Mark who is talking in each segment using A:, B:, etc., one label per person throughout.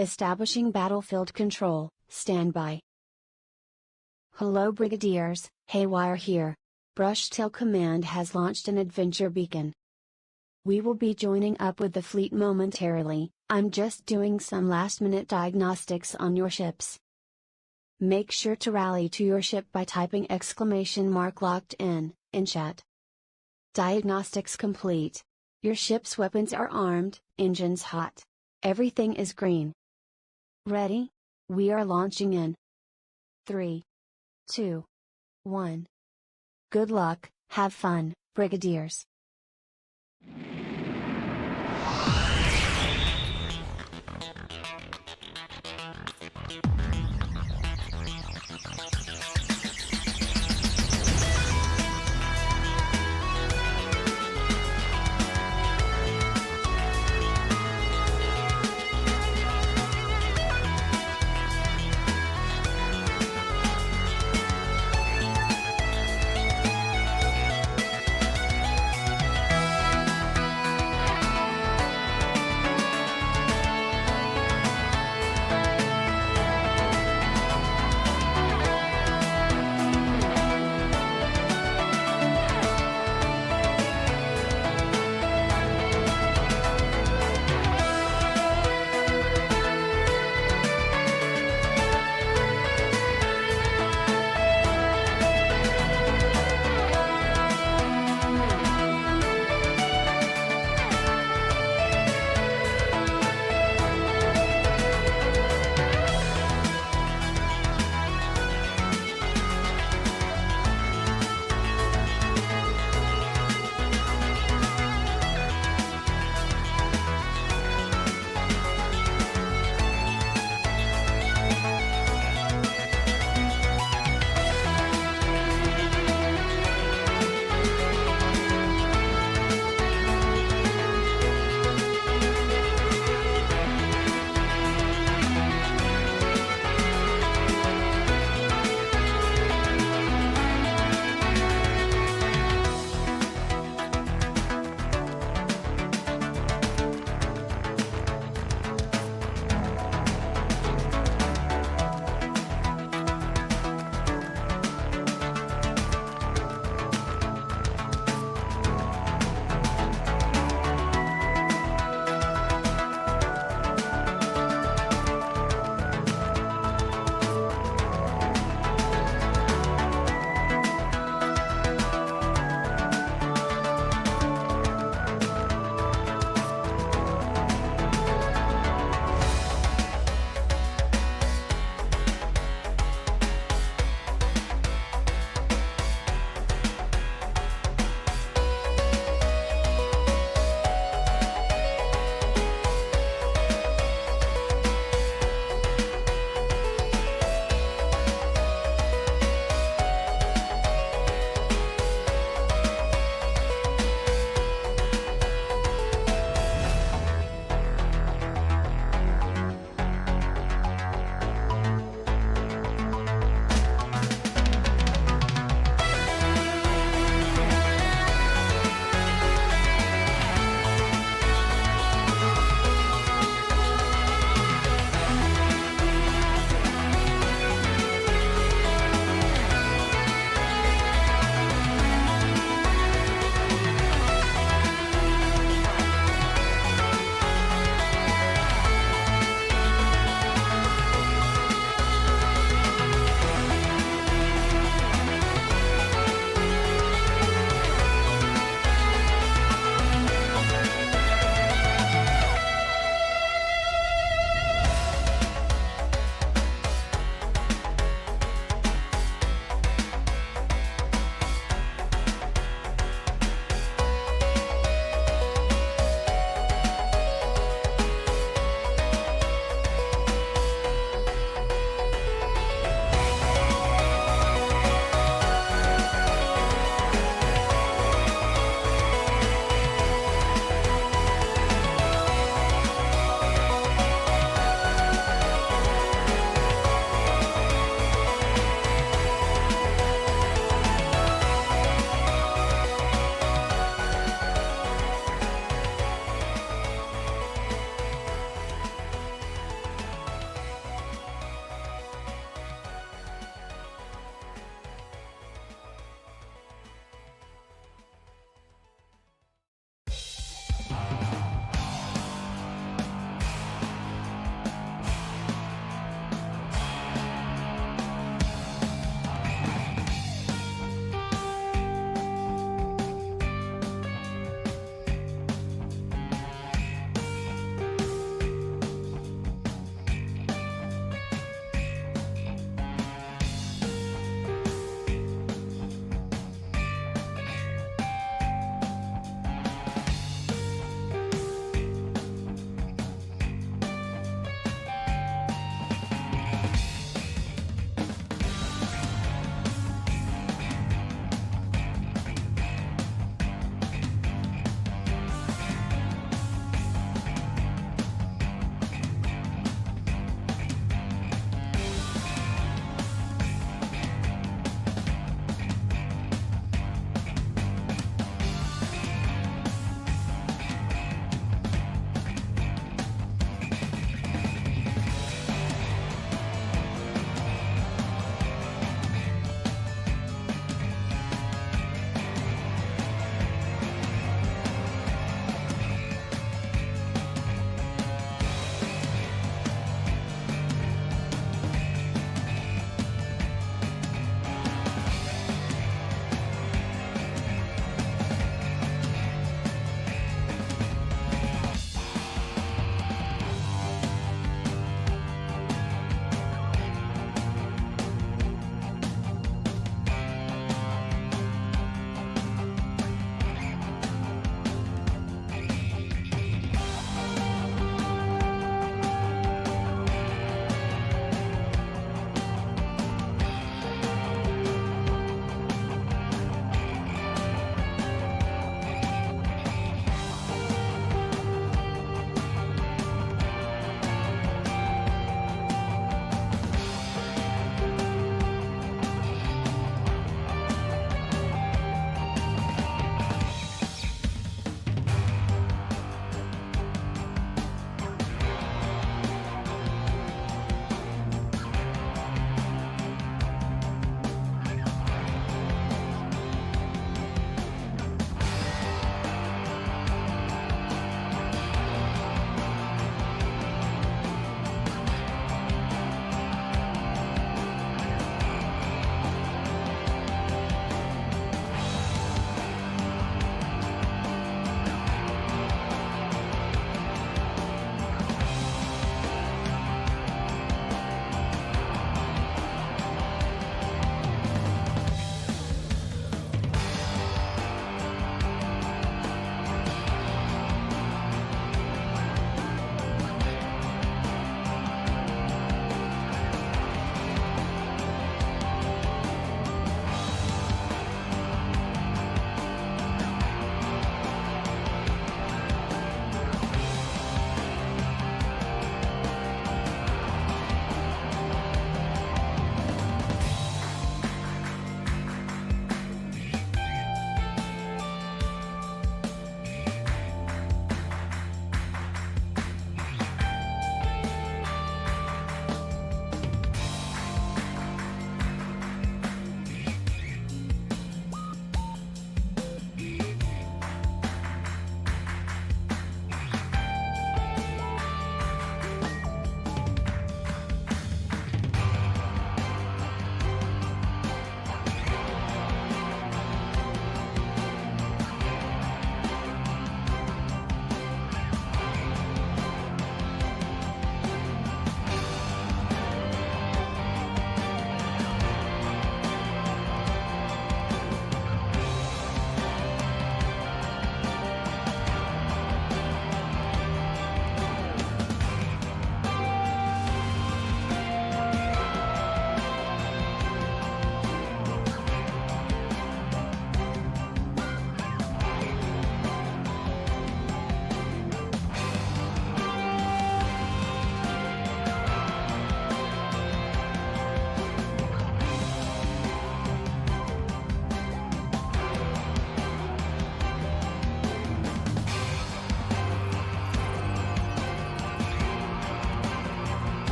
A: Establishing battlefield control, standby. Hello Brigadiers, Haywire here. Brushtail Command has launched an adventure beacon. We will be joining up with the fleet momentarily. I'm just doing some last-minute diagnostics on your ships. Make sure to rally to your ship by typing !locked in chat. Diagnostics complete. Your ship's weapons are armed, engines hot. Everything is green. Ready? We are launching in 3, 2, 1. Good luck, have fun, Brigadiers.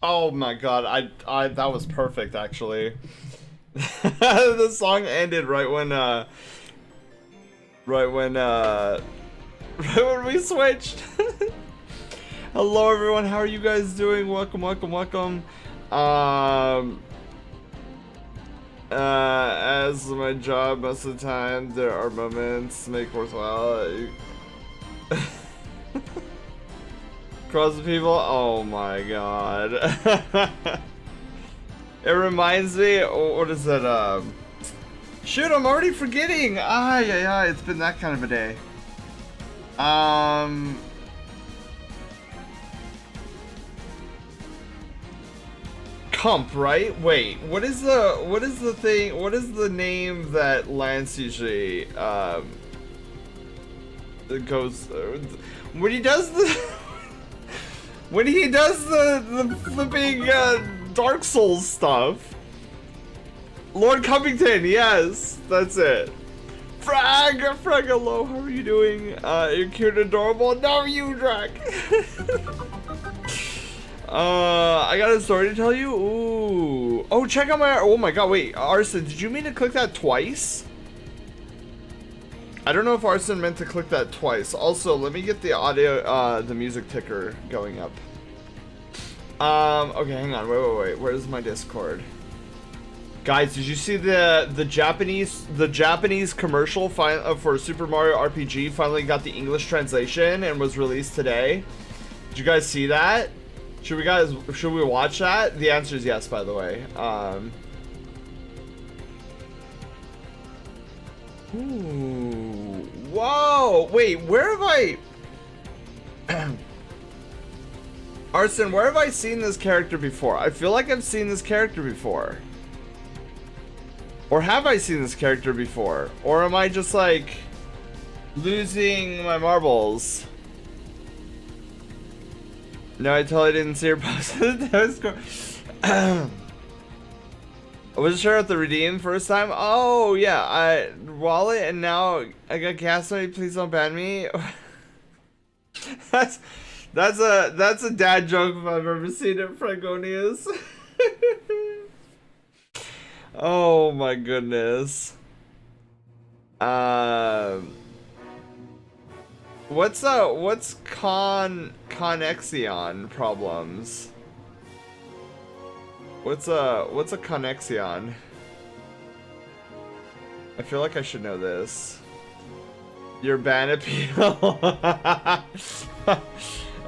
B: Oh my god, I that was perfect actually. The song ended right when right when we switched. Hello everyone, how are you guys doing? Welcome, welcome, welcome. Um as my job most of the time there are moments make worthwhile. Cross the people, oh my god. It reminds me, what is that, shoot, I'm already forgetting! Ah, yeah, it's been that kind of a day. Comp, right? Wait, what is the name that Lance usually, goes, when he does the, when he does the flipping, Dark Souls stuff? Lord Cuppington, yes, that's it. Frag, hello, how are you doing? You're cute and adorable. No, you, Drac. I got a story to tell you. Ooh. Oh, check out my. Oh my god, wait, Arson, did you mean to click that twice? I don't know if Arson meant to click that twice. Also, let me get the audio, the music ticker going up. Okay, hang on. Wait. Where's my Discord? Guys, did you see the Japanese commercial for Super Mario RPG finally got the English translation and was released today? Did you guys see that? Should we watch that? The answer is yes, by the way. Ooh. Whoa! Wait, where have I Arson, where have I seen this character before? I feel like I've seen this character before. Or have I seen this character before? Or am I just like losing my marbles? No, I totally didn't see her post. I wasn't sure if the redeem first time. Oh yeah, I wallet and now I got gas money. Please don't ban me. that's a dad joke if I've ever seen it, Fragonius. Oh my goodness. What's Connexion problems? What's a Connexion? I feel like I should know this. Your ban appeal.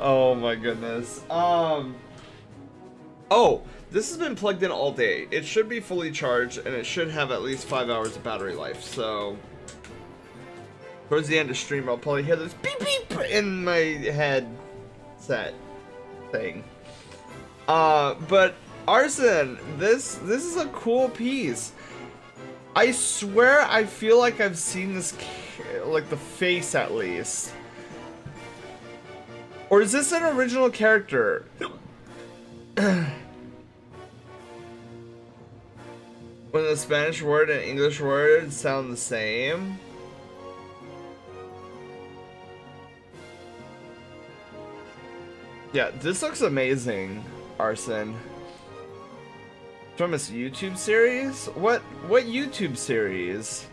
B: Oh my goodness. Oh, this has been plugged in all day. It should be fully charged and it should have at least 5 hours of battery life. So towards the end of stream, I'll probably hear this beep beep in my head set thing. But Arson, this is a cool piece. I swear I feel like I've seen this, like the face at least. Or is this an original character? When the Spanish word and English word sound the same? Yeah, this looks amazing, Arson. From this YouTube series? What YouTube series?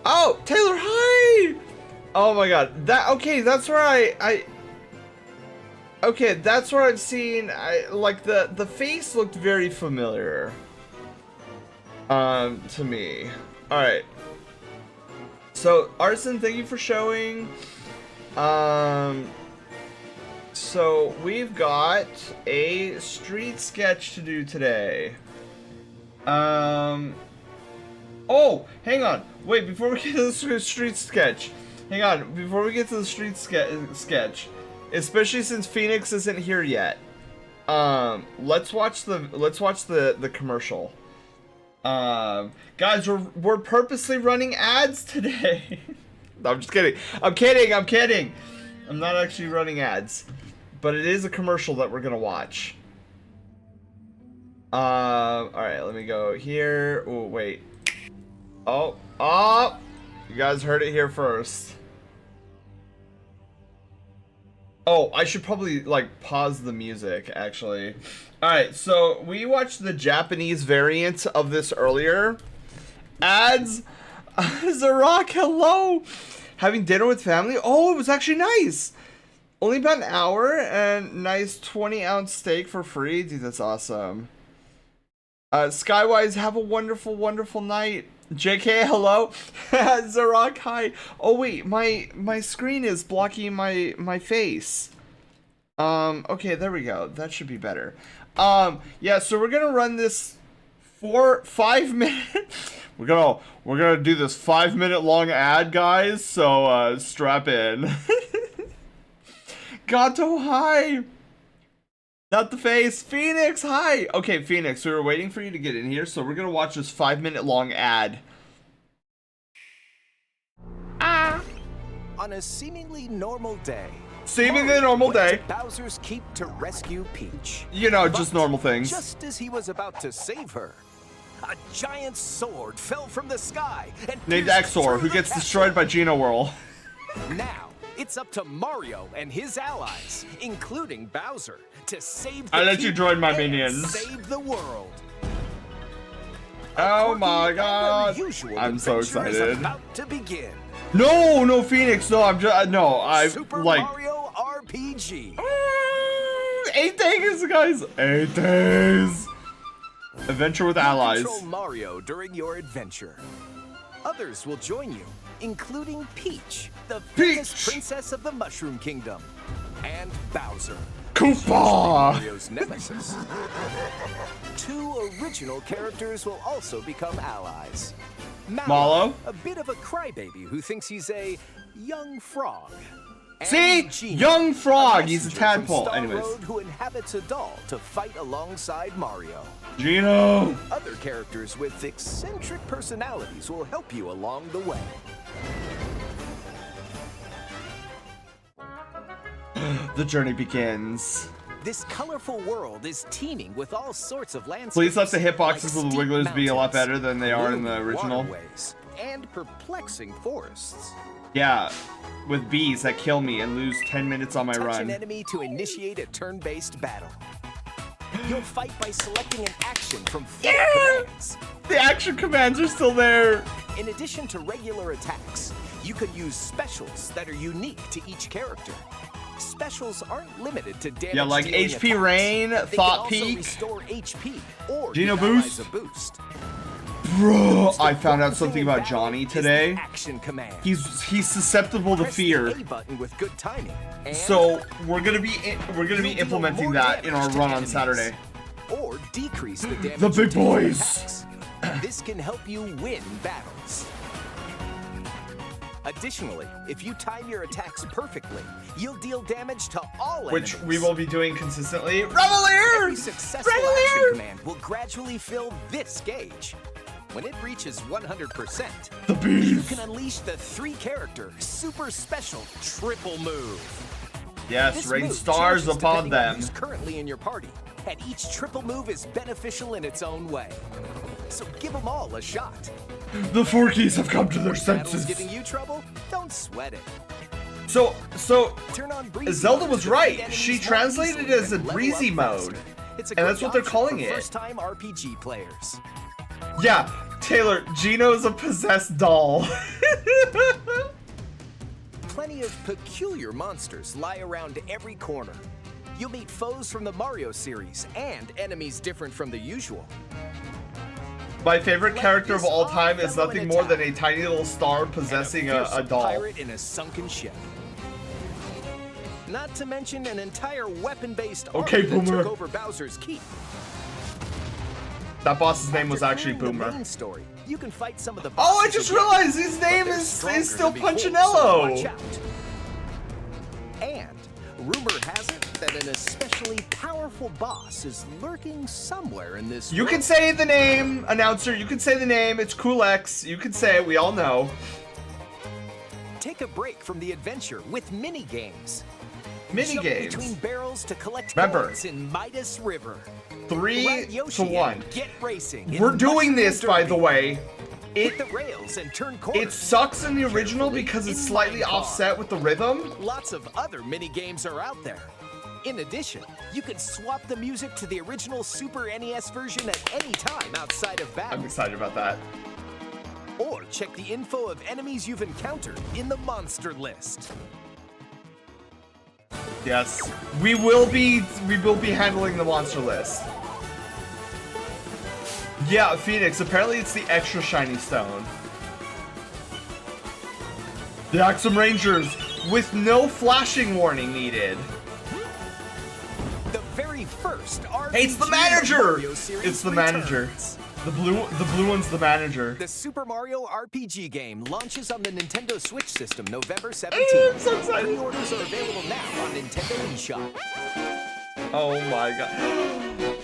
B: Oh, Taylor, hi! Oh my god, that's where okay, that's where I've seen, like the face looked very familiar. To me. Alright. So, Arson, thank you for showing. So we've got a street sketch to do today. Oh, hang on. Wait, before we get to the street sketch. Hang on, before we get to the street sketch. Especially since Phoenix isn't here yet. Let's watch the commercial. Guys, we're purposely running ads today. No, I'm just kidding. I'm kidding. I'm not actually running ads. But it is a commercial that we're gonna watch. Alright, let me go here. Oh, wait. Oh! You guys heard it here first. Oh, I should probably, like, pause the music, actually. Alright, so we watched the Japanese variant of this earlier. Ads, Zarok, hello! Having dinner with family? Oh, it was actually nice! Only about an hour, and nice 20-ounce steak for free. Dude, that's awesome. Skywise, have a wonderful, wonderful night. JK, hello. Zarok, hi. Oh wait, my screen is blocking my face. Okay, there we go. That should be better. Yeah, so we're gonna run this 5 minutes. we're gonna do this 5-minute long ad, guys. So strap in. Gato, hi. Not the face. Phoenix, hi. Okay, Phoenix, we were waiting for you to get in here, so we're gonna watch this 5-minute long ad.
C: On a seemingly normal day.
B: Seemingly normal day.
C: Bowser's Keep to rescue Peach.
B: You know, just normal things.
C: Just as he was about to save her, a giant sword fell from the sky and
B: named
C: pierced
B: Exor,
C: through
B: who
C: the
B: gets
C: castle.
B: destroyed by Geno Whirl.
C: Now, it's up to Mario and his allies, including Bowser, to save the
B: I let you
C: Keep
B: join my
C: and
B: minions.
C: Save the world.
B: Oh
C: A
B: my
C: quirky and
B: god.
C: unusual
B: I'm so
C: adventure is
B: excited.
C: about to begin.
B: No, Phoenix, no, I'm just, no, I,
C: Super
B: like,
C: Mario RPG.
B: 8 days, guys, 8 days. Adventure with allies.
C: Control Mario during your adventure. Others will join you, including Peach, the famous
B: Peach!
C: princess of the Mushroom Kingdom, and Bowser,
B: Koopa.
C: Mario's nemesis. 2 original characters will also become allies.
B: Mallow?
C: A bit of a crybaby who thinks he's a young frog. And
B: See?
C: Geno,
B: Young frog, he's a
C: messenger
B: tadpole.
C: from Star
B: Anyways.
C: Road who inhabits a doll to fight alongside Mario.
B: Geno.
C: Other characters with eccentric personalities will help you along the way.
B: The journey begins.
C: This colorful world is teeming with all sorts of landscapes.
B: Please let the hitboxes
C: like
B: of the
C: steep
B: Wigglers be a lot
C: mountains,
B: better than they are in the
C: gloomy
B: original.
C: waterways, and perplexing forests.
B: Yeah, with bees that kill me and lose 10 minutes on my
C: Touch an
B: run.
C: enemy to initiate a turn-based battle. You'll fight by selecting an action from 4 commands.
B: The action commands are still there.
C: In addition to regular attacks, you can use specials that are unique to each character. Specials aren't limited to damage.
B: Yeah, like
C: dealing
B: HP
C: attacks.
B: Rain,
C: They
B: Thought
C: can also
B: Peak.
C: restore HP or
B: Geno
C: give allies
B: Boost.
C: a boost.
B: Bro, I found out
C: The
B: something
C: thing in
B: about
C: battle
B: Johnny
C: is the
B: today.
C: Action command.
B: He's susceptible to
C: Press
B: fear.
C: the A button with good timing. And
B: So we're gonna be
C: you'll deal
B: implementing
C: more
B: that in our
C: damage to
B: run on
C: enemies,
B: Saturday.
C: or decrease the damage.
B: The
C: you
B: big
C: take from
B: boys.
C: attacks. This can help you win battles. Additionally, if you time your attacks perfectly, you'll deal damage to all
B: Which
C: enemies.
B: we will be doing consistently.
C: Every
B: Revelier!
C: successful
B: Revelier!
C: action command will gradually fill this gauge. When it reaches 100%,
B: The
C: you
B: bees.
C: can unleash the 3-character super special triple move.
B: Yes,
C: This
B: rain
C: move
B: stars
C: changes
B: upon
C: depending on
B: them.
C: who's currently in your party, and each triple move is beneficial in its own way. So give them all a shot.
B: The Forkies have come to their
C: Battle's
B: senses.
C: giving you trouble? Don't sweat it.
B: So
C: Turn on breezy
B: Zelda
C: mode
B: was
C: to
B: right.
C: defeat enemies
B: She
C: more
B: translated
C: easily
B: it as
C: and
B: a
C: level
B: breezy
C: up
B: mode.
C: faster. It's a
B: And
C: great
B: that's what they're
C: option
B: calling
C: for
B: it.
C: First-time RPG players.
B: Yeah, Taylor, Geno's a possessed doll.
C: Plenty of peculiar monsters lie around every corner. You'll meet foes from the Mario series and enemies different from the usual.
B: My favorite
C: Like
B: character of
C: this
B: all time is
C: odd fellow
B: nothing
C: in
B: more
C: attack.
B: than a tiny little star possessing
C: and
B: a
C: fearsome
B: doll.
C: pirate in a sunken ship. Not to mention an entire weapon-based
B: Okay,
C: army that
B: Boomer.
C: took over Bowser's Keep.
B: That boss's name was
C: After
B: actually
C: clearing the
B: Boomer.
C: main story, you can fight some of the
B: Oh, I
C: bosses
B: just
C: again,
B: realized his
C: but
B: name
C: they're
B: is
C: stronger
B: still
C: than before, so
B: Punchinello.
C: watch out. And rumor has it that an especially powerful boss is lurking somewhere in this
B: You
C: world.
B: can say the name, announcer. You can say the name. It's Cool X. You can say it. We all know.
C: Take a break from the adventure with mini games.
B: Mini
C: Jump
B: games.
C: between barrels to collect
B: Remember,
C: coins in Midas River.
B: 3
C: Ride
B: to
C: Yoshi
B: 1.
C: and get racing in
B: We're doing
C: Mushroom
B: this, by
C: Derby.
B: the way.
C: Hit the rails and turn corners.
B: It sucks in the original
C: Carefully
B: because it's
C: in
B: slightly
C: line car.
B: offset with the rhythm.
C: Lots of other mini games are out there. In addition, you can swap the music to the original Super NES version at any time outside of battle.
B: I'm excited about that.
C: Or check the info of enemies you've encountered in the monster list.
B: Yes, we will be handling the monster list. Yeah, Phoenix, apparently it's the extra shiny stone. The Axum Rangers with no flashing warning needed.
C: The very first RPG
B: Hey, it's the manager!
C: Mario series
B: It's the manager.
C: returns.
B: The blue one's the manager.
C: The Super Mario RPG game launches on the Nintendo Switch system November
B: I'm
C: 17th.
B: so excited.
C: Pre-orders are available now on Nintendo eShop.
B: Oh my god.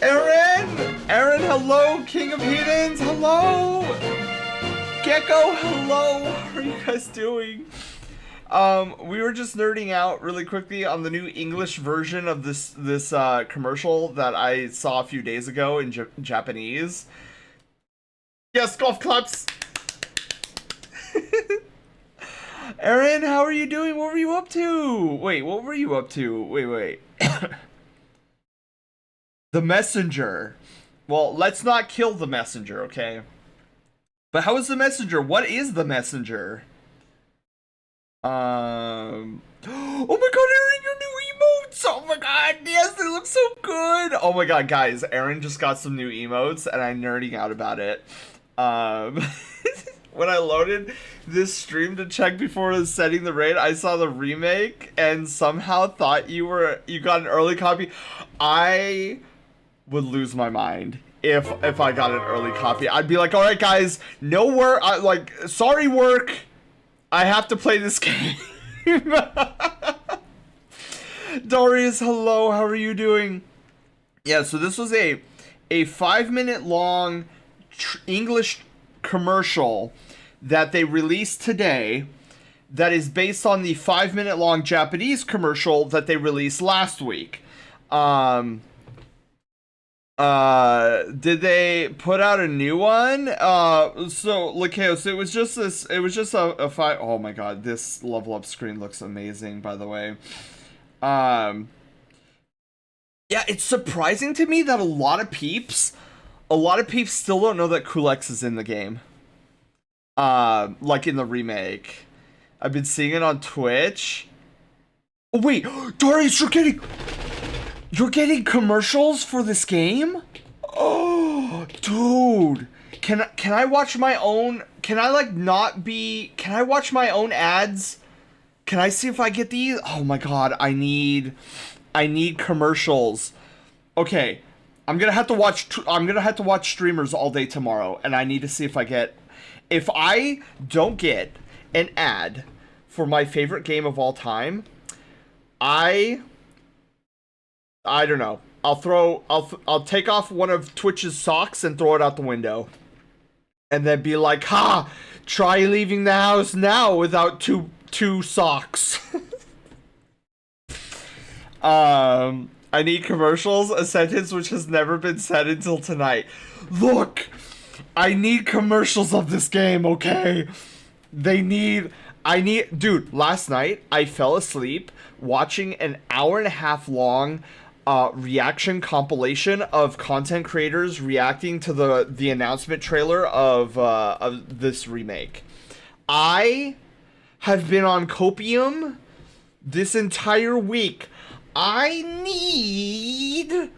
B: Aaron! Aaron, hello! King of Heathens, hello! Gecko, hello! How are you guys doing? We were just nerding out really quickly on the new English version of this commercial that I saw a few days ago in Japanese. Yes, golf claps! Aaron, how are you doing? What were you up to? Wait, what were you up to? Wait. The messenger. Well, let's not kill the messenger, okay? But how is the messenger? What is the messenger? Oh my god, Aaron, your new emotes! Oh my god, yes, they look so good! Oh my god, guys, Aaron just got some new emotes and I'm nerding out about it. When I loaded this stream to check before setting the raid, I saw the remake and somehow thought you got an early copy. I would lose my mind if I got an early copy. I'd be like, all right, guys, no work. Sorry, work. I have to play this game. Darius, hello. How are you doing? Yeah, so this was a 5-minute long English commercial that they released today that is based on the 5-minute long Japanese commercial that they released last week. Did they put out a new one? So Lakeos, it was just a five. Oh my god, this level up screen looks amazing, by the way. Yeah, it's surprising to me that a lot of peeps still don't know that Kulex is in the game. Like in the remake. I've been seeing it on Twitch. Oh wait, Darius, you're getting commercials for this game? Oh, dude. Can I watch my own? Can I watch my own ads? Can I see if I get these? Oh my god, I need commercials. Okay, I'm gonna have to watch streamers all day tomorrow, and I need to see if I don't get an ad for my favorite game of all time, I don't know. I'll take off one of Twitch's socks and throw it out the window. And then be like, ha! Try leaving the house now without two socks. I need commercials, a sentence which has never been said until tonight. Look! I need commercials of this game, okay? Dude, last night I fell asleep watching an 1.5 hour long reaction compilation of content creators reacting to the announcement trailer of this remake. I have been on copium this entire week. I need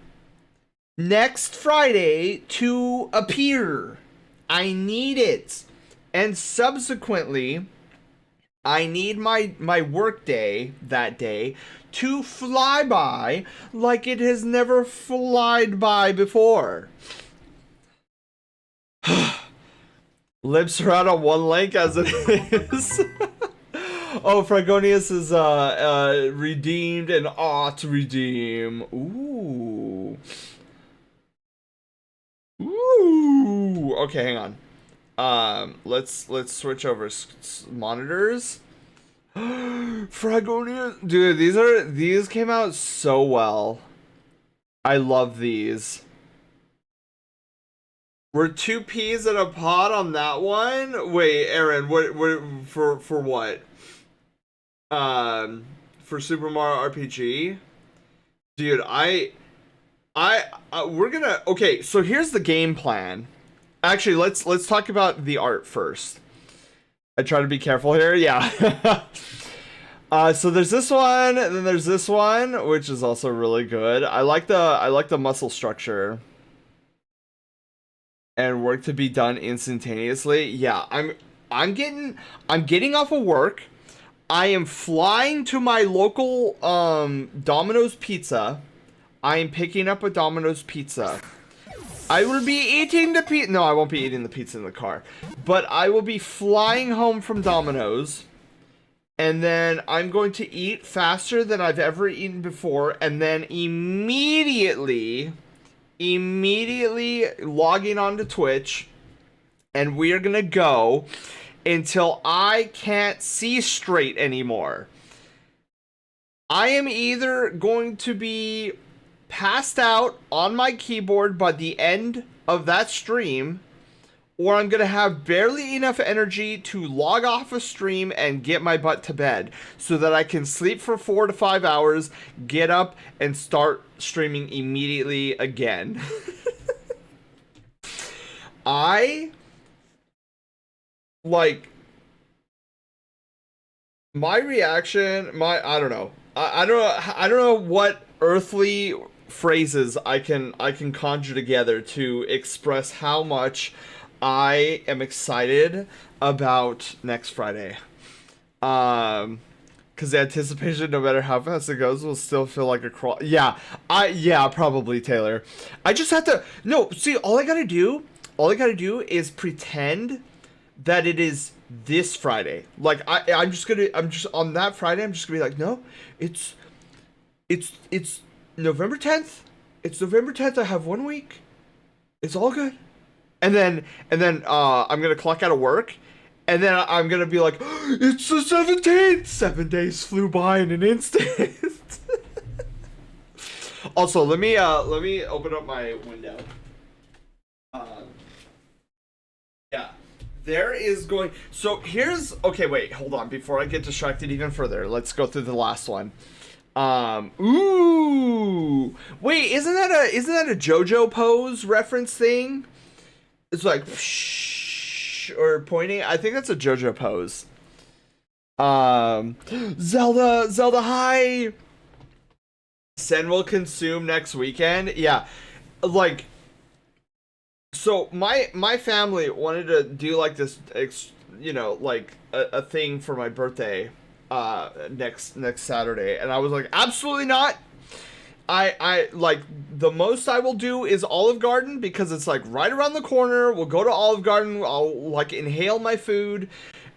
B: next Friday to appear. I need it. And subsequently, I need my work day that day to fly by like it has never flied by before. Lips are out on one link as it is. Oh, Fragonius is redeemed and ought to redeem. Ooh. Ooh. Okay, hang on. Let's switch over monitors. Fragonius, dude, these came out so well. I love these. We're two peas in a pod on that one. Wait, Aaron, what for what? For Super Mario RPG, dude, we're gonna. Okay, so here's the game plan. Actually, let's talk about the art first. I try to be careful here. Yeah. So there's this one, and then there's this one, which is also really good. I like the muscle structure. And work to be done instantaneously. Yeah, I'm getting off of work. I am flying to my local Domino's Pizza. I am picking up a Domino's Pizza. I will be eating the pizza. No, I won't be eating the pizza in the car. But I will be flying home from Domino's. And then I'm going to eat faster than I've ever eaten before. And then immediately logging onto Twitch, and we are gonna go until I can't see straight anymore. I am either going to be passed out on my keyboard by the end of that stream, or I'm gonna have barely enough energy to log off a stream and get my butt to bed so that I can sleep for 4 to 5 hours, get up, and start streaming immediately again. I like my reaction. I don't know. I don't know what earthly phrases I can conjure together to express how much I am excited about next Friday. Because the anticipation, no matter how fast it goes, will still feel like a crawl. Yeah, probably, Taylor. I just have to. No, see, all I gotta do is pretend that it is this Friday. Like I'm just on that Friday. I'm just gonna be like, no, it's November 10th. It's November 10th. I have 1 week. It's all good. And then I'm gonna clock out of work, and then I'm gonna be like, it's the 17th. 7 days flew by in an instant. Also, let me open up my window. Yeah, there is going. So here's okay. Wait, hold on. Before I get distracted even further, let's go through the last one. Ooh, wait, isn't that a JoJo pose reference thing? It's like, or pointing. I think that's a JoJo pose. Zelda High. Sen will consume next weekend. Yeah, like. So my family wanted to do like this, like a thing for my birthday, next Saturday, and I was like, absolutely not. I like the most I will do is Olive Garden because it's like right around the corner. We'll go to Olive Garden. I'll like inhale my food,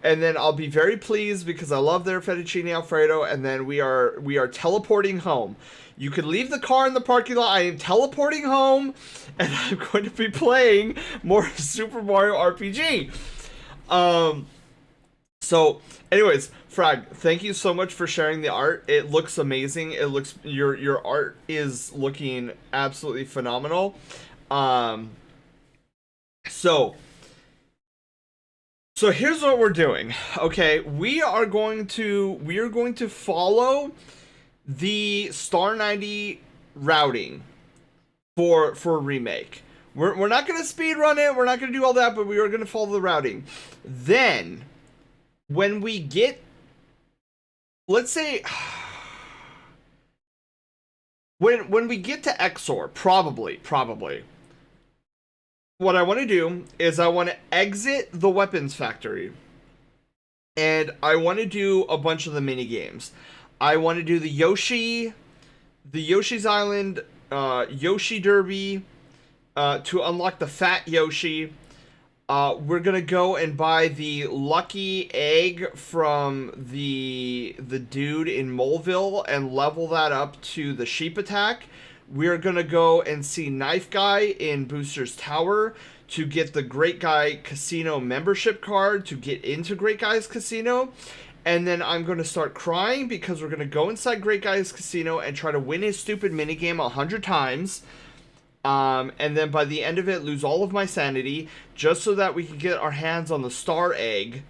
B: and then I'll be very pleased because I love their fettuccine alfredo. And then we are teleporting home. You could leave the car in the parking lot. I am teleporting home, and I'm going to be playing more Super Mario RPG. So, anyways, Frag, thank you so much for sharing the art. It looks amazing. It looks your art is looking absolutely phenomenal. So here's what we're doing. Okay, we are going to follow the Star 90 routing for remake. We're not going to speed run it. We're not going to do all that, but we are going to follow the routing. Then when we get, let's say, when we get to Exor, probably, what I want to do is I want to exit the weapons factory, and I want to do a bunch of the mini games. I want to do the Yoshi's Island, Yoshi Derby, to unlock the Fat Yoshi. We're gonna go and buy the lucky egg from the dude in Moleville and level that up to the sheep attack. We're gonna go and see Knife Guy in Booster's Tower to get the Great Guy Casino membership card to get into Great Guy's Casino. And then I'm going to start crying because we're going to go inside Great Guy's Casino and try to win his stupid minigame 100 times. And then by the end of it, lose all of my sanity, just so that we can get our hands on the star egg.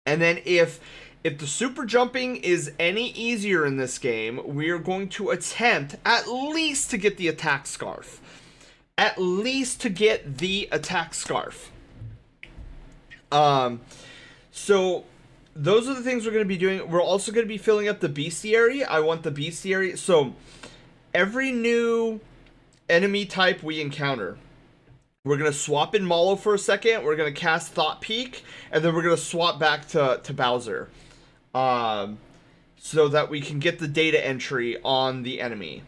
B: And then if the super jumping is any easier in this game, we are going to attempt at least to get the attack scarf. At least to get the attack scarf. So those are the things we're going to be doing. We're also going to be filling up the bestiary. I want the bestiary. So every new enemy type we encounter, we're going to swap in Mallow for a second. We're going to cast Thought Peak. And then we're going to swap back to Bowser. So that we can get the data entry on the enemy.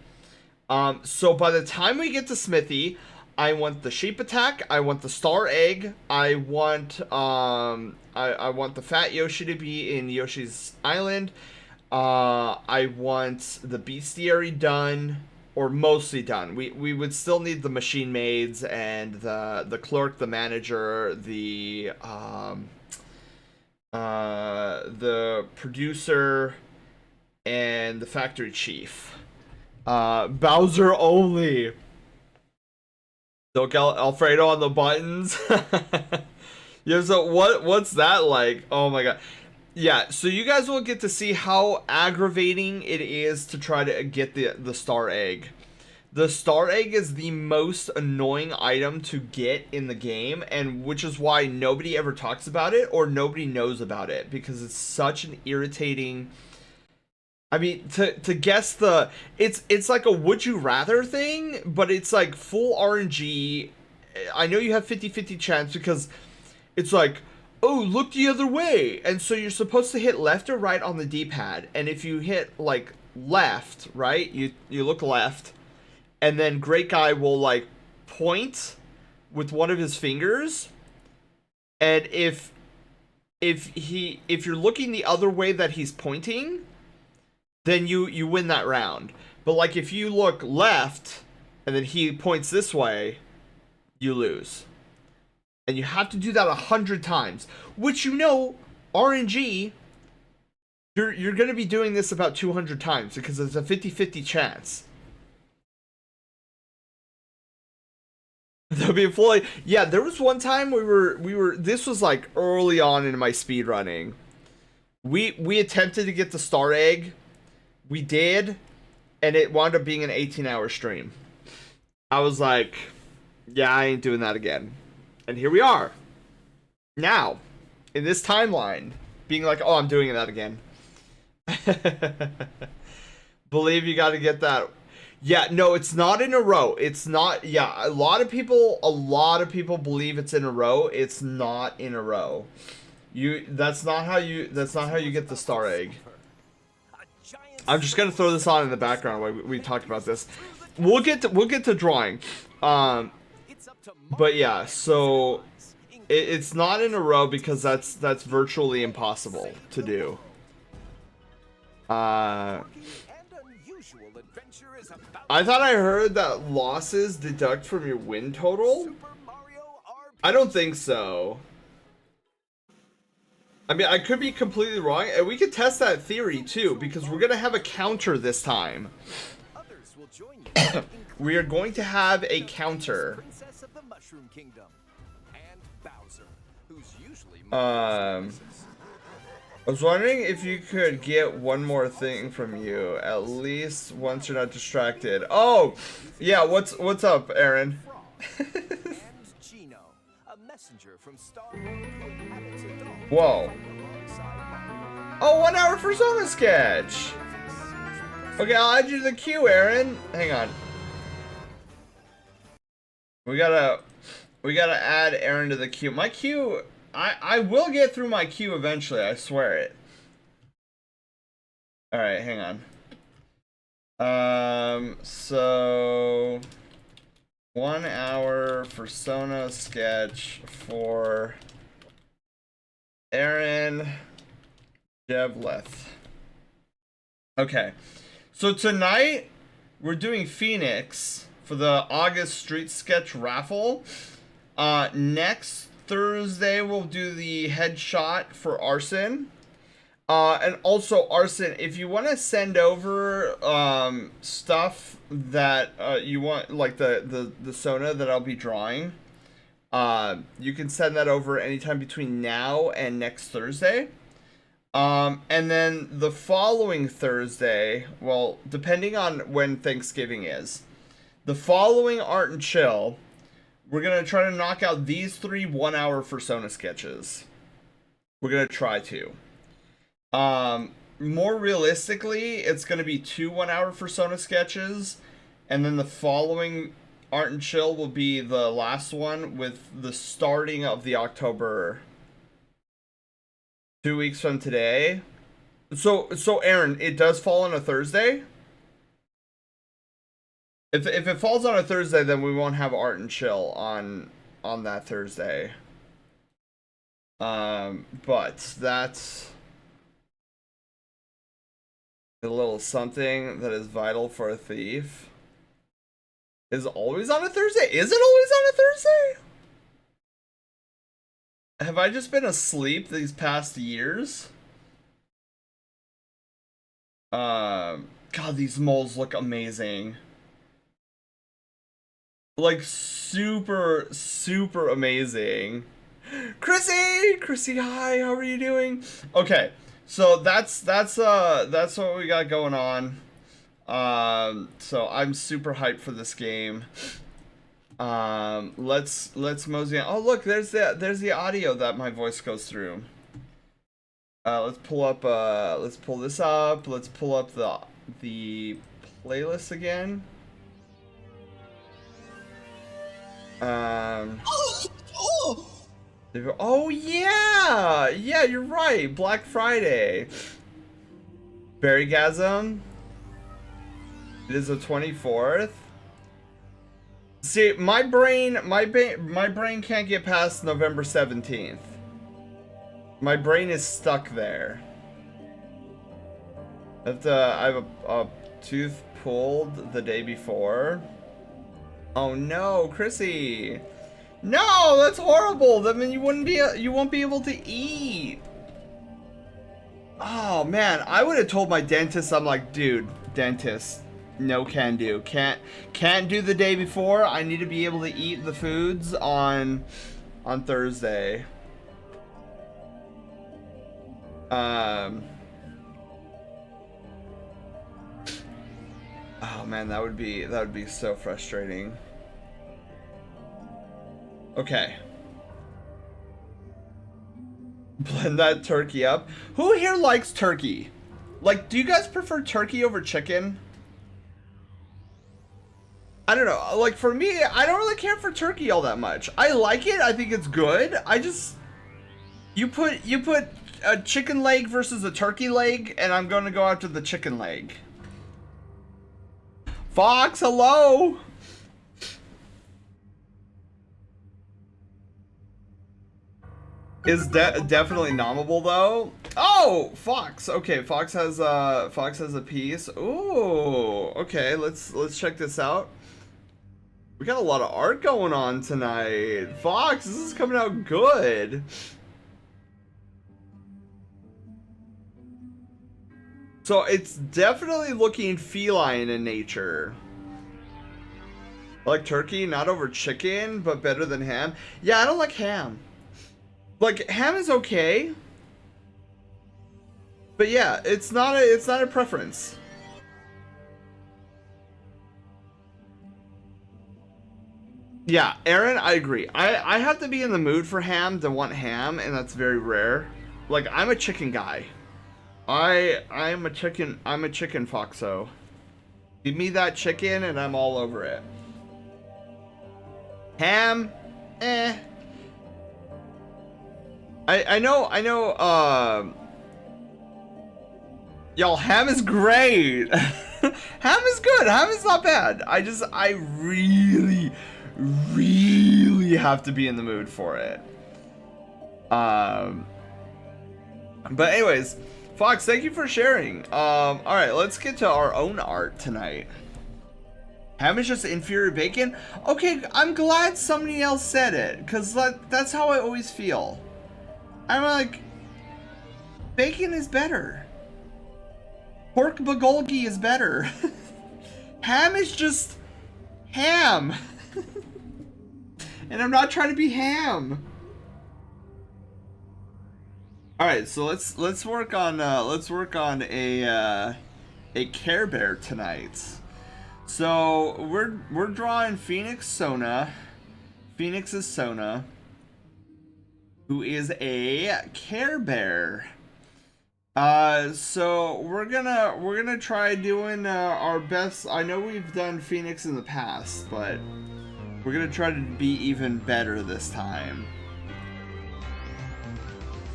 B: So by the time we get to Smithy, I want the sheep attack. I want the star egg. I want I want the fat Yoshi to be in Yoshi's Island. I want the bestiary done, or mostly done. We would still need the machine maids and the clerk, the manager, the producer, and the factory chief. Bowser only. Don't get Alfredo on the buttons. Yeah, so what's that like? Oh my god. Yeah, so you guys will get to see how aggravating it is to try to get the star egg. The star egg is the most annoying item to get in the game, and which is why nobody ever talks about it or nobody knows about it, because it's such an irritating. I mean, to guess the it's like a would you rather thing, but it's like full RNG. I know you have 50-50 chance because it's like, oh, look the other way, and so you're supposed to hit left or right on the D-pad, and if you hit like left, right, you look left, and then Great Guy will like point with one of his fingers, and if you're looking the other way that he's pointing, then you win that round. But like if you look left and then he points this way, you lose. And you have to do that 100 times, which, you know, RNG, you're going to be doing this about 200 times because it's a 50-50 chance. There'll be a fully, yeah, there was one time we were this was like early on in my speed running. We attempted to get the star egg. We did, and it wound up being an 18-hour stream. I was like, yeah, I ain't doing that again. And here we are. Now, in this timeline, being like, oh, I'm doing that again. Believe you got to get that. Yeah, no, it's not in a row. It's not. Yeah, a lot of people believe it's in a row. It's not in a row. That's not how you get the star egg. I'm just gonna throw this on in the background while we talked about this. We'll get to drawing. But yeah, so it's not in a row because that's virtually impossible to do. I thought I heard that losses deduct from your win total. I don't think so. I mean, I could be completely wrong, and we could test that theory too, because we're gonna have a counter this time. We are going to have a counter. I was wondering if you could get one more thing from you, at least once you're not distracted. Oh, yeah. What's up, Aaron? Whoa. Oh, 1 hour for Zona Sketch. Okay, I'll add you to the queue, Aaron. Hang on. We gotta add Aaron to the queue. My queue, I will get through my queue eventually, I swear it. Alright, hang on. So 1 hour Persona sketch for Aaron Jevleth. Okay. So tonight we're doing Phoenix for the August Street Sketch raffle. Next Thursday we'll do the headshot for Arson. And also, Arson, if you want to send over stuff that you want, like the Sona that I'll be drawing, you can send that over anytime between now and next Thursday. And then the following Thursday, well, depending on when Thanksgiving is, the following Art and Chill, we're going to try to knock out these 3 1-hour Persona sketches. We're going to try to. More realistically, it's going to be 2 1-hour Persona sketches, and then the following Art and Chill will be the last one with the starting of the October 2 weeks from today. So Aaron, it does fall on a Thursday? If it falls on a Thursday, then we won't have Art and Chill on that Thursday. But that's a little something that is vital for a thief. Is always on a Thursday? Is it always on a Thursday? Have I just been asleep these past years? God, these moles look amazing. Like, super, super amazing. Chrissy, hi, how are you doing? Okay, so that's what we got going on. So I'm super hyped for this game. Let's mosey on. Oh, look, there's the audio that my voice goes through. Let's pull this up. Let's pull up the playlist again. Oh yeah, you're right. Black Friday. Berrygasm. It is the 24th. See, my brain can't get past November 17th. My brain is stuck there. I have a tooth pulled the day before. Oh no, Chrissy. No, that's horrible. That means you won't be able to eat. Oh man, I would have told my dentist, I'm like, dude, dentist, no can do. Can't do the day before. I need to be able to eat the foods on Thursday. Oh man, that would be so frustrating. Okay. Blend that turkey up. Who here likes turkey? Like, do you guys prefer turkey over chicken? I don't know. Like, for me, I don't really care for turkey all that much. I like it. I think it's good. I just... You put a chicken leg versus a turkey leg, and I'm going to go after the chicken leg. Fox, hello! Is definitely nommable though. Oh, Fox. Okay, Fox has a piece. Ooh, okay. Let's check this out. We got a lot of art going on tonight. Fox, this is coming out good. So it's definitely looking feline in nature. I like turkey, not over chicken, but better than ham. Yeah, I don't like ham. Like, ham is okay, but yeah, it's not a preference. Yeah, Aaron, I agree. I have to be in the mood for ham to want ham, and that's very rare. Like, I'm a chicken guy. I'm a chicken foxo. Give me that chicken and I'm all over it. Ham, eh. I know, y'all, ham is great. Ham is good. Ham is not bad. I really have to be in the mood for it. But anyways, Fox, thank you for sharing. All right, let's get to our own art tonight. Ham is just inferior bacon? Okay, I'm glad somebody else said it, because that's how I always feel. I'm like, Bacon is better. Pork bulgogi is better. Ham is just ham. And I'm not trying to be ham. All right, so let's work on a Care Bear tonight. So we're drawing Phoenix Sona. Phoenix is Sona, who is a Care Bear. So we're gonna try doing our best. I know we've done Phoenix in the past, but we're gonna try to be even better this time.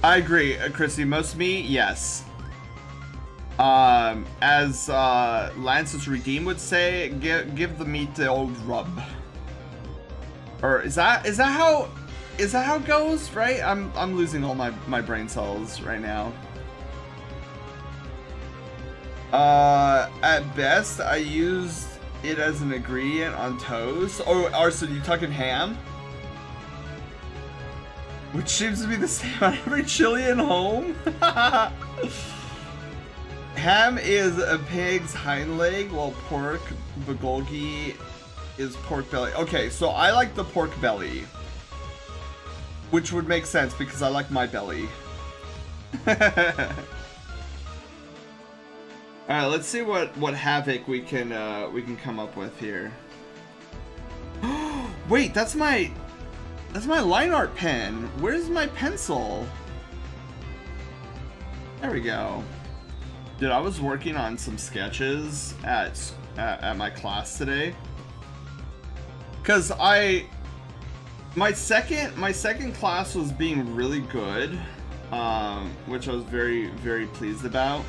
B: I agree, Chrissy. Most me, yes. As Lance's Redeem would say, give the meat the old rub. Or is that how it goes? Right? I'm losing all my brain cells right now. At best, I used it as an ingredient on toast. Oh, so you talking ham? Which seems to be the same on every Chilean home. Ham is a pig's hind leg, while pork bulgogi is pork belly. Okay, so I like the pork belly, which would make sense because I like my belly. All right, let's see what havoc we can come up with here. Wait, that's my line art pen. Where's my pencil? There we go. Dude, I was working on some sketches at my class today. Cause my second class was being really good, which I was very, very pleased about.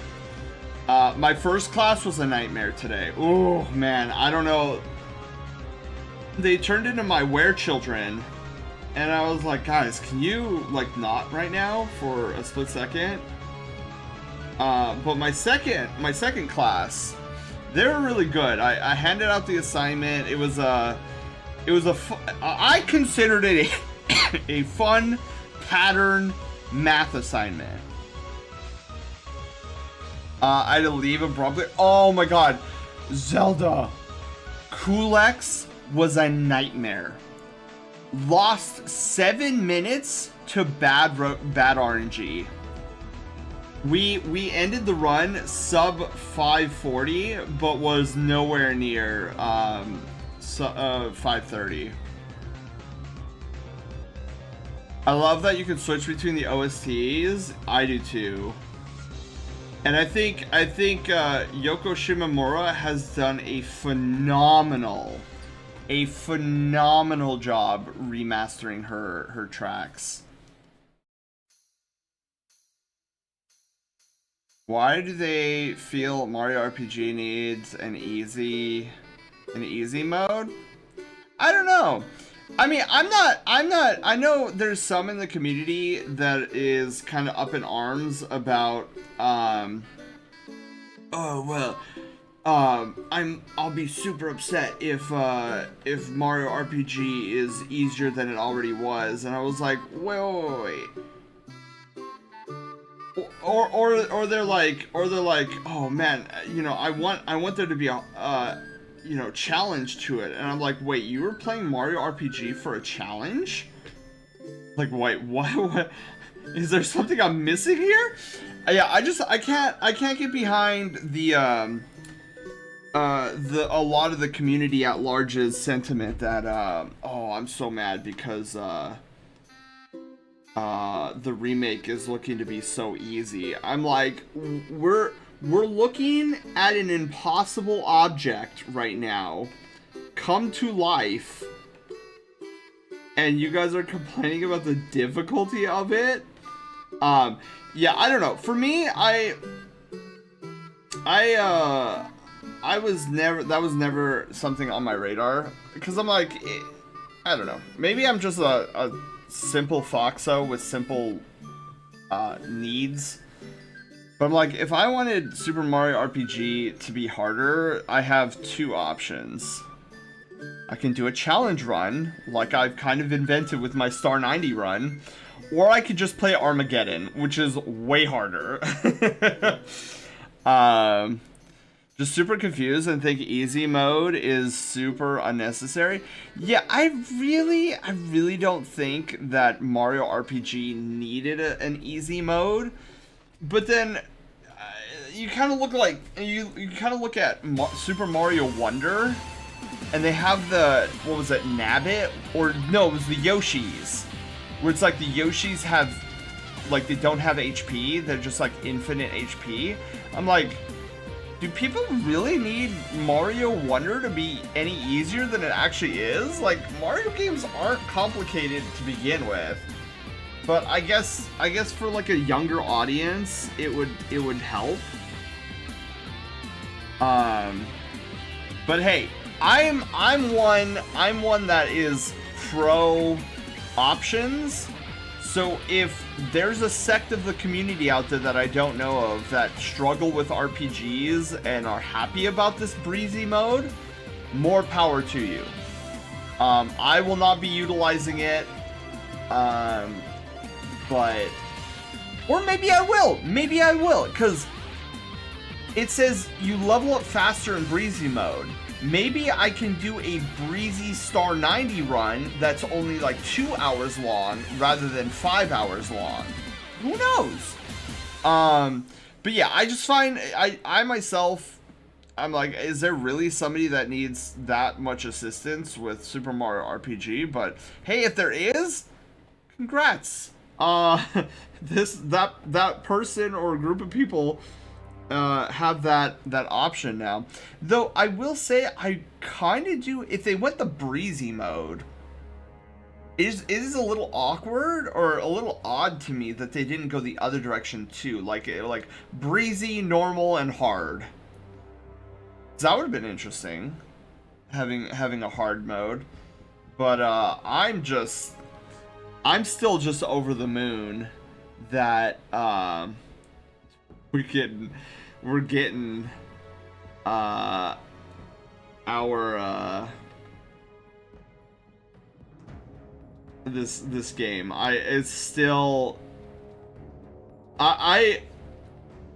B: My first class was a nightmare today. Oh man, I don't know. They turned into my were-children. And I was like, guys, can you, like, not right now for a split second? But my second class, they were really good. I handed out the assignment. I considered it a fun pattern math assignment. I had to leave abruptly. Oh my god. Zelda. Kulex was a nightmare. Lost 7 minutes to bad RNG. We ended the run sub 540, but was nowhere near 530. I love that you can switch between the OSTs. I do too. And I think Yoko Shimomura has done a phenomenal job remastering her tracks. Why do they feel Mario RPG needs an easy mode? I don't know. I mean, I know there's some in the community that is kind of up in arms about I'll be super upset if Mario RPG is easier than it already was. And I was like, wait. Or they're like, oh man, you know, I want there to be a challenge to it. And I'm like, wait, you were playing Mario RPG for a challenge? Like, wait, what? Is there something I'm missing here? Yeah, I can't get behind the a lot of the community at large's sentiment that I'm so mad because the remake is looking to be so easy. I'm like, we're looking at an impossible object right now come to life, and you guys are complaining about the difficulty of it. Yeah, I don't know. For me, that was never something on my radar, because I'm like, I don't know. Maybe I'm just a simple Foxo with simple needs. But I'm like, if I wanted Super Mario RPG to be harder, I have two options. I can do a challenge run, like I've kind of invented with my Star 90 run, or I could just play Armageddon, which is way harder. Just super confused and think easy mode is super unnecessary. Yeah, I really don't think that Mario RPG needed an easy mode. But then you kind of look like you kind of look at Super Mario Wonder, and they have the, what was it, Nabbit, or no, it was the Yoshis, where it's like the Yoshis have, like, they don't have HP, they're just like infinite HP. I'm like, do people really need Mario Wonder to be any easier than it actually is? Like, Mario games aren't complicated to begin with. But I guess for like a younger audience, it would help. But hey, I'm one that is pro options. So if there's a sect of the community out there that I don't know of that struggle with RPGs and are happy about this breezy mode, more power to you. I will not be utilizing it, but, or maybe I will, because it says you level up faster in breezy mode. Maybe I can do a breezy Star 90 run that's only like 2 hours long rather than 5 hours long. Who knows? But yeah, I just find, I myself, I'm like, is there really somebody that needs that much assistance with Super Mario RPG? But hey, if there is, congrats. That person or group of people have that option now. Though I will say, I kind of do, if they went the breezy mode, it is a little awkward or a little odd to me that they didn't go the other direction too, like breezy, normal, and hard. So that would have been interesting, having a hard mode. But I'm still just over the moon that we're getting our this game. It's still, I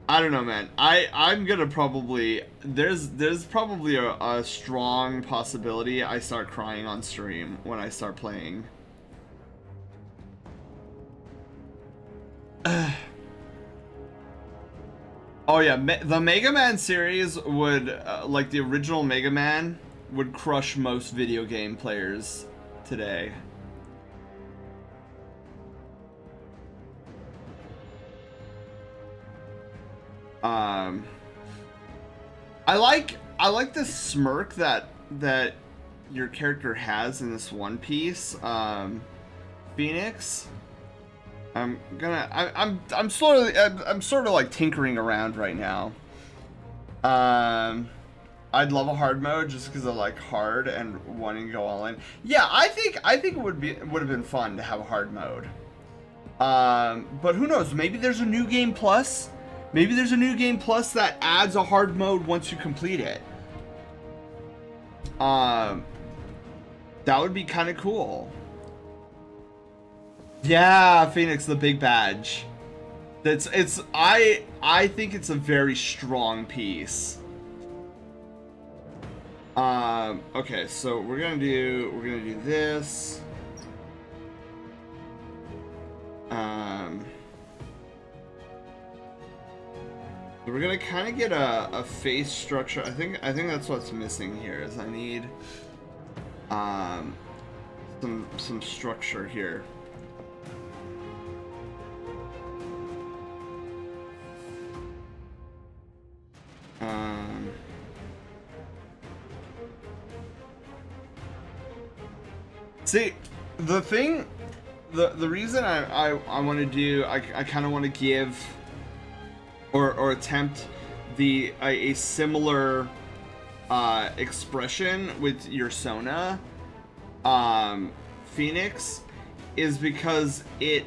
B: don't know, man. I'm gonna probably, there's probably a strong possibility I start crying on stream when I start playing. Oh yeah, the Mega Man series would, like the original Mega Man, would crush most video game players today. I like the smirk that your character has in this one piece, Phoenix. I'm sort of like tinkering around right now. I'd love a hard mode just because I like hard and wanting to go all in. Yeah, I think it would have been fun to have a hard mode. But who knows? Maybe there's a new game plus. Maybe there's a new game plus that adds a hard mode once you complete it. That would be kind of cool. Yeah, Phoenix, the big badge. I think it's a very strong piece. Okay, so we're gonna do this. We're gonna kind of get a face structure. I think that's what's missing here. Is I need some structure here. See, the thing, the reason I want to do, I kind of want to give or attempt a similar expression with your Sona Phoenix is because it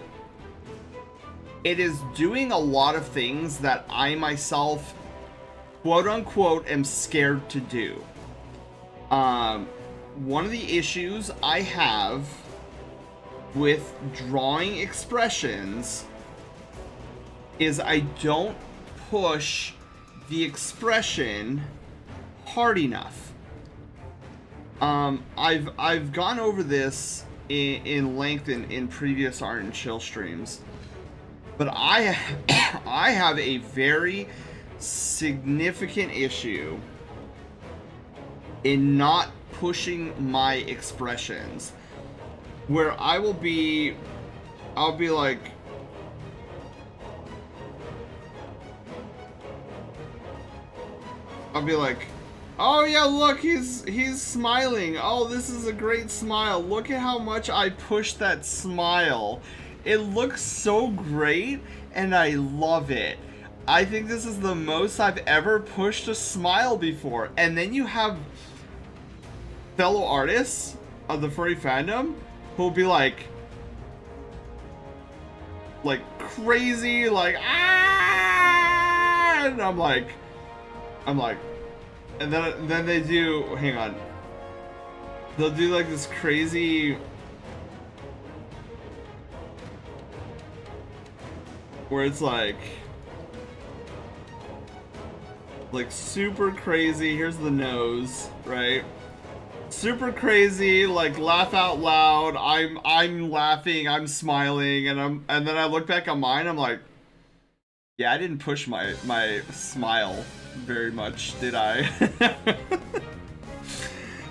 B: is doing a lot of things that I myself, quote unquote, am scared to do. One of the issues I have with drawing expressions is I don't push the expression hard enough. I've gone over this in length in previous Art and Chill streams, but I have a very significant issue in not pushing my expressions, where I'll be like, oh yeah, look, he's smiling. Oh, this is a great smile. Look at how much I pushed that smile. It looks so great, and I love it. I think this is the most I've ever pushed a smile before. And then you have fellow artists of the furry fandom who'll be like crazy, like, ah, and I'm like, and then they do, hang on, they'll do like this crazy, where it's like super crazy. Here's the nose, right? Super crazy, like laugh out loud. I'm laughing, I'm smiling, and then I look back on mine. I'm like, yeah, I didn't push my smile very much, did I?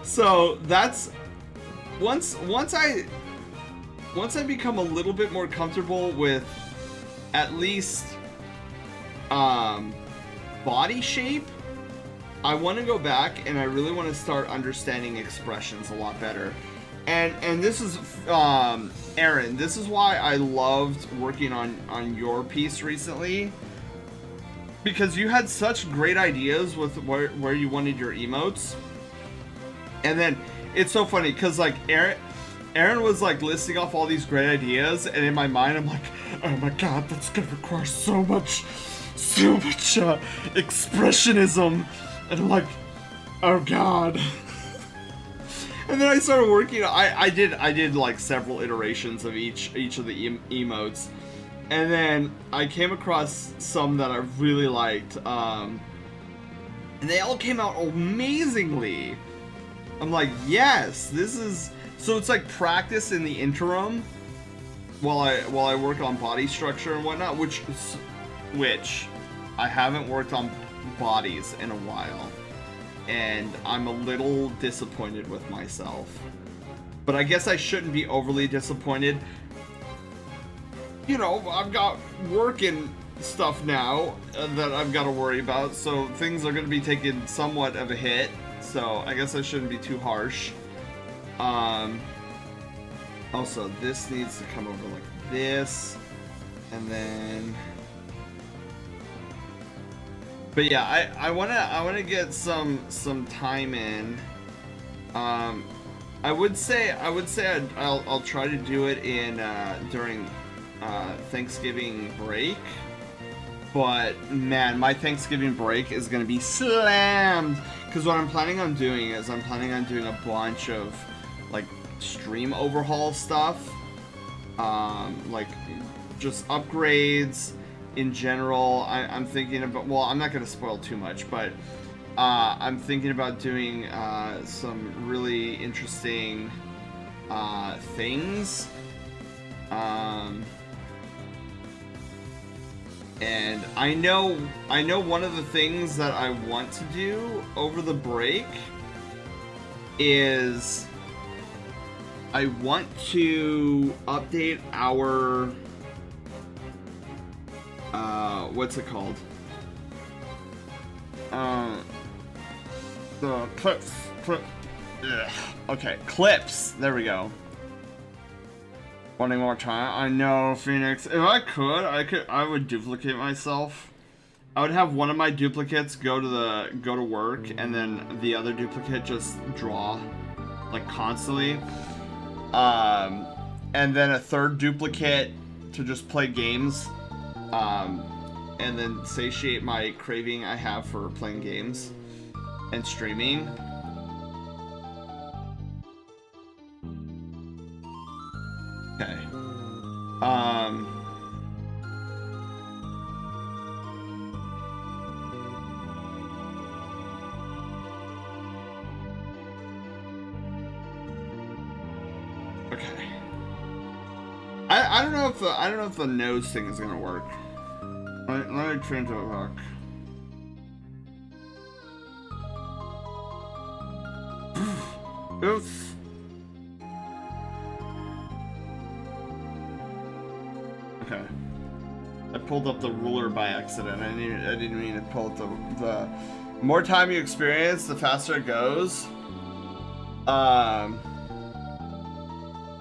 B: So that's once I become a little bit more comfortable with at least body shape, I want to go back and I really want to start understanding expressions a lot better. And this is Aaron, this is why I loved working on your piece recently, because you had such great ideas with where you wanted your emotes. And then it's so funny because like Aaron was like listing off all these great ideas, and in my mind I'm like, oh my god, that's gonna require so much expressionism. And I'm like, oh god. And then I started working. I did like several iterations of each of the emotes, and then I came across some that I really liked, and they all came out amazingly. I'm like, yes, this is, so it's like practice in the interim while I work on body structure and whatnot, which I haven't worked on bodies in a while, and I'm a little disappointed with myself. But I guess I shouldn't be overly disappointed. You know, I've got work and stuff now that I've got to worry about, so things are going to be taking somewhat of a hit, so I guess I shouldn't be too harsh. Also, this needs to come over like this, and then... But yeah, I wanna get some time in. I would say I'll try to do it in during Thanksgiving break. But man, my Thanksgiving break is gonna be slammed, because what I'm planning on doing is I'm planning on doing a bunch of like stream overhaul stuff, like just upgrades. In general, I'm thinking about, well, I'm not going to spoil too much, but I'm thinking about doing some really interesting things. And I know one of the things that I want to do over the break is I want to update our what's it called? The clips. Okay, clips. There we go. One more time. I know, Phoenix. If I would duplicate myself. I would have one of my duplicates go to work, and then the other duplicate just draw, like, constantly. And then a third duplicate to just play games. And then satiate my craving I have for playing games and streaming. Okay. Okay. I don't know if the nose thing is gonna work. Let me turn to a hook. Oops. Okay. I pulled up the ruler by accident. I didn't mean to pull up the more time you experience, the faster it goes.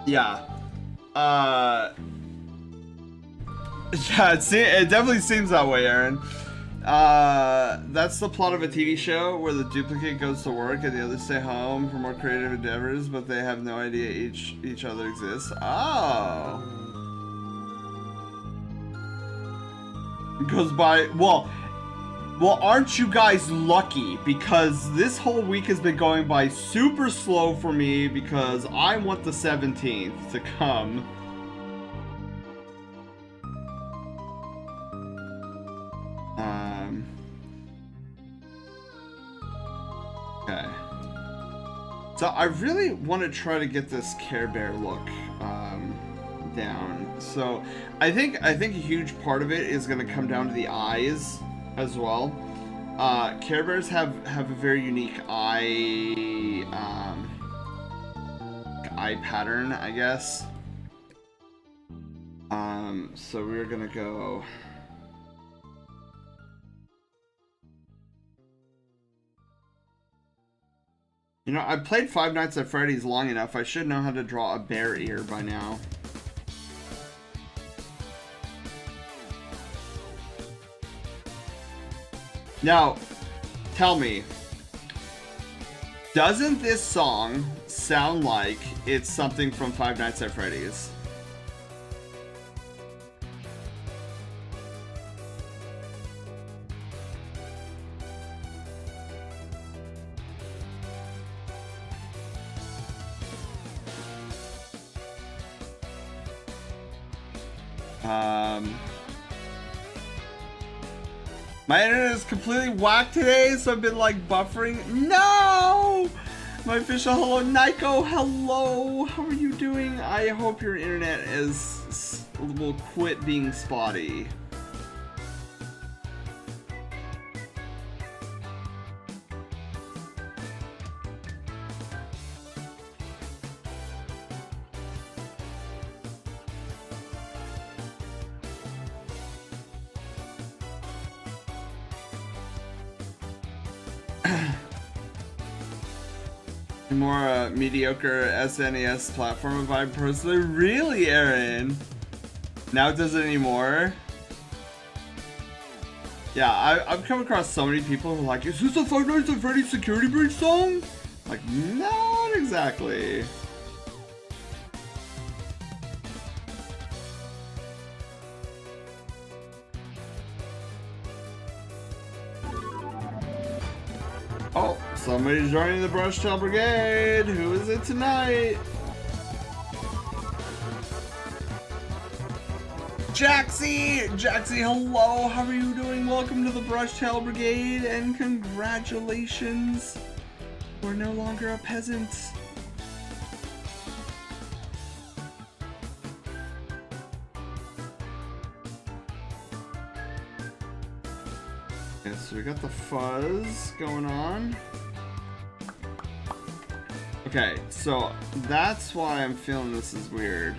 B: Yeah. Yeah, it definitely seems that way, Aaron. That's the plot of a TV show where the duplicate goes to work and the others stay home for more creative endeavors, but they have no idea each other exists. Oh. It goes by, well, aren't you guys lucky? Because this whole week has been going by super slow for me because I want the 17th to come. Okay. So I really want to try to get this Care Bear look down. So I think a huge part of it is going to come down to the eyes as well. Care Bears have a very unique eye pattern, I guess. So we're gonna go. You know, I've played Five Nights at Freddy's long enough. I should know how to draw a bear ear by now. Now, tell me, doesn't this song sound like it's something from Five Nights at Freddy's? My internet is completely whacked today, so I've been like buffering. No! My official hello, Nico. Hello. How are you doing? I hope your internet will quit being spotty. More mediocre SNES platform vibe personally. Really, Aaron? Now it doesn't anymore? Yeah, I've come across so many people who are like, is this a Five Nights at Freddy's Security Breach song? Like, not exactly. Oh, somebody's joining the Brush Tail Brigade. Who is it tonight? Jaxie! Jaxie, hello! How are you doing? Welcome to the Brush Tail Brigade and congratulations! We're no longer a peasant. Okay, so we got the fuzz going on. Okay, so that's why I'm feeling this is weird.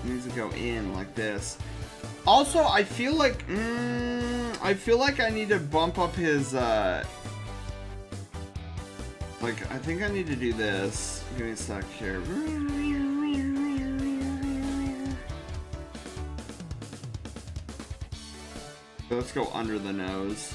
B: It needs to go in like this. Also, I feel like I need to bump up his like, I think I need to do this. Give me a sec here. So let's go under the nose.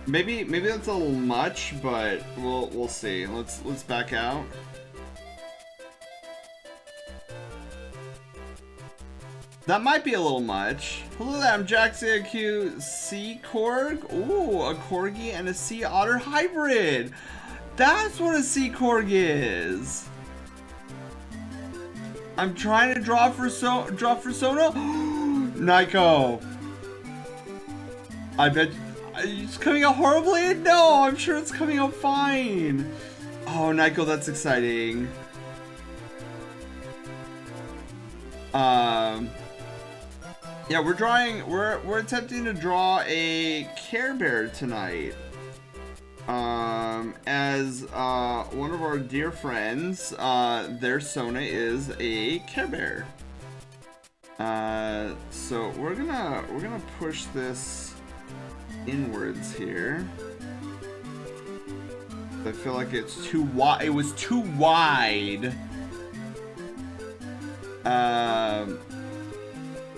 B: Maybe that's a little much, but we'll see. Let's back out. That might be a little much. Hello there, I'm Jaxia Sea Korg. Ooh, a Corgi and a Sea Otter hybrid. That's what a Sea Korg is. I'm trying to draw for Sona. Nico. I bet it's coming out horribly. No, I'm sure it's coming out fine. Oh, Nico, that's exciting. Yeah, we're attempting to draw a Care Bear tonight. As one of our dear friends, their Sona is a Care Bear. So we're gonna push this inwards here. I feel like it's too wide. It was too wide.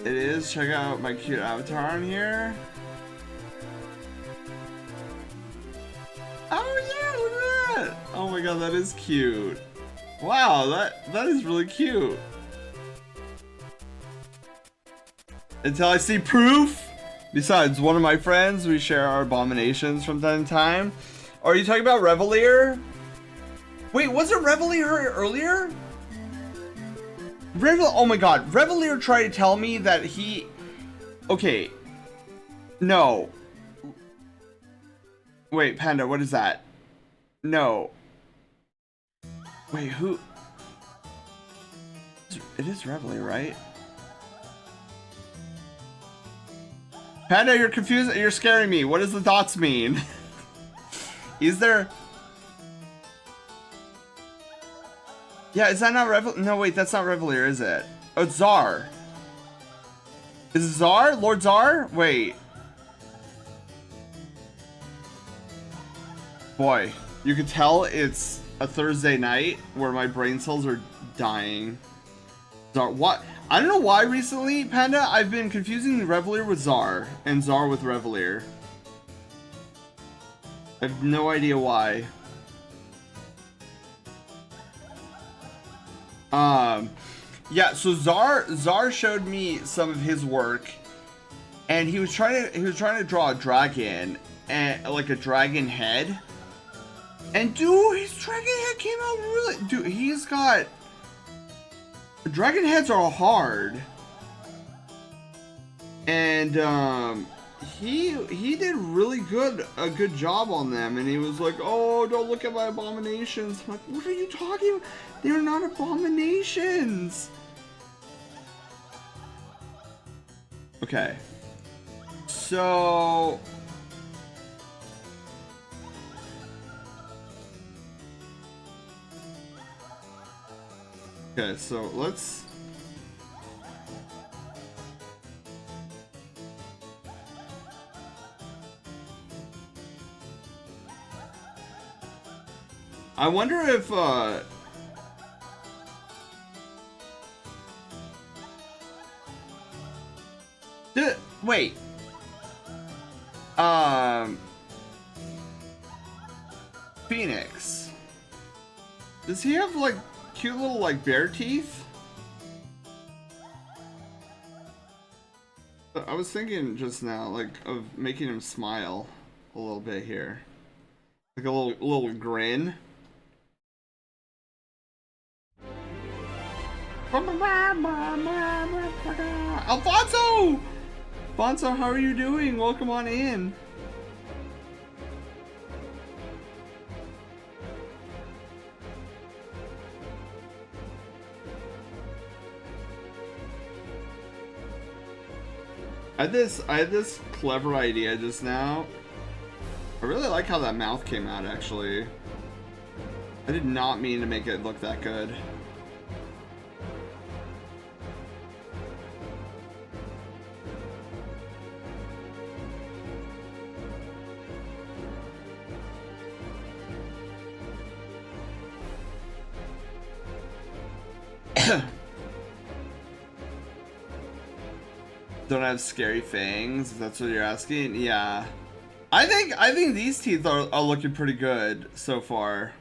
B: It is. Check out my cute avatar on here. Oh yeah, look at that! Oh my god, that is cute. Wow, that is really cute. Until I see proof. Besides, one of my friends, we share our abominations from time to time. Are you talking about Revelier? Wait, wasn't Revelier earlier? Oh my god, Revelier tried to tell me that he... Okay. No. Wait, Panda, what is that? No. Wait, who? It is Revelier, right? Panda, you're confused. You're scaring me. What does the dots mean? Is there... Yeah, is that not Revelier? No, wait, that's not Revelier, is it? Oh, it's Czar. Is it Czar? Lord Czar? Wait. Boy, you can tell it's a Thursday night where my brain cells are dying. Czar, what? I don't know why recently, Panda, I've been confusing Revelier with Czar and Czar with Revelier. I have no idea why. Yeah, so Czar showed me some of his work, and he was trying to draw a dragon, and like a dragon head. And dude, his dragon head came out really, dude, he's got, dragon heads are hard. And he did really a good job on them, and he was like, oh, don't look at my abominations. I'm like, what are you talking about? They're not abominations. Okay. So okay, so let's I wonder if wait. Phoenix. Does he have like cute little like bear teeth? I was thinking just now like of making him smile a little bit here. Like a little grin. Alfonso! Alfonso, how are you doing? Welcome on in. I had this clever idea just now. I really like how that mouth came out, actually. I did not mean to make it look that good. Don't have scary fangs, if that's what you're asking. Yeah. I think these teeth are looking pretty good so far.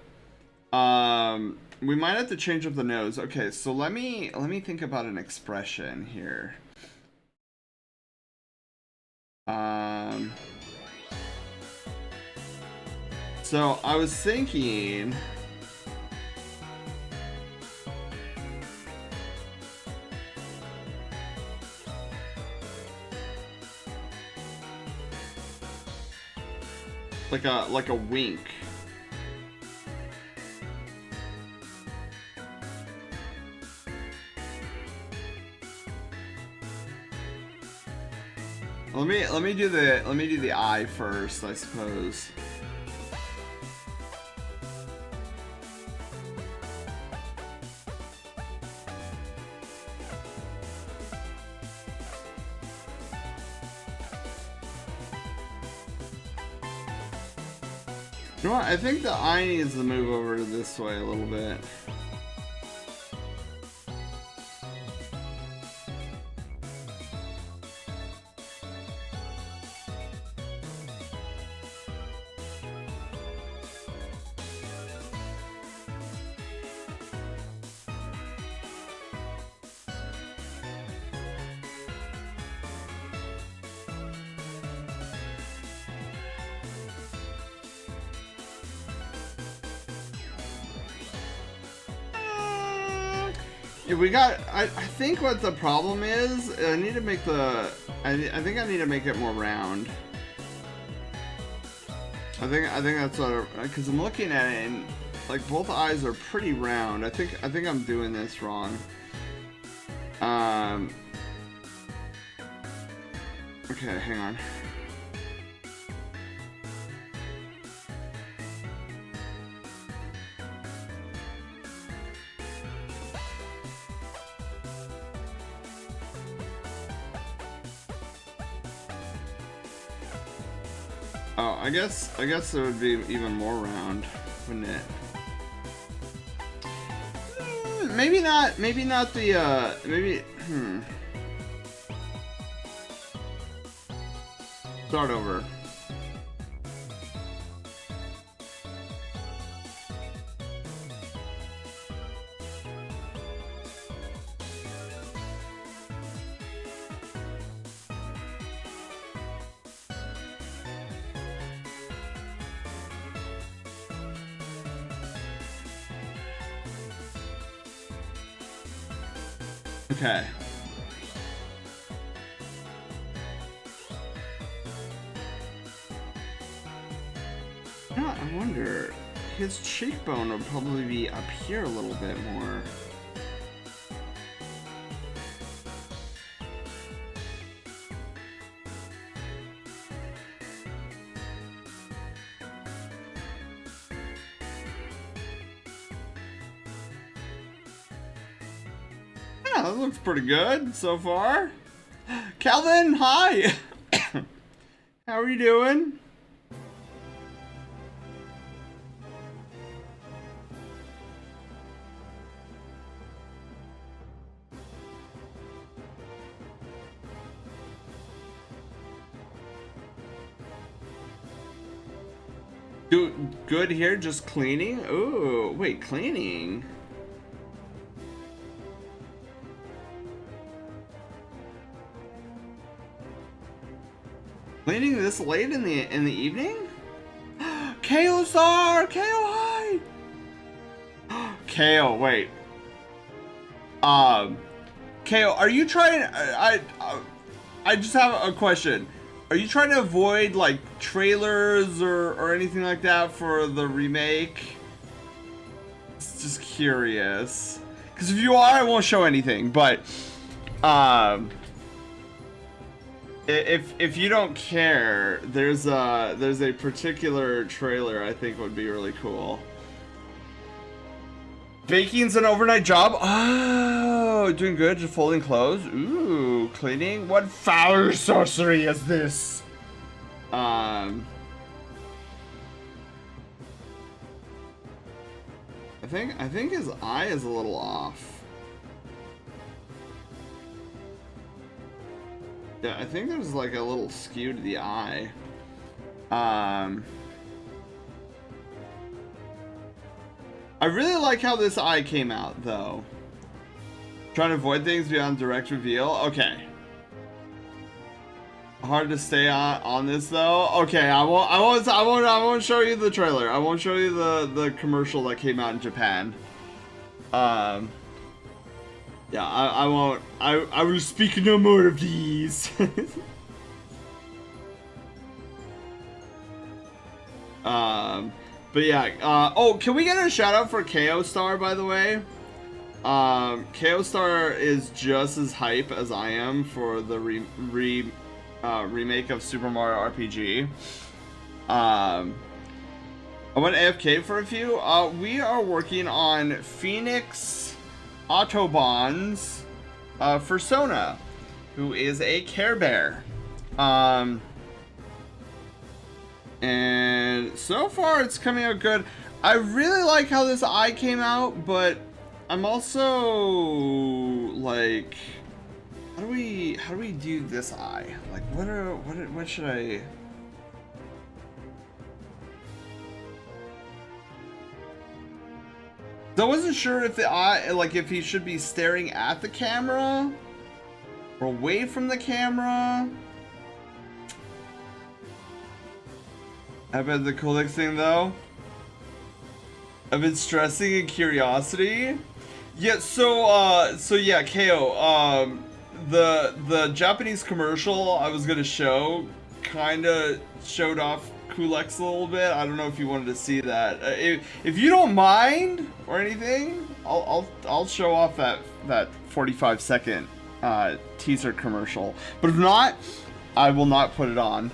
B: We might have to change up the nose. Okay, so let me think about an expression here. So I was thinking, like a wink. Let me do the eye first, I suppose. You know what? I think the eye needs to move over to this way a little bit. Yeah, we got. I think what the problem is, I need to make the. I think I need to make it more round. I think that's what. Because I'm looking at it and like both eyes are pretty round. I think I'm doing this wrong. Okay, hang on. Oh, I guess it would be even more round, wouldn't it? Maybe not the, maybe, Start over. Okay. You know, I wonder, his cheekbone would probably be up here a little bit more. Yeah, that looks pretty good so far. Calvin, hi! How are you doing? Good here, just cleaning? Ooh, wait, cleaning? Cleaning this late in the evening? KO Star! KO hi! KO, wait. KO, are you trying? I just have a question. Are you trying to avoid like trailers or anything like that for the remake? Just curious. Because if you are, I won't show anything. But if you don't care, there's a particular trailer I think would be really cool. Baking's an overnight job. Oh, doing good. Just folding clothes. Ooh, cleaning. What foul sorcery is this? I think his eye is a little off. Yeah, I think there's like a little skew to the eye. I really like how this eye came out, though. Trying to avoid things beyond direct reveal? Okay. hard to stay on this though. Okay, I won't show you the trailer. I won't show you the commercial that came out in Japan. Yeah, I won't. I will speak no more of these. But yeah. Oh, can we get a shout out for KO Star, by the way? KO Star is just as hype as I am for the remake of Super Mario RPG. I went AFK for a few. We are working on Phoenix Autobahn's Fursona, who is a Care Bear. And so far it's coming out good. I really like how this eye came out, but I'm also like, how do we do this eye? Like, what should I? So I wasn't sure if the eye, like, if he should be staring at the camera or away from the camera. I bet the coolest thing though, I've been stressing and curiosity. Yeah, so yeah, KO. The Japanese commercial I was gonna show kind of showed off Kulex a little bit. I don't know if you wanted to see that. If you don't mind or anything, I'll show off that 45-second teaser commercial. But if not, I will not put it on.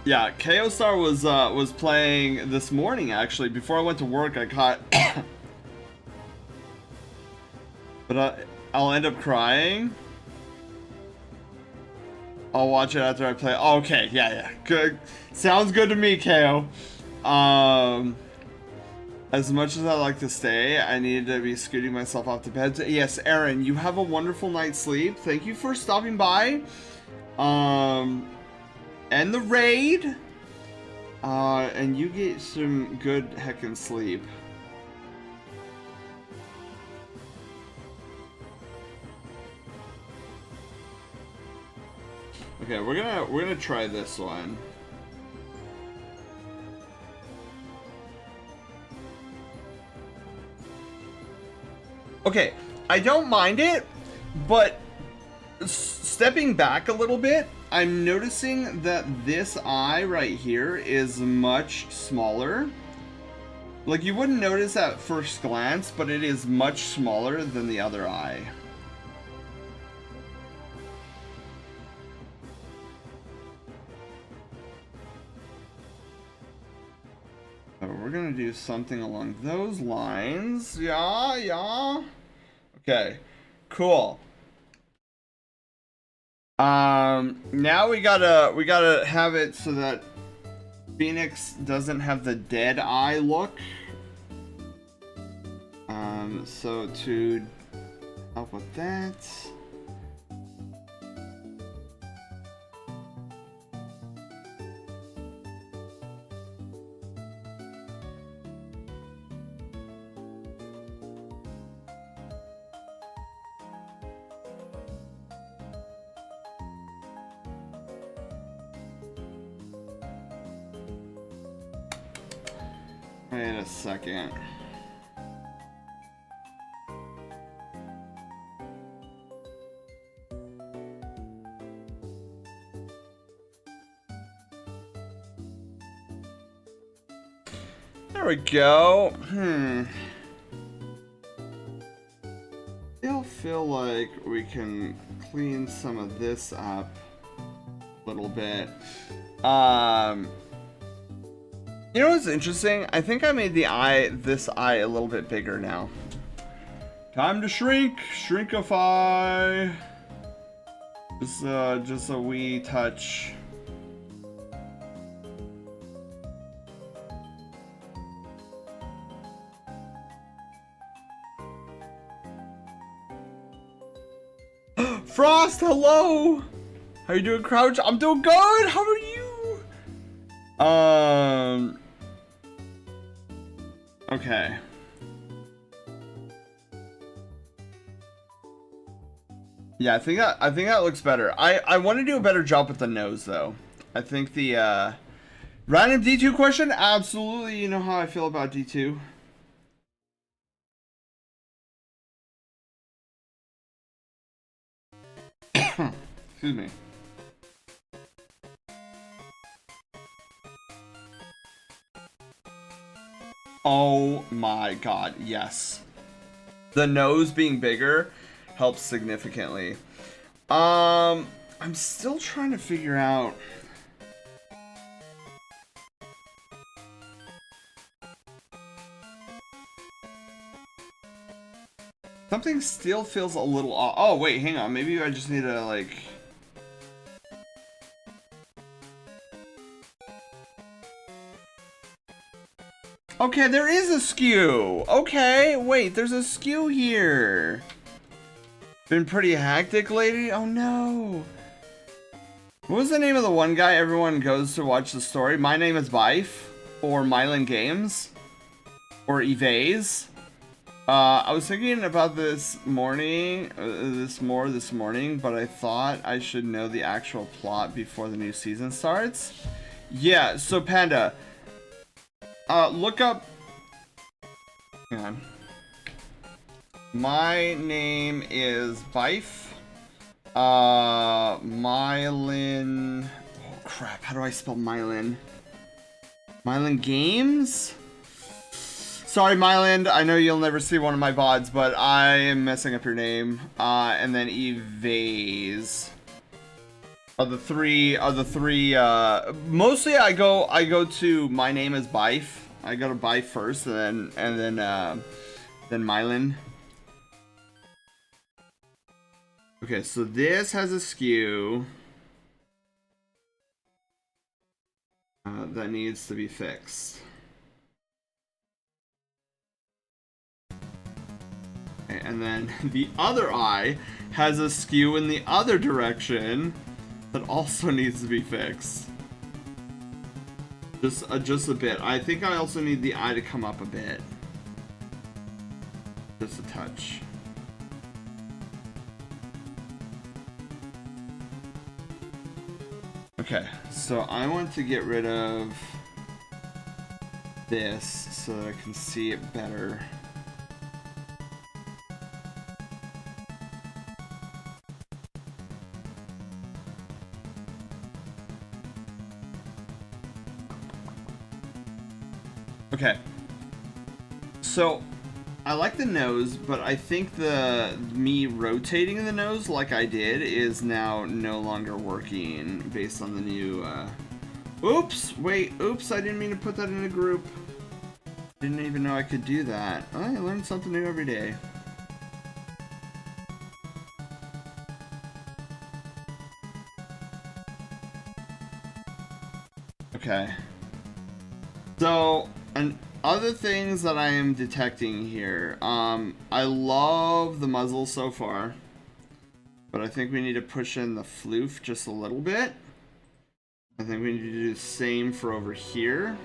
B: Yeah, KO Star was playing this morning actually. Before I went to work, I caught. But I'll end up crying. I'll watch it after I play. Oh, okay, yeah, good. Sounds good to me, KO. As much as I like to stay, I need to be scooting myself off to bed. Yes, Aaron, you have a wonderful night's sleep. Thank you for stopping by. And the raid. And you get some good heckin' sleep. Okay, we're gonna try this one. Okay, I don't mind it, but stepping back a little bit, I'm noticing that this eye right here is much smaller. Like, you wouldn't notice at first glance, but it is much smaller than the other eye. So we're gonna do something along those lines. Yeah. Okay, cool. Now we gotta have it so that Phoenix doesn't have the dead eye look. So to help with that. Wait a second. There we go. Still feel like we can clean some of this up a little bit. You know what's interesting? I think I made this eye a little bit bigger now. Time to shrinkify. Just a wee touch. Frost, hello! How you doing, Crouch? I'm doing good! How are you? Okay. Yeah, I think that looks better. I want to do a better job with the nose though. I think the random D2 question, absolutely. You know how I feel about D2. Excuse me. Oh my god, yes. The nose being bigger helps significantly. I'm still trying to figure out. Something still feels a little off. Oh wait, hang on. Maybe I just need to like. Okay, there is a skew. Okay, wait, there's a skew here. Been pretty hectic lately? Oh no. What was the name of the one guy everyone goes to watch the story? My Name is Bife? Or Mylan Games? Or Evase? I was thinking about this morning, this morning, but I thought I should know the actual plot before the new season starts. Yeah, so Panda, look up. Hang on. My Name is Bife. Mylan. Oh crap! How do I spell Mylan? Mylan Games. Sorry, Myland. I know you'll never see one of my VODs, but I am messing up your name. And then Evase. Of the three, mostly I go to My Name is Bife. I go to Bife first, and then Mylan. Okay, so this has a skew that needs to be fixed. Okay, and then the other eye has a skew in the other direction that also needs to be fixed. Just a bit. I think I also need the eye to come up a bit. Just a touch. Okay, so I want to get rid of this so that I can see it better. Okay, so I like the nose, but I think me rotating the nose like I did is now no longer working based on the new, oops, I didn't mean to put that in a group. Didn't even know I could do that. I learn something new every day. Okay. So, and other things that I am detecting here. I love the muzzle so far, but I think we need to push in the floof just a little bit. I think we need to do the same for over here.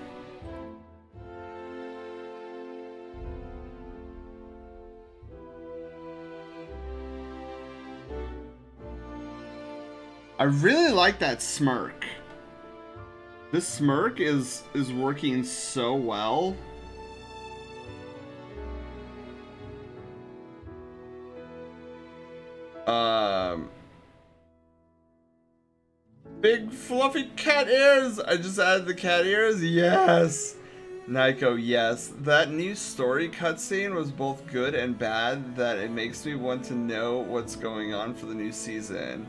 B: I really like that smirk. This smirk is working so well. Big fluffy cat ears. I just added the cat ears. Yes. Nico, yes. That new story cutscene was both good and bad, that it makes me want to know what's going on for the new season,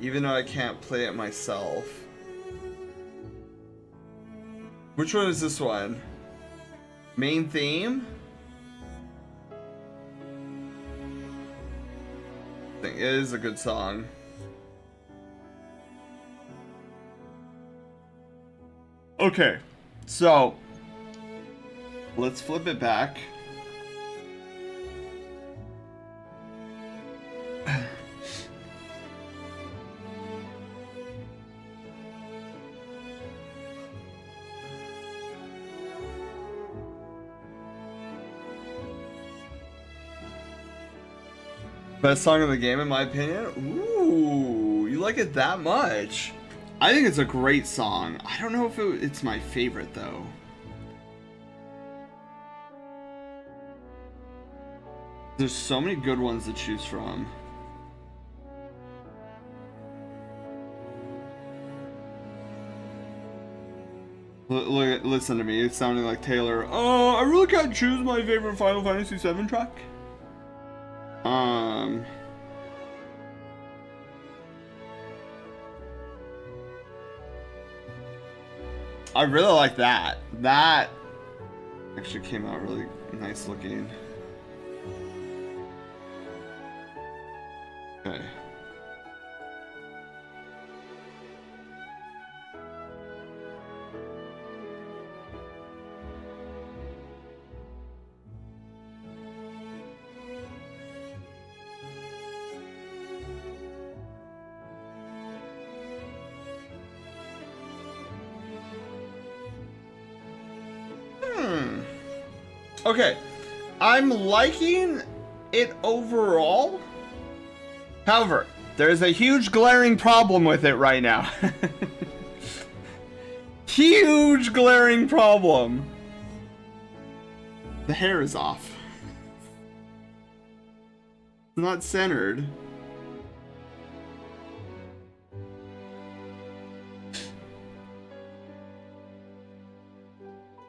B: even though I can't play it myself. Which one is this one? Main theme? I think it is a good song. Okay, so let's flip it back. Best song of the game, in my opinion. Ooh, you like it that much? I think it's a great song. I don't know if it's my favorite though. There's so many good ones to choose from. Listen to me, it's sounding like Taylor. Oh, I really can't choose my favorite Final Fantasy VII track. I really like that. That actually came out really nice looking. Okay. Okay, I'm liking it overall. However, there's a huge glaring problem with it right now. Huge glaring problem. The hair is off. It's not centered.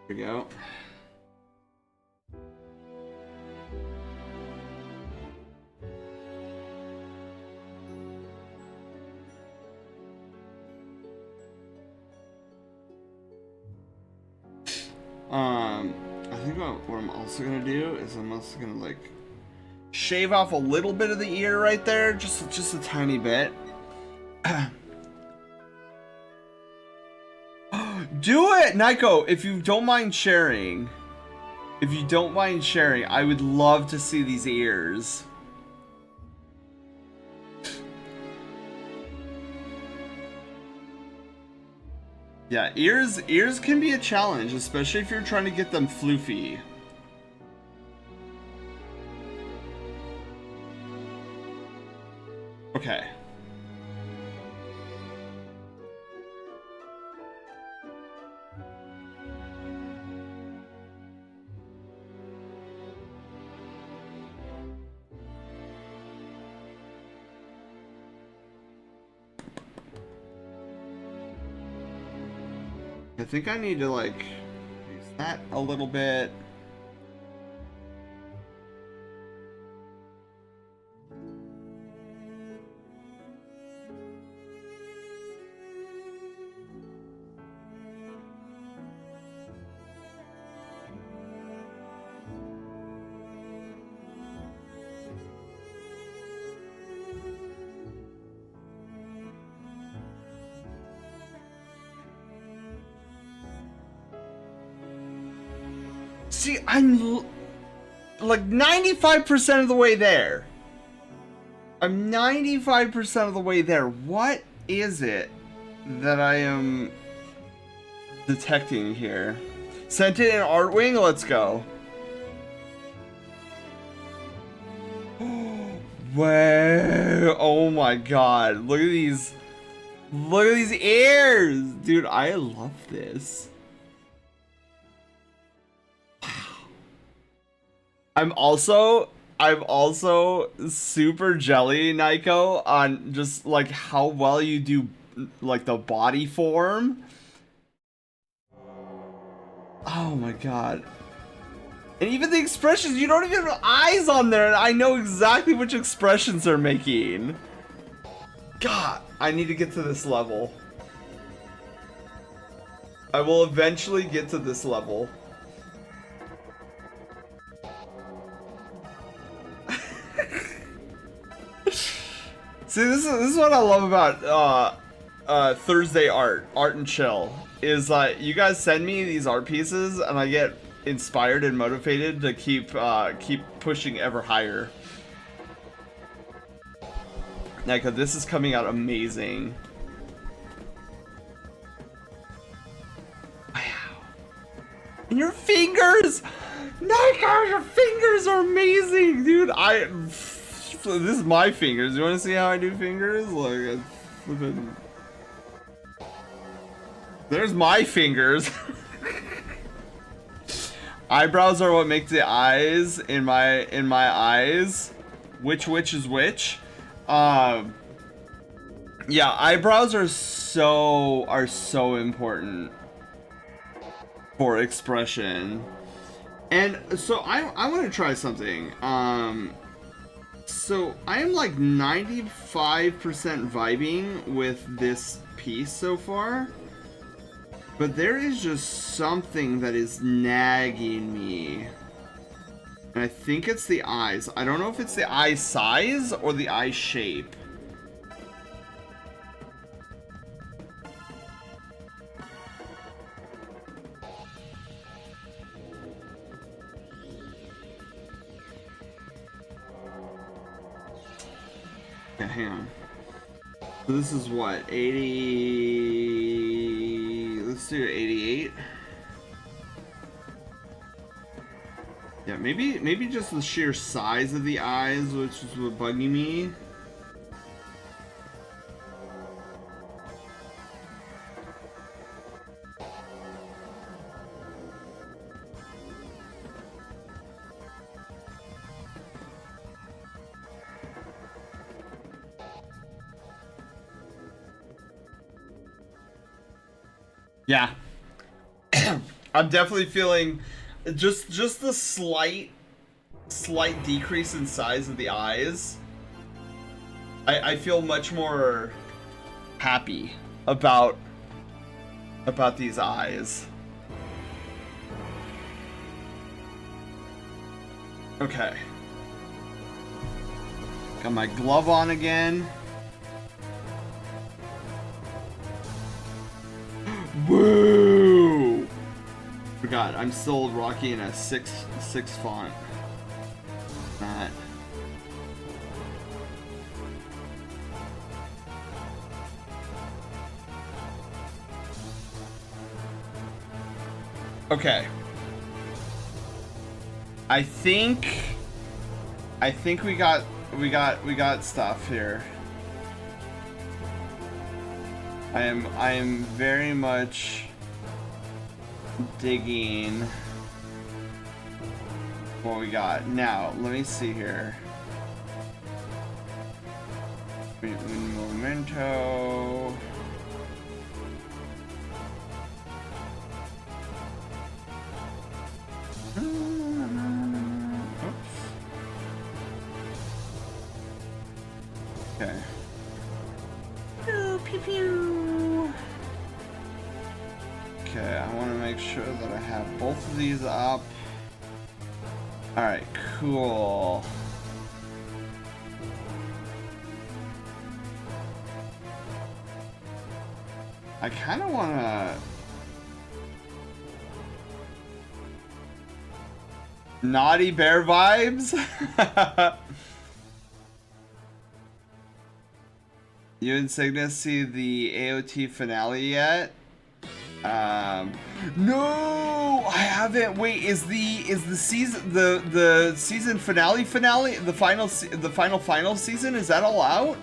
B: Here we go. I think what I'm also gonna do is I'm also gonna like shave off a little bit of the ear right there, just a tiny bit. Do it, Naiko, if you don't mind sharing. If you don't mind sharing, I would love to see these ears. Yeah, ears can be a challenge, especially if you're trying to get them floofy. Okay. I think I need to like use that a little bit. See, I'm like 95% of the way there. I'm 95% of the way there. What is it that I am detecting here? Sent it in Artwing? Let's go. Wow. Oh my god. Look at these. Look at these ears. Dude, I love this. I'm also super jelly, Naiko, on just like how well you do like the body form. Oh my god. And even the expressions, you don't even have eyes on there, and I know exactly which expressions they're making. God, I need to get to this level. I will eventually get to this level. See, this is what I love about Thursday art and chill. Is you guys send me these art pieces, and I get inspired and motivated to keep pushing ever higher. Naiko, this is coming out amazing. Wow. And your fingers! Naiko, your fingers are amazing, dude! So this is my fingers. You want to see how I do fingers? Like, I flipping... There's my fingers. Eyebrows are what make the eyes in my eyes. Which is which? Yeah, eyebrows are so important for expression. And so I want to try something. So I am like 95% vibing with this piece so far. But there is just something that is nagging me. And I think it's the eyes. I don't know if it's the eye size or the eye shape. Yeah, hang on. So this is what, 80... Let's do 88. Yeah, maybe just the sheer size of the eyes, which is what bugging me. Yeah. I'm definitely feeling just the slight decrease in size of the eyes. I feel much more happy about these eyes. Okay. Got my glove on again. Woo! Forgot, I'm still rocking a 6 font. That. Okay. I think we got stuff here. I am very much digging what we got. Now, let me see here. Un momento. Oops. Okay. Pew, pew, pew. Okay, I want to make sure that I have both of these up. Alright, cool. I kind of want to... Naughty Bear vibes? You and Cygnus see the AOT finale yet? No, I haven't. Wait, is the season the season finale the final season, is that all out?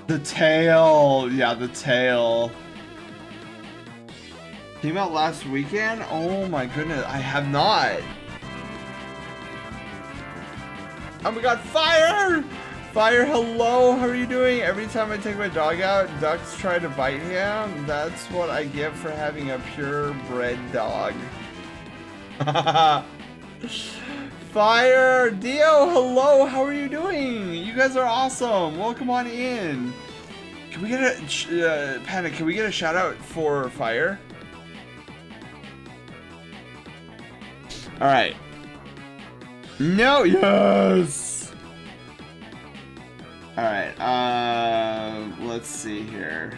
B: The tail, yeah, the tail came out last weekend. Oh my goodness, I have not. Oh my god, Fire! Fire, hello, how are you doing? Every time I take my dog out, ducks try to bite him. That's what I get for having a purebred dog. Fire! Dio, hello, how are you doing? You guys are awesome. Welcome on in. Can we get a... Panic, can we get a shout out for Fire? Alright. No, yes! Alright, let's see here.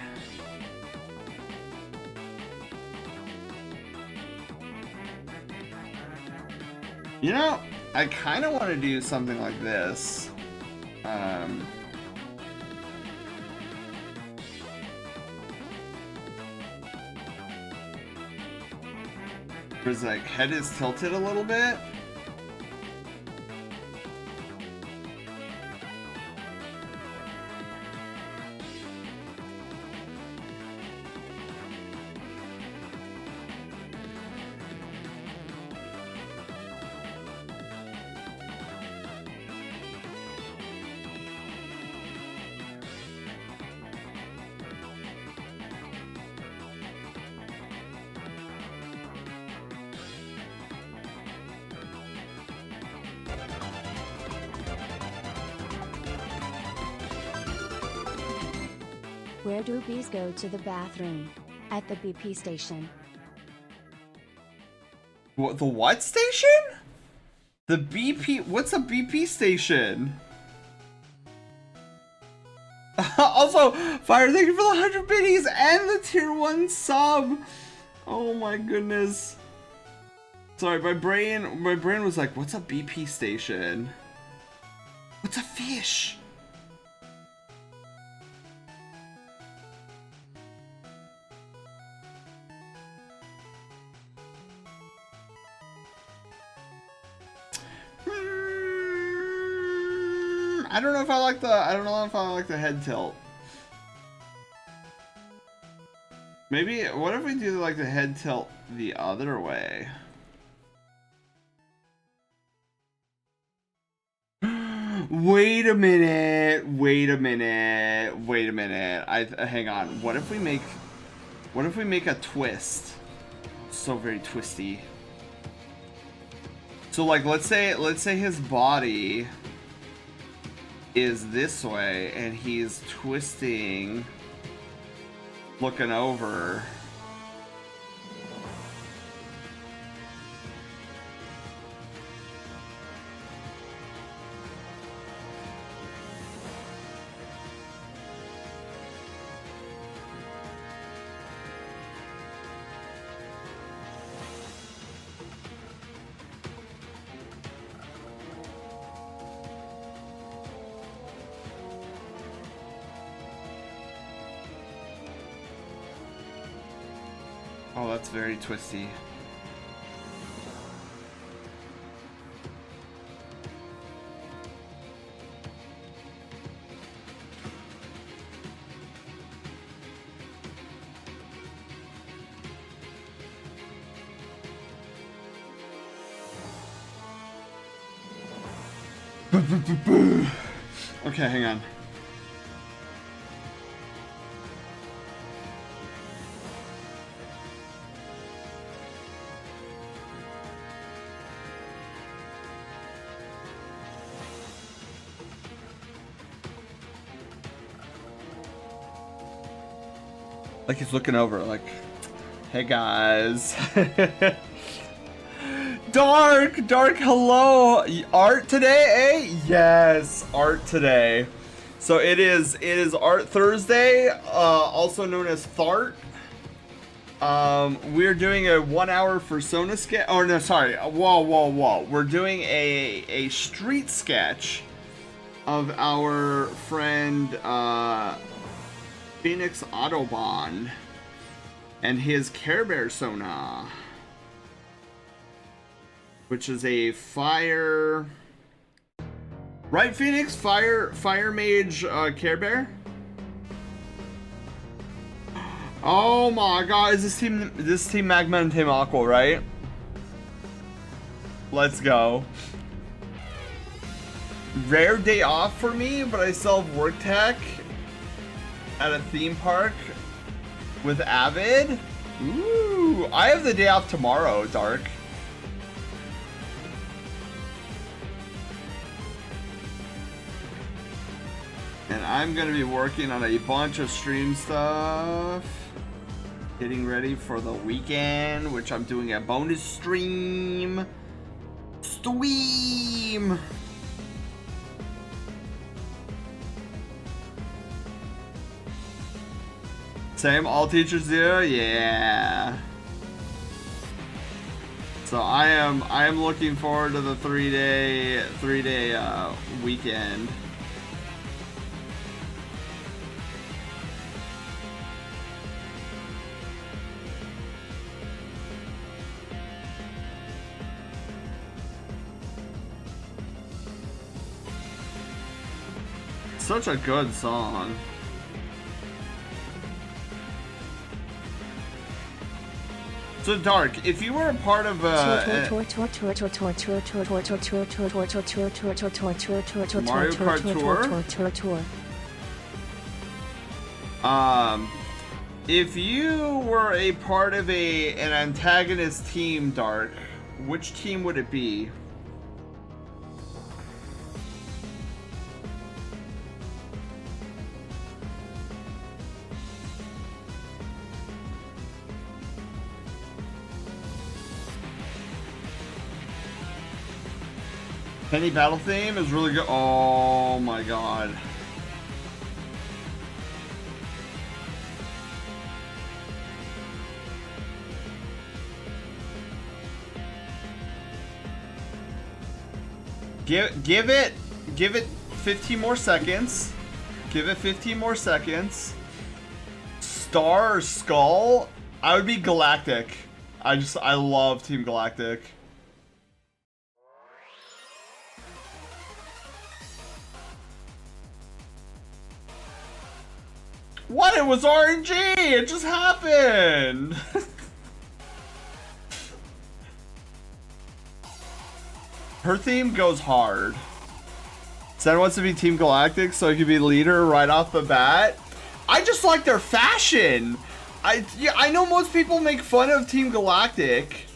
B: You know, I kind of want to do something like this. His like head is tilted a little bit.
A: Where do bees go to the bathroom? At the BP station.
B: What, the what station? The BP, what's a BP station? Also, Fire, thank you for the 100 biddies and the tier 1 sub. Oh my goodness. Sorry, my brain was like, what's a BP station? What's a fish? I don't know if I like the head tilt. Maybe, what if we do like the head tilt the other way? Wait a minute. Hang on. What if we make a twist? So very twisty. So like, let's say his body is this way and he's twisting, looking over. Oh, that's very twisty. Okay, hang on. Like he's looking over, like, hey guys. Dark, hello. Art today, eh? Yes, art today. So it is Art Thursday, also known as Thart. We're doing a 1 hour persona sketch. Oh no, sorry. Whoa. We're doing a street sketch of our friend Phoenix Autobahn and his Care Bear Sona, which is a fire, right, Phoenix? Fire mage Care Bear. Oh my god, is this team Magma and Team Aqua, right? Let's go. Rare day off for me, but I still have work tech at a theme park with Avid. Ooh, I have the day off tomorrow, Dark. And I'm gonna be working on a bunch of stream stuff, getting ready for the weekend, which I'm doing a bonus stream. Same, all teachers do? Yeah. So I am looking forward to the three day weekend. such a good song. So Dark, if you were a part of Mario Kart Tour, if you were a part of an antagonist team, Dark, which team would it be? Penny battle theme is really good. Oh my god. Give it 15 more seconds. Give it 15 more seconds. Star or Skull? I would be Galactic. I love Team Galactic. What? It was RNG! It just happened! Her theme goes hard. Sen wants to be Team Galactic so he could be leader right off the bat. I just like their fashion. I know most people make fun of Team Galactic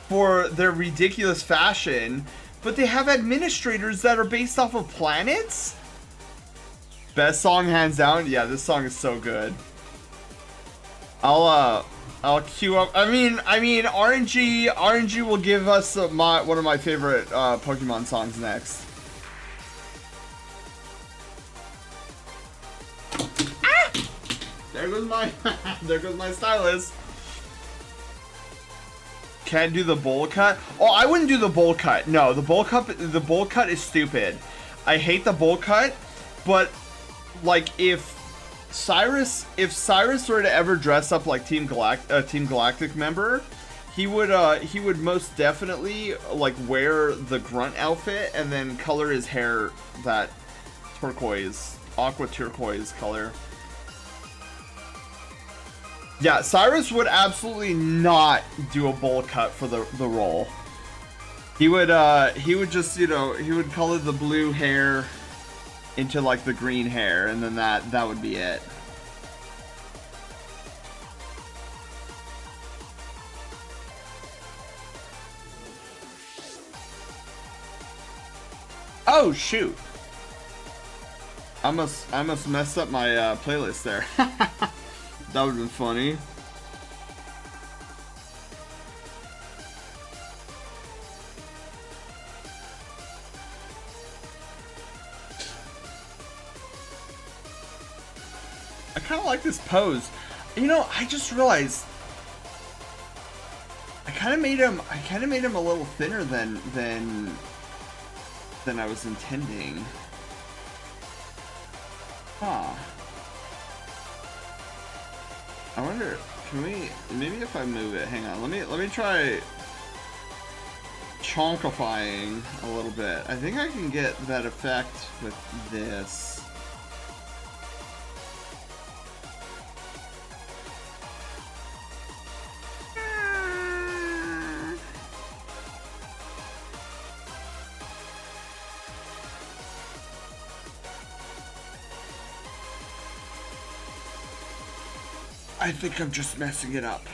B: for their ridiculous fashion, but they have administrators that are based off of planets? Best song hands down. Yeah, this song is so good. I'll queue up. I mean, RNG will give us one of my favorite Pokemon songs next. Ah! There goes my stylus. Can't do the bowl cut. Oh, I wouldn't do the bowl cut. No, the bowl cut is stupid. I hate the bowl cut, but like if Cyrus were to ever dress up like Team Galactic member, he would most definitely like wear the grunt outfit and then color his hair that aqua turquoise color. Yeah, Cyrus would absolutely not do a bowl cut for the role. He would just, he would color the blue hair into like the green hair, and then that would be it. Oh shoot! I must mess up my playlist there. That would've been funny. I kind of like this pose. You know, I just realized I kind of made him a little thinner than I was intending. Huh. I wonder, can we, maybe if I move it, hang on, let me try chonkifying a little bit. I think I can get that effect with this. I think I'm just messing it up,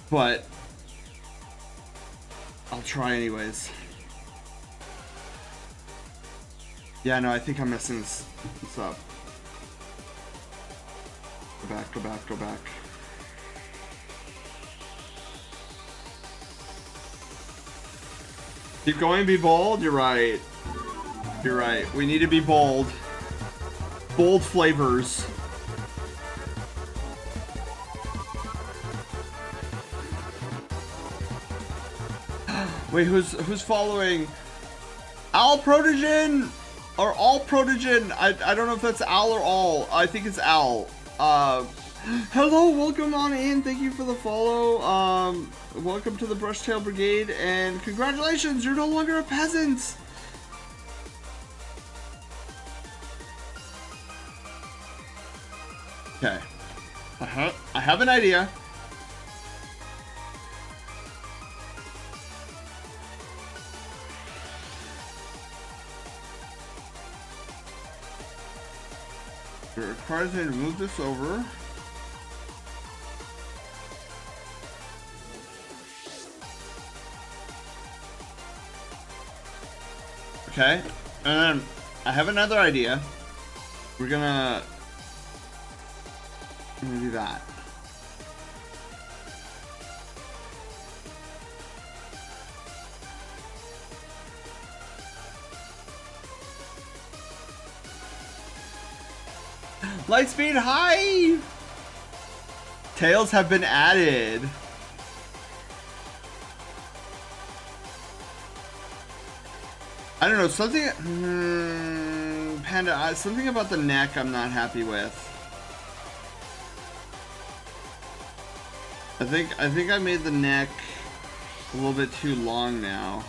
B: but I'll try anyways. Yeah, no, I think I'm messing this up. Go back. Keep going, be bold. You're right. We need to be bold. Bold flavors. Wait, who's following? Al Protogen or All Protogen? I don't know if that's Al or All. I think it's Al. Hello, welcome on in. Thank you for the follow. Welcome to the Brushtail Brigade, and congratulations, you're no longer a peasant. Okay. I have an idea. It requires me to move this over. Okay, and then I have another idea. We're gonna do that. Lightspeed, hi! Tails have been added. I don't know, something... Panda, something about the neck I'm not happy with. I think I made the neck a little bit too long now.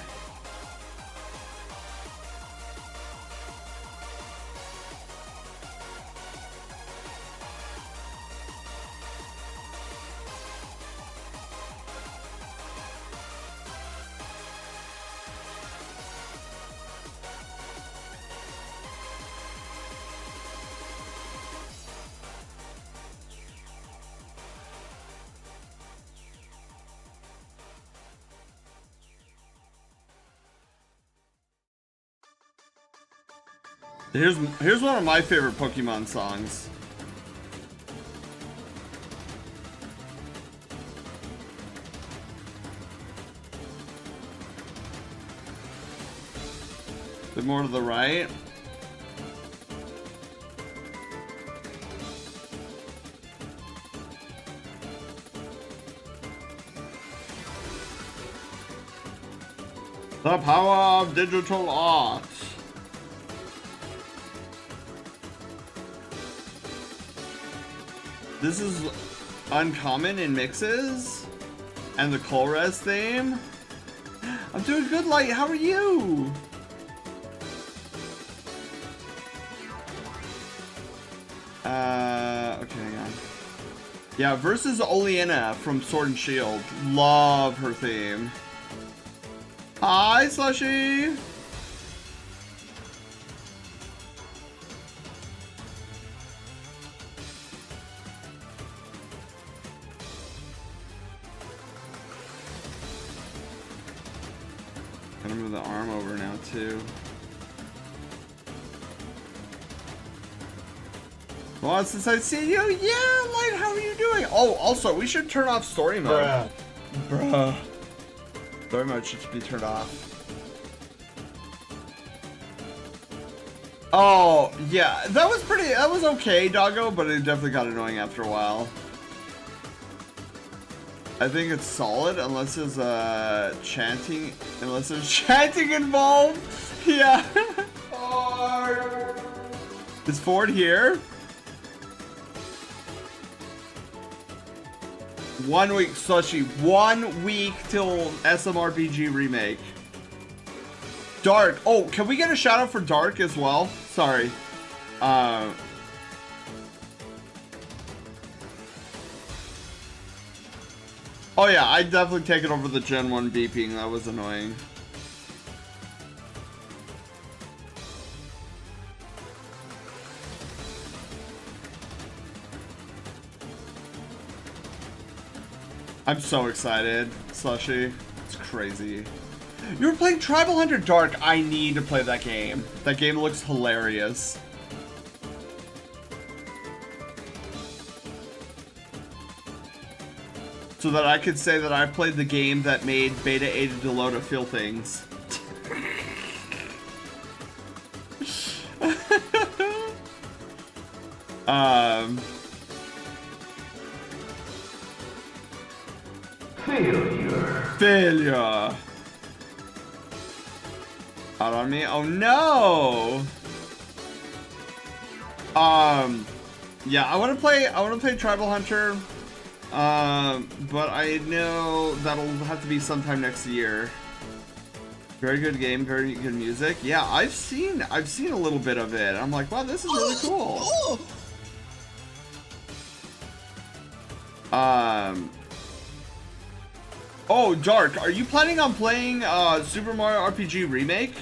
B: Here's one of my favorite Pokemon songs. A bit more to the right. The power of digital art. This is uncommon in mixes. And the Colress theme. I'm doing good, Light. How are you? Okay, hang on. Yeah, versus Oleana from Sword and Shield. Love her theme. Hi, Slushy! Gotta move the arm over now, too. Well, since I've seen you, yeah, Light, how are you doing? Oh, also, we should turn off story mode. Bruh. Story mode should be turned off. Oh, yeah, that was okay, Doggo, but it definitely got annoying after a while. I think it's solid, unless there's chanting involved. Yeah. Is Ford here? 1 week, Slushy. 1 week till SMRPG remake. Dark. Oh, can we get a shout out for Dark as well? Sorry. Oh yeah, I definitely take it over the Gen 1 beeping. That was annoying. I'm so excited, Slushy. It's crazy. You were playing Tribal Hunter Dark. I need to play that game. That game looks hilarious. So that I could say that I played the game that made Beta Ada Delota feel things. Failure. Out on me? Oh no! Yeah, I wanna play Tribal Hunter. But I know that'll have to be sometime next year. Very good game, very good music. Yeah, I've seen a little bit of it. I'm like, wow, this is really cool. Oh, Dark, are you planning on playing Super Mario RPG Remake?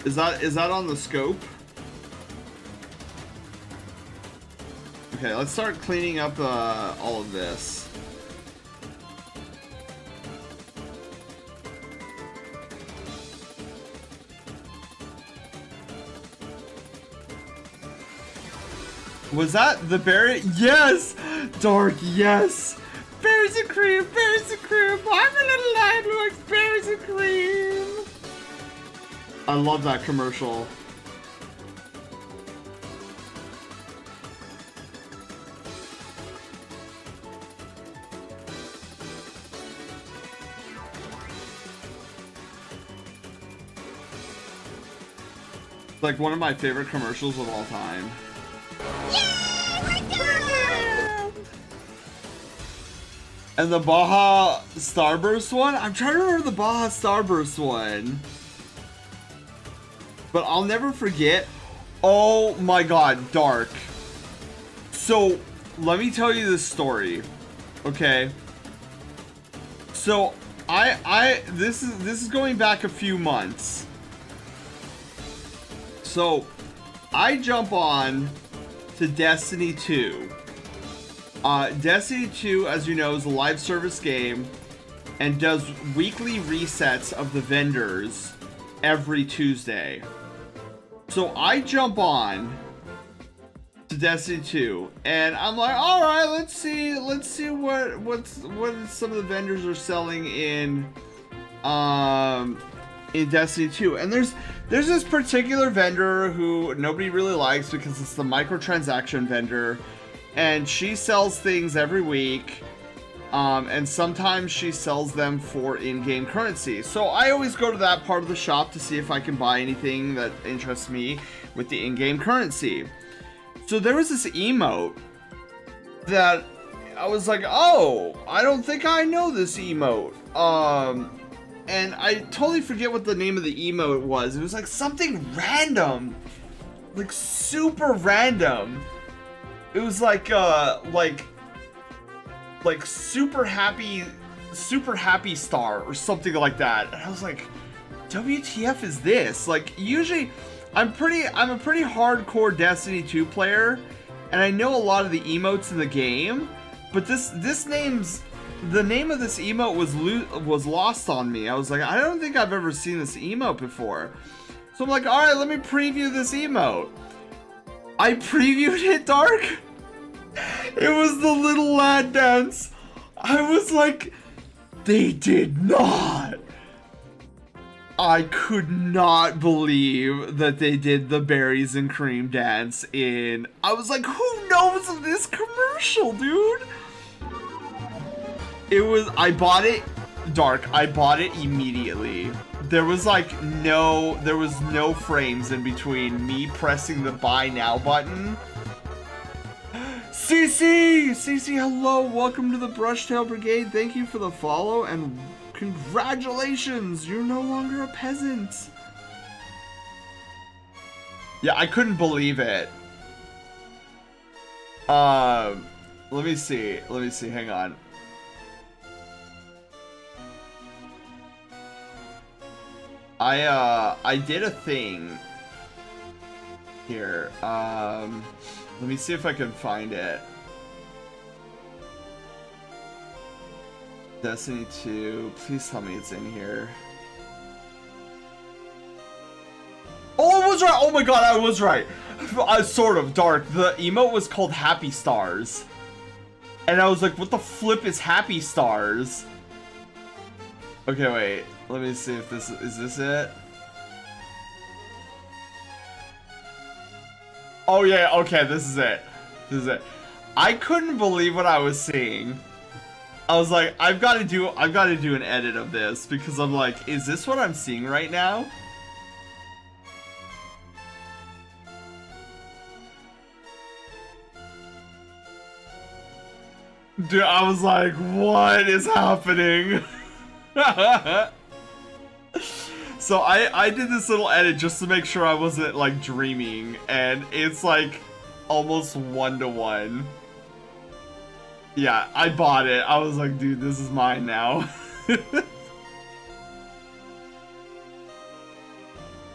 B: Is that on the scope? Okay, let's start cleaning up all of this. Was that the berry? Yes! Dark, yes! Berries and cream, berries and cream! I'm a little lad who likes berries and cream! I love that commercial. It's like one of my favorite commercials of all time. And the Baja Starburst one? I'm trying to remember the Baja Starburst one. But I'll never forget. Oh my god, Dark. So, let me tell you this story. Okay. So, this is going back a few months. So, I jump on to Destiny 2. Destiny 2, as you know, is a live service game and does weekly resets of the vendors every Tuesday. So I jump on to Destiny 2 and I'm like, all right, let's see what some of the vendors are selling in Destiny 2. And there's this particular vendor who nobody really likes because it's the microtransaction vendor. And she sells things every week, and sometimes she sells them for in-game currency. So I always go to that part of the shop to see if I can buy anything that interests me with the in-game currency. So there was this emote that I was like, oh, I don't think I know this emote. And I totally forget what the name of the emote was. It was like something random, like super random. It was like super happy star or something like that. And I was like, WTF is this? Like, usually I'm a pretty hardcore Destiny 2 player, and I know a lot of the emotes in the game, but the name of this emote was lost on me. I was like, I don't think I've ever seen this emote before. So I'm like, all right, let me preview this emote. I previewed it, Dark. It was the little lad dance. I was like, they did not. I could not believe that they did the berries and cream dance in. I was like, who knows of this commercial, dude? I bought it, Dark. I bought it immediately. There was no frames in between me pressing the buy now button. CC, hello, welcome to the Brushtail Brigade. Thank you for the follow and congratulations, you're no longer a peasant. Yeah, I couldn't believe it. Let me see, hang on. I did a thing here. Let me see if I can find it. Destiny 2, please tell me it's in here. Oh, I was right! Oh my god, I was right! Sort of, Dark. The emote was called Happy Stars. And I was like, what the flip is Happy Stars? Okay, wait. Let me see if is this it? Oh yeah, okay, this is it. I couldn't believe what I was seeing. I was like, I've got to do an edit of this because I'm like, is this what I'm seeing right now? Dude, I was like, what is happening? So I did this little edit just to make sure I wasn't like dreaming, and it's like almost 1-to-1. Yeah, I bought it. I was like, dude, this is mine now.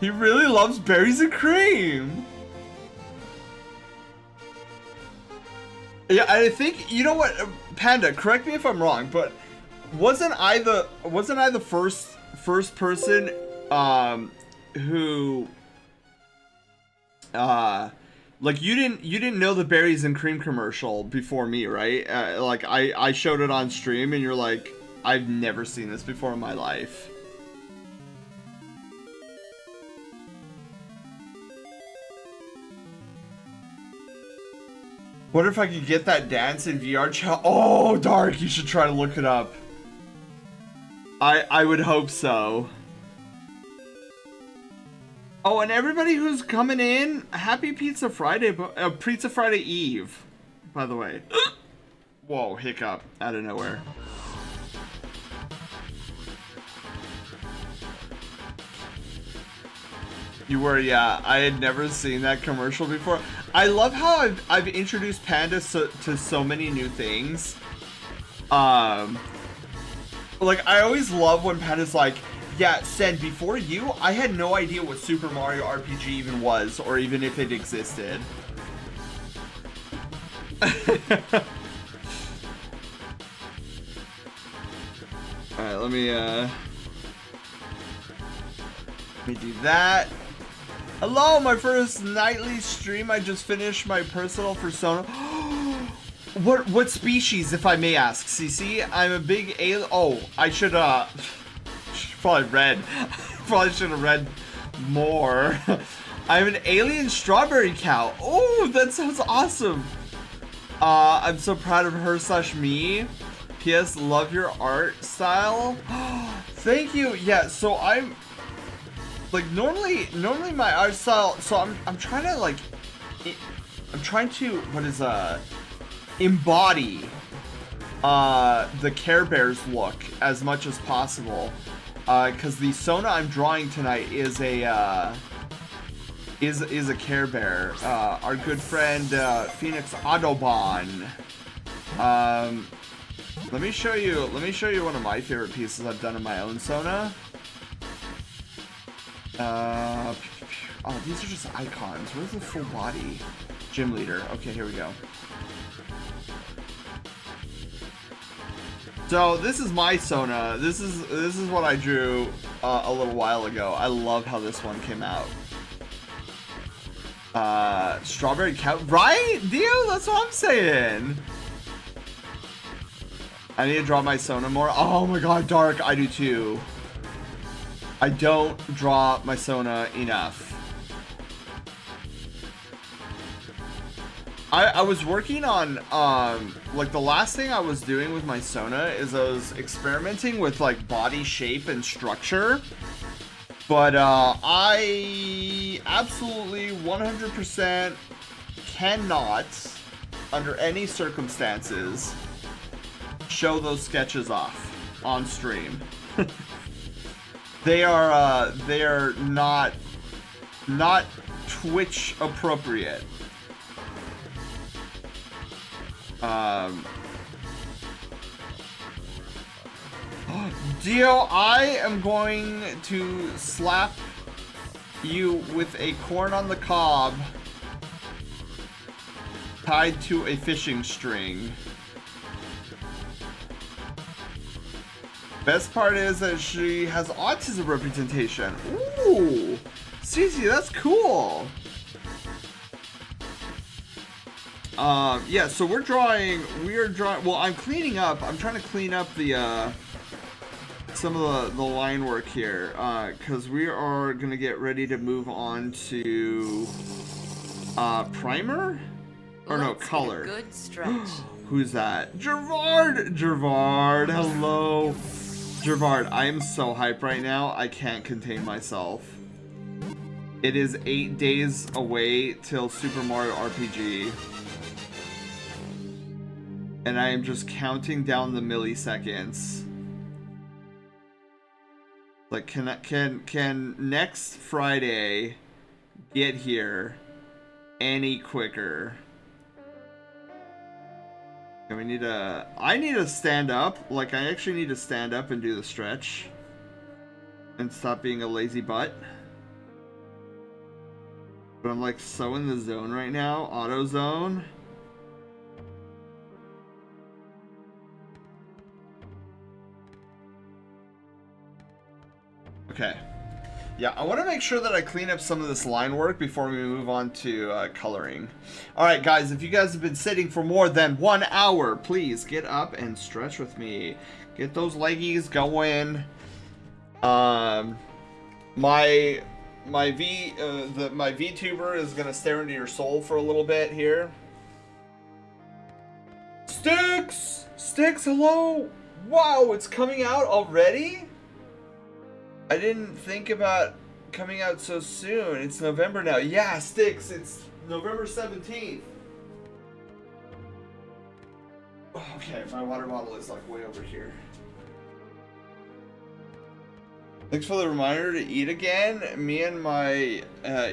B: He really loves berries and cream. Yeah, I think, you know what, Panda, correct me if I'm wrong, but wasn't I the first person who like you didn't know the berries and cream commercial before me, right? Like I showed it on stream and you're like, I've never seen this before in my life. What if I could get that dance in VR chat? Oh, Dark, you should try to look it up. I would hope so. Oh, and everybody who's coming in, happy Pizza Friday, Pizza Friday Eve, by the way. Whoa, hiccup out of nowhere. You were, yeah. I had never seen that commercial before. I love how I've introduced Panda to so many new things. Like, I always love when Panda's like, yeah, Sen, before you, I had no idea what Super Mario RPG even was, or even if it existed. Alright, let me do that. Hello, my first nightly stream. I just finished my personal persona. What species, if I may ask, CC? I'm a big alien. Oh, I should probably read. Probably should have read more. I'm an alien strawberry cow. Oh, that sounds awesome. I'm so proud of her/me. P.S. Love your art style. Thank you. Yeah, so I'm like normally my art style. So I'm trying to like, I'm trying to embody the Care Bears look as much as possible. Because the Sona I'm drawing tonight is a Care Bear. Our good friend Phoenix Autobahn. Let me show you one of my favorite pieces I've done in my own Sona. Oh, these are just icons. Where's the full body? Gym leader. Okay, here we go. So this is my Sona. This is what I drew a little while ago. I love how this one came out. Strawberry cow, right? Dio, that's what I'm saying. I need to draw my Sona more. Oh my god, Dark, I do too. I don't draw my Sona enough. I was working on, like the last thing I was doing with my Sona is I was experimenting with like body shape and structure. But I absolutely 100% cannot, under any circumstances, show those sketches off on stream. They are not Twitch appropriate. Dio, I am going to slap you with a corn on the cob tied to a fishing string. Best part is that she has autism representation. Ooh, Cece, that's cool. Yeah, so we are drawing, well, I'm cleaning up, I'm trying to clean up the, some of the line work here, because we are going to get ready to move on to, primer? Or no, color.
D: Good stretch.
B: Who's that? Gervard! Gervard, hello. Gervard, I am so hyped right now, I can't contain myself. It is 8 days away till Super Mario RPG. And I am just counting down the milliseconds. Like, can next Friday get here any quicker? Okay, we need to... I need to stand up. Like, I actually need to stand up and do the stretch. And stop being a lazy butt. But I'm like so in the zone right now. Auto zone. Okay. Yeah, I want to make sure that I clean up some of this line work before we move on to coloring. Alright guys, if you guys have been sitting for more than 1 hour, please get up and stretch with me. Get those leggies going. My VTuber is gonna stare into your soul for a little bit here. Sticks! Sticks, hello! Wow, it's coming out already? I didn't think about coming out so soon. It's November now. Yeah, Sticks, it's November 17th. Okay, my water bottle is like way over here. Thanks for the reminder to eat again. Me and my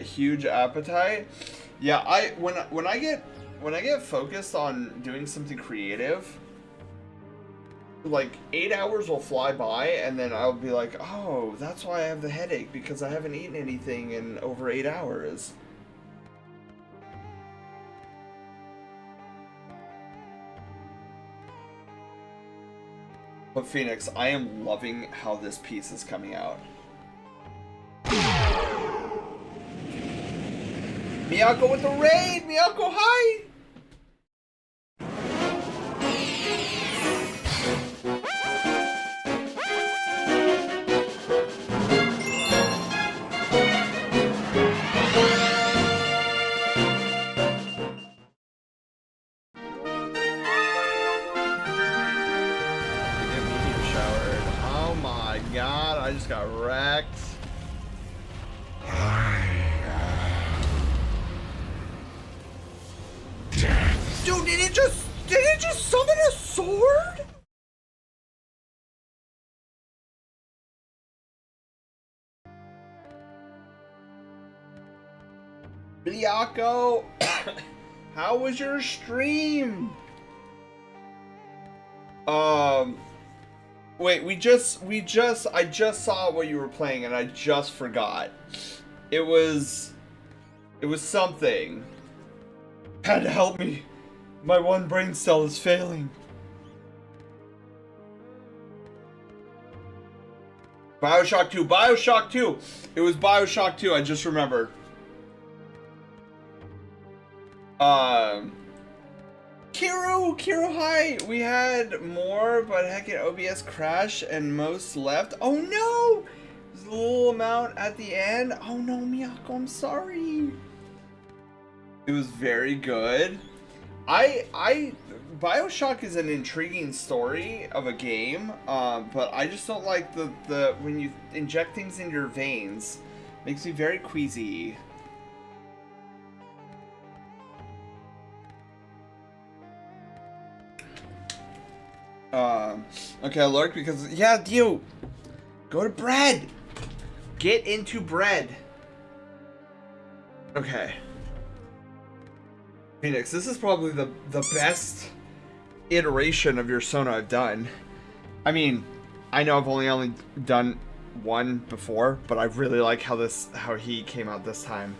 B: huge appetite. Yeah, when I get focused on doing something creative, like 8 hours will fly by, and then I'll be like, oh, that's why I have the headache, because I haven't eaten anything in over 8 hours. But Phoenix, I am loving how this piece is coming out. Miyako with the raid! Miyako, hi! I just got wrecked. Dude, did it just summon a sword? Miyako, how was your stream? Wait, I just saw what you were playing and I just forgot. It was something. Had to help me. My one brain cell is failing. BioShock 2, BioShock 2. It was BioShock 2, I just remember. Kiro, hi! We had more, but heck, it OBS crashed and most left. Oh no! There's a little amount at the end. Oh no, Miyako, I'm sorry. It was very good. BioShock is an intriguing story of a game, but I just don't like the when you inject things into your veins. Makes me very queasy. Okay, I lurk because, yeah, you go to bread. Get into bread. Okay. Phoenix, this is probably the best iteration of your Sona I've done. I mean, I know I've only done one before, but I really like how he came out this time.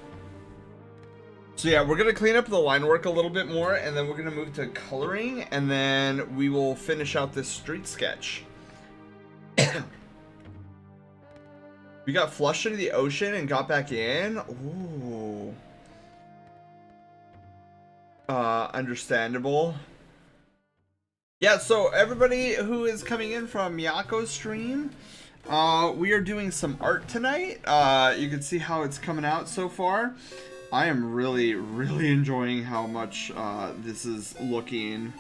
B: So yeah, we're gonna clean up the line work a little bit more, and then we're gonna move to coloring, and then we will finish out this street sketch. We got flushed into the ocean and got back in. Ooh. Understandable. Yeah, so everybody who is coming in from Miyako's stream, we are doing some art tonight. You can see how it's coming out so far. I am really enjoying how much this is looking.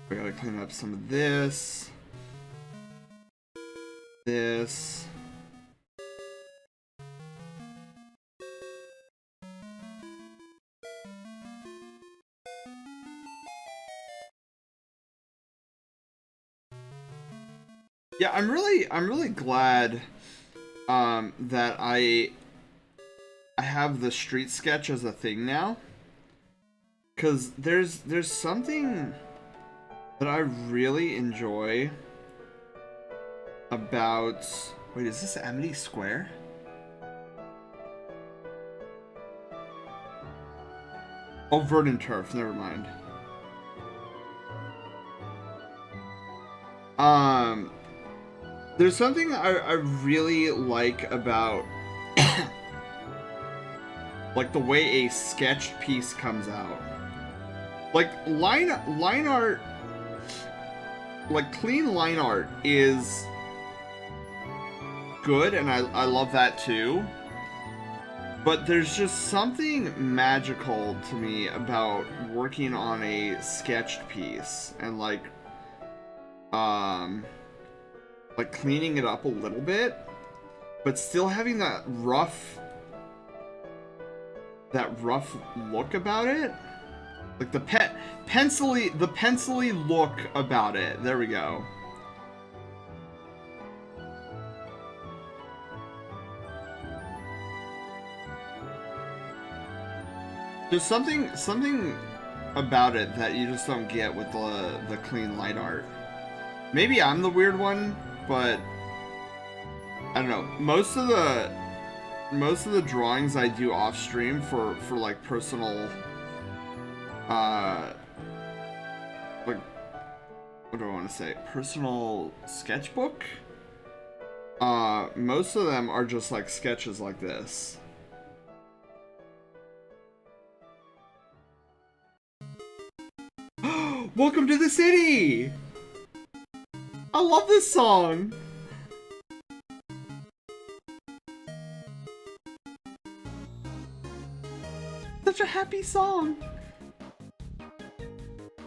B: We gotta clean up some of this. This. Yeah, I'm really glad that I have the street sketch as a thing now. Because there's something that I really enjoy about... Wait, is this Amity Square? Oh, Verdant Turf, never mind. There's something I really like about like the way a sketched piece comes out. Like line art, like clean line art is good, and I love that too. But there's just something magical to me about working on a sketched piece and like cleaning it up a little bit, but still having that rough look about it. Like the pencil-y look about it. There we go. There's something about it that you just don't get with the clean light art. Maybe I'm the weird one, but I don't know. Most of the drawings I do off stream for like personal like, what do I want to say? Personal sketchbook. Most of them are just like sketches like this. Welcome to the city! I love this song! Such a happy song!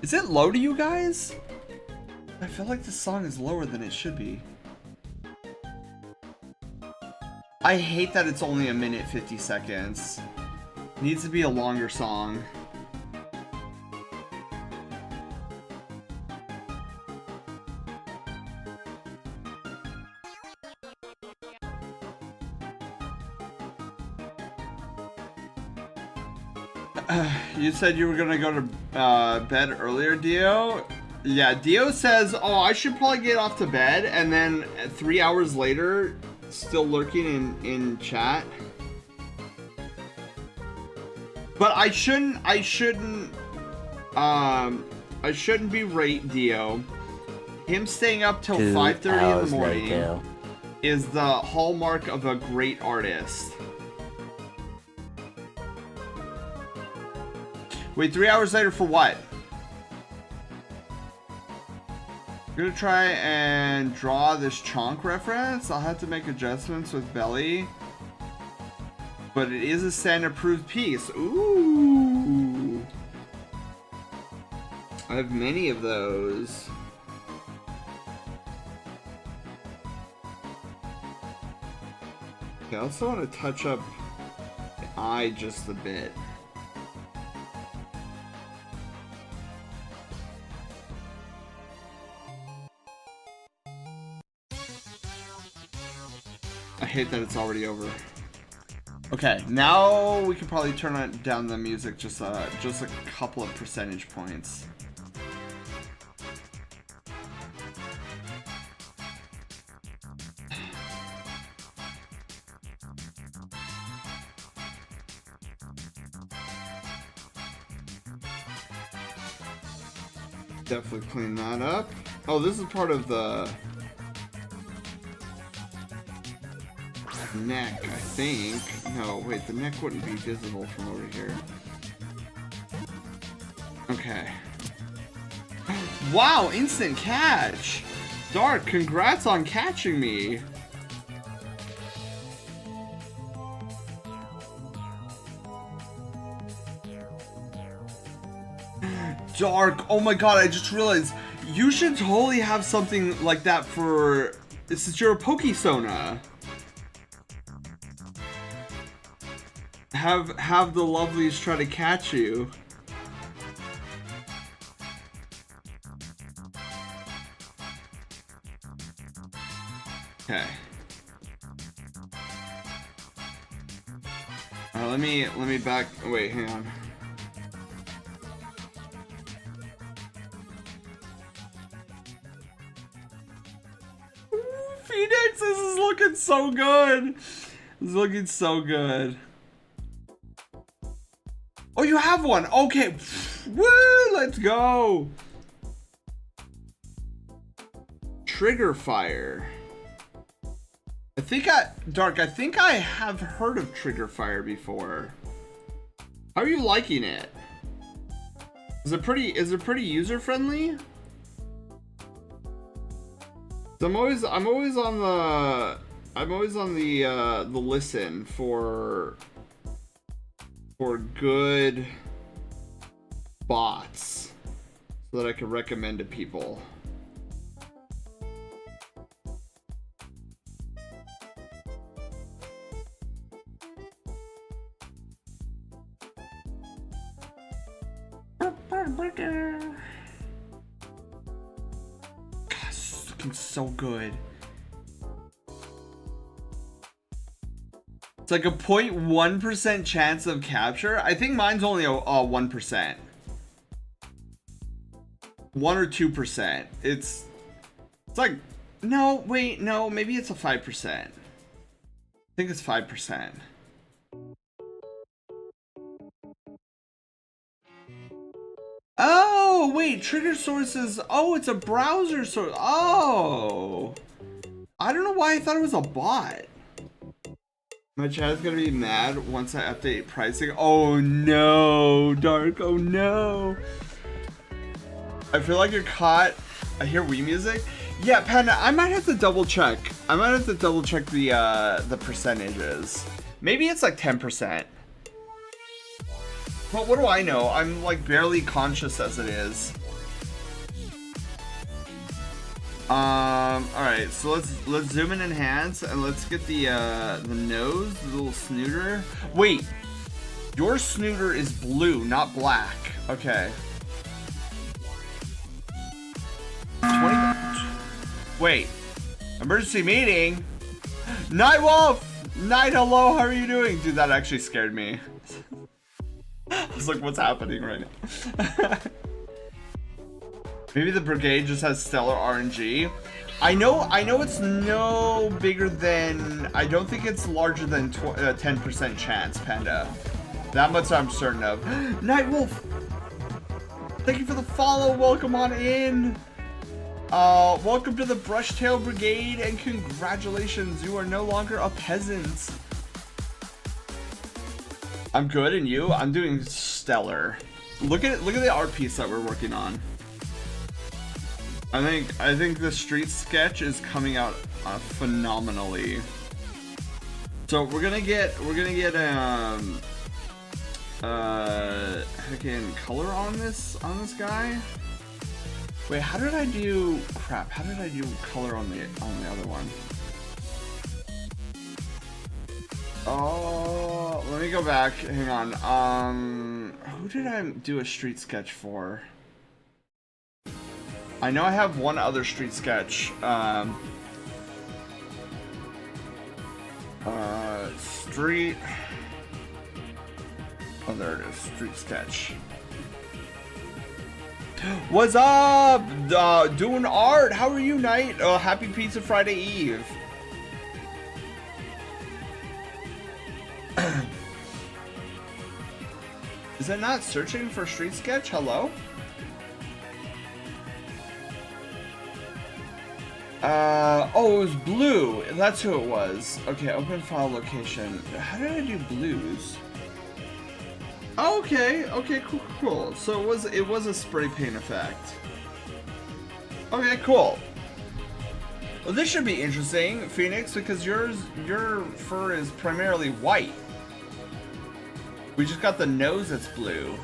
B: Is it low to you guys? I feel like this song is lower than it should be. I hate that it's only 1:50 seconds. It needs to be a longer song. You said you were gonna go to bed earlier, Dio? Yeah, Dio says, oh, I should probably get off to bed, and then 3 hours later, still lurking in chat. But I shouldn't be right, Dio. Him staying up till 5:30 in the morning is the hallmark of a great artist. Wait, 3 hours later for what? I'm gonna try and draw this Chonk reference. I'll have to make adjustments with Belly. But it is a Sand-approved piece. Ooh. I have many of those. Okay, I also want to touch up the eye just a bit. I hate that it's already over. Okay, now we can probably turn down the music just a couple of percentage points. Definitely clean that up. Oh, this is part of the neck, I think. No, wait, the neck wouldn't be visible from over here. Okay. Wow, instant catch! Dark, congrats on catching me! Dark, oh my god, I just realized you should totally have something like that for... Since you're a Pokesona. Have the lovelies try to catch you. Okay. Alright, let me back. Wait, hang on. Phoenix, this is looking so good. This is looking so good. Oh, you have one. Okay. Woo, let's go. Trigger Fire. I think I have heard of Trigger Fire before. How are you liking it? Is it pretty user friendly? So I'm always on the listen for good bots so that I can recommend to people. God, it's looking so good. It's like a 0.1% chance of capture. I think mine's only a 1%. 1 or 2%. It's like, no, wait, no, maybe it's a 5%. I think it's 5%. Oh, wait, trigger sources. Oh, it's a browser source. Oh, I don't know why I thought it was a bot. My chat's gonna be mad once I update pricing. Oh no, Dark, oh no. I feel like you're caught. I hear Wii music. Yeah, Panda, I might have to double check. I might have to double check the percentages. Maybe it's like 10%. But what do I know? I'm like barely conscious as it is. Alright, so let's zoom and enhance and let's get the nose, the little snooter. Wait, your snooter is blue, not black. Okay. 20. Wait, emergency meeting. Nightwolf! Night, hello, how are you doing? Dude, that actually scared me. I was like, what's happening right now? Maybe the brigade just has stellar RNG. I know it's no bigger than, I don't think it's larger than 10% chance, Panda. That much I'm certain of. Nightwolf! Thank you for the follow, welcome on in. Welcome to the Brushtail Brigade and congratulations, you are no longer a peasant. I'm good, and you? I'm doing stellar. Look at the art piece that we're working on. I think the street sketch is coming out phenomenally. So we're gonna get again color on this guy. Wait, how did I do crap? How did I do color on the other one? Oh, let me go back. Hang on. Who did I do a street sketch for? I know I have one other street sketch. Street. Oh, there it is. Street sketch. What's up? Doing art. How are you, Knight? Oh, happy Pizza Friday Eve. Is it not searching for street sketch? Hello? Oh, it was blue. That's who it was. Okay, open file location. How did I do blues? Oh, okay, cool. So it was a spray paint effect. Okay, cool. Well, this should be interesting, Phoenix, because your fur is primarily white. We just got the nose that's blue.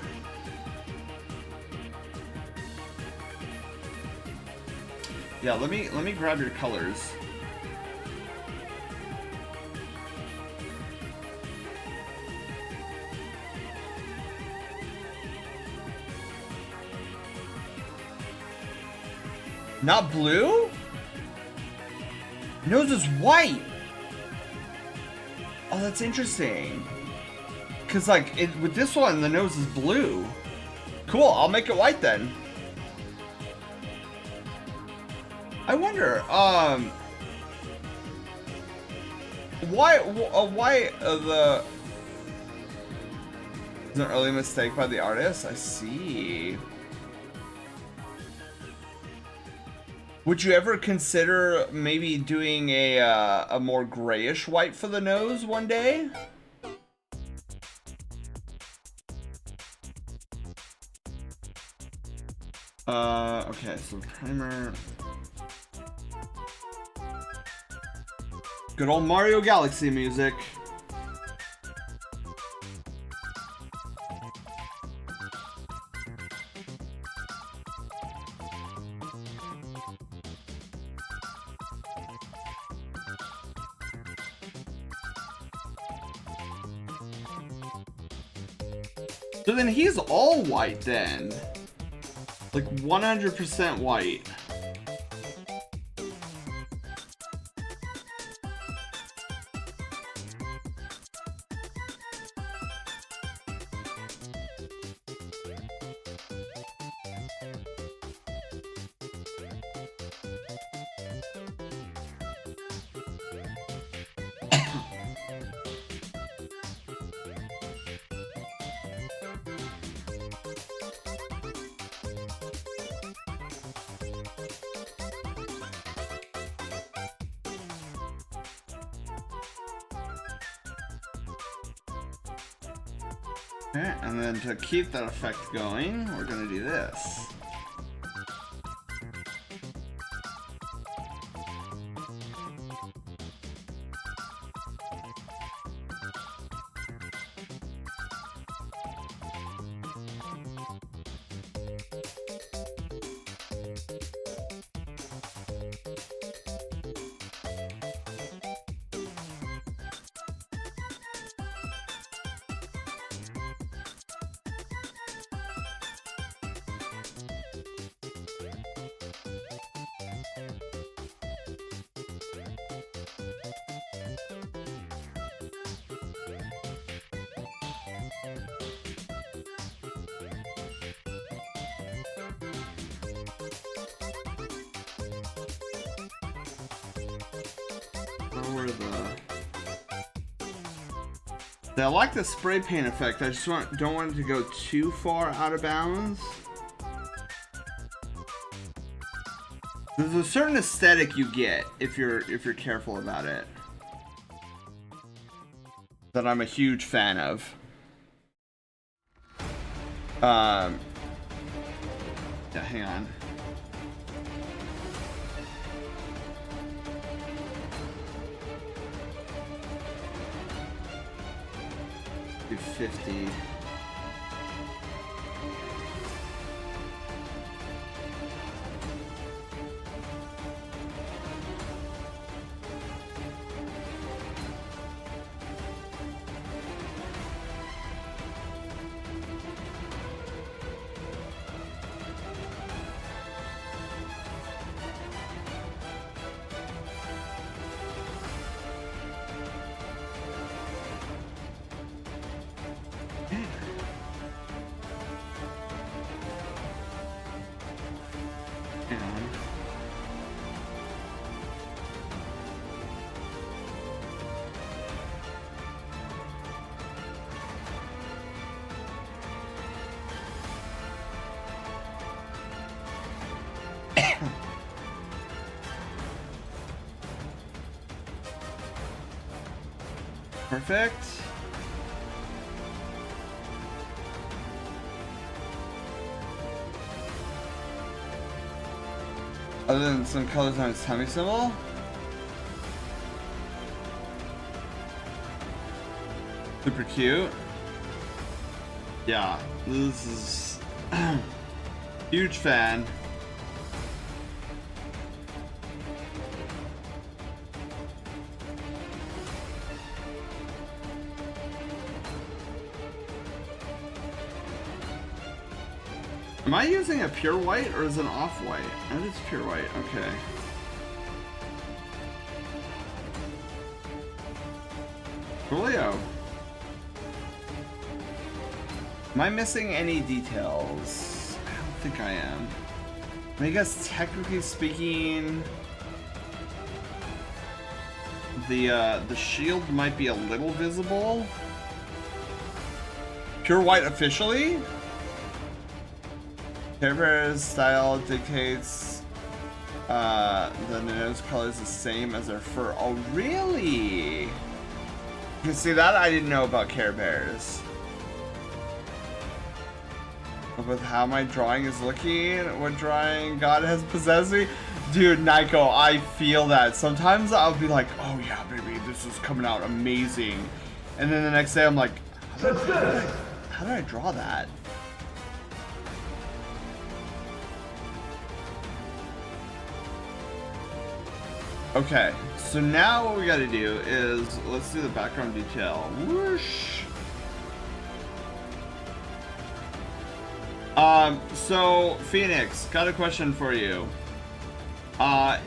B: Yeah, let me grab your colors. Not blue? Nose is white. Oh, that's interesting. Cause like with this one, the nose is blue. Cool, I'll make it white then. I wonder, Why the... It's an early mistake by the artist? I see. Would you ever consider maybe doing a more grayish white for the nose one day? Okay, so primer. Good old Mario Galaxy music. So then he's all white then. Like 100% white. Okay, and then to keep that effect going, we're gonna do this. I like the spray paint effect. I just don't want it to go too far out of bounds. There's a certain aesthetic you get if you're careful about it, that I'm a huge fan of. Yeah, hang on. Do 50. Perfect. Other than some colors on its tummy symbol. Super cute. Yeah, this is huge fan. Am I using a pure white or is it an off-white? That is pure white, okay. Coolio. Am I missing any details? I don't think I am. I guess technically speaking, the shield might be a little visible. Pure white officially? Care Bear's style dictates the nose color is the same as their fur. Oh, really? You see that? I didn't know about Care Bears. With how my drawing is looking, what drawing God has possessed me. Dude, Nico, I feel that. Sometimes I'll be like, oh yeah, baby, this is coming out amazing. And then the next day I'm like, how did I draw that? Okay, so now what we gotta do is, let's do the background detail. Whoosh. So Phoenix, got a question for you.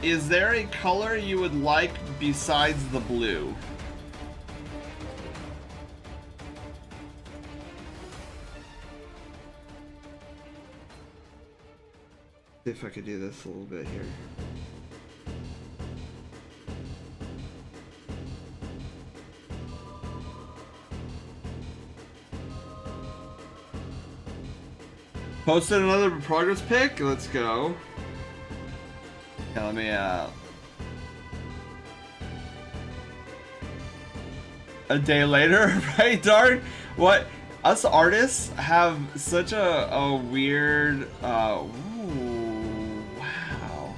B: Is there a color you would like besides the blue? See if I could do this a little bit here. Posted another progress pic. Let's go. Yeah, let me a day later, right, Dark? What? Us artists have such a weird ooh, wow.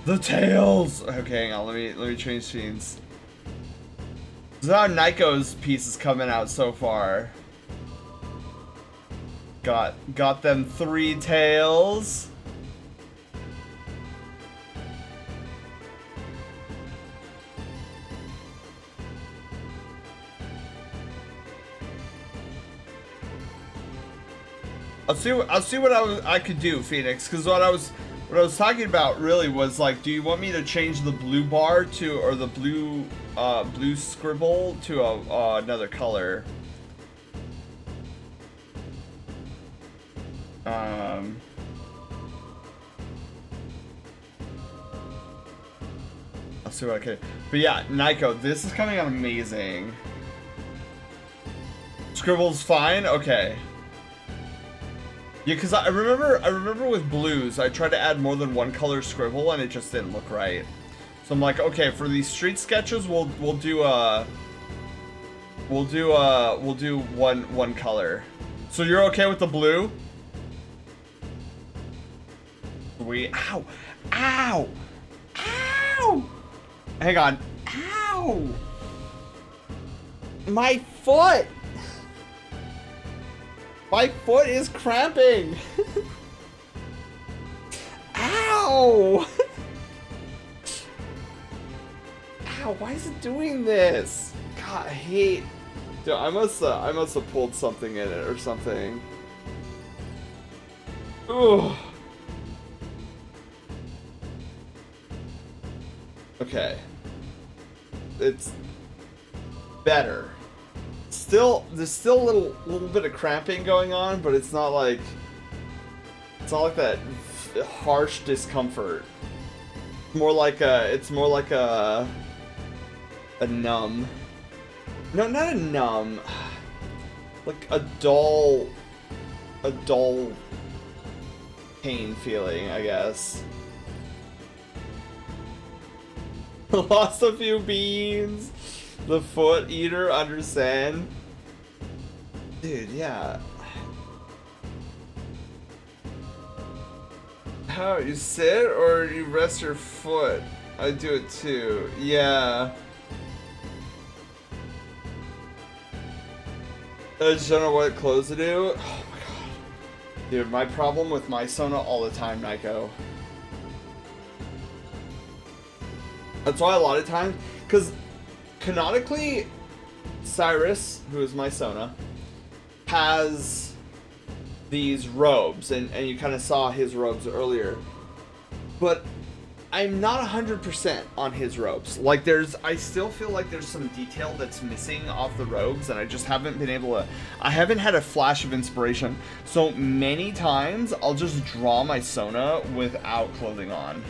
B: The tails. Okay, hang on, let me change scenes. This is how Nico's piece is coming out so far. Got them 3 tails. I'll see what I could do, Phoenix, because what I was talking about really was like, do you want me to change the blue bar to, or the blue scribble to another color? I'll see what I can. But yeah, Nico, this is coming out amazing. Scribble's fine? Okay. Yeah, because I remember with blues, I tried to add more than one color scribble and it just didn't look right. So I'm like, okay, for these street sketches, we'll do one color. So you're okay with the blue? Sweet. Ow! Ow! Ow! Hang on. Ow! My foot! My foot is cramping! Ow! Ow, why is it doing this? God, I hate... Dude, I must have pulled something in it or something. Ugh. Okay. It's better. There's still a little bit of cramping going on, but it's not like that harsh discomfort. It's more like a numb. No, not a numb. Like a dull pain feeling, I guess. Lost a few beans. The foot eater, understand? Dude, yeah. How, you sit or you rest your foot? I do it too. Yeah. I just don't know what clothes to do. Oh my god. Dude, my problem with my Sona all the time, Nico. That's why a lot of times, because canonically, Cyrus, who is my Sona, has these robes, and you kind of saw his robes earlier, but I'm not 100% on his robes. Like, I still feel like there's some detail that's missing off the robes, and I just haven't been able to, I haven't had a flash of inspiration. So many times, I'll just draw my Sona without clothing on.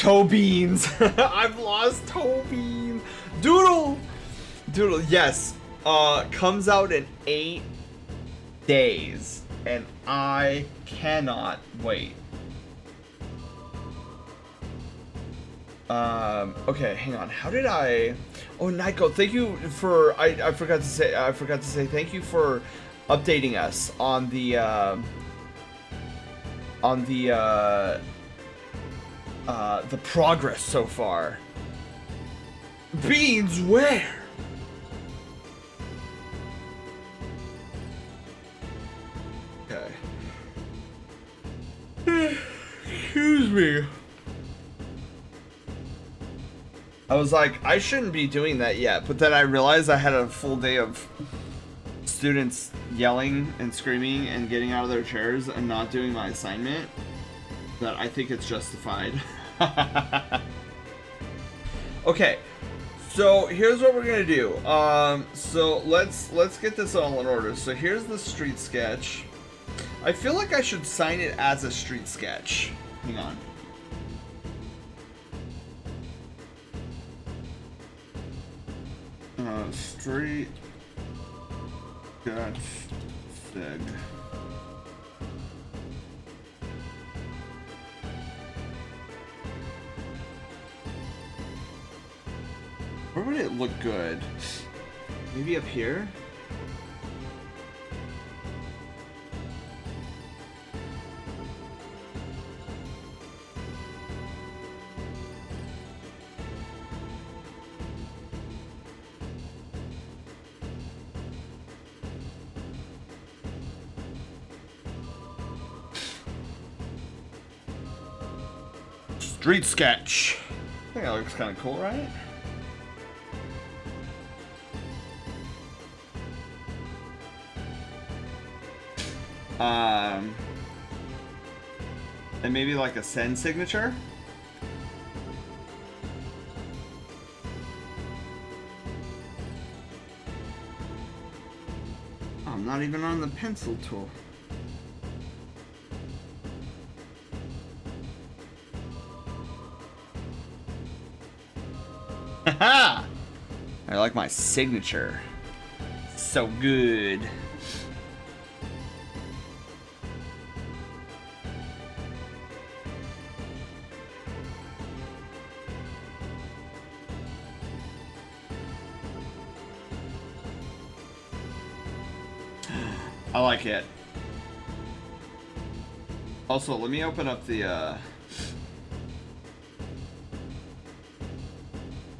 B: toe beans. I've lost toe beans. Doodle. Doodle, yes. Comes out in 8 days. And I cannot wait. Okay, hang on. How did I... Oh, Nyko, thank you for... I forgot to say thank you for updating us on the progress so far. Beans where? Okay. Excuse me. I was like, I shouldn't be doing that yet, but then I realized I had a full day of students yelling and screaming and getting out of their chairs and not doing my assignment, that I think it's justified. Okay, so here's what we're gonna do. So let's get this all in order. So here's the street sketch. I feel like I should sign it as a street sketch. Hang on. Street sketch sig. Where would it look good? Maybe up here? Street sketch. I think that looks kind of cool, right? And maybe like a send signature. Oh, I'm not even on the pencil tool. Haha! I like my signature. So good. I like it. Also, let me open up the, let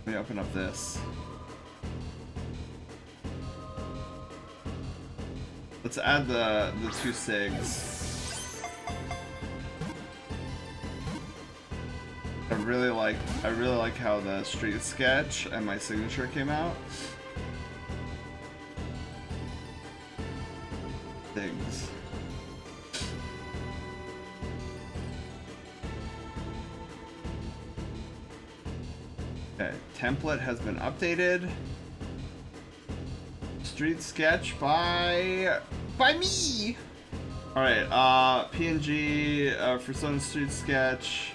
B: me open up this. Let's add the 2 sigs. I really like how the street sketch and my signature came out. Things. Okay, template has been updated. Street sketch by me. All right, PNG for Sona street sketch,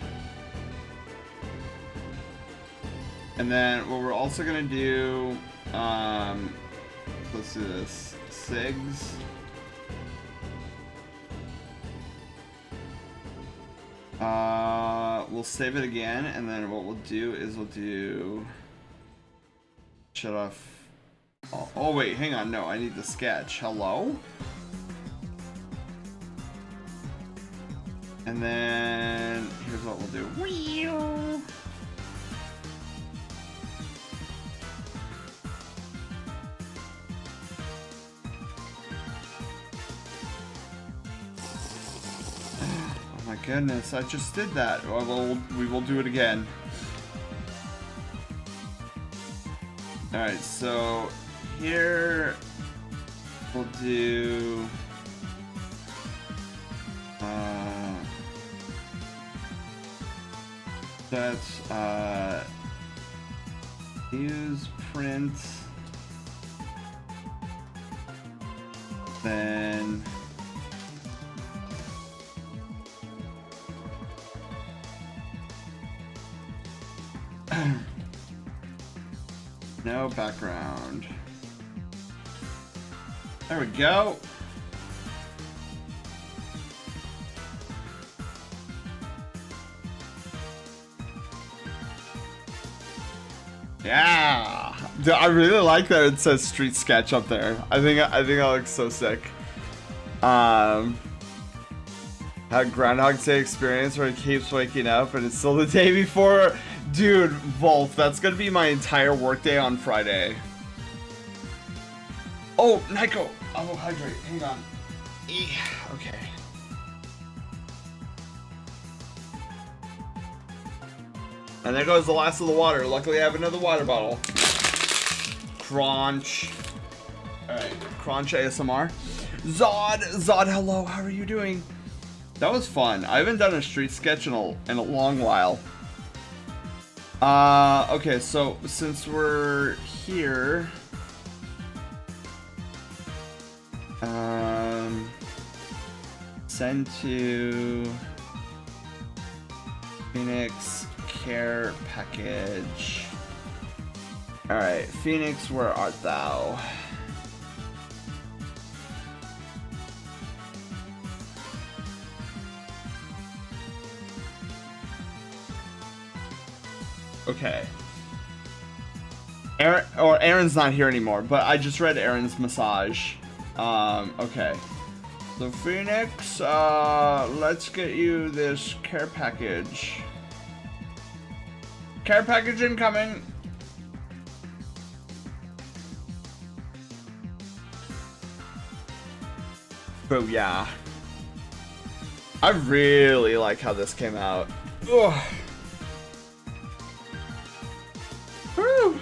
B: and then what we're also gonna do, let's do this, SIGs. We'll save it again, and then what we'll do is we'll do shut off. Oh wait, hang on, no, I need the sketch. Hello? And then here's what we'll do. Oh my goodness, I just did that. Well, we will do it again. Alright, so here we'll do that's use print, then show background. There we go. Yeah, dude, I really like that it says Street Sketch up there. I think that looks so sick. Had Groundhog Day experience where he keeps waking up and it's still the day before. Dude, Wolf, that's gonna be my entire workday on Friday. Oh, Nico, I will hydrate. Hang on. Okay. And there goes the last of the water. Luckily, I have another water bottle. Crunch. Alright, Crunch ASMR. Zod, hello, how are you doing? That was fun. I haven't done a street sketch in a long while. Okay, so since we're here... send to... Phoenix... care package. Alright, Phoenix, where art thou? Okay. Aaron's not here anymore, but I just read Aaron's massage. Okay. So Phoenix, let's get you this care package. Care package incoming. But yeah. I really like how this came out. Ugh. Woo.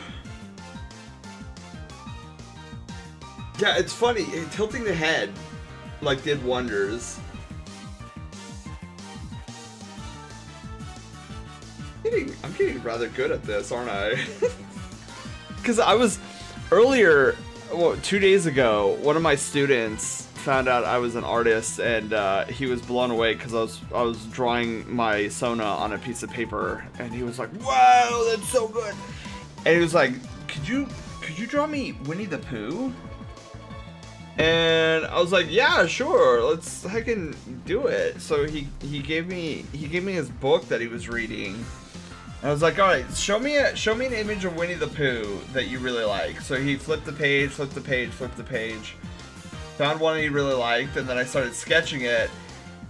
B: Yeah, it's funny. Tilting the head like did wonders. I'm getting rather good at this, aren't I? Because I was earlier, well, 2 days ago, one of my students found out I was an artist, and he was blown away because I was drawing my Sona on a piece of paper, and he was like, "Wow, that's so good!" And he was like, "Could you draw me Winnie the Pooh?" And I was like, "Yeah, sure, let's heckin' do it." So he gave me his book that he was reading. And I was like, all right, show me an image of Winnie the Pooh that you really like. So he flipped the page, found one he really liked, and then I started sketching it.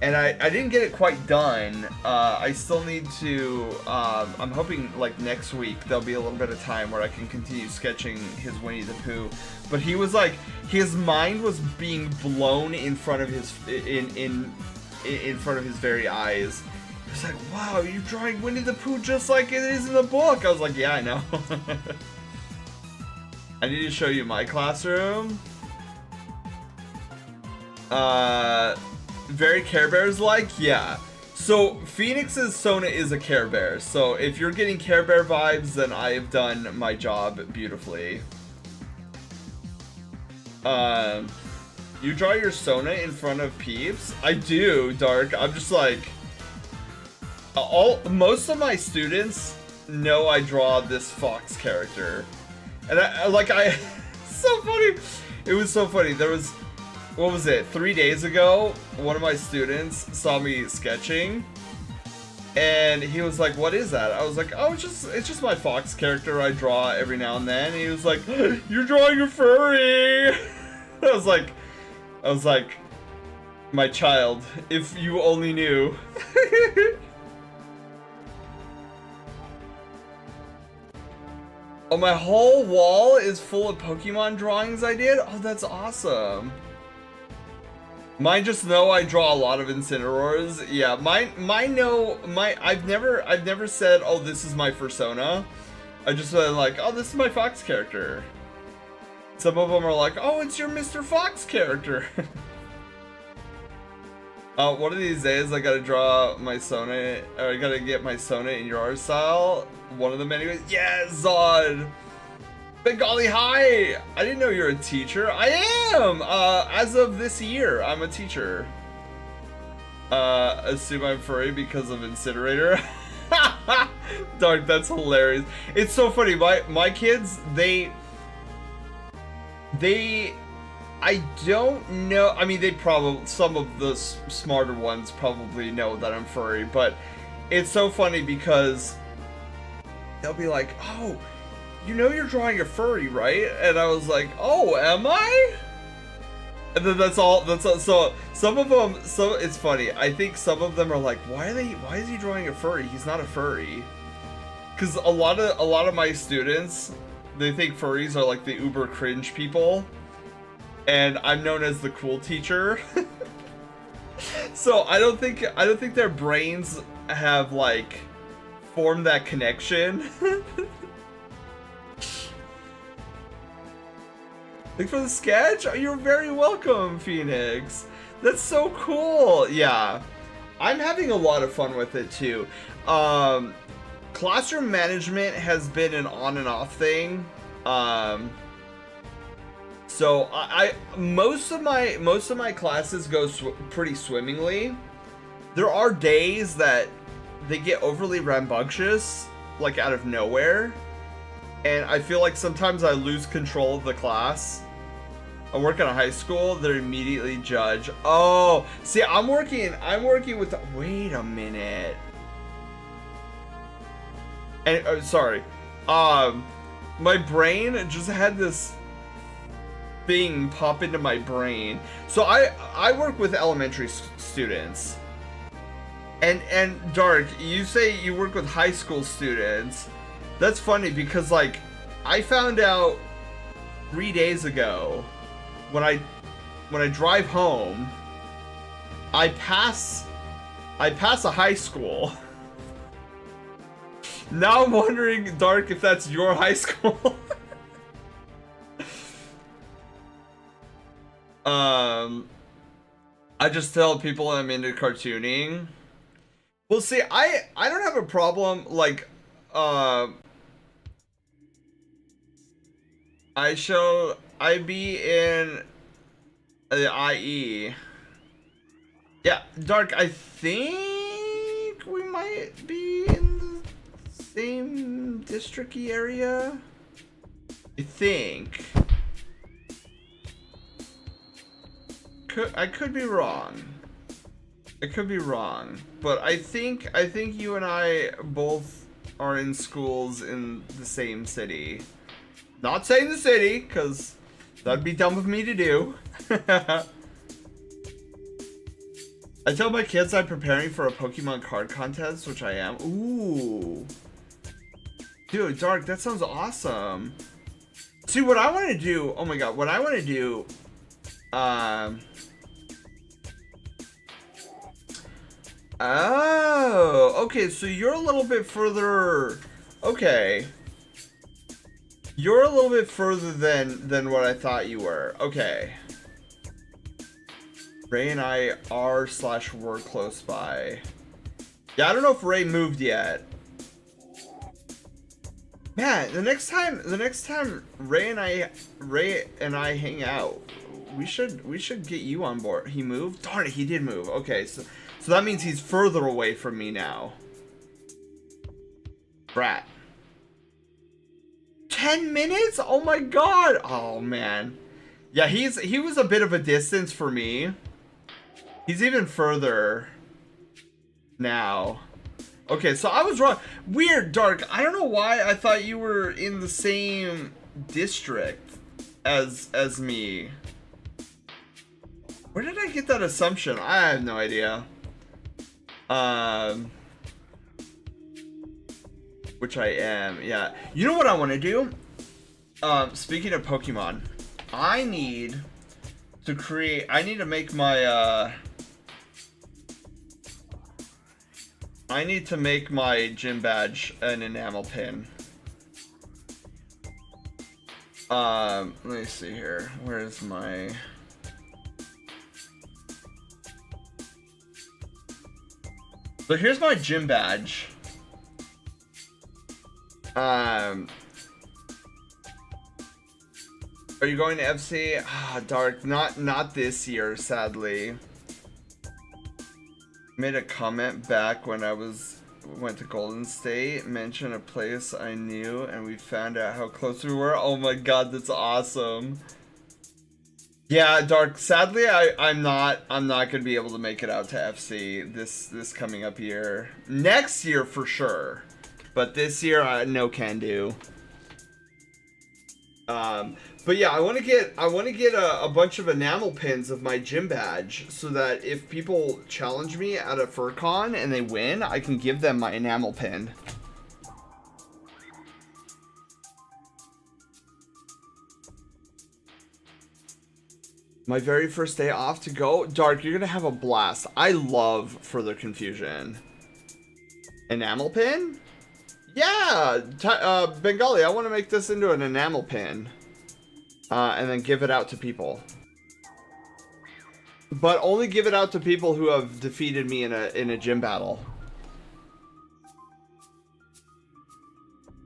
B: And I didn't get it quite done. I still need to, I'm hoping like next week there'll be a little bit of time where I can continue sketching his Winnie the Pooh. But he was like, his mind was being blown in front of his, in front of his very eyes. It's like, wow, you're drawing Winnie the Pooh just like it is in the book. I was like, yeah, I know. I need to show you my classroom. Very Care Bears like? Yeah. So, Phoenix's Sona is a Care Bear. So, if you're getting Care Bear vibes, then I have done my job beautifully. You draw your Sona in front of peeps? I do, Dark. I'm just like... most of my students know I draw this Fox character, and so funny. It was so funny. There was, what was it? 3 days ago, one of my students saw me sketching, and he was like, "What is that?" I was like, "Oh, it's just my Fox character I draw every now and then." And he was like, "You're drawing a furry." I was like, my child, if you only knew. Oh, my whole wall is full of Pokemon drawings I did? Oh, that's awesome. Mine just know I draw a lot of Incineroars. Yeah, mine know, I've never said, oh, this is my persona. I just said like, oh, this is my Fox character. Some of them are like, oh, it's your Mr. Fox character. One of these days I gotta draw my Sona, or I gotta get my Sona in your art style. One of them anyways. Yeah, Zod! Bengali, hi! I didn't know you're a teacher. I am! As of this year, I'm a teacher. Assume I'm furry because of Incinerator. Dark, that's hilarious. It's so funny. My kids, they I don't know. I mean, they probably, some of the smarter ones probably know that I'm furry, but it's so funny because they'll be like, "Oh, you know you're drawing a furry, right?" And I was like, "Oh, am I?" And then that's all. So some of them. So it's funny. I think some of them are like, "Why is he drawing a furry? He's not a furry." Because a lot of my students, they think furries are like the uber cringe people, and I'm known as the cool teacher. So I don't think their brains have like formed that connection. Thanks for the sketch. You're very welcome, Phoenix. That's so cool. Yeah, I'm having a lot of fun with it too. Classroom management has been an on and off thing. So I most of my classes go pretty swimmingly. There are days that they get overly rambunctious, like out of nowhere, and I feel like sometimes I lose control of the class. I work at a high school. They immediately judge. Oh, see, I'm working with. Wait a minute. And sorry, my brain just had this thing pop into my brain. So I work with elementary students. And Dark, you say you work with high school students. That's funny because like I found out 3 days ago when I drive home, I pass a high school. Now I'm wondering, Dark, if that's your high school. I just tell people I'm into cartooning. Well, see, I don't have a problem, like, I be in the IE. Yeah, Dark, I think we might be in the same district-y area. I think. I could be wrong. I could be wrong, but I think you and I both are in schools in the same city. Not saying the city, because that'd be dumb of me to do. I tell my kids I'm preparing for a Pokemon card contest, which I am. Ooh. Dude, Dark, that sounds awesome. See, what I want to do, oh my god, what I want to do, oh, okay, so you're a little bit further, okay. You're a little bit further than what I thought you were, okay. Ray and I are/were close by. Yeah, I don't know if Ray moved yet. Man, the next time Ray and I hang out, we should get you on board. He moved? Darn it, he did move. Okay, so that means he's further away from me now. Brat. 10 minutes? Oh my god. Oh man. Yeah, he was a bit of a distance for me. He's even further now. Okay, so I was wrong. Weird, Dark. I don't know why I thought you were in the same district as me. Where did I get that assumption? I have no idea. Which I am, yeah. You know what I want to do? Speaking of Pokemon, I need to make my, I need to make my gym badge an enamel pin. Let me see here. Where is my... So here's my gym badge. Are you going to FC? Ah, Dark. Not this year, sadly. Made a comment back when I was went to Golden State, mentioned a place I knew, and we found out how close we were. Oh my god, that's awesome. Yeah, Dark, sadly I'm not gonna be able to make it out to FC this coming up year. Next year for sure. But this year no can do. But yeah, I want to get a bunch of enamel pins of my gym badge so that if people challenge me at a FurCon and they win, I can give them my enamel pin. My very first day off to go. Dark, you're gonna have a blast. I love Further Confusion. Enamel pin? Yeah, Bengali, I want to make this into an enamel pin. And then give it out to people. But only give it out to people who have defeated me in a gym battle.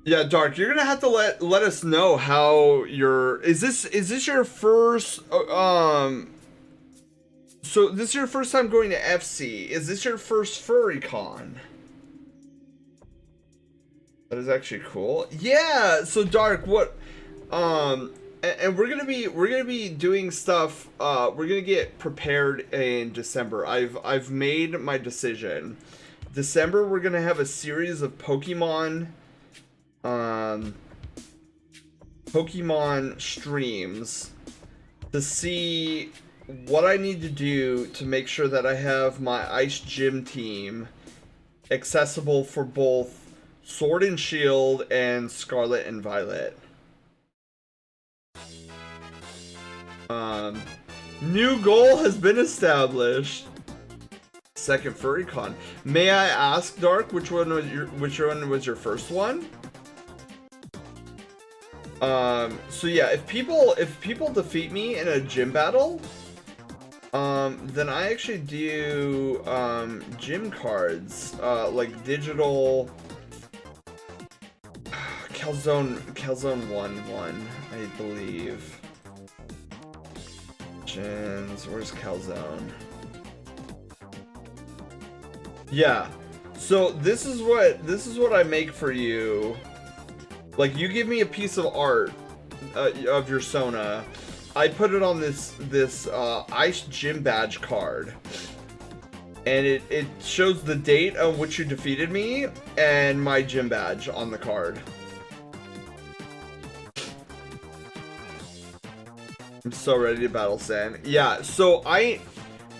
B: Yeah, Dark, you're gonna have to let us know how your is this your first so this is your first time going to FC. Is this your first furry con? That is actually cool. Yeah, so Dark, what and we're gonna be doing stuff. We're gonna get prepared in December. I've made my decision. December we're gonna have a series of Pokemon streams to see what I need to do to make sure that I have my Ice Gym team accessible for both Sword and Shield and Scarlet and Violet. New goal has been established. Second FurryCon. May I ask, Dark, which one was your first one? So yeah, if people defeat me in a gym battle, then I actually do gym cards, like digital Calzone 1-1, I believe. Where's Calzone? Yeah. So this is what I make for you. Like, you give me a piece of art of your Sona. I put it on this Ice Gym badge card. And it shows the date on which you defeated me and my gym badge on the card. I'm so ready to battle Sen. Yeah, so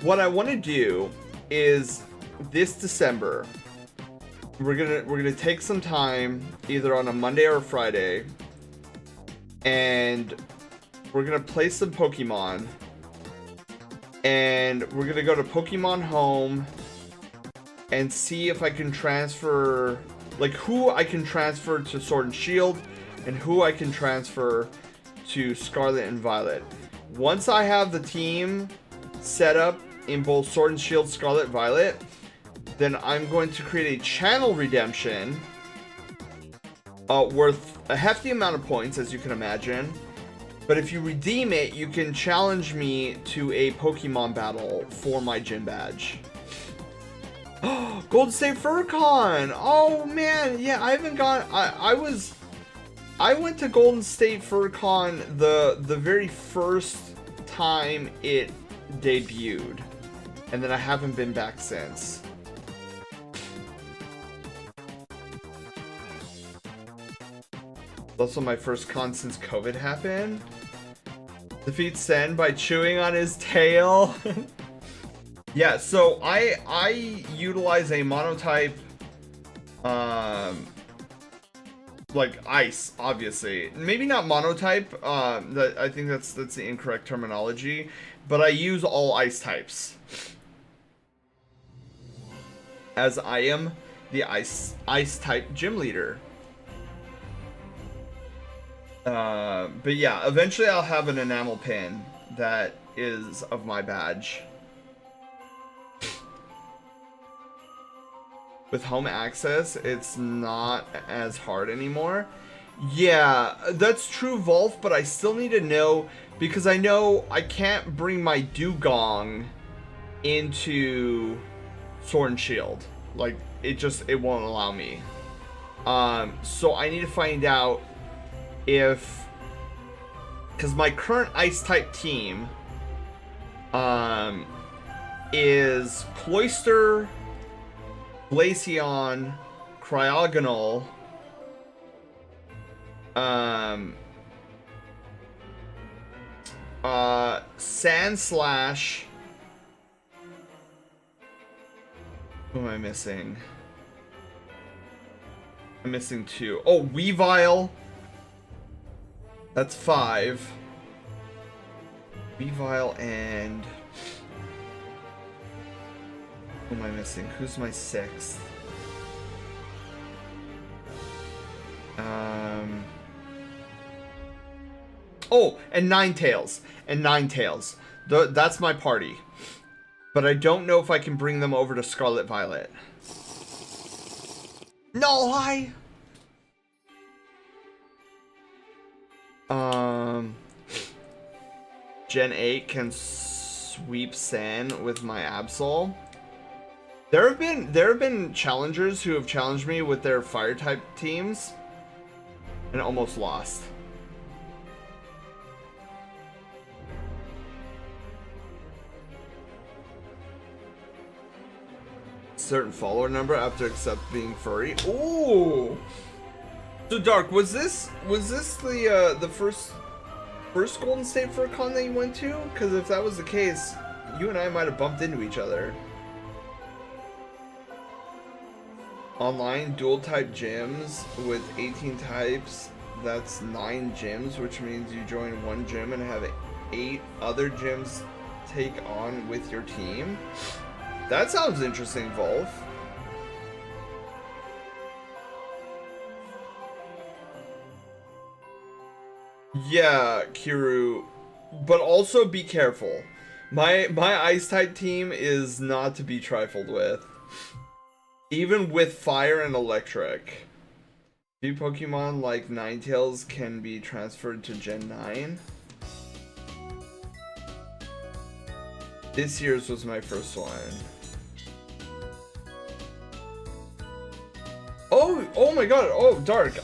B: what I want to do is this December we're gonna take some time either on a Monday or a Friday and we're gonna play some Pokemon and we're gonna go to Pokemon Home and see if I can transfer, like, who I can transfer to Sword and Shield and who I can transfer to Scarlet and Violet. Once I have the team set up in both Sword and Shield, Scarlet, Violet, then I'm going to create a channel redemption worth a hefty amount of points, as you can imagine. But if you redeem it, you can challenge me to a Pokemon battle for my gym badge. Golden State FurCon! Oh man, yeah, I haven't gone. I went to Golden State FurCon the very first time it debuted, and then I haven't been back since. Also my first con since COVID happened. Defeat Sen by chewing on his tail. Yeah, so I utilize a monotype, like ice, obviously. Maybe not monotype. That I think that's the incorrect terminology. But I use all ice types, as I am the ice type gym leader. But yeah, eventually I'll have an enamel pin that is of my badge. With home access, it's not as hard anymore. Yeah, that's true, Volf, but I still need to know, because I know I can't bring my Dugong into Sword and Shield. Like, it won't allow me. So I need to find out if, because my current ice type team is Cloyster, Glaceon, Cryogonal, Sandslash. Who am I missing? I'm missing 2. Oh, Weavile. That's 5. Weavile and... Who am I missing? Who's my 6th? Oh, and Ninetales. That's my party. But I don't know if I can bring them over to Scarlet Violet. No, hi! Gen 8 can sweep San with my Absol. There have been challengers who have challenged me with their fire type teams and almost lost. Certain follower number after accept being furry. Ooh. So Dark, was this the first Golden State Furcon that you went to? Because if that was the case, you and I might have bumped into each other. Online dual type gyms with 18 types. That's 9 gyms, which means you join one gym and have 8 other gyms take on with your team. That sounds interesting, Volf. Yeah, Kiru, but also be careful. My ice type team is not to be trifled with. Even with fire and electric. Few Pokemon like Ninetales can be transferred to Gen 9. This year's was my first one. Oh my god, oh Dark,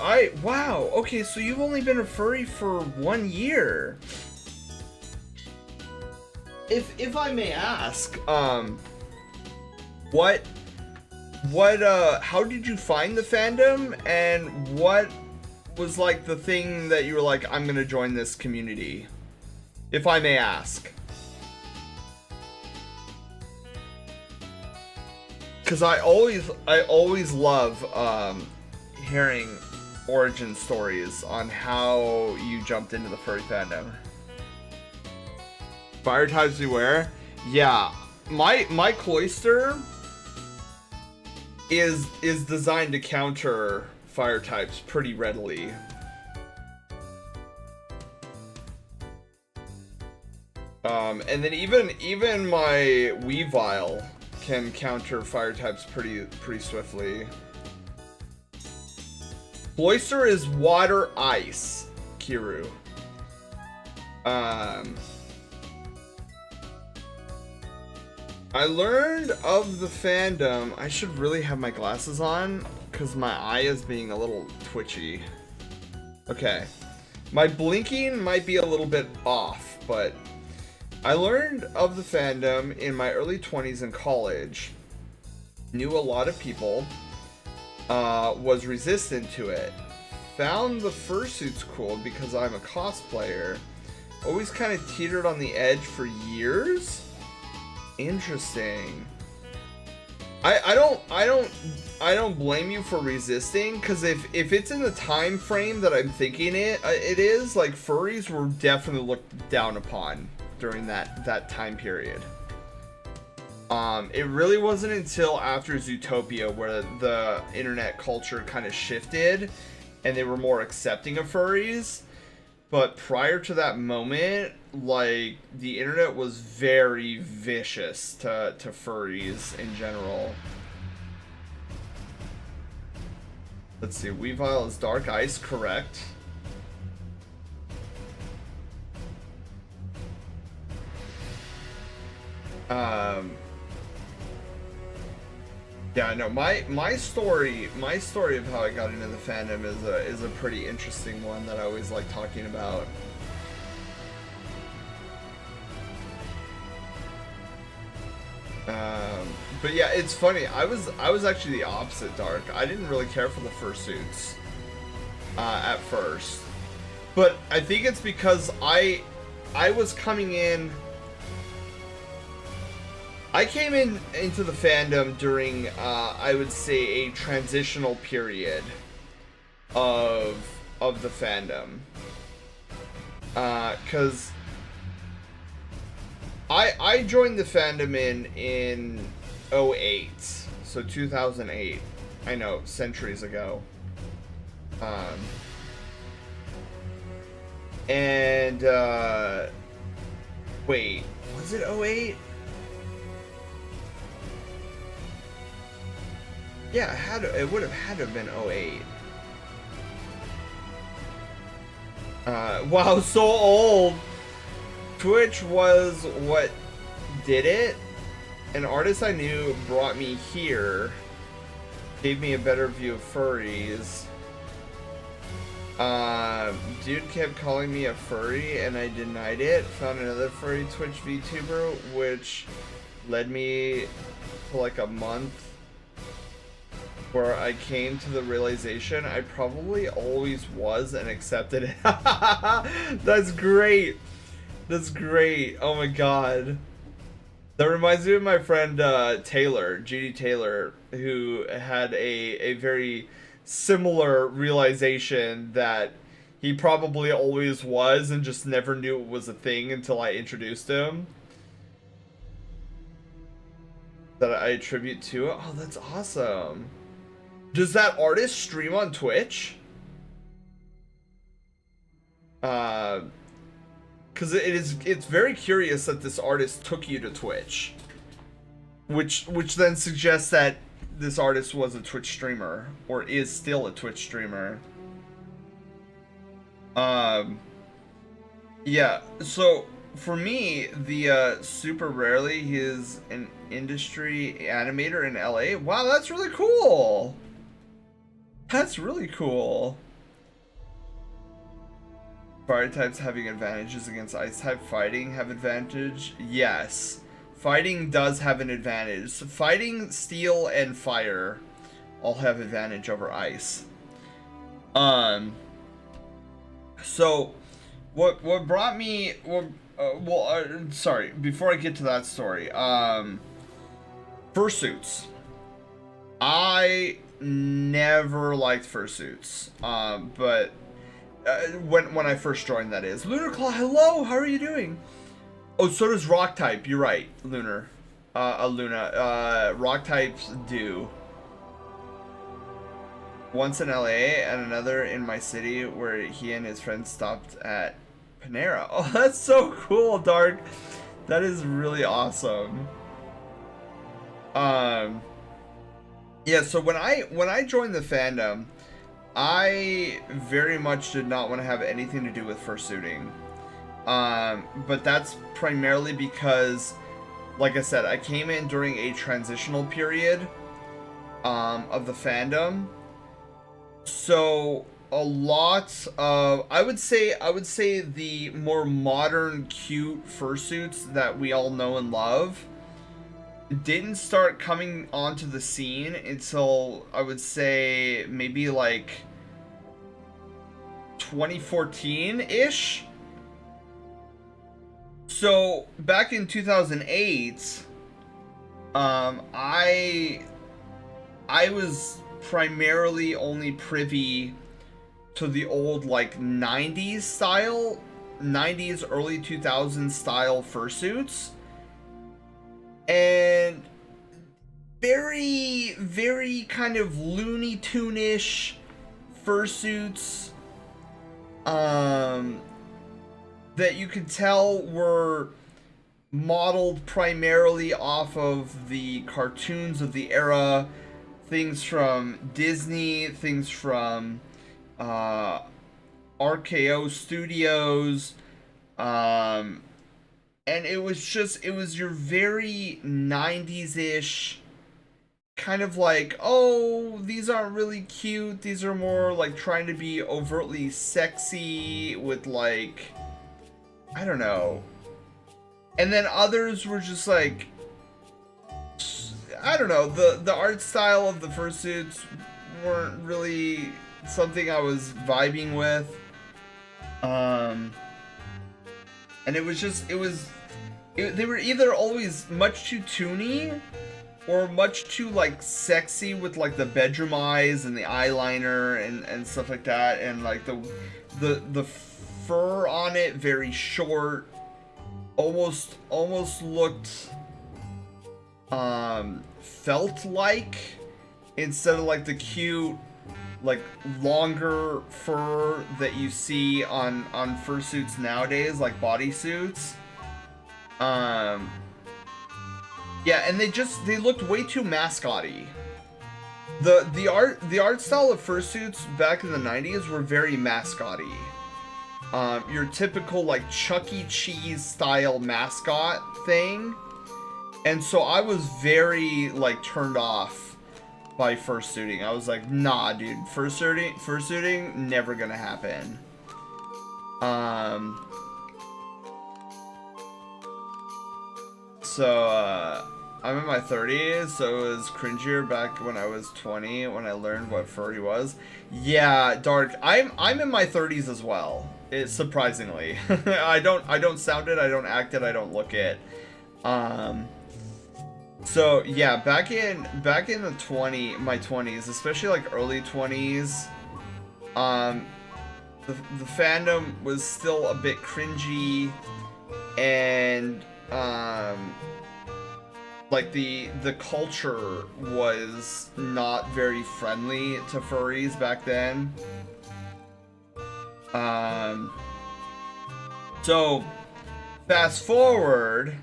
B: wow, okay, so you've only been a furry for 1 year. If I may ask, how did you find the fandom, and what was like the thing that you were like, I'm gonna join this community? If I may ask. Because I always love hearing origin stories on how you jumped into the furry fandom. Fire types beware. Yeah, my Cloyster is designed to counter fire types pretty readily. And then even my Weavile can counter fire types pretty swiftly. Cloyster is water ice, Kiru. I learned of the fandom. I should really have my glasses on because my eye is being a little twitchy. Okay, my blinking might be a little bit off, but I learned of the fandom in my early 20s in college. Knew a lot of people. Was resistant to it. Found the fursuits cool because I'm a cosplayer. Always kind of teetered on the edge for years. Interesting. I don't blame you for resisting, because if it's in the time frame that I'm thinking it is, like, furries were definitely looked down upon during that time period. It really wasn't until after Zootopia where the internet culture kind of shifted and they were more accepting of furries. But prior to that moment, like, the internet was very vicious to furries in general. Let's see, Weavile is dark ice, correct. Yeah, no, my story of how I got into the fandom is a pretty interesting one that I always like talking about. But yeah, it's funny. I was actually the opposite, Dark. I didn't really care for the fursuits at first, but I think it's because I was coming in. I came into the fandom during I would say a transitional period of the fandom, because I joined the fandom in 08, so 2008. I know, centuries ago. And wait, was it 08? Yeah, it would have had to have been 08. Wow, so old. Twitch was what did it. An artist I knew brought me here, gave me a better view of furries. Dude kept calling me a furry and I denied it. Found another furry Twitch VTuber, which led me to like a month where I came to the realization I probably always was and accepted it. That's great. That's great. Oh my god. That reminds me of my friend Taylor, GD Taylor, who had a very similar realization that he probably always was and just never knew it was a thing until I introduced him. That I attribute to it. Oh, that's awesome. Does that artist stream on Twitch? Because it's very curious that this artist took you to Twitch, which then suggests that this artist was a Twitch streamer or is still a Twitch streamer. Yeah. So for me, the super rarely he is an industry animator in LA. Wow, that's really cool. That's really cool. Fire types having advantages against ice type fighting have advantage? Yes. Fighting does have an advantage. So fighting, steel, and fire all have advantage over ice. So what brought me sorry, before I get to that story, fursuits. I never liked fursuits, but when I first joined, that is. Lunar Claw, hello, how are you doing? Oh, so does rock type. You're right, Lunar. Luna. Rock types do. Once in LA and another in my city where he and his friends stopped at Panera. Oh, that's so cool, Dark. That is really awesome. Yeah, so when I joined the fandom, I very much did not want to have anything to do with fursuiting. But that's primarily because, like I said, I came in during a transitional period of the fandom. So a lot of I would say the more modern cute fursuits that we all know and love didn't start coming onto the scene until I would say maybe like 2014-ish. So back in 2008, I was primarily only privy to the old like 90s style, 90s early 2000s style fursuits, and very, very kind of Looney Tune-ish fursuits that you could tell were modeled primarily off of the cartoons of the era, things from Disney, things from RKO Studios, and it was your very 90s-ish kind of like, oh, these aren't really cute. These are more like trying to be overtly sexy with like, I don't know. And then others were just like, I don't know, the art style of the fursuits weren't really something I was vibing with. And it was just, they were either always much too toony or much too like sexy with like the bedroom eyes and the eyeliner and stuff like that, and like the fur on it very short, almost looked felt like, instead of like the cute like longer fur that you see on fursuits nowadays, like bodysuits. Yeah, and they looked way too mascot-y. The art style of fursuits back in the 90s were very mascot-y. Your typical like Chuck E. Cheese style mascot thing. And so I was very like turned off by fursuiting. I was like, nah, dude, fursuiting never gonna happen. So I'm in my 30s, so it was cringier back when I was 20 when I learned what furry was. Yeah, Dark, I'm in my 30s as well. It's surprisingly. I don't sound it, I don't act it, I don't look it. So yeah, back in my 20s, especially like early 20s, the fandom was still a bit cringy, and like the culture was not very friendly to furries back then. So fast forward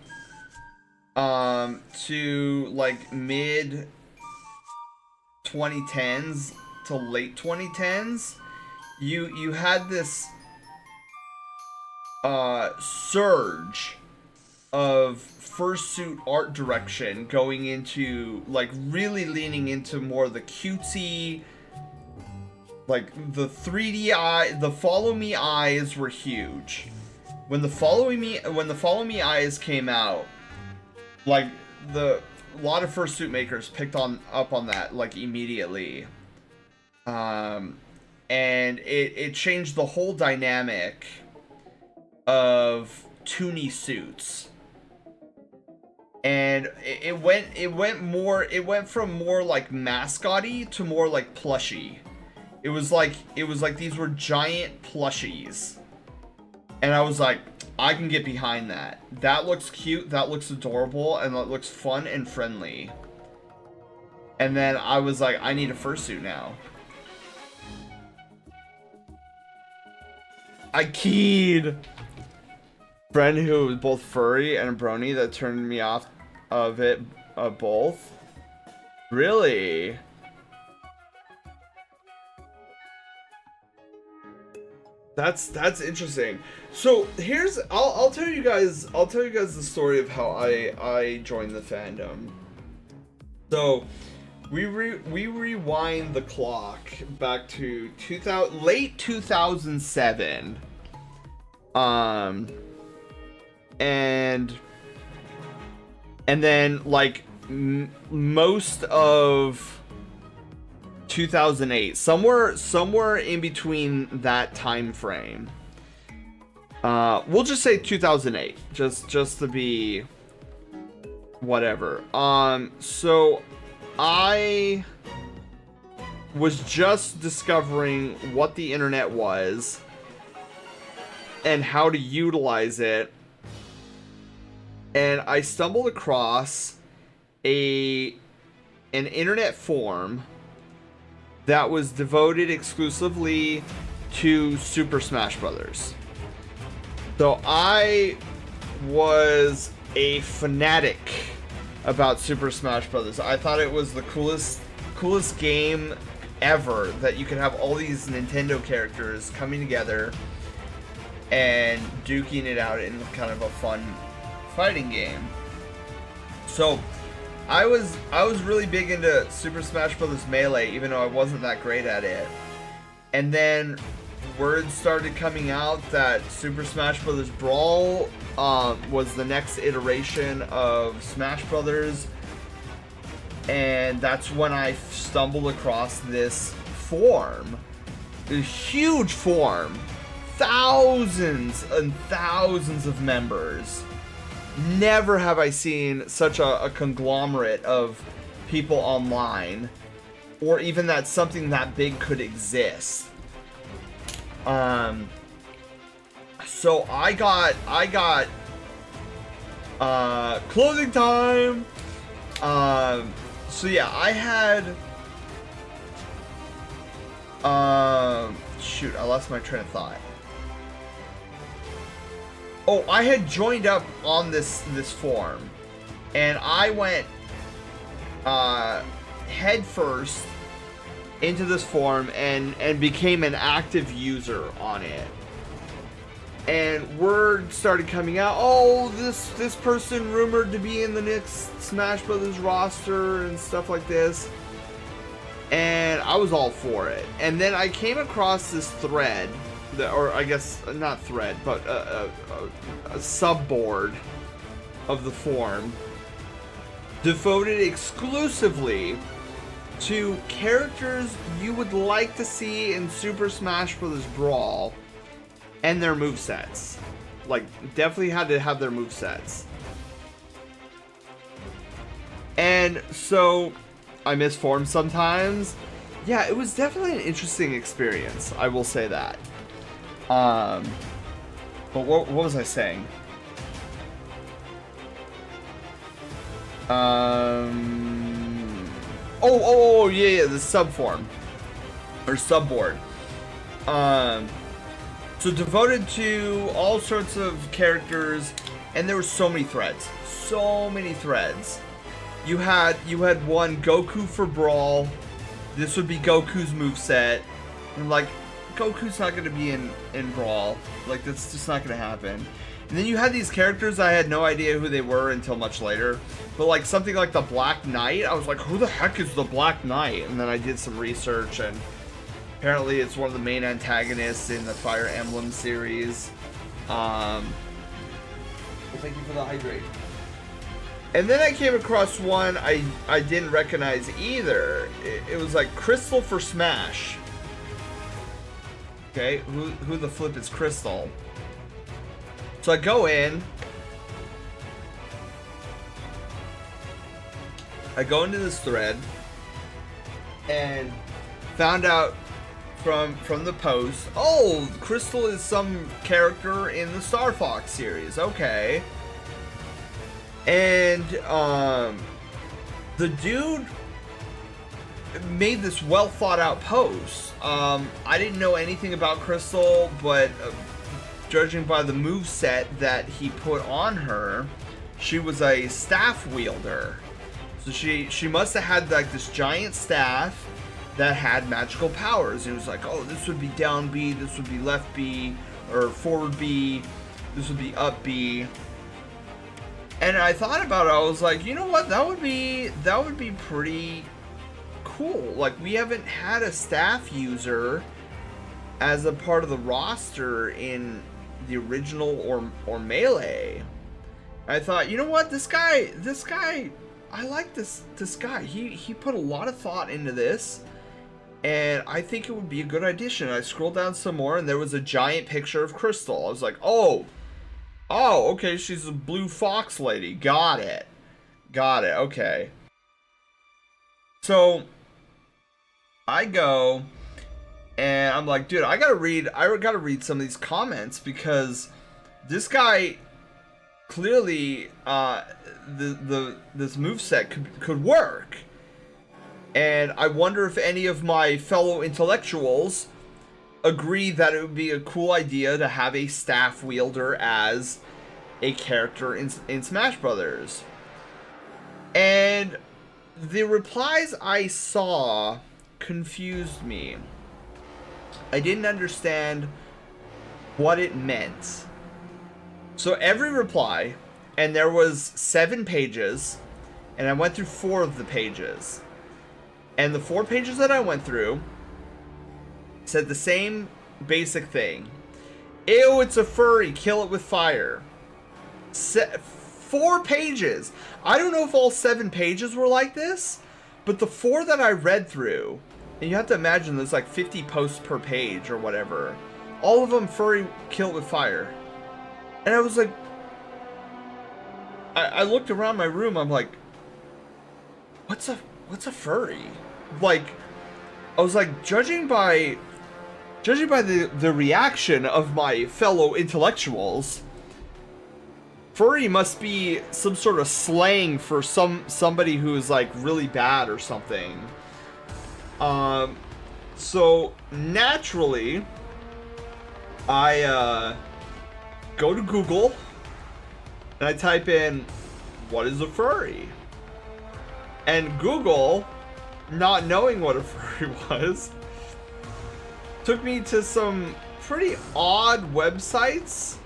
B: to like mid 2010s to late 2010s, you had this surge of fursuit art direction going into like really leaning into more the cutesy, like the 3D eye, the follow me eyes were huge. When the follow me eyes came out, like a lot of fursuit makers picked up on that like immediately. And it changed the whole dynamic of toony suits. And it went from more like mascot-y to more like plushy. It was like these were giant plushies. And I was like, I can get behind that. That looks cute, that looks adorable, and that looks fun and friendly. And then I was like, I need a fursuit now. I keyed friend who was both furry and a brony that turned me off of it, both. Really? That's interesting. So here's I'll tell you guys the story of how I joined the fandom. So we rewind the clock back to late 2007. And then like most of 2008, somewhere in between that time frame. We'll just say 2008, just to be whatever. So I was just discovering what the internet was and how to utilize it, and I stumbled across an internet forum that was devoted exclusively to Super Smash Brothers. So I was a fanatic about Super Smash Brothers. I thought it was the coolest game ever, that you could have all these Nintendo characters coming together and duking it out in kind of a fun fighting game. So I was really big into Super Smash Bros. Melee, even though I wasn't that great at it. And then word started coming out that Super Smash Bros. Brawl was the next iteration of Smash Brothers, and that's when I stumbled across this forum, a huge forum, thousands and thousands of members. Never have I seen such a conglomerate of people online, or even that something that big could exist. So I got clothing time. So yeah, I had shoot, I lost my train of thought. Oh, I had joined up on this forum, and I went head first into this forum and became an active user on it. And word started coming out, oh, this person rumored to be in the next Smash Brothers roster and stuff like this. And I was all for it. And then I came across this thread, or I guess not thread, but a subboard of the forum devoted exclusively to characters you would like to see in Super Smash Bros. Brawl and their movesets. Like, definitely had to have their movesets. And so I miss forums sometimes. Yeah, it was definitely an interesting experience, I will say that. But what was I saying? Oh, yeah, the subforum. Or subboard. So devoted to all sorts of characters, and there were so many threads. So many threads. You had one, Goku for Brawl. This would be Goku's moveset. And like, Goku's not gonna be in Brawl. Like, that's just not gonna happen. And then you had these characters, I had no idea who they were until much later. But like something like the Black Knight, I was like, who the heck is the Black Knight? And then I did some research, and apparently it's one of the main antagonists in the Fire Emblem series. Well, thank you for the hydrate. And then I came across one I didn't recognize either. It was like Crystal for Smash. Okay, who the flip is Crystal? So I go in. I go into this thread and found out from the post, oh, Crystal is some character in the Star Fox series. Okay. And the dude made this well thought out post. I didn't know anything about Crystal, but judging by the moveset that he put on her, she was a staff wielder. So she must have had like this giant staff that had magical powers. It was like, oh, this would be down B, this would be left B, or forward B, this would be up B. And I thought about it, I was like, you know what, that would be pretty cool. Like, we haven't had a staff user as a part of the roster in the original or Melee. I thought, you know what, this guy, I like this guy. He put a lot of thought into this, and I think it would be a good addition. I scrolled down some more, and there was a giant picture of Crystal. I was like, oh, okay, she's a blue fox lady. Got it, okay. So I go, and I'm like, dude, I gotta read some of these comments, because this guy clearly, this moveset could work. And I wonder if any of my fellow intellectuals agree that it would be a cool idea to have a staff wielder as a character in Smash Brothers. And the replies I saw confused me. I didn't understand what it meant. So every reply, and there was 7 pages, And I went through 4 of the pages. And the 4 pages that I went through said the same basic thing. Ew, it's a furry, kill it with fire. 4 pages. I don't know if all 7 pages were like this, but the 4 that I read through, and you have to imagine there's like 50 posts per page or whatever, all of them furry, kill it with fire. And I was like, I looked around my room, I'm like, what's a furry? Like, I was like, judging by the reaction of my fellow intellectuals, furry must be some sort of slang for somebody who's like really bad or something. So naturally, I go to Google and I type in, what is a furry? And Google, not knowing what a furry was, took me to some pretty odd websites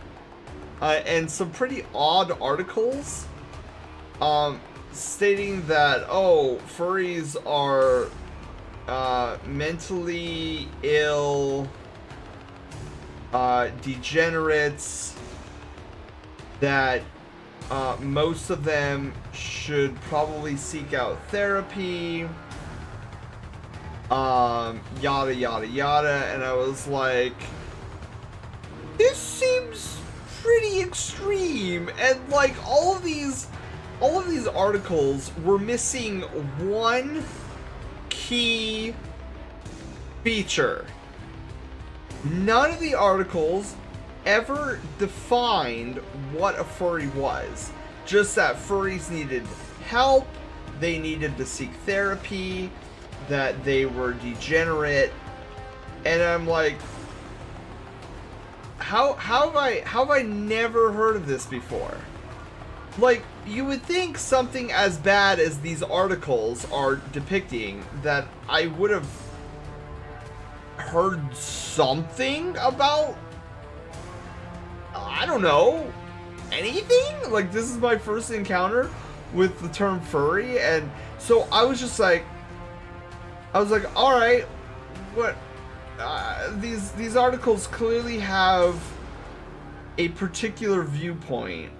B: and some pretty odd articles stating that, oh, furries are mentally ill, degenerates, that most of them should probably seek out therapy, yada yada yada. And I was like, this seems pretty extreme. And like all of these articles were missing one key feature. None of the articles ever defined what a furry was. Just that furries needed help, they needed to seek therapy, that they were degenerate. And I'm like, how have I never heard of this before? Like, you would think something as bad as these articles are depicting, that I would have heard something about, I don't know, anything? Like, this is my first encounter with the term furry, and so I was just like, alright, what, these articles clearly have a particular viewpoint,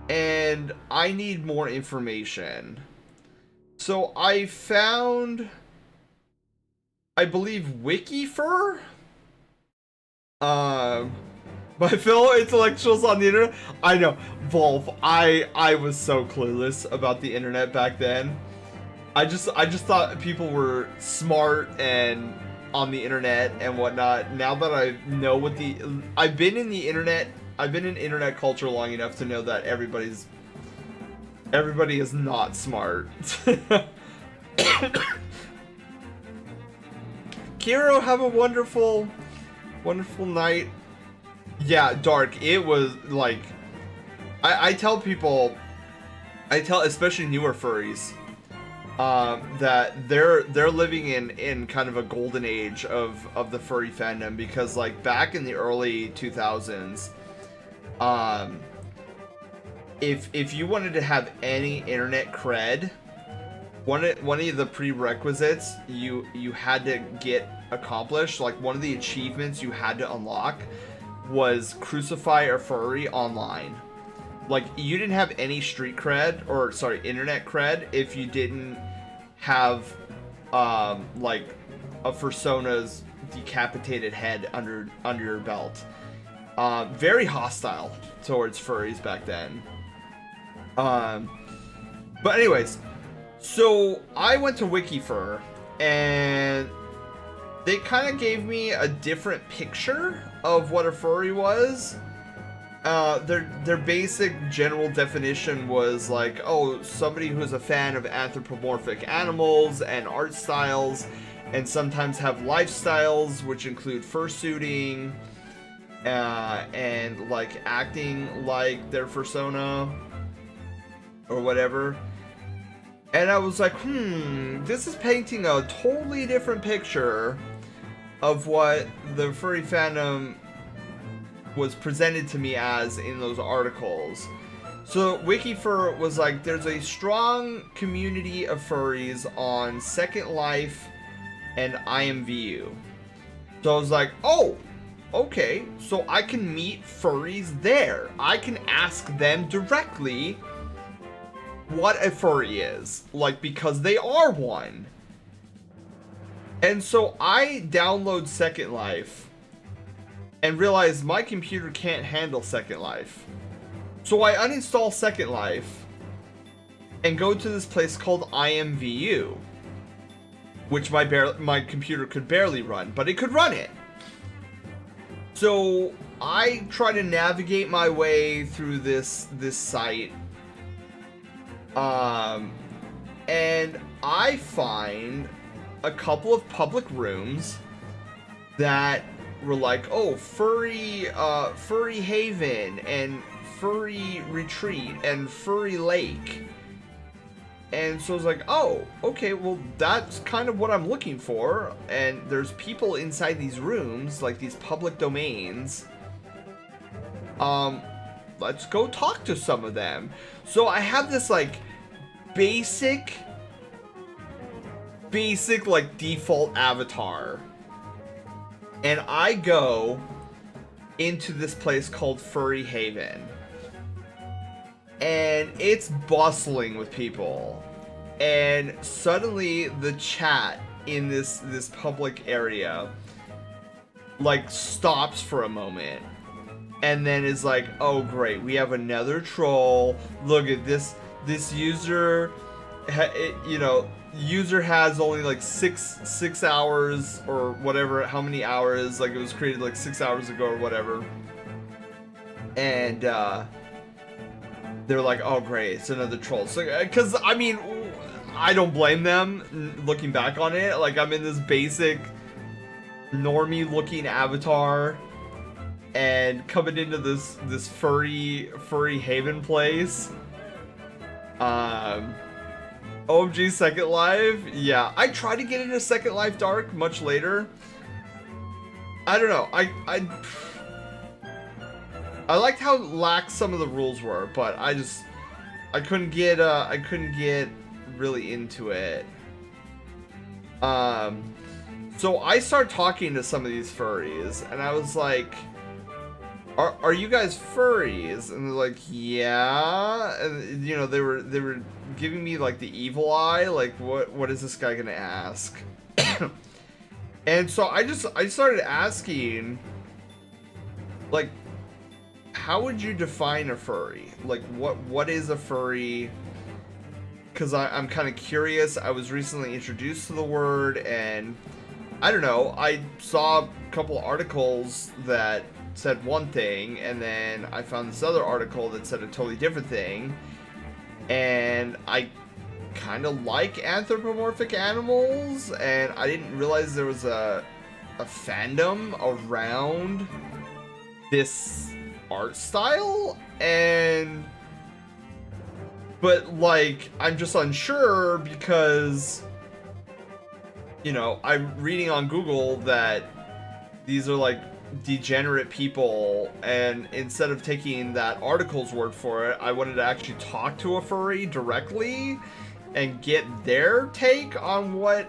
B: and I need more information. So I found, I believe, WikiFur? My fellow intellectuals on the internet. I know, Volv, I was so clueless about the internet back then. I just thought people were smart and on the internet and whatnot. Now that I know what I've been in internet culture long enough to know that everybody is not smart. Kiro, have a wonderful night. Yeah, Dark, it was like, I tell people, especially newer furries, that they're living in kind of a golden age of the furry fandom, because like back in the early 2000s, if you wanted to have any internet cred, one of the prerequisites you had to get accomplished, like one of the achievements you had to unlock, was crucify a furry online. Like, you didn't have any street cred, or sorry, internet cred, if you didn't have like a fursona's decapitated head under your belt. Very hostile towards furries back then. But anyways, so I went to WikiFur, and they kind of gave me a different picture of what a furry was. Their basic general definition was like, oh, somebody who's a fan of anthropomorphic animals and art styles, and sometimes have lifestyles which include fursuiting, and like acting like their fursona or whatever. And I was like, this is painting a totally different picture of what the furry fandom was presented to me as in those articles. So WikiFur was like, there's a strong community of furries on Second Life and IMVU. So I was like, oh, okay, so I can meet furries there. I can ask them directly what a furry is, like, because they are one. And so I download Second Life and realize my computer can't handle Second Life. So I uninstall Second Life and go to this place called IMVU, which my computer could barely run, but it could run it. So I try to navigate my way through this site, and I find a couple of public rooms that were like, oh, furry haven and furry retreat and furry lake. And so I was like, oh, okay, well, that's kind of what I'm looking for. And there's people inside these rooms, like these public domains. Let's go talk to some of them. So I have this, like, basic, like, default avatar. And I go into this place called Furry Haven. And it's bustling with people. And suddenly the chat in this public area, like, stops for a moment. And then is like, oh great, we have another troll. Look at this user, user has only like six hours or whatever, how many hours, like it was created like 6 hours ago or whatever. And they're like, oh great, it's another troll. So, because I mean, I don't blame them looking back on it. Like, I'm in this basic normie looking avatar and coming into this furry haven place. OMG Second Life, yeah, I tried to get into Second Life Dark much later. I don't know, I liked how lax some of the rules were, but I couldn't get really into it. So I started talking to some of these furries, and I was like, Are you guys furries? And they're like, yeah. And you know, they were giving me like the evil eye, like what is this guy gonna ask? And so I started asking, like, how would you define a furry? Like, what is a furry? Because I'm kind of curious. I was recently introduced to the word, and I don't know, I saw a couple articles that said one thing, and then I found this other article that said a totally different thing, and I kind of like anthropomorphic animals, and I didn't realize there was a fandom around this art style, but like, I'm just unsure because, you know, I'm reading on Google that these are like degenerate people, and instead of taking that article's word for it, I wanted to actually talk to a furry directly and get their take on what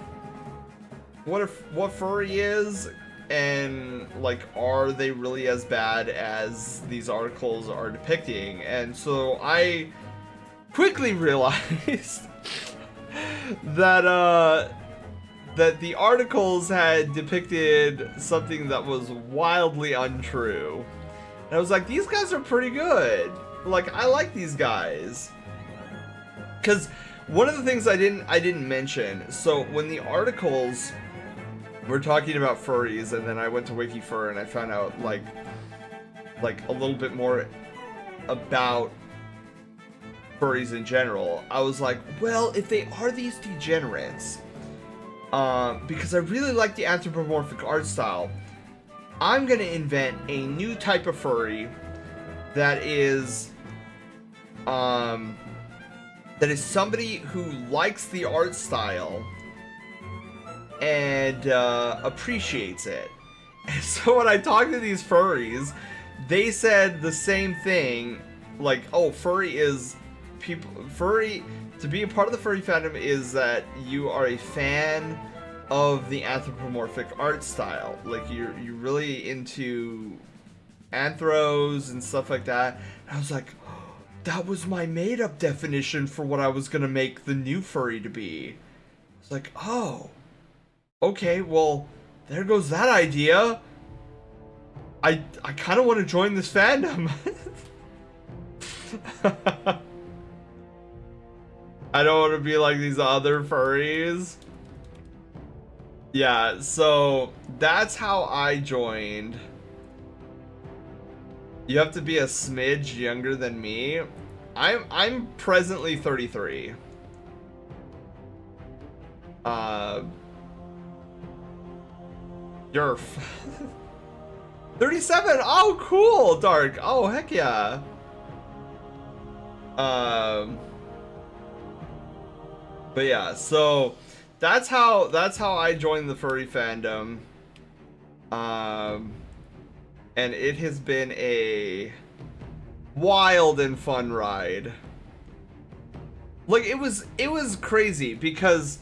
B: furry is, and like, are they really as bad as these articles are depicting? And so I quickly realized that the articles had depicted something that was wildly untrue. And I was like, these guys are pretty good. Like, I like these guys. Because one of the things I didn't mention, so when the articles were talking about furries, and then I went to WikiFur and I found out like a little bit more about furries in general, I was like, well, if they are these degenerates, because I really like the anthropomorphic art style, I'm gonna invent a new type of furry that is somebody who likes the art style and appreciates it. And so when I talked to these furries, they said the same thing like, oh, furry is people. Furry, to be a part of the furry fandom is that you are a fan of the anthropomorphic art style. Like you're really into anthros and stuff like that. And I was like, oh, that was my made-up definition for what I was gonna make the new furry to be. It's like, oh, okay, well, there goes that idea. I kind of want to join this fandom. I don't want to be like these other furries. Yeah, so that's how I joined. You have to be a smidge younger than me. I'm presently 33. Yerf. 37. Oh, cool, Dark. Oh, heck yeah. But yeah, so that's how I joined the furry fandom. And it has been a wild and fun ride. Like it was crazy because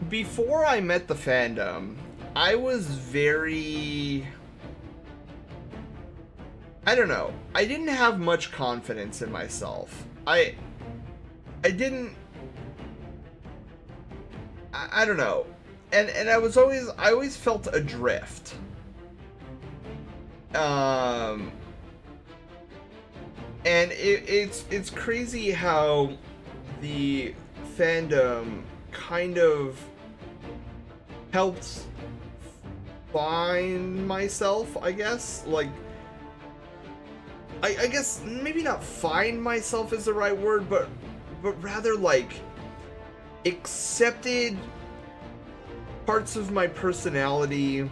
B: before I met the fandom, I was very, I don't know, I didn't have much confidence in myself. I don't know. And I always felt adrift. And it's crazy how the fandom kind of helped find myself, I guess. Like, I guess maybe not find myself is the right word, but rather like accepted parts of my personality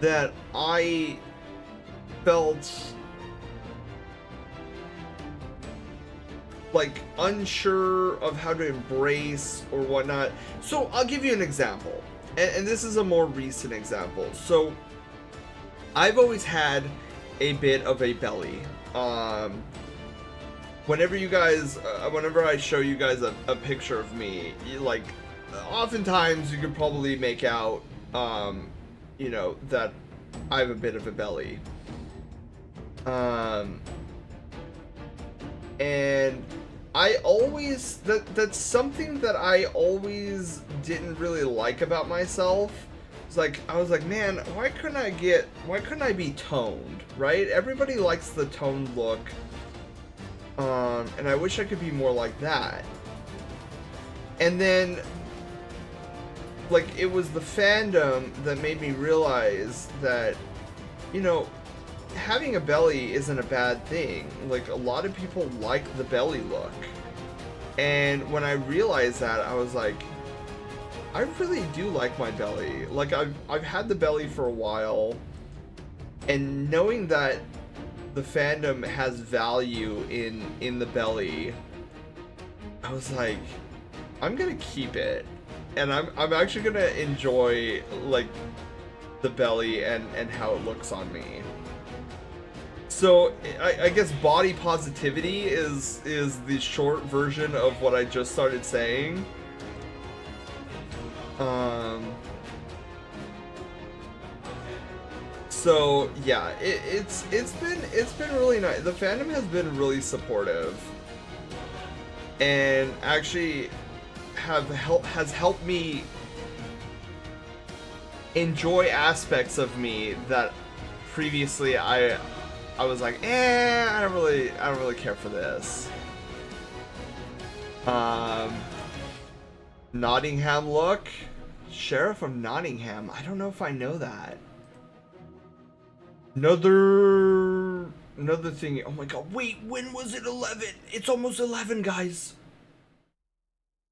B: that I felt like unsure of how to embrace or whatnot. So I'll give you an example, and this is a more recent example. So I've always had a bit of a belly. Whenever I show you guys a picture of me, like, oftentimes you could probably make out, you know, that I have a bit of a belly. And I always, that's something that I always didn't really like about myself. It's like, I was like, man, why couldn't I be toned, right? Everybody likes the toned look. And I wish I could be more like that. And then, like, it was the fandom that made me realize that, you know, having a belly isn't a bad thing. Like, a lot of people like the belly look. And when I realized that, I was like, I really do like my belly. Like, I've had the belly for a while, and knowing that the fandom has value in the belly, I was like, I'm gonna keep it, and I'm actually gonna enjoy, like, the belly and how it looks on me. So I guess body positivity is the short version of what I just started saying. So yeah, it's been really nice. The fandom has been really supportive, and actually has helped me enjoy aspects of me that previously I was like, I don't really care for this. Nottingham look, Sheriff of Nottingham. I don't know if I know that. Another thing. Oh my god, wait, when was it 11? It's almost 11, guys.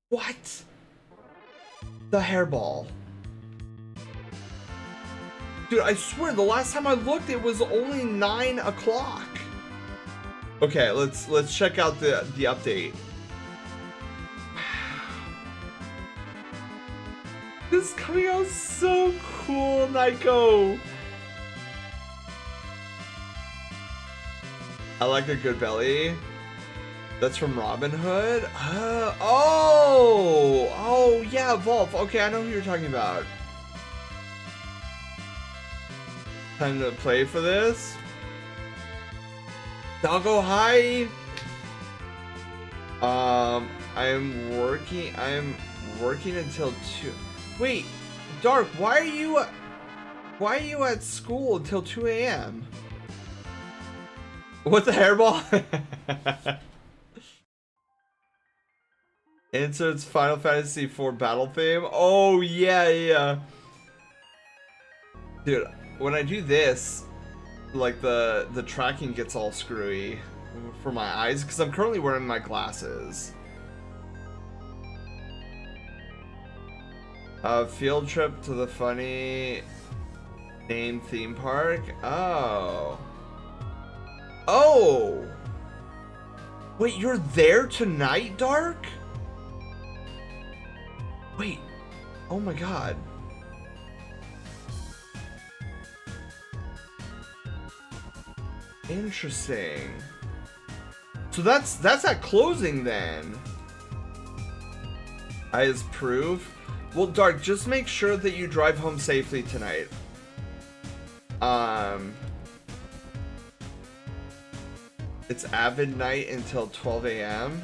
B: What? The hairball. Dude, I swear, the last time I looked, it was only 9 o'clock. Okay, let's check out the update. This is coming out so cool, Nico. I like a good belly. That's from Robin Hood. Oh, yeah, Volf. Okay, I know who you're talking about. Time to play for this. Doggo, hi. I'm working until 2. Wait, Dark, why are you at school until 2 a.m.? What the hairball? Inserts Final Fantasy IV battle theme. Oh yeah. Dude, when I do this, like the tracking gets all screwy for my eyes because I'm currently wearing my glasses. Field trip to the funny name theme park. Oh. Wait, you're there tonight, Dark? Wait. Oh my god. Interesting. So that's at closing then. As proof. Well, Dark, just make sure that you drive home safely tonight. It's Avid night until 12 a.m.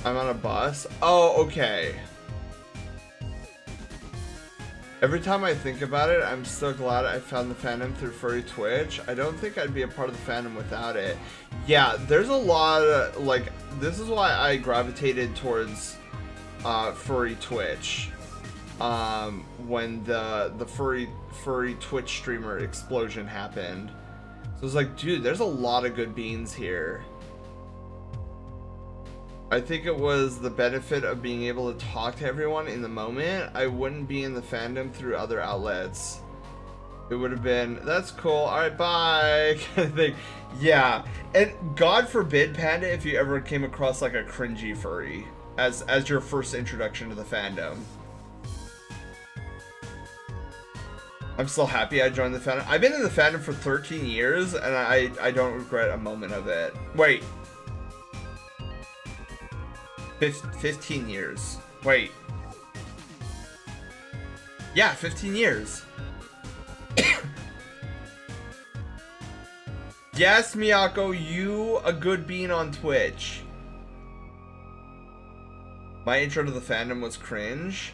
B: I'm on a bus. Oh, okay. Every time I think about it, I'm still glad I found the fandom through Furry Twitch. I don't think I'd be a part of the fandom without it. Yeah, there's a lot of, like, this is why I gravitated towards Furry Twitch. When the furry Twitch streamer explosion happened. So it's like, dude, there's a lot of good beans here. I think it was the benefit of being able to talk to everyone in the moment. I wouldn't be in the fandom through other outlets. It would have been, that's cool, alright, bye, kind of thing. Yeah, and God forbid, Panda, if you ever came across like a cringy furry as your first introduction to the fandom. I'm still happy I joined the fandom. I've been in the fandom for 13 years, and I don't regret a moment of it. Wait. 15 years. Wait. Yeah, 15 years. Yes, Miyako, you a good bean on Twitch. My intro to the fandom was cringe.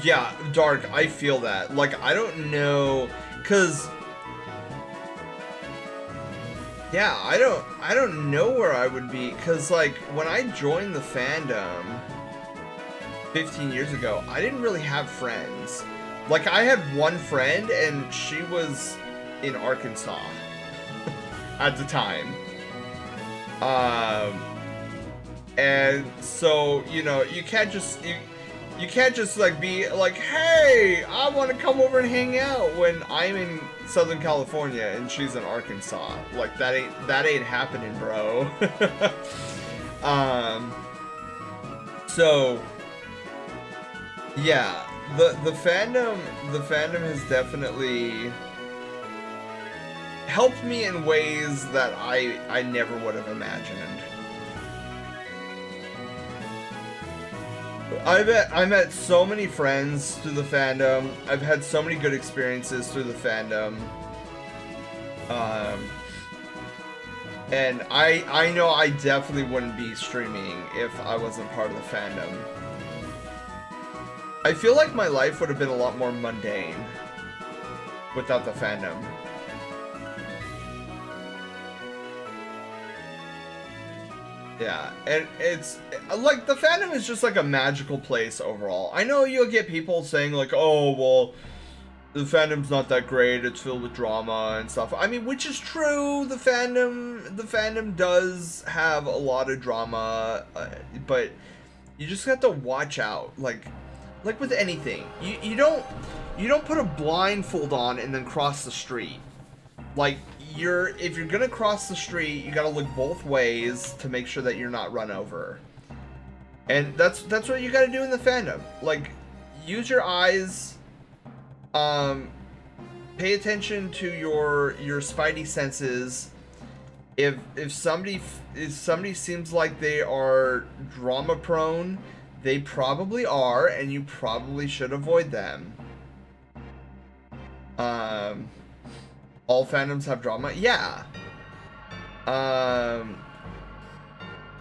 B: Yeah, Dark, I feel that. Like, I don't know, cause yeah, I don't know where I would be, cause like when I joined the fandom 15 years ago, I didn't really have friends. Like, I had one friend, and she was in Arkansas at the time. And so, you know, you can't just like be like, hey, I want to come over and hang out when I'm in Southern California and she's in Arkansas. Like, that ain't happening, bro. So yeah, the fandom has definitely helped me in ways that I never would have imagined. I met so many friends through the fandom. I've had so many good experiences through the fandom. And I know I definitely wouldn't be streaming if I wasn't part of the fandom. I feel like my life would have been a lot more mundane without the fandom. Yeah, and it's like the fandom is just like a magical place overall. I know you'll get people saying like, oh, well, the fandom's not that great, it's filled with drama and stuff. I mean, which is true. The fandom does have a lot of drama, but you just have to watch out. Like with anything, you don't put a blindfold on and then cross the street. Like, if you're gonna cross the street, you gotta look both ways to make sure that you're not run over. And that's what you gotta do in the fandom. Like, use your eyes, pay attention to your spidey senses. If somebody seems like they are drama prone, they probably are, and you probably should avoid them. All fandoms have drama, yeah.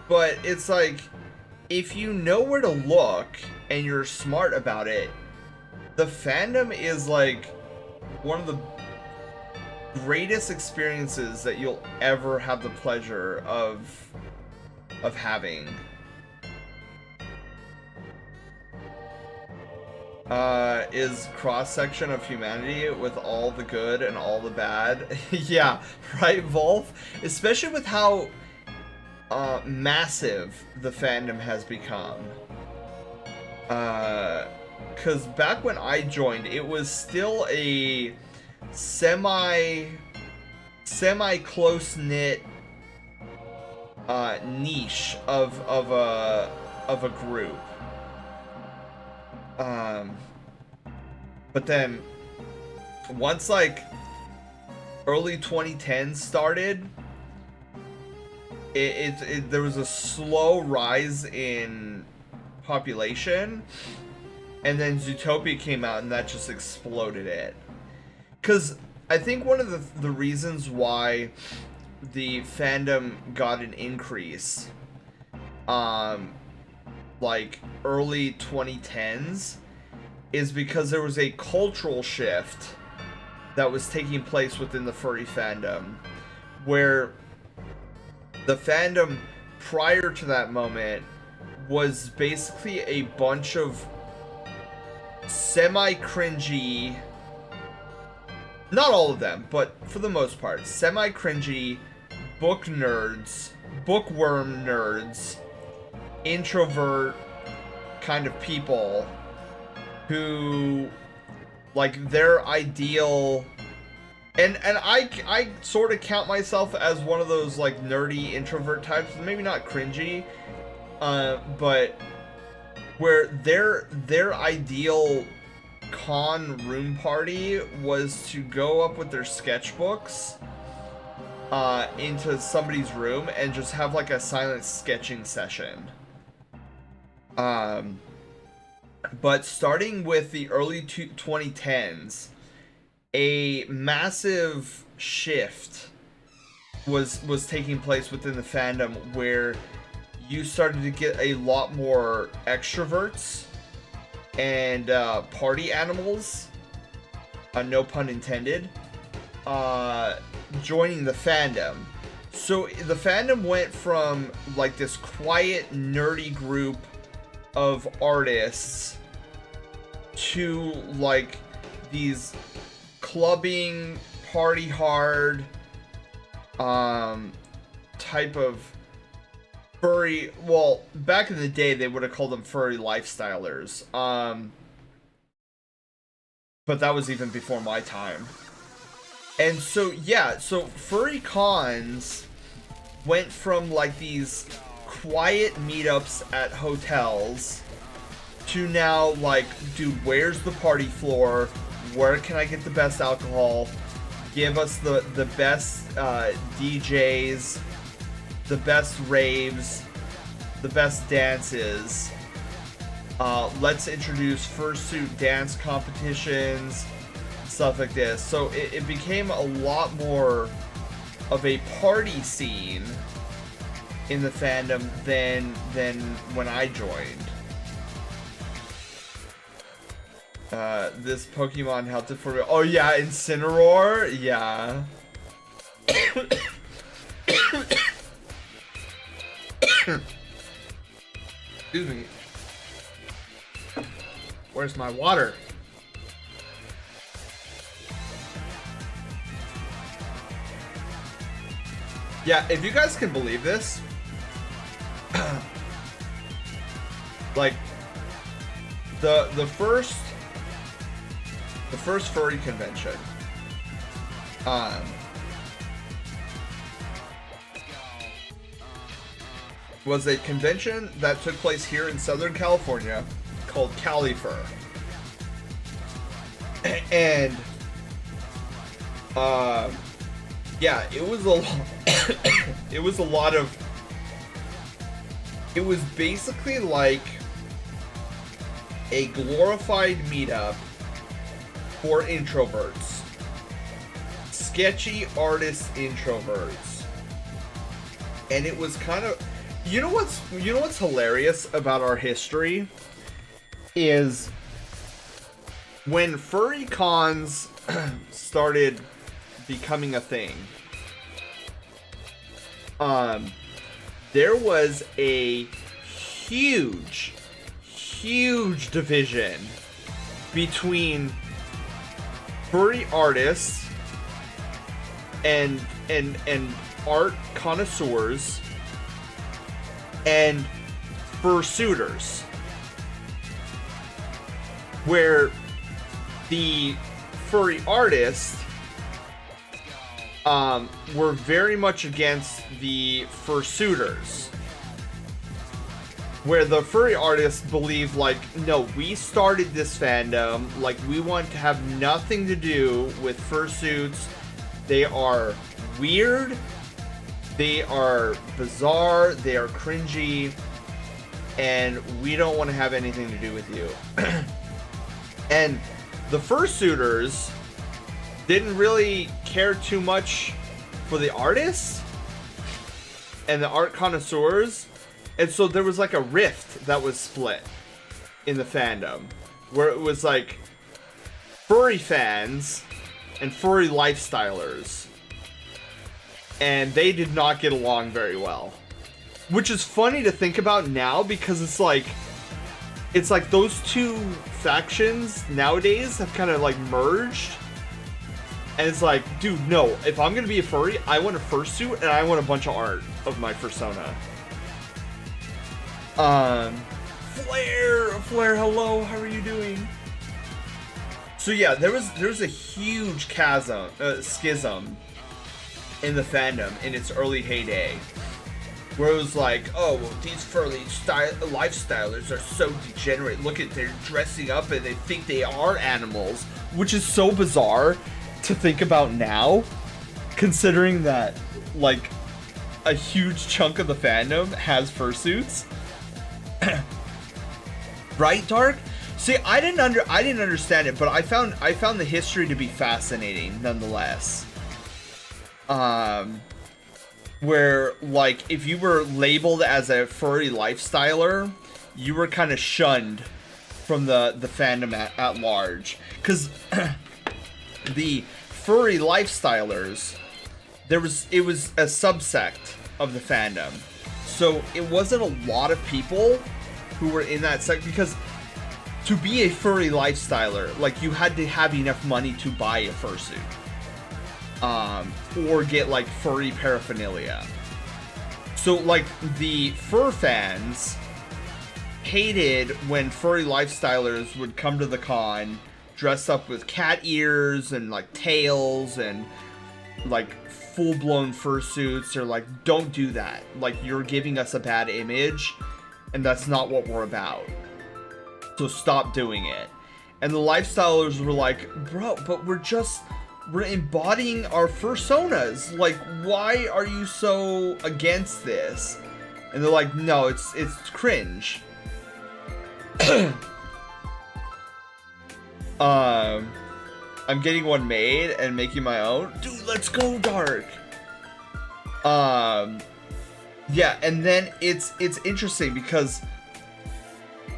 B: But it's like, if you know where to look and you're smart about it, the fandom is like one of the greatest experiences that you'll ever have the pleasure of having. Is cross-section of humanity with all the good and all the bad. Yeah, right, Volf? Especially with how massive the fandom has become. Because back when I joined, it was still a semi close-knit niche of a group. But then once like early 2010s started, there was a slow rise in population, and then Zootopia came out and that just exploded it. Because I think one of the reasons why the fandom got an increase like early 2010s is because there was a cultural shift that was taking place within the furry fandom, where the fandom prior to that moment was basically a bunch of semi-cringy, not all of them, but for the most part, semi-cringy book nerds, bookworm nerds, introvert kind of people who, like, their ideal, and I sort of count myself as one of those like nerdy introvert types, maybe not cringy, but where their ideal con room party was to go up with their sketchbooks into somebody's room and just have like a silent sketching session. But starting with the early 2010s, a massive shift was taking place within the fandom, where you started to get a lot more extroverts and party animals, no pun intended, joining the fandom. So the fandom went from like this quiet, nerdy group of artists to like these clubbing, party hard type of furry, well, back in the day they would have called them furry lifestylers, but that was even before my time. And so yeah, so furry cons went from like these quiet meetups at hotels to now like, dude, where's the party floor? Where can I get the best alcohol? Give us the best DJs, the best raves, the best dances. Let's introduce fursuit dance competitions, stuff like this. So it became a lot more of a party scene in the fandom than when I joined. This Pokemon helped it for me. Oh yeah, Incineroar, yeah. Excuse me. Where's my water? Yeah, if you guys can believe this, like the first furry convention, was a convention that took place here in Southern California called Califur. And yeah, it was a lot of, it was basically like a glorified meetup for introverts. Sketchy artist introverts. And it was kind of, you know what's hilarious about our history is when furry cons started becoming a thing. There was a huge division between furry artists and art connoisseurs and fursuiters, where the furry artists were very much against the fursuiters, where the furry artists believed, like, no, we started this fandom, like, we want to have nothing to do with fursuits. They are weird, they are bizarre, they are cringy, and we don't want to have anything to do with you. And the fursuiters didn't really care too much for the artists and the art connoisseurs, and so there was like a rift that was split in the fandom, where it was like furry fans and furry lifestylers, and they did not get along very well, which is funny to think about now, because it's like those two factions nowadays have kind of like merged. And it's like, dude, no, if I'm gonna be a furry, I want a fursuit and I want a bunch of art of my persona. Flair, hello, how are you doing? So yeah, there was a huge schism in the fandom in its early heyday, where it was like, oh, well, these furry lifestylers are so degenerate. Look at, they're dressing up and they think they are animals, which is so bizarre to think about now, considering that like a huge chunk of the fandom has fursuits. Right, Dark? See, I didn't understand it, but I found the history to be fascinating nonetheless. Where like if you were labeled as a furry lifestyler, you were kind of shunned from the fandom at large, because the furry lifestylers, it was a subsect of the fandom, so it wasn't a lot of people who were in that sect, because to be a furry lifestyler, like, you had to have enough money to buy a fursuit, or get like furry paraphernalia. So like the fur fans hated when furry lifestylers would come to the con dressed up with cat ears and like tails and like full-blown fursuits. They're like, don't do that, like, you're giving us a bad image and that's not what we're about, so stop doing it. And the lifestylers were like, bro, but we're embodying our fursonas, like, why are you so against this? And they're like, no, it's cringe. I'm getting one made and making my own. Dude, let's go, Dark. Yeah, and then it's interesting because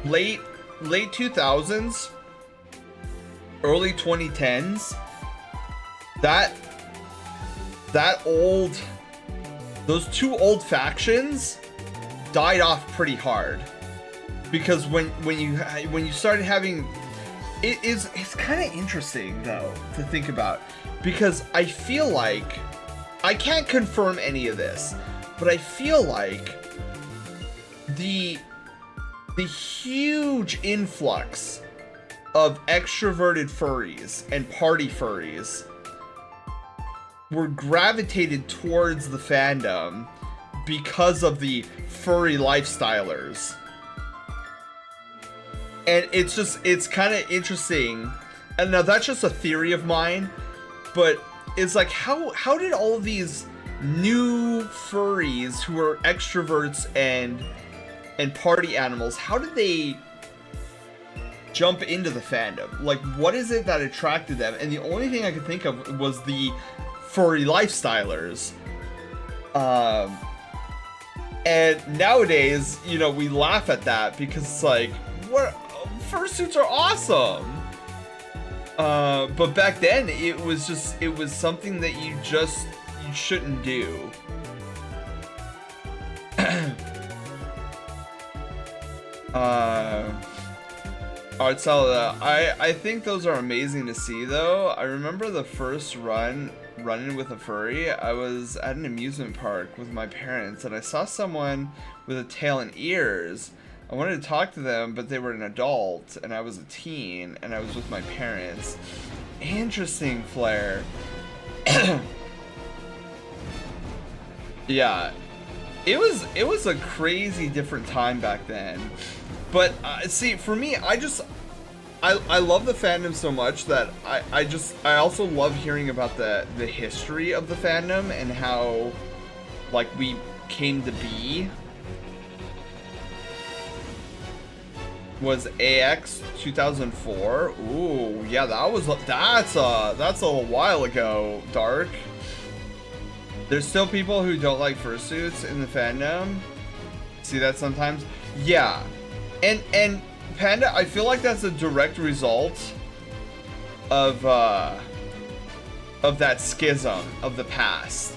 B: late 2000s, early 2010s, those two old factions died off pretty hard, because when you started having, it's kind of interesting though to think about, because I feel like, I can't confirm any of this, but I feel like the huge influx of extroverted furries and party furries were gravitated towards the fandom because of the furry lifestylers. And it's kind of interesting. And now that's just a theory of mine, but it's like, how did all of these new furries who are extroverts and party animals, how did they jump into the fandom? Like, what is it that attracted them? And the only thing I could think of was the furry lifestylers. And nowadays, you know, we laugh at that because it's like, what, fursuits are awesome. But back then it was something that you shouldn't do. Art Salada, I think those are amazing to see though. I remember the first running with a furry. I was at an amusement park with my parents and I saw someone with a tail and ears. I wanted to talk to them, but they were an adult and I was a teen and I was with my parents. Interesting, Flair. Yeah, it was a crazy different time back then. But see, for me, I love the fandom so much that I also love hearing about the history of the fandom and how, like, we came to be. Was AX 2004? Ooh, yeah, that's a while ago, Dark. There's still people who don't like fursuits in the fandom. See that sometimes? Yeah. And Panda, I feel like that's a direct result of that schism of the past.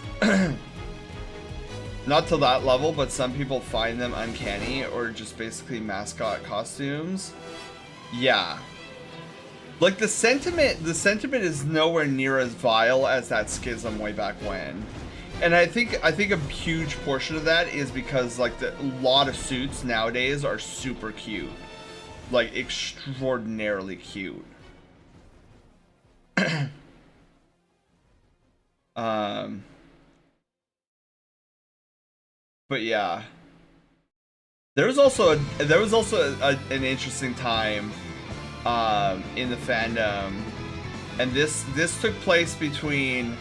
B: Not to that level, but some people find them uncanny or just basically mascot costumes. Yeah. Like the sentiment is nowhere near as vile as that schism way back when. And I think a huge portion of that is because like a lot of suits nowadays are super cute. Like extraordinarily cute. But yeah, there was also an interesting time in the fandom, and this took place between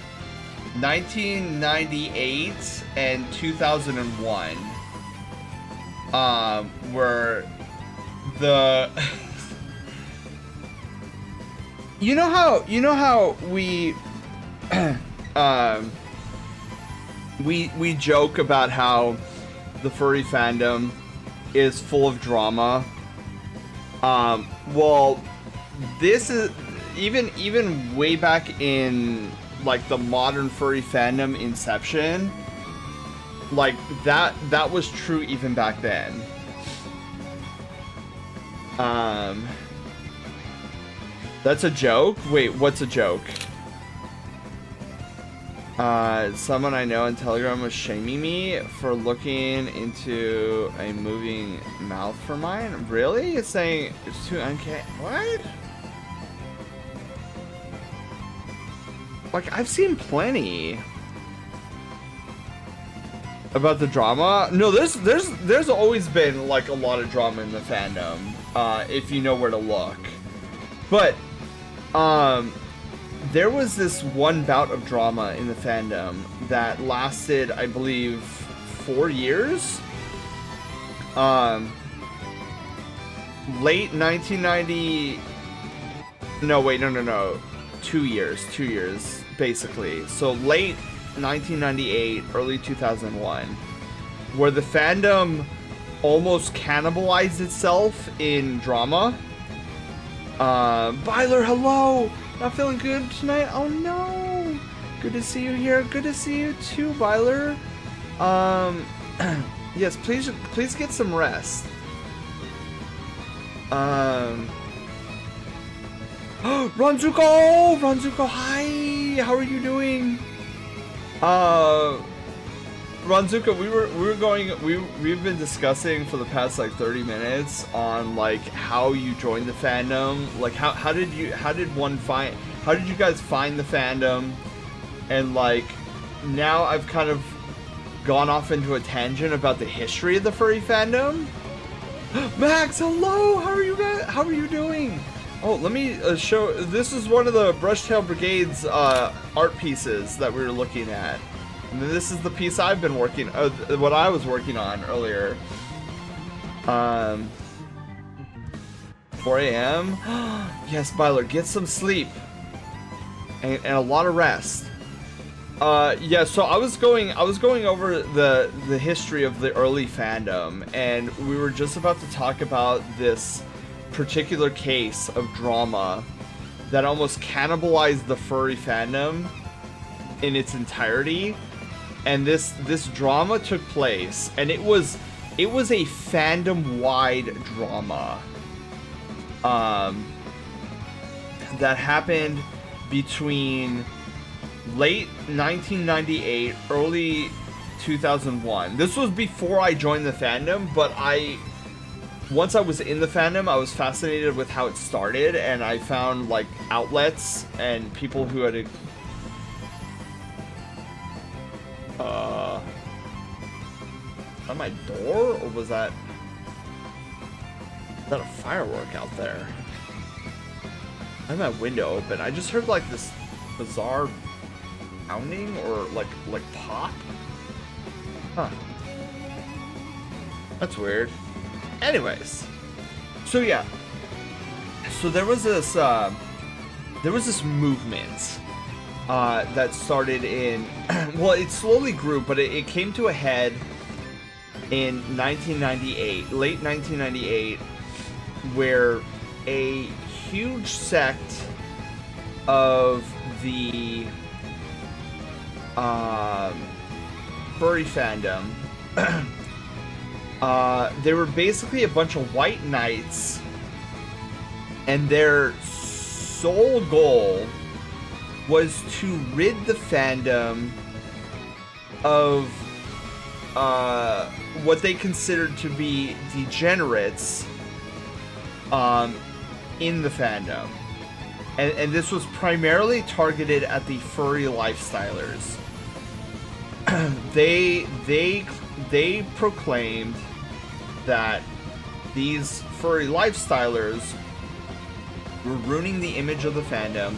B: 1998 and 2001, where the you know how we we joke about how the furry fandom is full of drama. Well, this is even way back in like the modern furry fandom inception. Like that was true even back then. That's a joke? Wait, what's a joke? Someone I know on Telegram was shaming me for looking into a moving mouth for mine. Really? It's saying it's too uncanny. What? Like, I've seen plenty about the drama. No, there's always been like a lot of drama in the fandom, if you know where to look. But there was this one bout of drama in the fandom that lasted, I believe, 4 years. Late 1990. No, wait, no. 2 years, basically. So late 1998, early 2001, where the fandom almost cannibalized itself in drama. Byler, hello! Not feeling good tonight? Oh no! Good to see you here. Good to see you too, Byler. Yes, please get some rest. Ronzuko, hi! How are you doing? Ronzuko, we've been discussing for the past like 30 minutes on like how you joined the fandom. Like how did you guys find the fandom? And like now I've kind of gone off into a tangent about the history of the furry fandom. Max, hello! How are you guys? How are you doing? Oh, let me show. This is one of the Brushtail Brigade's art pieces that we were looking at. And then this is the piece I've been working, what I was working on earlier. 4 a.m. Yes, Byler, get some sleep and a lot of rest. Yeah, so I was going over the history of the early fandom, and we were just about to talk about this particular case of drama that almost cannibalized the furry fandom in its entirety. And this drama took place, and it was a fandom-wide drama that happened between late 1998, early 2001. This was before I joined the fandom, but once I was in the fandom, I was fascinated with how it started, and I found like outlets and people who had on my door, or was that a firework out there? I had my window open. I just heard like this bizarre pounding or like pop. Huh. That's weird. Anyways, so yeah. So there was this movement that started in well, it slowly grew, but it came to a head in 1998, late 1998, where a huge sect of the furry fandom, they were basically a bunch of white knights, and their sole goal was to rid the fandom of what they considered to be degenerates in the fandom. And this was primarily targeted at the furry lifestylers. They proclaimed that these furry lifestylers were ruining the image of the fandom,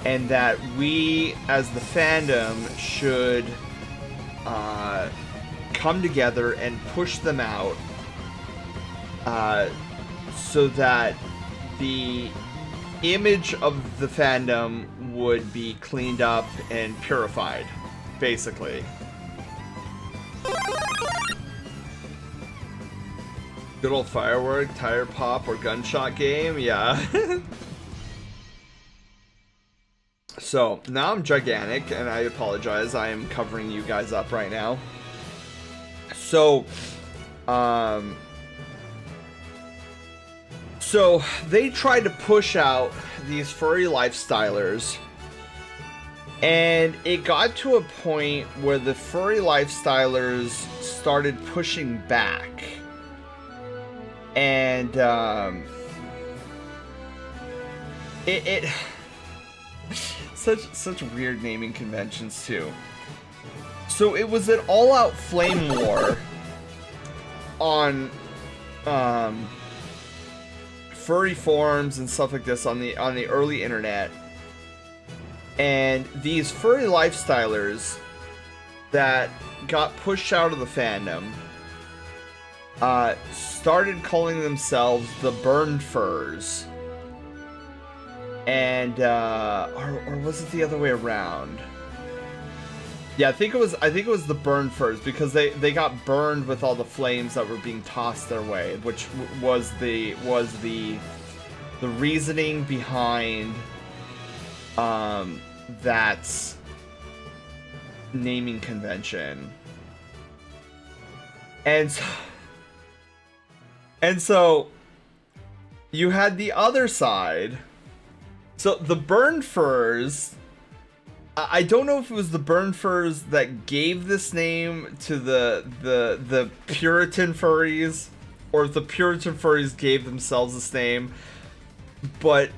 B: and that we as the fandom should come together and push them out so that the image of the fandom would be cleaned up and purified, basically. Good old firework, tire pop, or gunshot game, yeah. So, now I'm gigantic, and I apologize, I am covering you guys up right now. So, so they tried to push out these furry lifestylers, and it got to a point where the furry lifestylers started pushing back. And it such weird naming conventions too. So it was an all-out flame war on furry forums and stuff like this on the early internet. And these furry lifestylers that got pushed out of the fandom started calling themselves the Burned Furs. And or was it the other way around? Yeah, I think it was the Burned Furs, because they got burned with all the flames that were being tossed their way, which was the reasoning behind that naming convention. And so you had the other side. So the Burned Furs, I don't know if it was the Burned Furs that gave this name to the Puritan furries, or if the Puritan furries gave themselves this name, but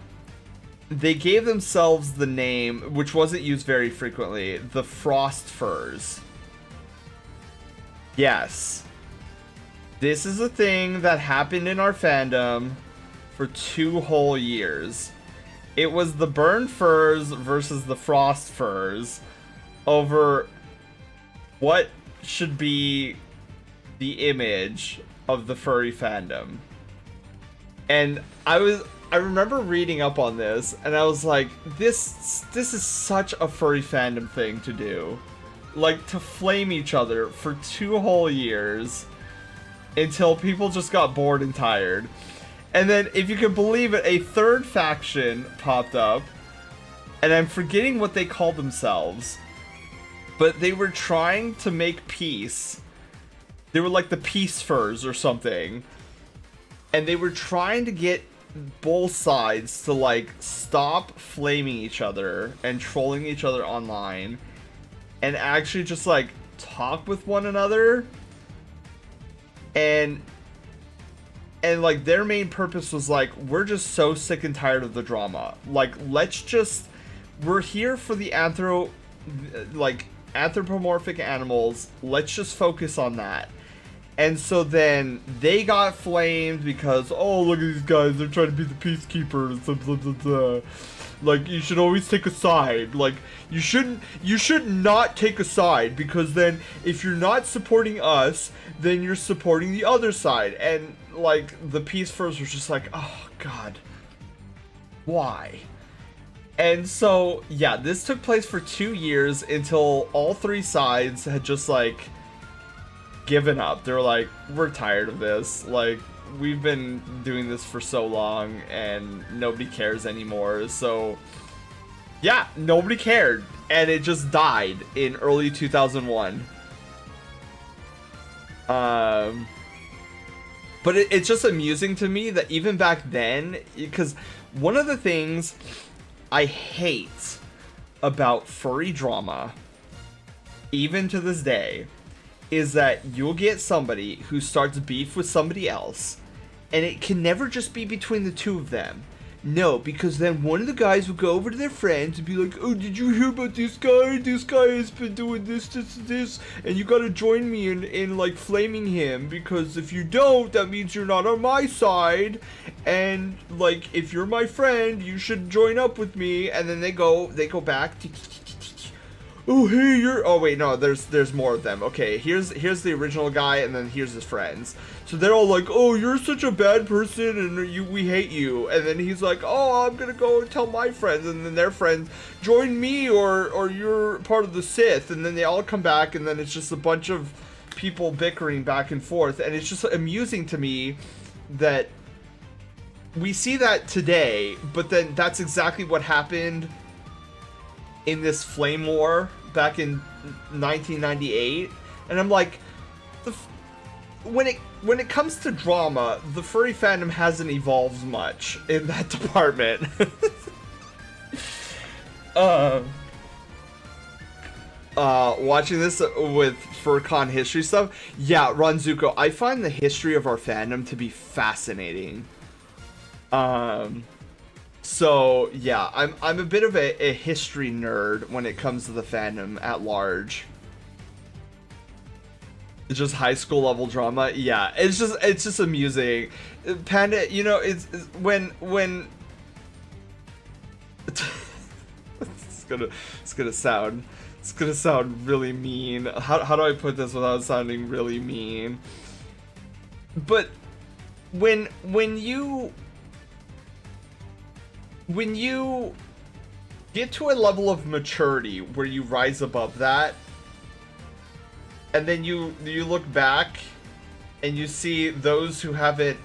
B: they gave themselves the name, which wasn't used very frequently, the Frost Furs. Yes. This is a thing that happened in our fandom for 2 whole years. It was the Burn Furs versus the Frost Furs over what should be the image of the furry fandom. And I remember reading up on this, and I was like, this is such a furry fandom thing to do. Like, to flame each other for 2 whole years until people just got bored and tired. And then, if you can believe it, a third faction popped up, and I'm forgetting what they called themselves, but they were trying to make peace. They were like the Peace Furs or something. And they were trying to get both sides to, like, stop flaming each other and trolling each other online and actually just, like, talk with one another. And like, their main purpose was like, we're just so sick and tired of the drama. Like, we're here for the anthropomorphic animals. Let's just focus on that. And so then they got flamed because, oh, look at these guys, they're trying to be the peacekeepers, blah, blah, blah, blah. Like, you should always take a side. Like, you should not take a side, because then if you're not supporting us, then you're supporting the other side. And, like, the Peace Furs were just like, oh, God, why? And so, yeah, this took place for 2 years until all 3 sides had just, like, given up. They were like, we're tired of this. Like, we've been doing this for so long and nobody cares anymore. So, yeah, nobody cared. And it just died in early 2001. But it's just amusing to me that even back then, because one of the things I hate about furry drama, even to this day, is that you'll get somebody who starts beef with somebody else, and it can never just be between the 2 of them. No, because then one of the guys will go over to their friends and be like, oh, did you hear about this guy? This guy has been doing this, and you gotta join me in like, flaming him, because if you don't, that means you're not on my side, and, like, if you're my friend, you should join up with me. And then they go back, oh, hey, oh, wait, no, there's more of them. Okay, here's the original guy, and then here's his friends. So they're all like, oh, you're such a bad person, and we hate you. And then he's like, oh, I'm gonna go and tell my friends. And then their friends, join me, or you're part of the Sith. And then they all come back, and then it's just a bunch of people bickering back and forth. And it's just amusing to me that we see that today, but then that's exactly what happened in this flame war back in 1998. And I'm like, when it comes to drama, the furry fandom hasn't evolved much in that department. Watching this with FurCon history stuff, yeah, Ronzuko, I find the history of our fandom to be fascinating. So yeah, I'm a bit of a history nerd when it comes to the fandom at large. It's just high school level drama. Yeah, it's just amusing. Panda, you know, it's when it's gonna sound really mean. How do I put this without sounding really mean? But when you get to a level of maturity where you rise above that, and then you look back and you see those who haven't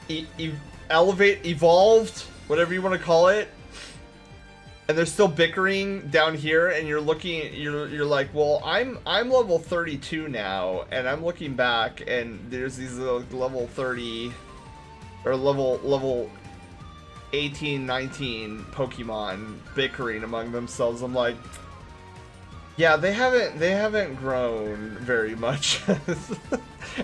B: evolved, whatever you want to call it, and they're still bickering down here, and you're like, well, I'm level 32 now, and I'm looking back, and there's these level 30 or level 18, 19 Pokemon bickering among themselves. I'm like, yeah, they haven't grown very much. And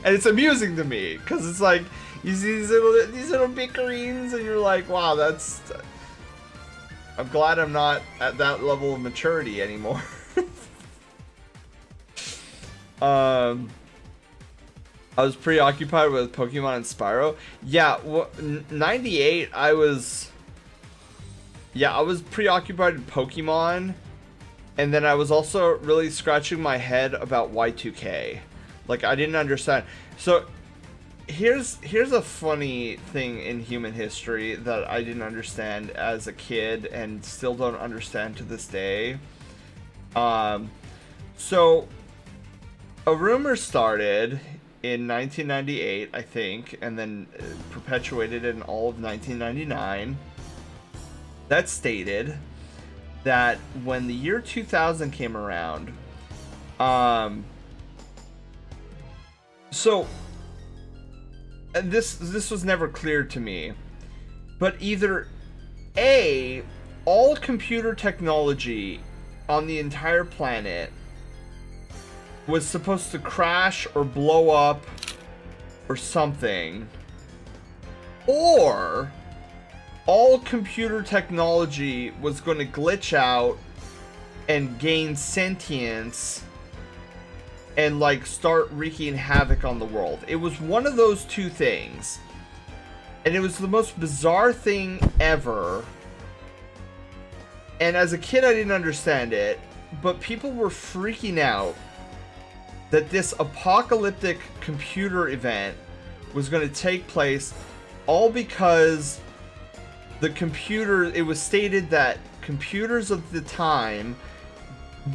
B: it's amusing to me, because it's like, you see these little bickerings, and you're like, wow, I'm glad I'm not at that level of maturity anymore. I was preoccupied with Pokemon and Spyro. Yeah, 98, I was preoccupied with Pokemon, and then I was also really scratching my head about Y2K. Like, I didn't understand. So, here's a funny thing in human history that I didn't understand as a kid and still don't understand to this day. So, a rumor started in 1998, I think, and then perpetuated in all of 1999, that stated that when the year 2000 came around, so this was never clear to me, but either A, all computer technology on the entire planet was supposed to crash or blow up or something, or all computer technology was going to glitch out and gain sentience and like start wreaking havoc on the world. It was one of those two things, and it was the most bizarre thing ever. And as a kid I didn't understand it, but people were freaking out that this apocalyptic computer event was going to take place, all because it was stated that computers of the time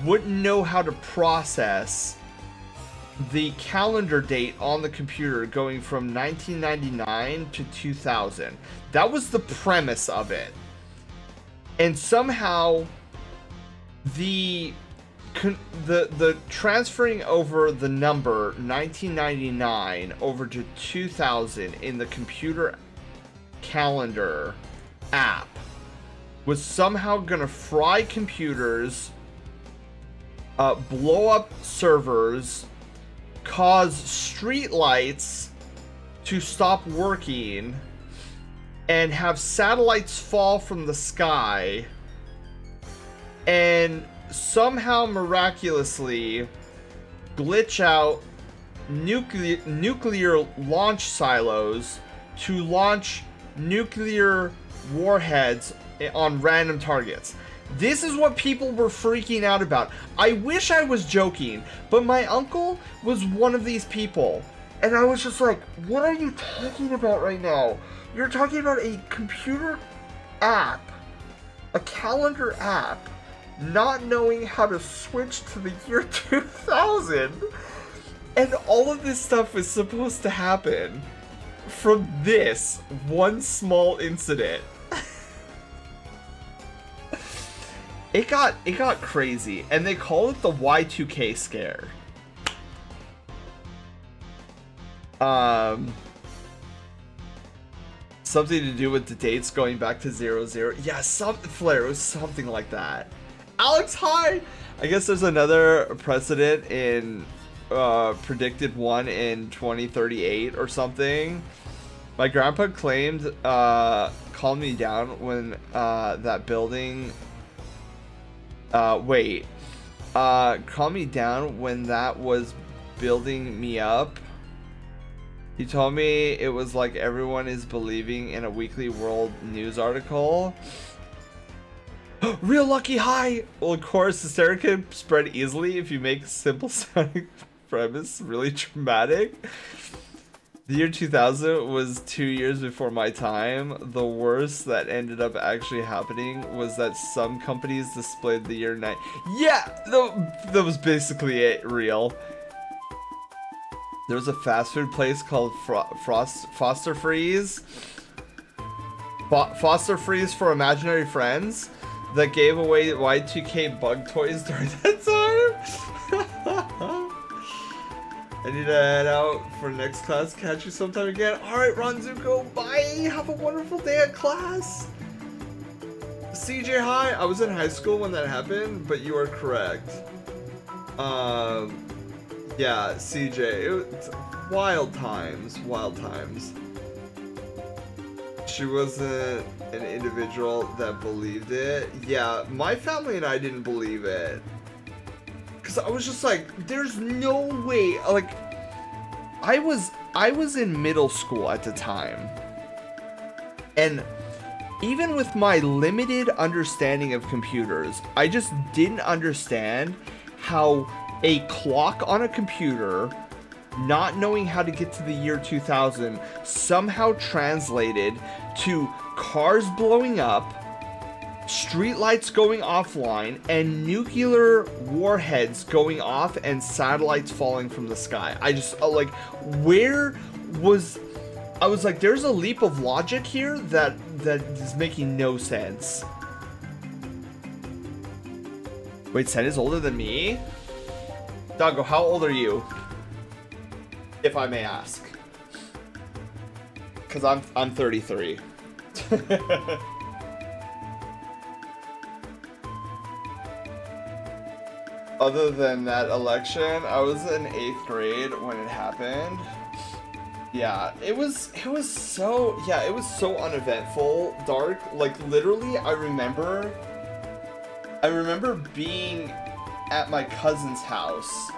B: wouldn't know how to process the calendar date on the computer going from 1999 to 2000. That was the premise of it. And somehow the transferring over the number 1999 over to 2000 in the computer calendar app was somehow gonna fry computers, blow up servers, cause streetlights to stop working, and have satellites fall from the sky, and somehow miraculously glitch out nuclear launch silos to launch nuclear warheads on random targets. This is what people were freaking out about. I wish I was joking, but my uncle was one of these people. And I was just like, what are you talking about right now? You're talking about a computer app, a calendar app, not knowing how to switch to the year 2000. And all of this stuff is supposed to happen from this one small incident. It got crazy, and they call it the Y2K scare. Something to do with the dates going back to 00. Yeah, Flare, it was something like that. Alex, hi! I guess there's another precedent in predicted one in 2038 or something. My grandpa claimed calmed me down when that building calm me down when that was building me up. He told me it was like everyone is believing in a Weekly World News article. Real lucky high! Well, of course, hysteria can spread easily if you make simple sounding premise really dramatic. The year 2000 was 2 years before my time. The worst that ended up actually happening was that some companies displayed the year 9. Yeah, that was basically it, real. There was a fast food place called Foster Freeze. Foster Freeze for Imaginary Friends that gave away Y2K bug toys during that time. I need to head out for next class. Catch you sometime again. Alright, Ronzuko, bye! Have a wonderful day at class! CJ, hi! I was in high school when that happened, but you are correct. Yeah, CJ, it's wild times, wild times. She wasn't an individual that believed it. Yeah, my family and I didn't believe it. because I was just like, there's no way. Like, I was in middle school at the time, and even with my limited understanding of computers, I just didn't understand how a clock on a computer, not knowing how to get to the year 2000, somehow translated to cars blowing up, streetlights going offline, and nuclear warheads going off and satellites falling from the sky. I just, like, where was... I was like, there's a leap of logic here that is making no sense. Wait, Sen is older than me? Doggo, how old are you? If I may ask. Because I'm 33. Other than that election, I was in 8th grade when it happened. Yeah, it was so uneventful, Dark. Like, literally, I remember being at my cousin's house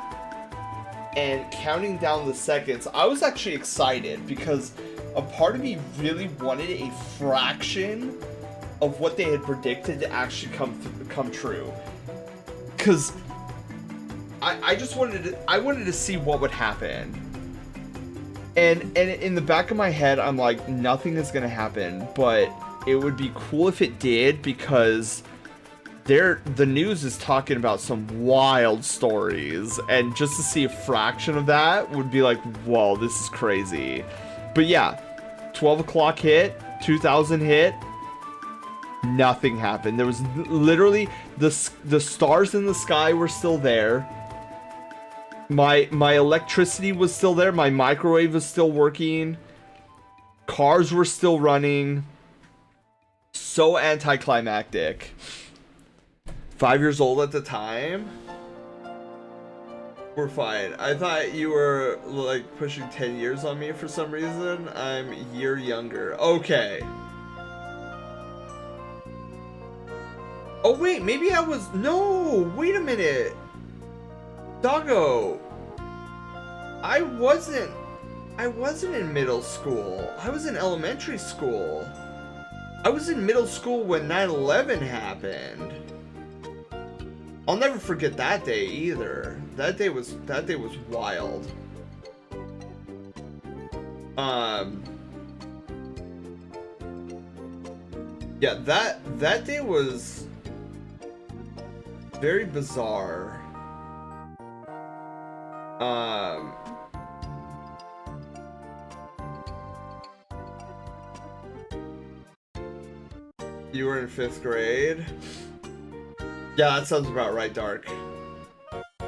B: and counting down the seconds. I was actually excited because a part of me really wanted a fraction of what they had predicted to actually come true. Cause I just wanted to see what would happen. And in the back of my head, I'm like, nothing is gonna happen, but it would be cool if it did, because the news is talking about some wild stories, and just to see a fraction of that would be like, whoa, this is crazy. But yeah, 12 o'clock hit, 2000 hit, nothing happened. There was literally the stars in the sky were still there. My electricity was still there. My microwave was still working. Cars were still running. So anticlimactic. 5 years old at the time. We're fine. I thought you were like pushing 10 years on me for some reason. I'm a year younger. Okay. Oh wait, maybe I was... No, wait a minute. Doggo, I wasn't in middle school. I was in elementary school. I was in middle school when 9/11 happened. I'll never forget that day either. That day was wild. Yeah, that day was very bizarre. You were in 5th grade? Yeah, that sounds about right, Dark.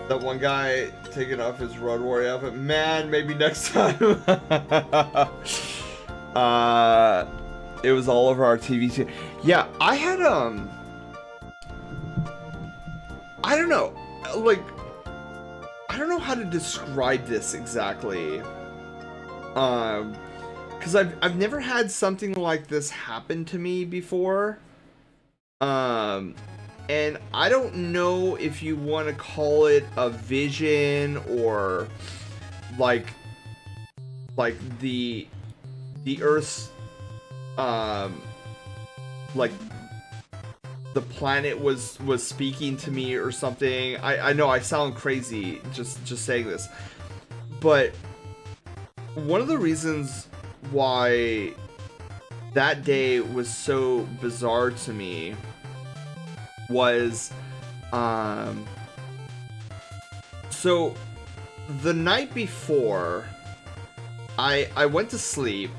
B: That one guy taking off his Road Warrior outfit. Man, maybe next time. It was all over our TV too. Yeah, I had, I don't know, like, I don't know how to describe this exactly. Because I've never had something like this happen to me before. And I don't know if you want to call it a vision or like the Earth's like the planet was speaking to me or something. I know I sound crazy just saying this, but one of the reasons why that day was so bizarre to me was so the night before I went to sleep,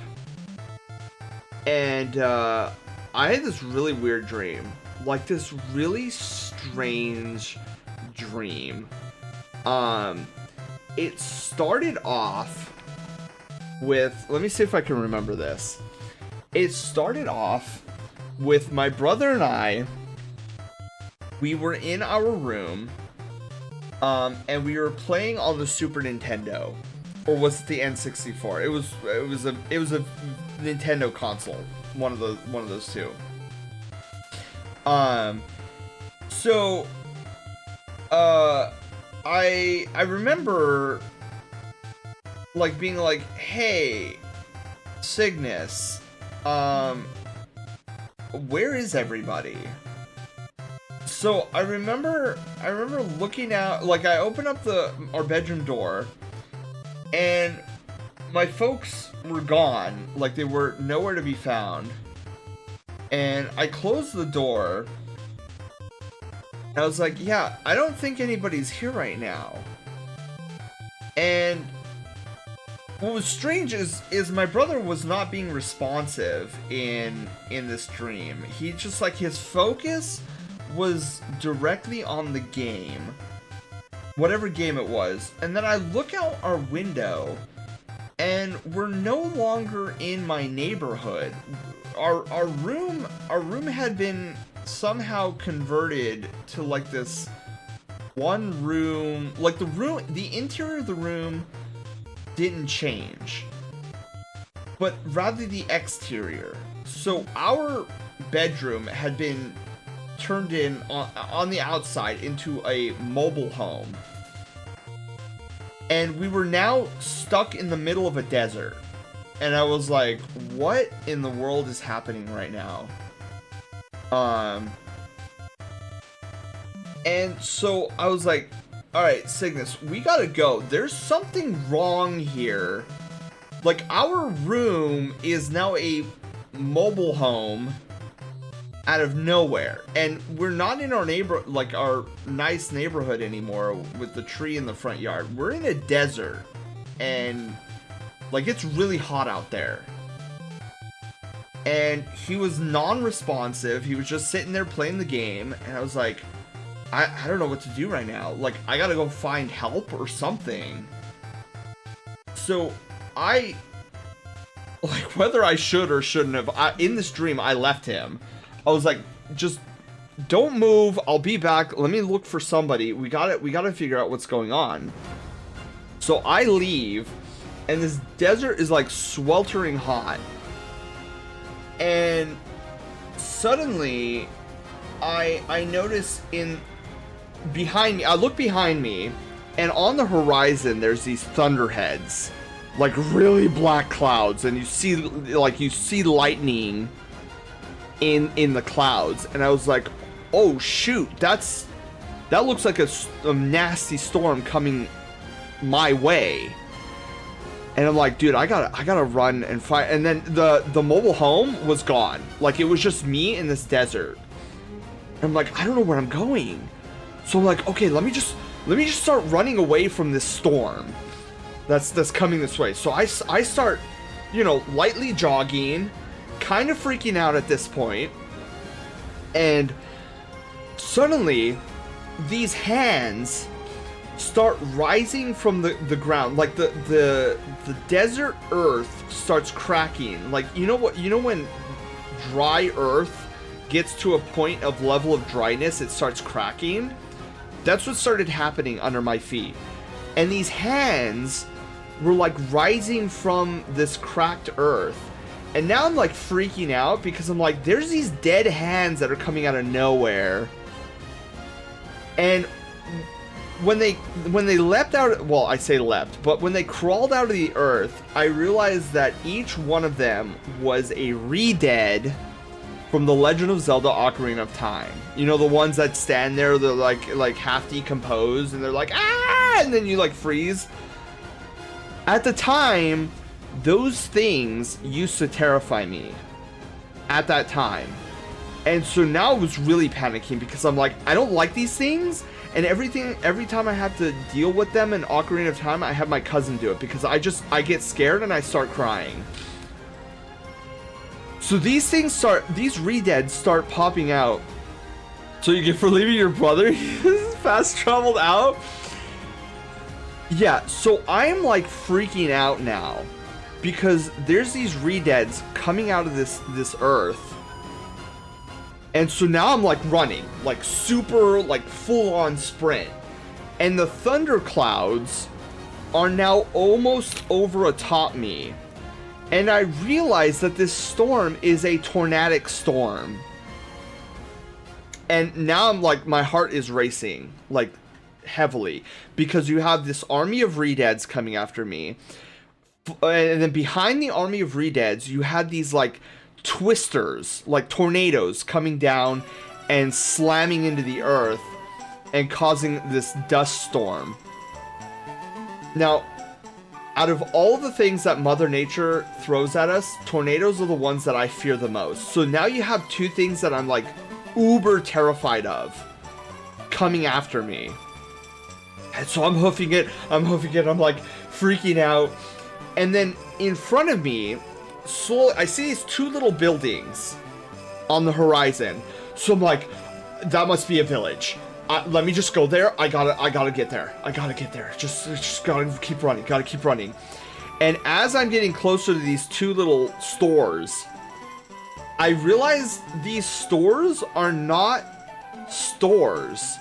B: and I had this really weird dream, like this really strange dream. It started off with, let me see if I can remember this. It started off with my brother and I. We were in our room, and we were playing on the Super Nintendo, or was it the N64? It was a Nintendo console, one of those two. So I remember like being like, hey, Cygnus, where is everybody? So I remember looking out, like I opened up our bedroom door, and my folks were gone, like they were nowhere to be found. And I closed the door. I was like, yeah, I don't think anybody's here right now. And what was strange is my brother was not being responsive in this dream. He just, like, his focus was directly on the game, whatever game it was. And then I look out our window, and we're no longer in my neighborhood. Our room had been somehow converted to like this one room, like the interior of the room didn't change, but rather the exterior. So our bedroom had been turned in on the outside into a mobile home, and we were now stuck in the middle of a desert. And I was like, what in the world is happening right now? And so I was like, alright, Cygnus, we gotta go. There's something wrong here. Like, our room is now a mobile home out of nowhere. And we're not in our our nice neighborhood anymore with the tree in the front yard. We're in a desert. And like, it's really hot out there. And he was non-responsive. He was just sitting there playing the game. And I was like, I don't know what to do right now. Like, I gotta go find help or something. So like, whether I should or shouldn't have, in this dream, I left him. I was like, just don't move. I'll be back. Let me look for somebody. We gotta figure out what's going on. So I leave. And this desert is like sweltering hot. And suddenly I notice behind me, I look behind me, and on the horizon there's these thunderheads, like really black clouds, and you see lightning in the clouds. And I was like, oh shoot, that looks like a nasty storm coming my way. And I'm like, dude, I gotta run and find. And then the mobile home was gone. Like, it was just me in this desert. And I'm like, I don't know where I'm going. So I'm like, okay, let me just start running away from this storm that's coming this way. So I start, lightly jogging, kind of freaking out at this point. And suddenly, these hands start rising from the ground. Like the desert earth starts cracking. Like, you know when dry earth gets to a point of level of dryness, it starts cracking? That's what started happening under my feet. And these hands were like rising from this cracked earth. And now I'm like freaking out because I'm like, there's these dead hands that are coming out of nowhere. And when they leapt out, well, I say leapt, but when they crawled out of the earth, I realized that each one of them was a re-dead from The Legend of Zelda: Ocarina of Time. You know, the ones that stand there, they're like half decomposed, and they're like, ah, and then you like freeze. At the time, those things used to terrify me at that time. And so now I was really panicking because I'm like, I don't like these things. And every time I have to deal with them in Ocarina of Time, I have my cousin do it because I get scared and I start crying. So these re-deads start popping out. So you get for leaving your brother fast traveled out? Yeah, so I'm like freaking out now because there's these re-deads coming out of this earth. And so now I'm like running, like super, like full on sprint. And the thunder clouds are now almost over atop me. And I realize that this storm is a tornadic storm. And now I'm like, my heart is racing, like heavily because you have this army of Redeads coming after me. And then behind the army of Redeads, you had these like twisters, like tornadoes coming down and slamming into the earth and causing this dust storm. Now, out of all the things that Mother Nature throws at us, tornadoes are the ones that I fear the most. So now you have two things that I'm like uber terrified of coming after me. And so I'm hoofing it, I'm like freaking out. And then in front of me, slowly, I see these two little buildings on the horizon. So I'm like, that must be a village. Let me just go there. I gotta get there. Just gotta keep running. And as I'm getting closer to these two little stores, I realize these stores are not stores.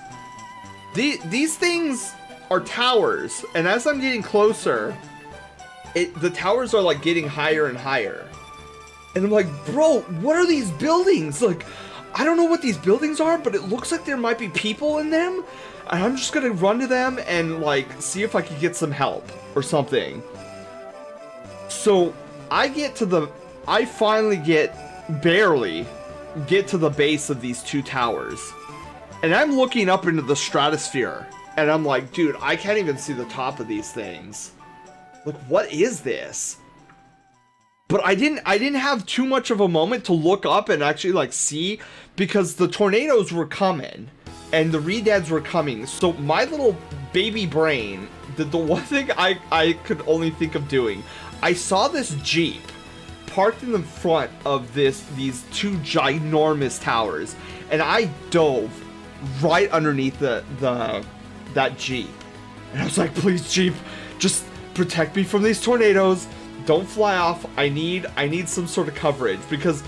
B: These things are towers. And as I'm getting closer, the towers are like getting higher and higher. And I'm like, bro, what are these buildings? Like, I don't know what these buildings are, but it looks like there might be people in them. And I'm just gonna run to them and like see if I can get some help or something. So I finally barely get to the base of these two towers. And I'm looking up into the stratosphere. And I'm like, dude, I can't even see the top of these things. Like, what is this? But I didn't have too much of a moment to look up and actually like see, because the tornadoes were coming and the Redeads were coming. So my little baby brain did the one thing I could only think of doing. I saw this Jeep parked in the front of these two ginormous towers, and I dove right underneath that Jeep. And I was like, please, Jeep, just protect me from these tornadoes. Don't fly off. I need some sort of coverage, because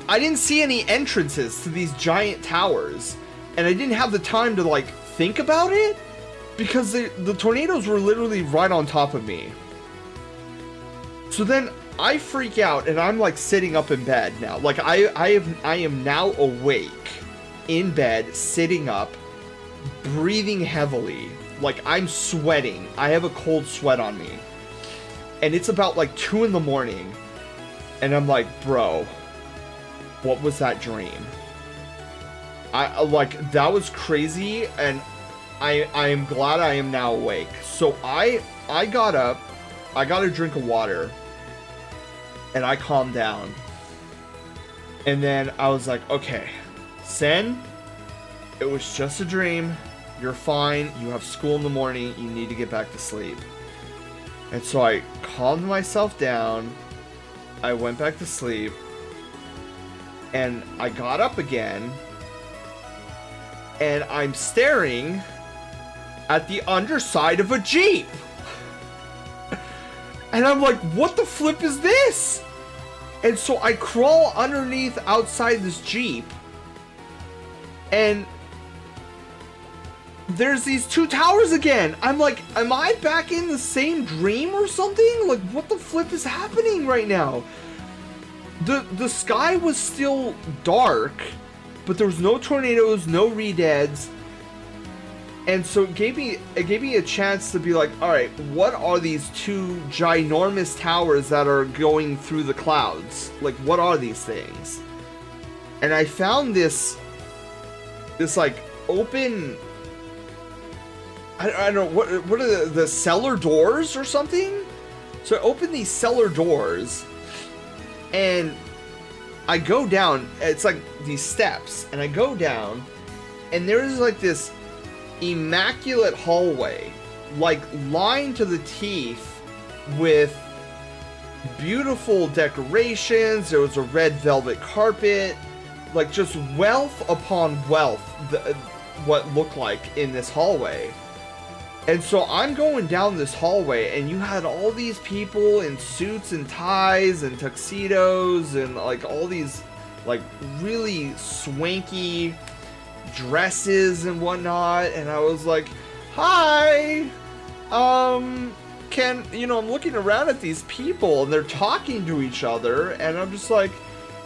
B: I didn't see any entrances to these giant towers, and I didn't have the time to like think about it, because the tornadoes were literally right on top of me. So then I freak out, and I'm like sitting up in bed now. Like I am now awake in bed, sitting up, breathing heavily. Like I'm sweating. I have a cold sweat on me. And it's about like 2 in the morning. And I'm like, bro, what was that dream? That was crazy, and I am glad I am now awake. So I got up, I got a drink of water, and I calmed down. And then I was like, okay, Sen, it was just a dream. You're fine. You have school in the morning. You need to get back to sleep. And so I calmed myself down. I went back to sleep. And I got up again. And I'm staring at the underside of a Jeep. And I'm like, what the flip is this? And so I crawl underneath outside this Jeep. And there's these two towers again. I'm like, am I back in the same dream or something? Like, what the flip is happening right now? The sky was still dark, but there was no tornadoes, no Redeads. And so it gave me a chance to be like, all right, what are these two ginormous towers that are going through the clouds? Like, what are these things? And I found this like open, I don't know, what are the cellar doors or something? So I open these cellar doors, and I go down. It's like these steps, and I go down, and there's like this immaculate hallway, like lined to the teeth with beautiful decorations. There was a red velvet carpet, like just wealth upon wealth, what looked like in this hallway. And so I'm going down this hallway, and you had all these people in suits and ties and tuxedos and like all these like really swanky dresses and whatnot. And I was like, hi, I'm looking around at these people, and they're talking to each other, and I'm just like,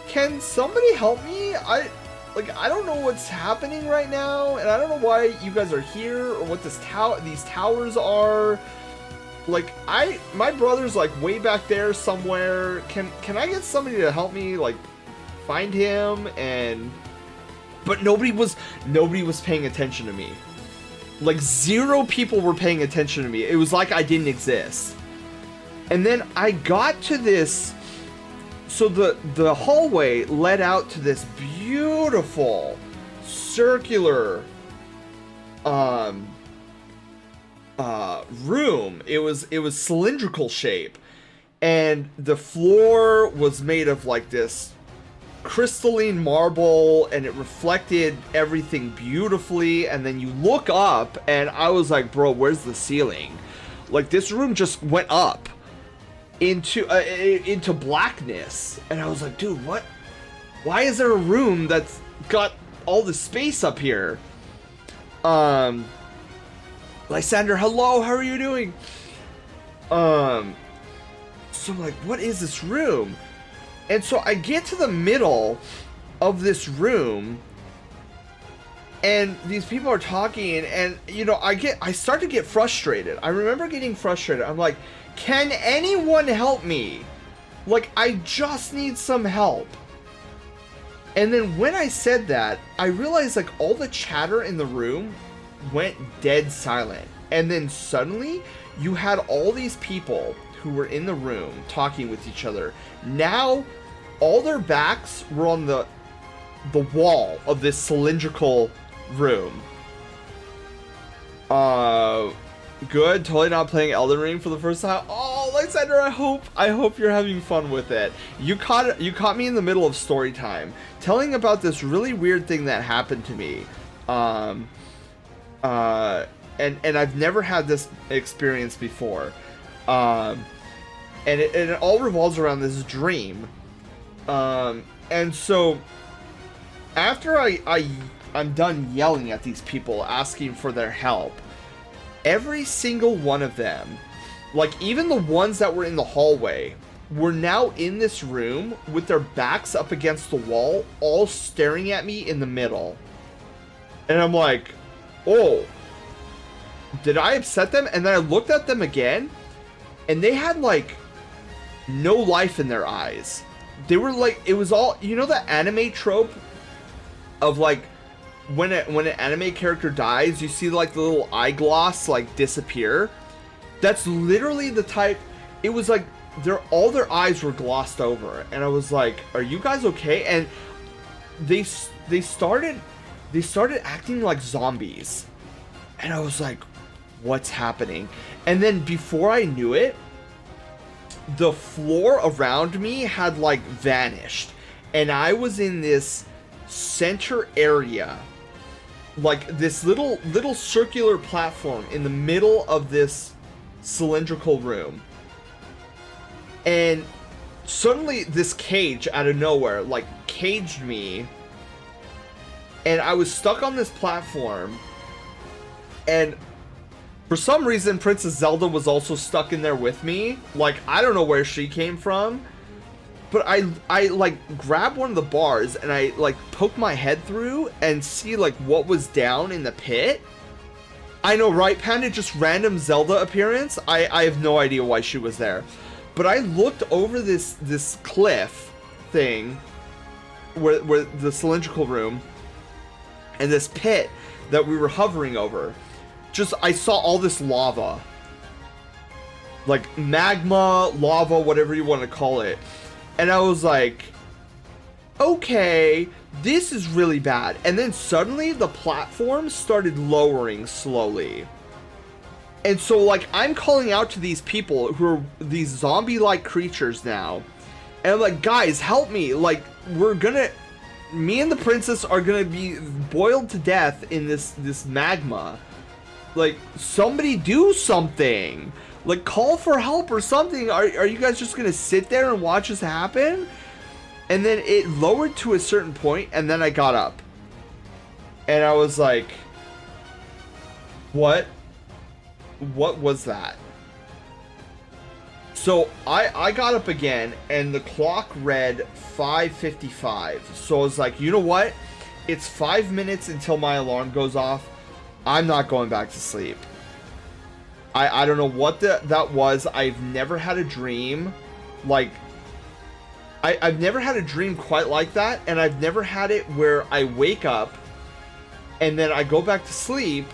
B: can somebody help me? like, I don't know what's happening right now, and I don't know why you guys are here, or what these towers are. Like, my brother's, like, way back there somewhere. Can I get somebody to help me, like, find him? But nobody was paying attention to me. Like, 0 people were paying attention to me. It was like I didn't exist. And then I got to this... So the hallway led out to this beautiful circular room. It was cylindrical shape, and the floor was made of like this crystalline marble, and it reflected everything beautifully. And then you look up, and I was like, bro, where's the ceiling? Like, this room just went up into blackness, and I was like, dude, what? Why is there a room that's got all the space up here? Lysander, hello, how are you doing? So I'm like, what is this room? And so I get to the middle of this room, and these people are talking, and you know, I start to get frustrated. I remember getting frustrated. I'm like, can anyone help me? Like, I just need some help. And then when I said that, I realized, like, all the chatter in the room went dead silent. And then suddenly, you had all these people who were in the room talking with each other. Now, all their backs were on the wall of this cylindrical room. Good. Totally not playing Elden Ring for the first time. Oh, Lysander, I hope you're having fun with it. You caught me in the middle of story time, telling about this really weird thing that happened to me. And I've never had this experience before. And it all revolves around this dream. And so after I'm done yelling at these people, asking for their help, every single one of them, like even the ones that were in the hallway, were now in this room with their backs up against the wall, all staring at me in the middle. And I'm like, oh, did I upset them? And then I looked at them again, and they had like no life in their eyes. They were like, it was all, you know, the anime trope of like, when an anime character dies, you see like the little eyegloss like disappear. That's literally the type. It was like all their eyes were glossed over, and I was like, "Are you guys okay?" And they started acting like zombies, and I was like, "What's happening?" And then before I knew it, the floor around me had like vanished, and I was in this center area. Like this little circular platform in the middle of this cylindrical room. And suddenly this cage out of nowhere like caged me, and I was stuck on this platform, and for some reason Princess Zelda was also stuck in there with me. Like, I don't know where she came from, but I like grab one of the bars and I like poke my head through and see like what was down in the pit. I know, right, Panda? Just random Zelda appearance. I have no idea why she was there, but I looked over this cliff thing where the cylindrical room and this pit that we were hovering over. Just, I saw all this lava, like magma, lava, whatever you want to call it. And I was like, okay, this is really bad. And then suddenly the platform started lowering slowly. And so like I'm calling out to these people who are these zombie-like creatures now. And I'm like, guys, help me. Like, me and the princess are gonna be boiled to death in this magma. Like, somebody do something. Like, call for help or something. Are you guys just gonna sit there and watch this happen? And then it lowered to a certain point, and then I got up. And I was like, what? What was that? So I got up again, and the clock read 5:55. So I was like, you know what? it's 5 minutes until my alarm goes off. I'm not going back to sleep. I don't know what that was. I've never had a dream like I've never had a dream quite like that, and I've never had it where I wake up and then I go back to sleep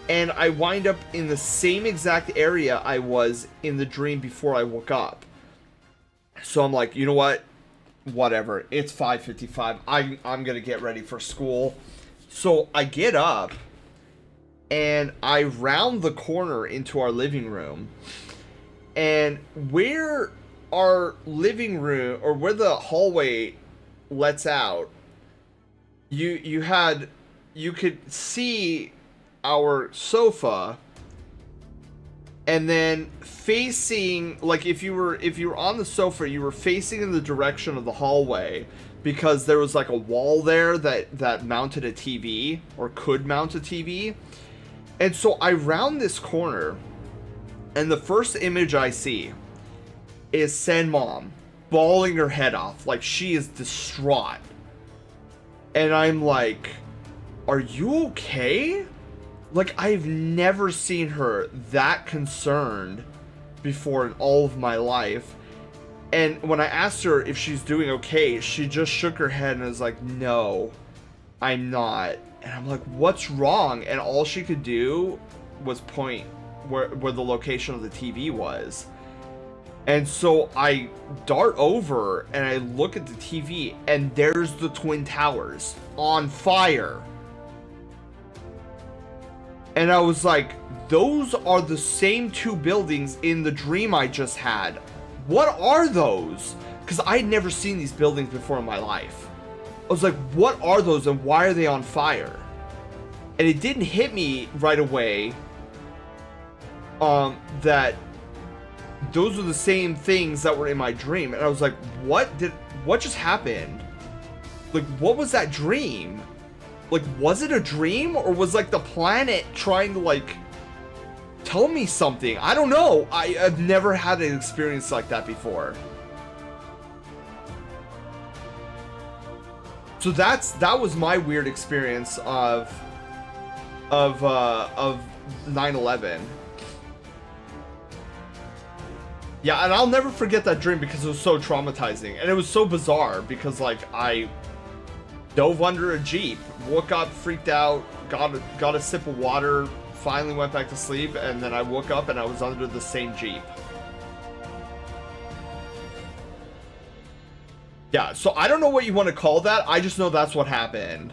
B: and I wind up in the same exact area I was in the dream before I woke up. So I'm like, you know what? Whatever. It's 5:55. I'm going to get ready for school. So I get up and I round the corner into our living room. And where our living room, or where the hallway lets out, you could see our sofa, and then facing, like, if you were on the sofa, you were facing in the direction of the hallway, because there was like a wall there that mounted a TV, or could mount a TV. And so I round this corner, and the first image I see is Sen Mom bawling her head off, like she is distraught. And I'm like, are you okay? Like, I've never seen her that concerned before in all of my life. And when I asked her if she's doing okay, she just shook her head and was like, no, I'm not. And I'm like, what's wrong? And all she could do was point where the location of the TV was. And so I dart over and I look at the TV, and there's the Twin Towers on fire. And I was like, those are the same two buildings in the dream I just had. What are those? Because I'd never seen these buildings before in my life. I was like, what are those and why are they on fire? And it didn't hit me right away that those are the same things that were in my dream. And I was like, what just happened? Like, what was that dream? Like, was it a dream, or was like the planet trying to like tell me something? I don't know. I've never had an experience like that before. So that was my weird experience of 9/11. Yeah, and I'll never forget that dream because it was so traumatizing, and it was so bizarre because like I dove under a Jeep, woke up, freaked out, got a sip of water, finally went back to sleep, and then I woke up and I was under the same Jeep. Yeah, so I don't know what you want to call that. I just know that's what happened.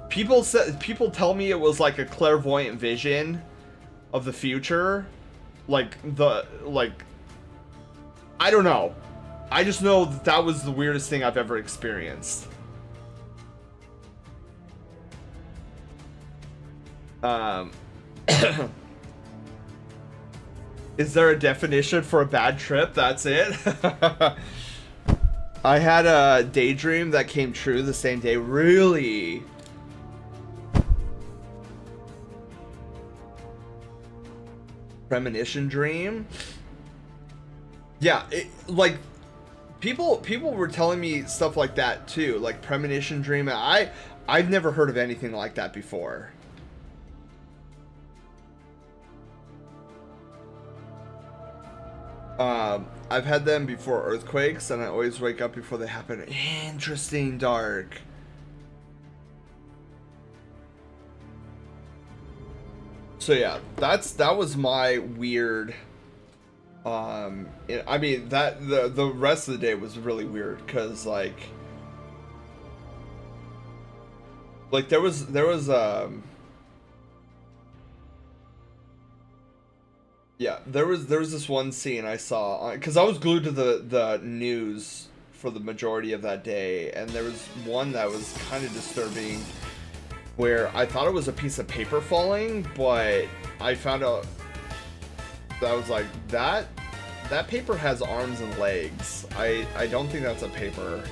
B: People tell me it was like a clairvoyant vision of the future, I don't know. I just know that was the weirdest thing I've ever experienced. Is there a definition for a bad trip? That's it. I had a daydream that came true the same day. Really? Premonition dream? Yeah, like people were telling me stuff like that too, like premonition dream. I've never heard of anything like that before. I've had them before earthquakes, and I always wake up before they happen. Interesting, Dark. So yeah, that was my weird. I mean that the rest of the day was really weird because like there was yeah, there was this one scene I saw because I was glued to the news for the majority of that day, and there was one that was kind of disturbing where I thought it was a piece of paper falling, but I found out that was like that paper has arms and legs. I don't think that's a paper.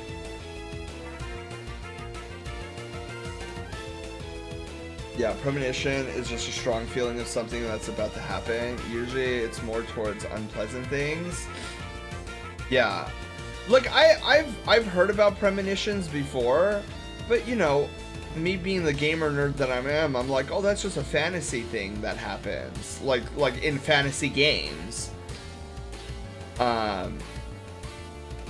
B: Yeah, premonition is just a strong feeling of something that's about to happen. Usually it's more towards unpleasant things. Yeah. Look, I've heard about premonitions before, but you know, me being the gamer nerd that I am, I'm like, oh, that's just a fantasy thing that happens, like in fantasy games.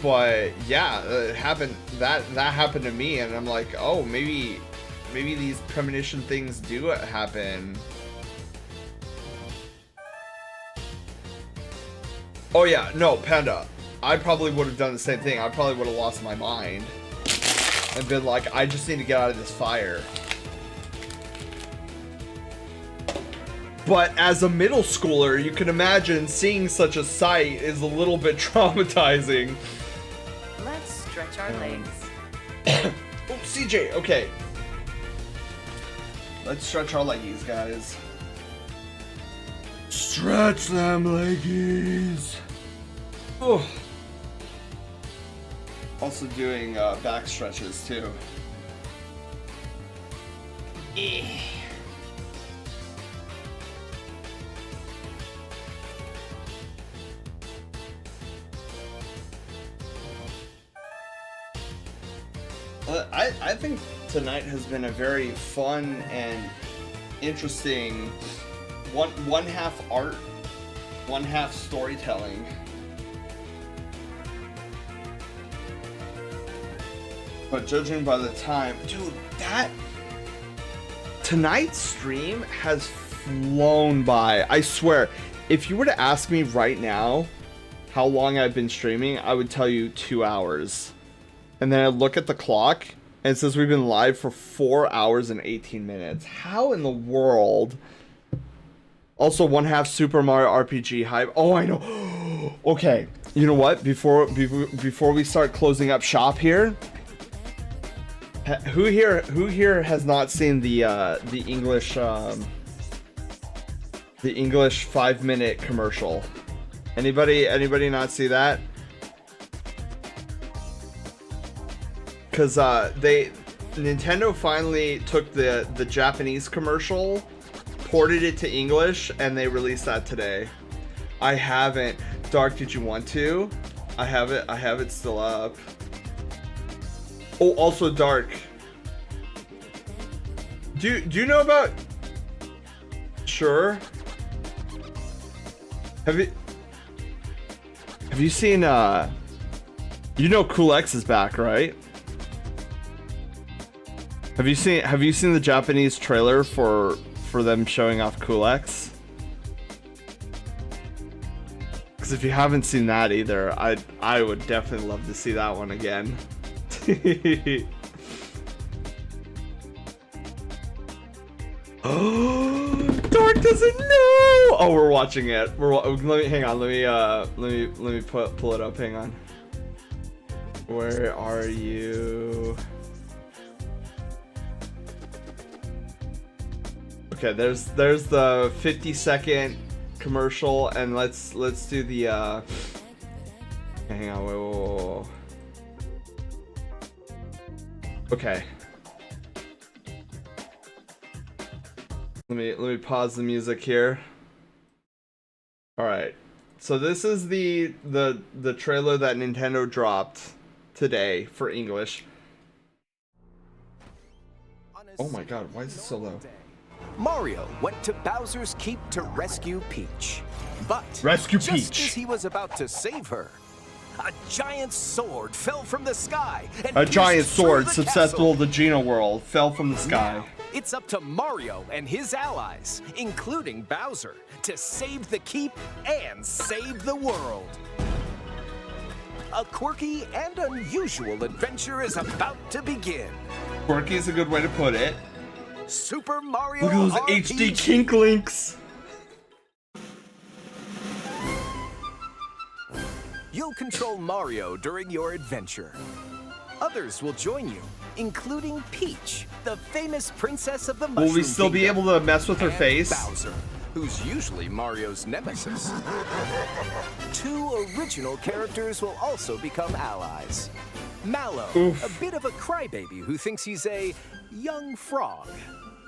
B: But yeah, it happened. That happened to me, and I'm like, oh, maybe these premonition things do happen. Oh yeah, no, Panda. I probably would have done the same thing. I probably would have lost my mind and been like, I just need to get out of this fire. But as a middle schooler, you can imagine seeing such a sight is a little bit traumatizing.
D: Let's stretch our legs.
B: Oh, CJ, okay. Let's stretch our leggies, guys. Stretch them leggies. Oh. Also doing back stretches too. I think tonight has been a very fun and interesting one half art, one half storytelling. But judging by the time, dude, that tonight's stream has flown by. I swear, if you were to ask me right now how long I've been streaming, I would tell you 2 hours. And then I look at the clock and it says we've been live for 4 hours and 18 minutes. How in the world? Also, one half Super Mario RPG hype. Oh, I know. Okay, you know what? Before we start closing up shop here, who here has not seen the English 5-minute commercial? Anybody not see that? Because Nintendo finally took the Japanese commercial, ported it to English, and they released that today. I haven't. Dark, did you want to? I have it still up. Oh, also Dark. Do you know about? Sure. Have you seen you know Cool X is back, right? Have you seen the Japanese trailer for them showing off Cool X? Because if you haven't seen that either, I would definitely love to see that one again. Oh, Dark doesn't know. Oh, we're watching it. Let me hang on. Let me pull it up. Hang on. Where are you? Okay, there's the 50-second commercial, and let's do the hang on, whoa. Okay. Let me pause the music here. All right. So this is the trailer that Nintendo dropped today for English. Oh my god, why is it so low?
C: Mario went to Bowser's Keep to rescue Peach. But just as he was about to save her, a giant sword fell from the sky. And
B: a giant sword
C: the
B: susceptible to Geno World fell from the sky.
C: Now, it's up to Mario and his allies, including Bowser, to save the Keep and save the world. A quirky and unusual adventure is about to begin.
B: Quirky is a good way to put it.
C: Super Mario
B: Look at those
C: RPG.
B: HD Kink Links.
C: You'll control Mario during your adventure. Others will join you, including Peach, the famous princess of the Mushroom
B: Will we still be
C: Kingdom,
B: able to mess with her
C: and
B: face?
C: Bowser, who's usually Mario's nemesis. 2 original characters will also become allies. Mallow,
B: Oof.
C: a bit of a crybaby who thinks he's a young frog.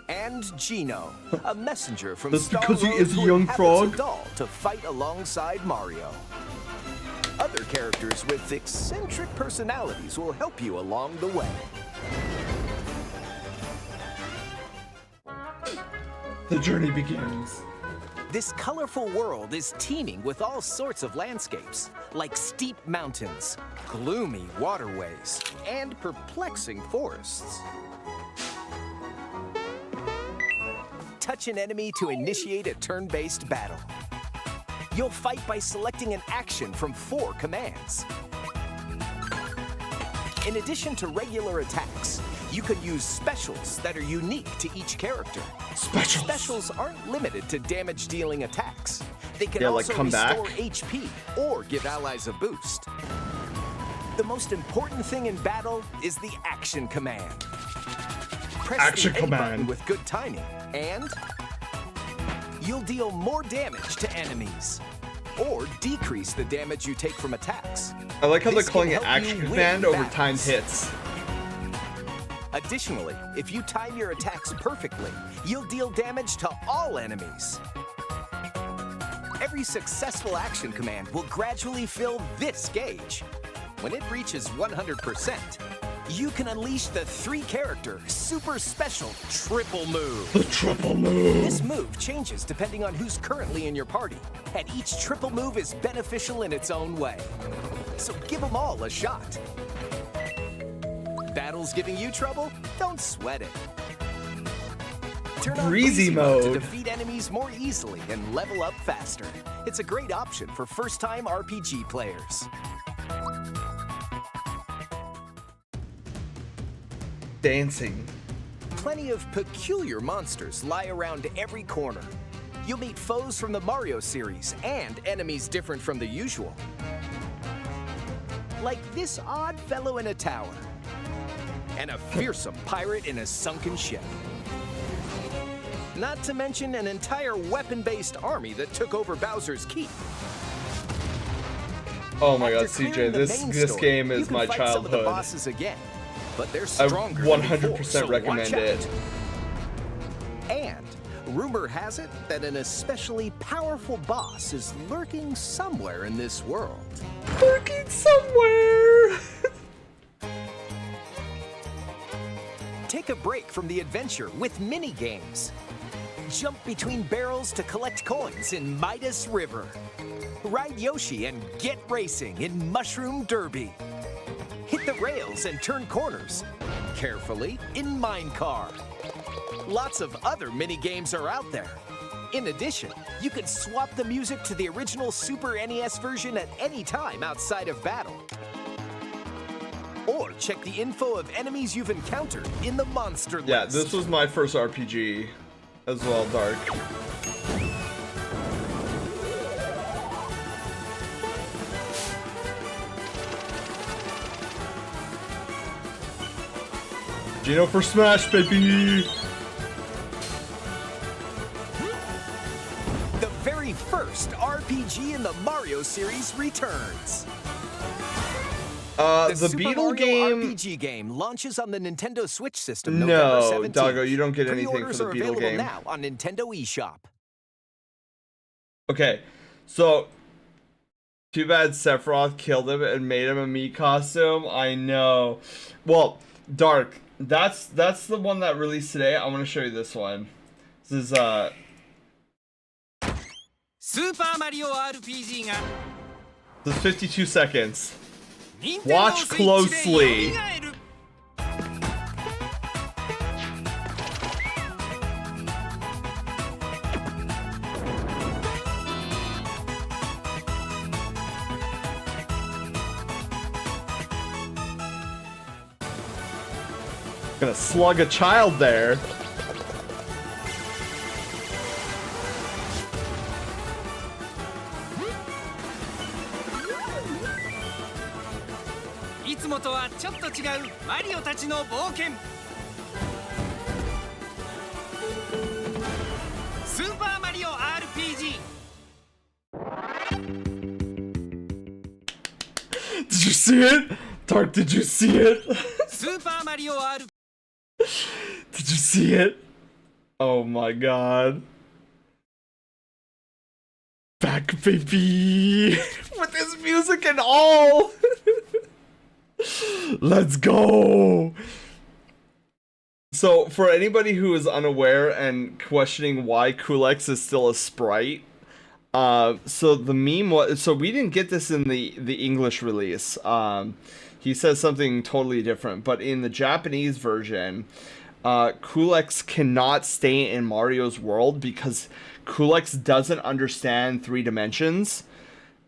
C: And Geno, a messenger from
B: That's
C: Star
B: because he
C: Road
B: is a
C: who
B: young
C: inhabits
B: frog?
C: a doll to fight alongside Mario. Other characters with eccentric personalities will help you along the way.
B: The journey begins.
C: This colorful world is teeming with all sorts of landscapes, like steep mountains, gloomy waterways, and perplexing forests. Touch an enemy to initiate a turn-based battle. You'll fight by selecting an action from 4 commands. In addition to regular attacks, you can use specials that are unique to each character. Specials aren't limited to damage-dealing attacks. They can also
B: come
C: restore
B: back.
C: HP or give allies a boost. The most important thing in battle is the action command. Press
B: Action
C: the A
B: command.
C: button with good timing, and you'll deal more damage to enemies, or decrease the damage you take from attacks.
B: I like how they're
C: This
B: calling
C: can
B: it
C: help you
B: action
C: win
B: command over
C: battles.
B: timed hits.
C: Additionally, if you time your attacks perfectly, you'll deal damage to all enemies. Every successful action command will gradually fill this gauge. When it reaches 100%, you can unleash the 3-character super special triple move.
B: The triple move.
C: This move changes depending on who's currently in your party, and each triple move is beneficial in its own way. So give them all a shot. Battle's giving you trouble? Don't sweat it. Turn on
B: Breezy
C: to
B: mode.
C: defeat enemies more easily and level up faster. It's a great option for first-time RPG players.
B: Dancing.
C: Plenty of peculiar monsters lie around every corner. You'll meet foes from the Mario series and enemies different from the usual. Like this odd fellow in a tower, and a fearsome pirate in a sunken ship. Not to mention an entire weapon-based army that took over Bowser's Keep.
B: Oh my god,
C: After
B: CJ,
C: clearing the
B: this
C: main
B: this
C: story,
B: game
C: you
B: is
C: can
B: my
C: fight some of the
B: childhood.
C: bosses again, but they're
B: I
C: stronger
B: 100%
C: than before, so
B: recommend
C: watch
B: it.
C: out. And rumor has it that an especially powerful boss is lurking somewhere in this world.
B: Lurking somewhere.
C: Take a break from the adventure with mini games. Jump between barrels to collect coins in Midas River. Ride Yoshi and get racing in Mushroom Derby. Hit the rails and turn corners carefully in Minecart. Lots of other mini games are out there. In addition, you can swap the music to the original Super NES version at any time outside of battle. Or check the info of enemies you've encountered in the monster list.
B: Yeah, this was my first RPG as well, Dark. Gino for Smash, baby!
C: The very first RPG in the Mario series returns.
B: The
C: Super
B: Beetle
C: Mario
B: game.
C: RPG game launches on the Nintendo Switch system November
B: No,
C: 17th.
B: Doggo, you don't get anything for
C: Pre-orders
B: the
C: are
B: Beetle
C: available
B: game.
C: now on Nintendo eShop.
B: Okay, so too bad Sephiroth killed him and made him a Mii costume. I know. Well, Dark, that's the one that released today. I want to show you this one. This is
E: Super Mario RPG が
B: this is 52 seconds.
E: Nintendo
B: Watch
E: Switch で
B: closely.
E: 蘇る
B: Gonna slug a child there.
E: いつもとはちょっと違うマリオたちの冒険スーパーマリオ RPG
B: Did you see it? Dark, did you see it?
E: スーパーマリオ RPG
B: Did you see it? Oh my god. Back, baby! With his music and all! Let's go! So for anybody who is unaware and questioning why Kulex is still a sprite, so the meme was, so we didn't get this in the English release. He says something totally different, but in the Japanese version, Kulex cannot stay in Mario's world because Kulex doesn't understand 3 dimensions.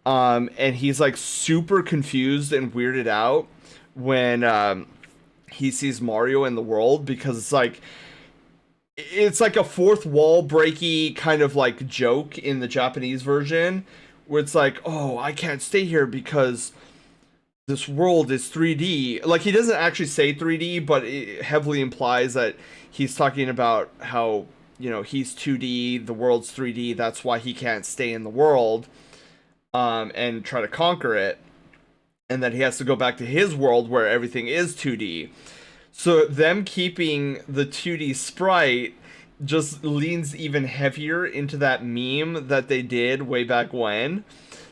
B: And he's like super confused and weirded out when he sees Mario in the world, because it's like a fourth wall breaky kind of like joke in the Japanese version, where it's like, oh, I can't stay here because this world is 3D. Like, he doesn't actually say 3D, but it heavily implies that he's talking about how, you know, he's 2D, the world's 3D, that's why he can't stay in the world and try to conquer it, and that he has to go back to his world where everything is 2D. So them keeping the 2D sprite just leans even heavier into that meme that they did way back when.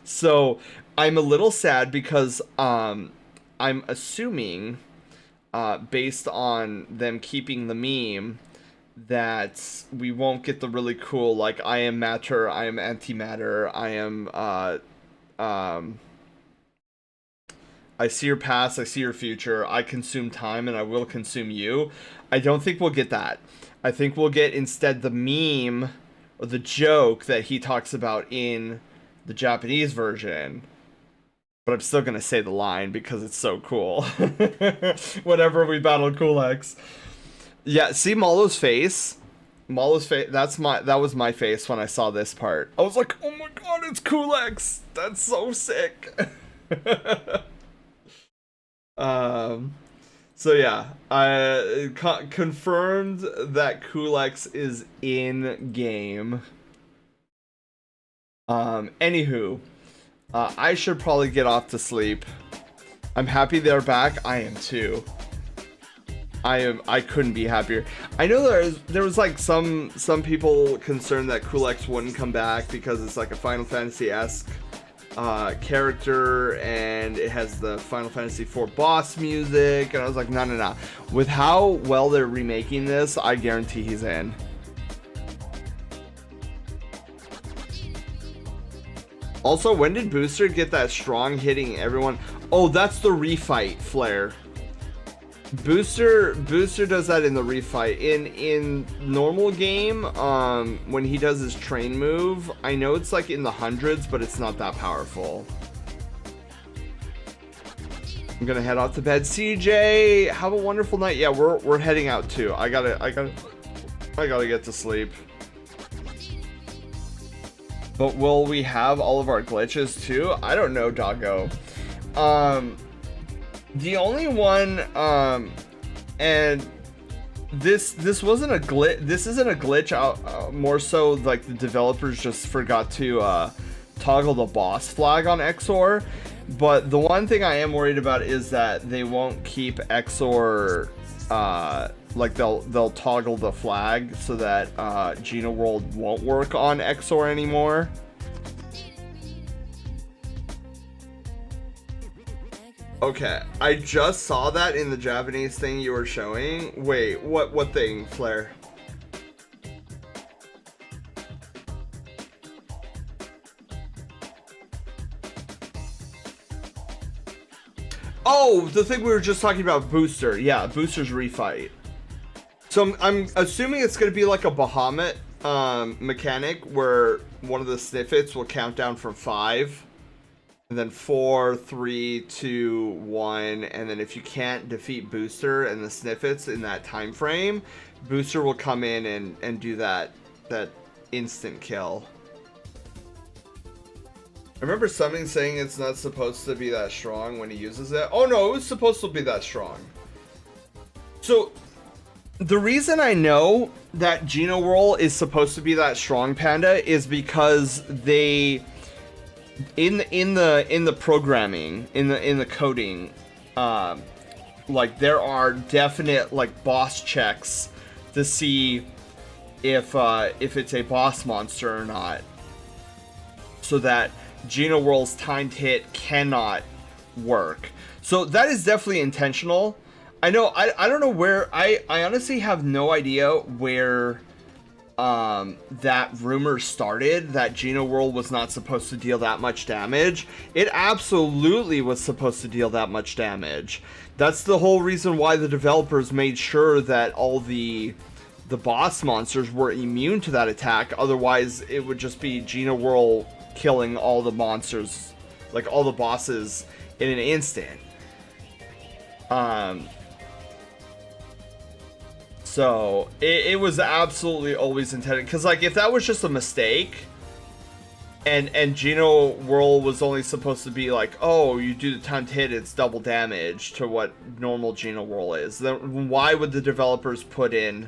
B: So I'm a little sad because I'm assuming, based on them keeping the meme, that we won't get the really cool, like, I am matter, I am antimatter, I am I see your past, I see your future, I consume time, and I will consume you. I don't think we'll get that. I think we'll get instead the meme, or the joke that he talks about in the Japanese version. But I'm still going to say the line because it's so cool. Whenever we battle Kulex. Yeah, see Malo's face? Malo's face, that was my face when I saw this part. I was like, oh my god, it's Kulex! That's so sick! So yeah, I confirmed that Kulex is in game. Anywho, I should probably get off to sleep. I'm happy they're back. I am too. I couldn't be happier. I know there was like some people concerned that Kulex wouldn't come back because it's like a Final Fantasy-esque character, and it has the Final Fantasy IV boss music, and I was like, no. With how well they're remaking this, I guarantee he's in. Also, when did Booster get that strong hitting everyone? Oh, that's the refight flare. Booster does that in the refight. In normal game, when he does his train move, I know it's like in the hundreds, but it's not that powerful. I'm gonna head off to bed. CJ, have a wonderful night. Yeah, we're heading out too. I gotta get to sleep. But will we have all of our glitches too? I don't know, doggo. The only one, and this wasn't a glitch. This isn't a glitch. More so, like the developers just forgot to toggle the boss flag on Exor. But the one thing I am worried about is that they won't keep Exor. Like they'll toggle the flag so that Geno World won't work on Exor anymore. Okay, I just saw that in the Japanese thing you were showing. Wait, what thing, Flare? Oh, the thing we were just talking about, Booster. Yeah, Booster's refight. So I'm assuming it's gonna be like a Bahamut mechanic where one of the snippets will count down from 5. And then 4, 3, 2, 1, and then if you can't defeat Booster and the Sniffets in that time frame, Booster will come in and do that instant kill. I remember something saying it's not supposed to be that strong when he uses it. Oh no, it was supposed to be that strong. So the reason I know that Geno World is supposed to be that strong, Panda, is because they in the programming, in the coding, like there are definite like boss checks to see if it's a boss monster or not, so that Geno World's timed hit cannot work. So that is definitely intentional. I know, I don't know where, I honestly have no idea where that rumor started that Geno World was not supposed to deal that much damage. It absolutely was supposed to deal that much damage. That's the whole reason why the developers made sure that all the boss monsters were immune to that attack. Otherwise, it would just be Geno World killing all the monsters, like all the bosses, in an instant. So it was absolutely always intended, because like if that was just a mistake, and Geno World was only supposed to be like, oh, you do the timed hit, it's double damage to what normal Geno World is, then why would the developers put in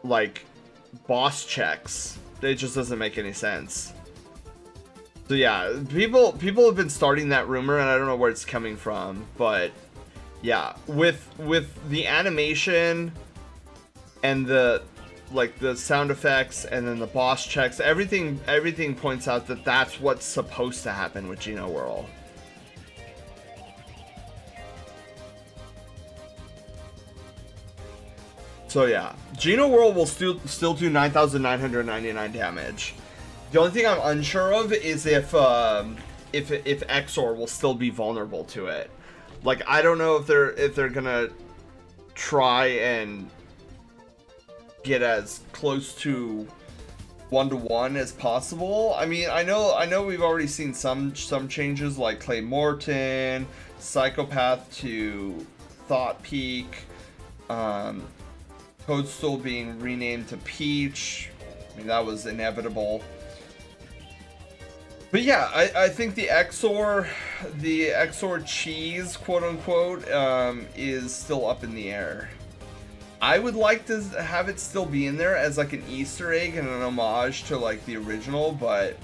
B: like boss checks? It just doesn't make any sense. So yeah, people have been starting that rumor, and I don't know where it's coming from, but yeah, with the animation and the sound effects and then the boss checks, everything points out that that's what's supposed to happen with Geno World. So yeah, Geno World will still do 9,999 damage. The only thing I'm unsure of is if Exor will still be vulnerable to it. Like, I don't know if they're gonna try and get as close to 1-to-1 as possible. I mean, I know we've already seen some changes, like Clay Morton, Psychopath to Thought Peak, Toadstool being renamed to Peach. I mean, that was inevitable. But yeah, I think the Exor cheese, quote unquote, is still up in the air. I would like to have it still be in there as like an Easter egg and an homage to like the original, but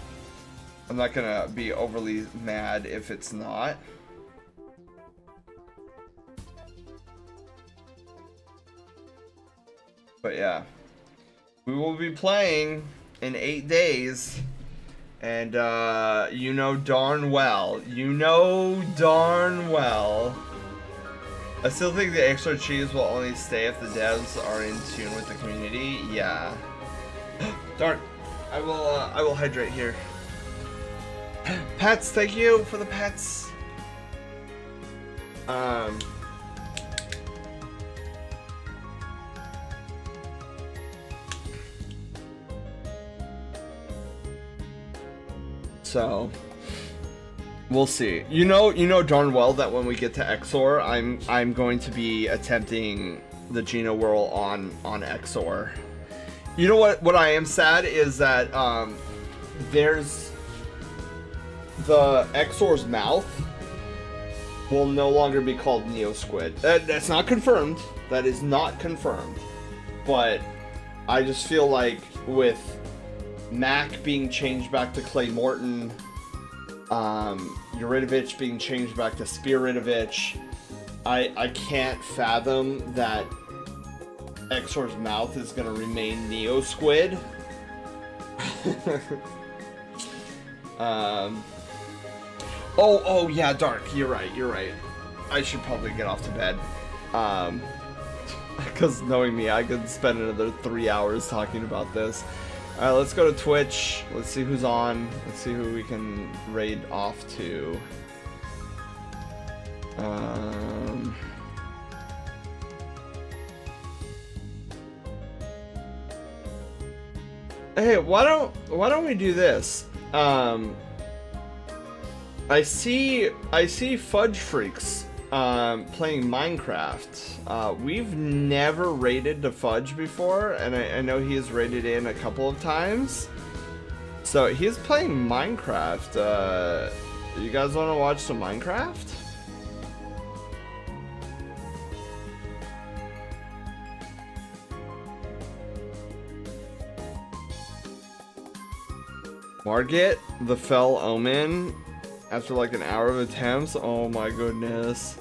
B: I'm not gonna be overly mad if it's not. But yeah, we will be playing in 8 days. And, you know darn well, I still think the extra cheese will only stay if the devs are in tune with the community. Yeah. Darn. I will hydrate here. Pets, thank you for the pets. So we'll see. You know darn well that when we get to Exor, I'm going to be attempting the Geno World on Exor. You know what I am sad is that there's the Exor's mouth will no longer be called Neo Squid. That's not confirmed. That is not confirmed. But I just feel like with Mac being changed back to Clay Morton, Yuridovich being changed back to Spiridovich, I can't fathom that Exor's mouth is gonna remain Neo Squid. Oh yeah, Dark, you're right. I should probably get off to bed. Because knowing me, I could spend another 3 hours talking about this. Alright, let's go to Twitch. Let's see who's on. Let's see who we can raid off to. Hey, why don't we do this? I see Fudge Freaks playing Minecraft. We've never raided to Fudge before, and I know he has raided in a couple of times. So he's playing Minecraft. You guys want to watch some Minecraft? Margit, the Fell Omen. After like an hour of attempts, oh my goodness.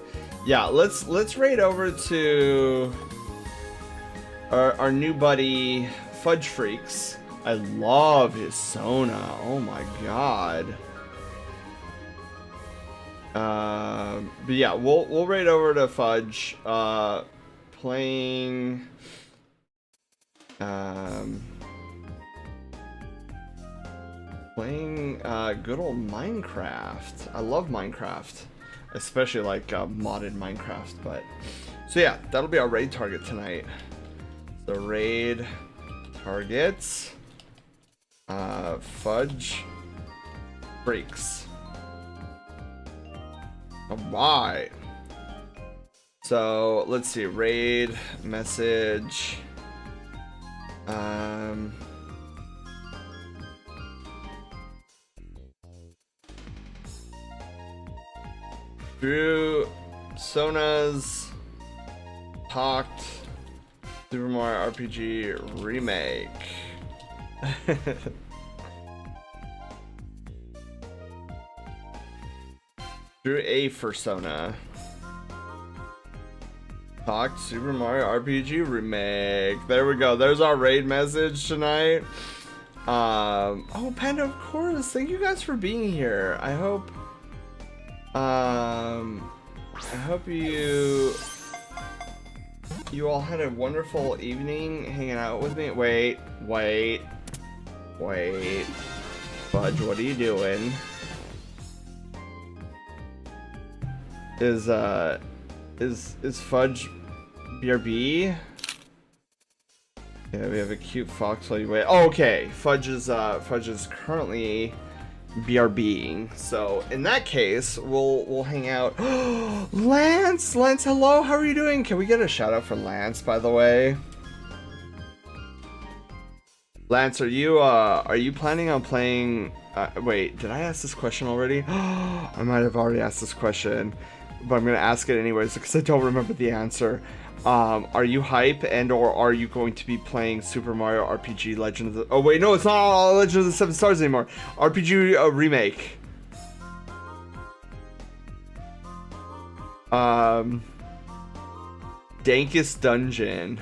B: Yeah, let's raid over to our new buddy Fudge Freaks. I love his Sona. Oh my god. But yeah, we'll raid over to Fudge. Playing good old Minecraft. I love Minecraft, especially like modded Minecraft. But so yeah, that'll be our raid target tonight. So raid targets, Fudge Freaks. Alright. So let's see, raid message. Drew Sona's talked Super Mario RPG remake. Drew a persona. Talked Super Mario RPG remake. There we go. There's our raid message tonight. Oh, Panda, of course. Thank you guys for being here. I hope you all had a wonderful evening hanging out with me. Wait. Fudge, what are you doing? Is Fudge BRB? Yeah, we have a cute fox while you wait. Oh, okay, Fudge is currently BRBing. So in that case, we'll hang out. Lance, hello. How are you doing? Can we get a shout out for Lance, by the way? Lance, are you planning on playing? Wait, did I ask this question already? I might have already asked this question, but I'm gonna ask it anyways because I don't remember the answer. Are you hype and/or are you going to be playing Super Mario RPG Legend of the? Oh wait, no, it's not Legend of the Seven Stars anymore. RPG remake. Dankest Dungeon.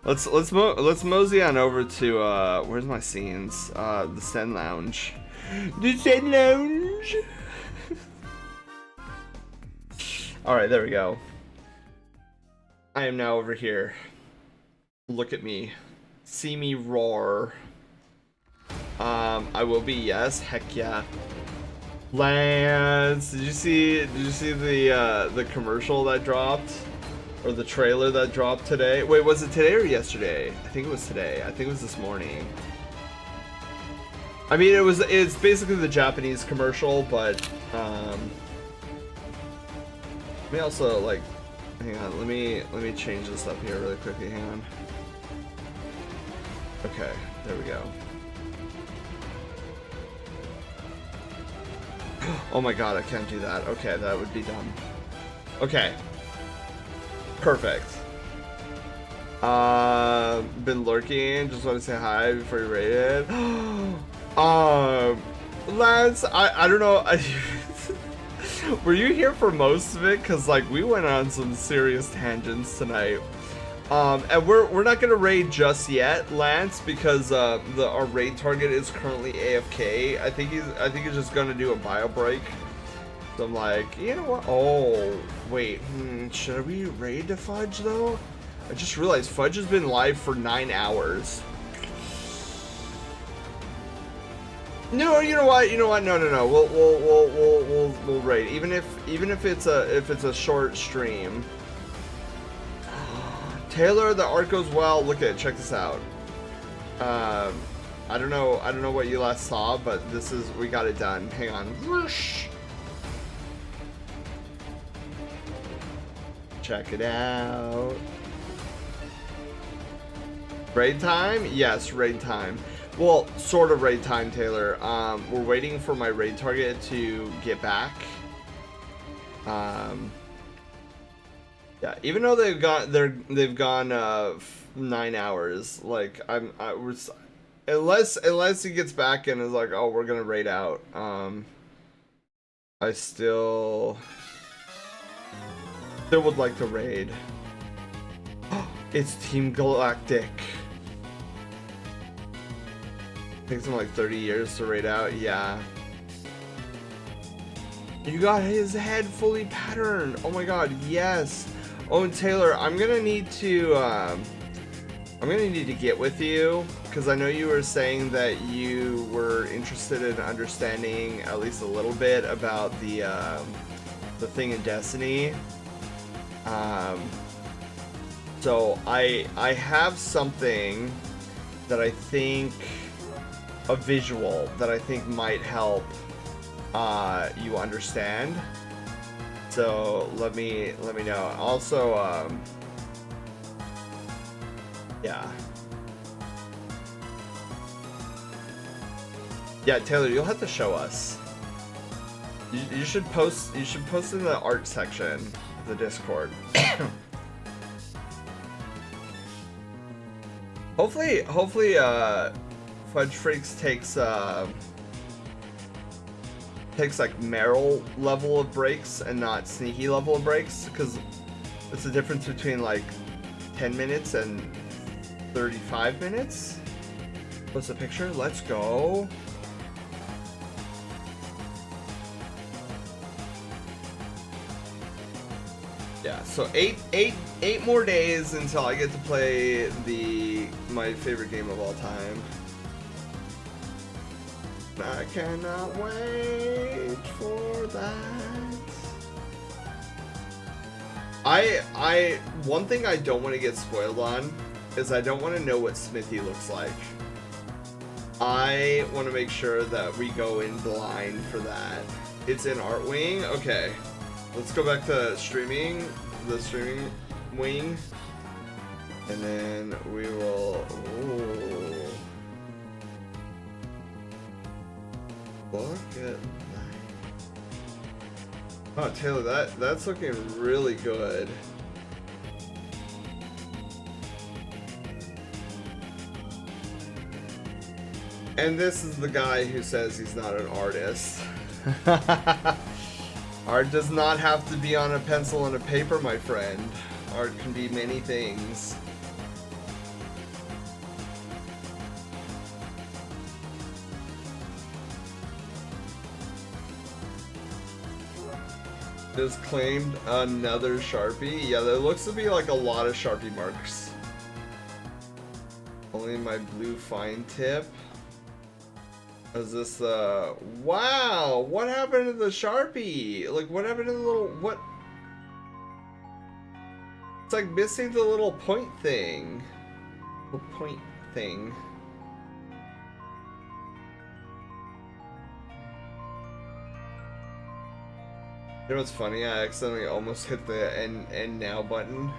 B: Let's mosey on over to where's my scenes? The Zen Lounge. The Zen Lounge. All right, there we go. I am now over here. Look at me. See me roar. I will be, yes, heck yeah. Lance, did you see the commercial that dropped? Or the trailer that dropped today? Wait, was it today or yesterday? I think it was today. I think it was this morning. I mean, it's basically the Japanese commercial, but let me also like hang on, let me change this up here really quickly. Hang on. Okay, there we go. Oh my god, I can't do that. Okay, that would be dumb. Okay. Perfect. Been lurking, just want to say hi before you rated. Lance, I don't know. Were you here for most of it? Cause like we went on some serious tangents tonight. And we're not gonna raid just yet, Lance, because our raid target is currently AFK. I think he's just gonna do a bio break. So I'm like, you know what? Oh wait, should we raid to Fudge though? I just realized Fudge has been live for 9 hours. No, you know what? No. We'll raid even if it's a short stream. Taylor, the art goes well. Look at it. Check this out. I don't know what you last saw, but we got it done. Hang on. Whoosh. Check it out. Raid time? Yes, raid time. Well, sort of raid time, Taylor. We're waiting for my raid target to get back. Yeah, even though they've gone 9 hours. Like unless he gets back and is like, oh, we're gonna raid out. I still would like to raid. It's Team Galactic. Takes them like 30 years to raid out. Yeah. You got his head fully patterned. Oh my god, yes. Oh, and Taylor, I'm gonna need to get with you because I know you were saying that you were interested in understanding at least a little bit about the thing in Destiny. So I have something that I think, a visual that I think might help you understand. So let me know. Also, yeah, Taylor, you'll have to show us. You should post in the art section of the Discord. Hopefully, Fudge Freaks takes like Meryl level of breaks and not Sneaky level of breaks, because it's the difference between like 10 minutes and 35 minutes. Post a picture. Let's go. Yeah, so eight more days until I get to play my favorite game of all time. I cannot wait for that. One thing I don't want to get spoiled on is I don't want to know what Smithy looks like. I want to make sure that we go in blind for that. It's in Artwing? Okay. Let's go back to streaming, the streaming wing, and then we will. Ooh. Look at that. Oh, Taylor, that's looking really good. And this is the guy who says he's not an artist. Art does not have to be on a pencil and a paper, my friend. Art can be many things. Just claimed another Sharpie. Yeah, there looks to be like a lot of Sharpie marks. Only my blue fine tip. Is this wow, what happened to the Sharpie? Like, what happened to the little, what? It's like missing the little point thing. Little point thing. You know what's funny? I accidentally almost hit the end now button.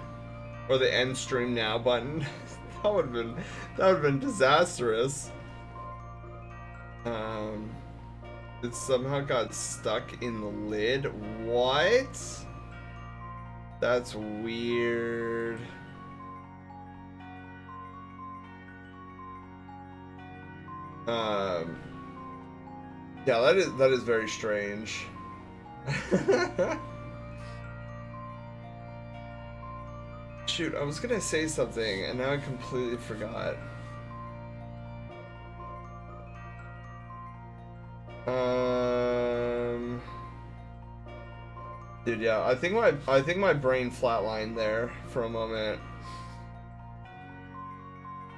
B: Or the end stream now button. that would have been disastrous. It somehow got stuck in the lid. What? That's weird. Yeah, that is very strange. Shoot, I was gonna say something and now I completely forgot. Dude, yeah, I think my brain flatlined there for a moment.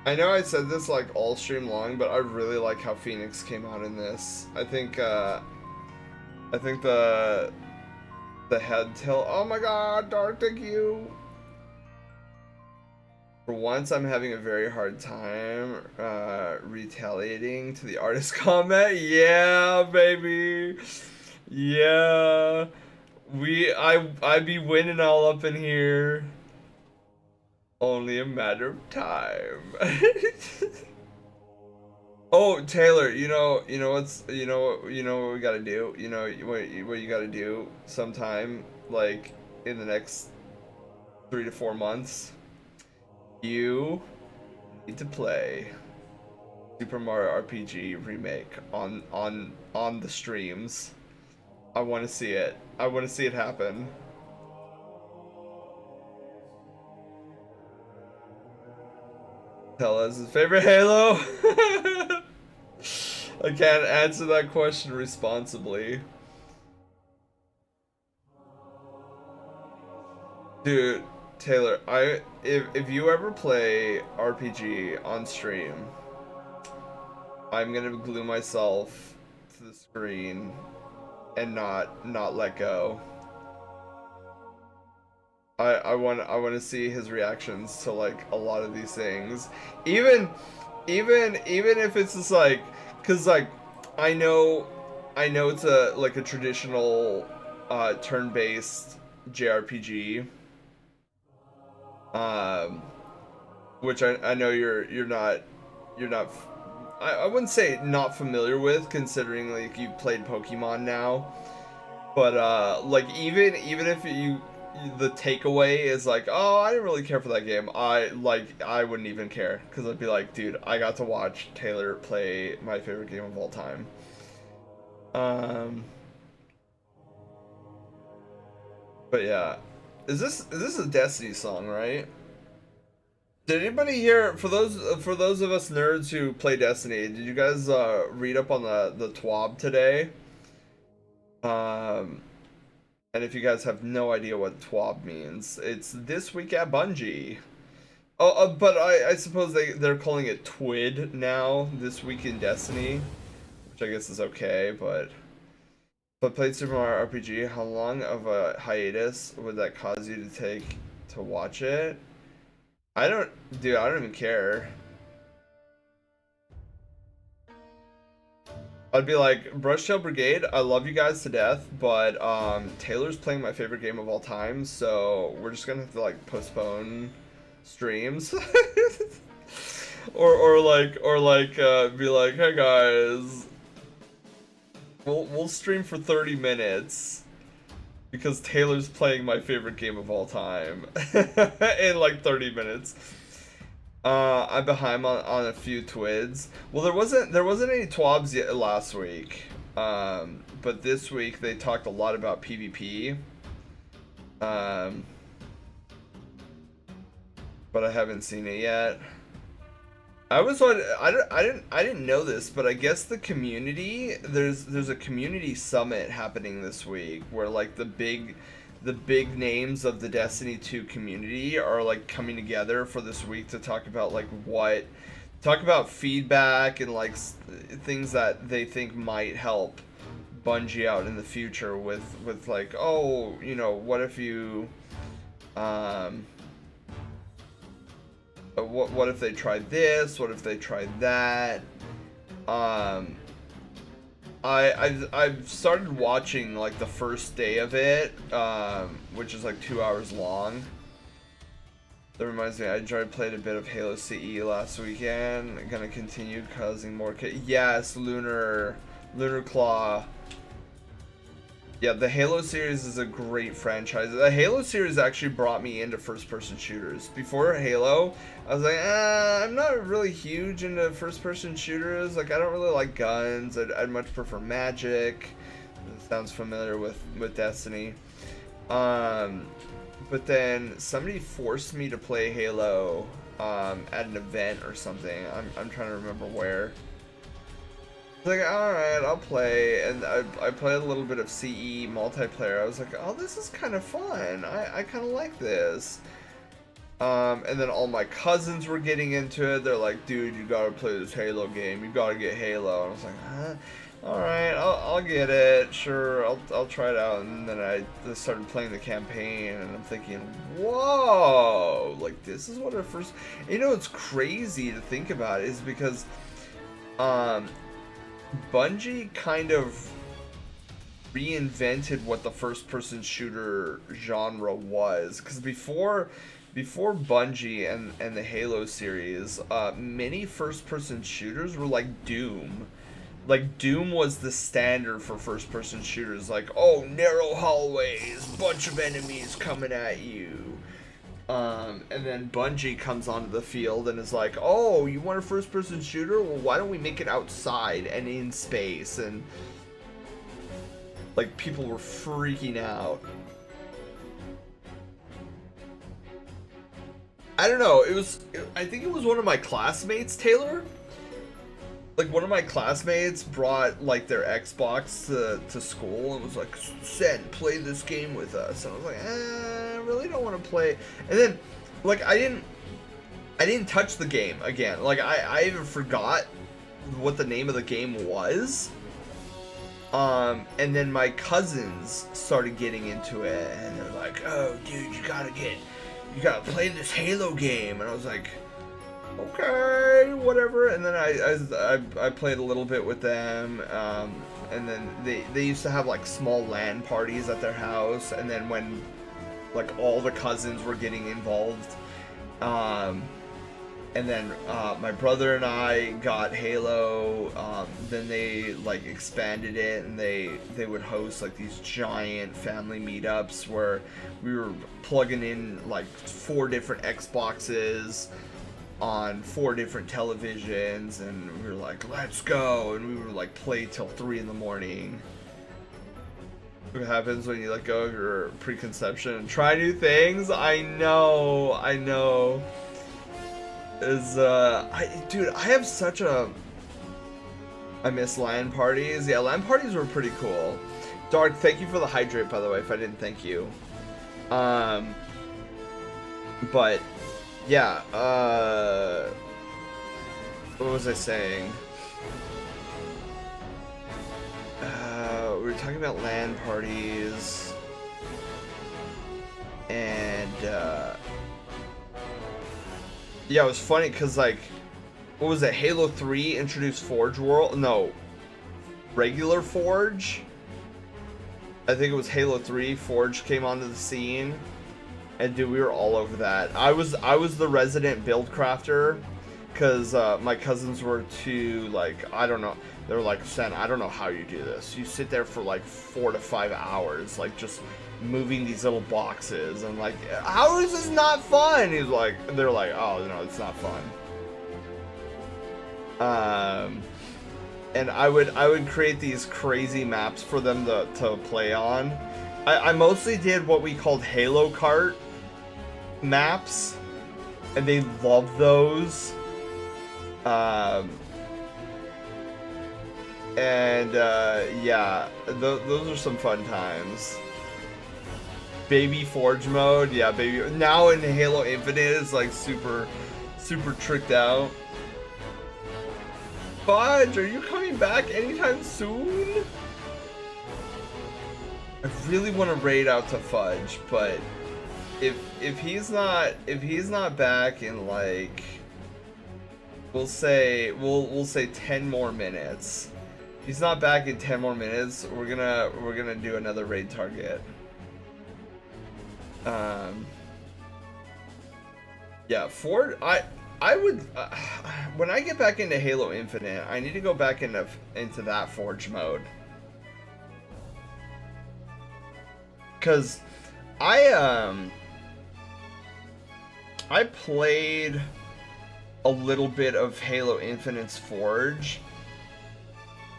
B: I know I said this like all stream long, but I really like how Phoenix came out in this. I think the head tilt. Oh my god, Dark, thank you. For once, I'm having a very hard time retaliating to the artist comment. Yeah, baby. Yeah. I be winning all up in here. Only a matter of time. Oh, Taylor, you know what we gotta do? You know what you gotta do sometime, like in the next 3 to 4 months? You need to play Super Mario RPG Remake on the streams. I want to see it. I want to see it happen. Tell us his favorite Halo. I can't answer that question responsibly. Dude, Taylor, if you ever play RPG on stream, I'm gonna glue myself to the screen and not let go. I want to see his reactions to like a lot of these things, even if it's just like, cause like I know it's a traditional turn-based JRPG, which I know you're not I wouldn't say not familiar with, considering like you've played Pokemon now, but like even if the takeaway is like, oh, I didn't really care for that game, I wouldn't even care, because I'd be like, dude, I got to watch Taylor play my favorite game of all time. But yeah, is this a Destiny song, right? Did anybody here, for those of us nerds who play Destiny, did you guys read up on the TWAB today? And if you guys have no idea what TWAB means, it's This Week at Bungie. Oh, but I suppose they're calling it TWID now, This Week in Destiny, which I guess is okay, but played Super Mario RPG, how long of a hiatus would that cause you to take to watch it? I don't even care. I'd be like, Brushtail Brigade, I love you guys to death, but Taylor's playing my favorite game of all time, so we're just gonna have to like postpone streams. or be like, hey guys, we'll stream for 30 minutes because Taylor's playing my favorite game of all time in like 30 minutes. I'm behind on a few TWIDs. Well, there wasn't any TWABs yet last week, but this week they talked a lot about PvP. But I haven't seen it yet. I didn't know this, but I guess the community, there's a community summit happening this week where like the big names of the Destiny 2 community are like coming together for this week to talk about feedback and like things that they think might help Bungie out in the future with like, oh, you know, what if you what if they tried this, what if they tried that. I've started watching like the first day of it, which is like 2 hours long. That reminds me, I played a bit of Halo CE last weekend. I'm gonna continue causing more yes, Lunar Claw. Yeah, the Halo series is a great franchise. The Halo series actually brought me into first-person shooters. Before Halo, I was like, I'm not really huge into first-person shooters. Like, I don't really like guns. I'd much prefer Magic. It sounds familiar with Destiny. But then somebody forced me to play Halo at an event or something. I'm trying to remember where. Like, alright, I'll play, and I played a little bit of CE multiplayer. I was like, oh, this is kind of fun. I kind of like this. And then all my cousins were getting into it. They're like, dude, you gotta play this Halo game. You gotta get Halo. And I was like, huh? Alright, I'll get it. Sure, I'll try it out. And then I just started playing the campaign, and I'm thinking, whoa! Like, this is what our first... You know, it's crazy to think about is because, Bungie kind of reinvented what the first-person shooter genre was, because before Bungie and the Halo series, many first-person shooters were like Doom. Like, Doom was the standard for first-person shooters, like, oh, narrow hallways, bunch of enemies coming at you. And then Bungie comes onto the field and is like, oh, you want a first-person shooter? Well, why don't we make it outside and in space? And, like, people were freaking out. I don't know, I think it was one of my classmates, Taylor? Like, one of my classmates brought, like, their Xbox to school and was like, Sen, play this game with us. And I was like, really don't want to play. And then, like, I didn't touch the game again. Like, I even forgot what the name of the game was. And then my cousins started getting into it, and they're like, "Oh, dude, you gotta play this Halo game." And I was like, "Okay, whatever." And then I played a little bit with them. And then they used to have like small LAN parties at their house. And then when like all the cousins were getting involved, and then my brother and I got Halo. Then they like expanded it, and they would host like these giant family meetups where we were plugging in like 4 different Xboxes on 4 different televisions, and we were like, "Let's go!" And we would like play till 3 in the morning. What happens when you let go of your preconception and try new things? I know. Dude, I have such a... I miss LAN parties. Yeah, LAN parties were pretty cool. Dark, thank you for the hydrate, by the way, if I didn't thank you. But, yeah, what was I saying? We were talking about LAN parties. And, yeah, it was funny because, like, what was it? Halo 3 introduced Forge World? No, regular Forge? I think it was Halo 3. Forge came onto the scene. And, dude, we were all over that. I was the resident build crafter because my cousins were too, like, I don't know. They were like, "Sen, I don't know how you do this. You sit there for, like, 4 to 5 hours, like, just moving these little boxes." And like, "How is this not fun?" He's like, they're like, "Oh, no, it's not fun." And I would create these crazy maps for them to play on. I mostly did what we called Halo Kart maps, and they loved those. Yeah, those are some fun times. Baby Forge mode, yeah, baby. Now in Halo Infinite, it's like super tricked out. Fudge, are you coming back anytime soon? I really want to raid out to Fudge, but if he's not back in like, we'll say 10 more minutes. If he's not back in 10 more minutes, we're gonna do another raid target. Yeah, Ford. I would when I get back into Halo Infinite, I need to go back into that Forge mode, cause I played a little bit of Halo Infinite's Forge,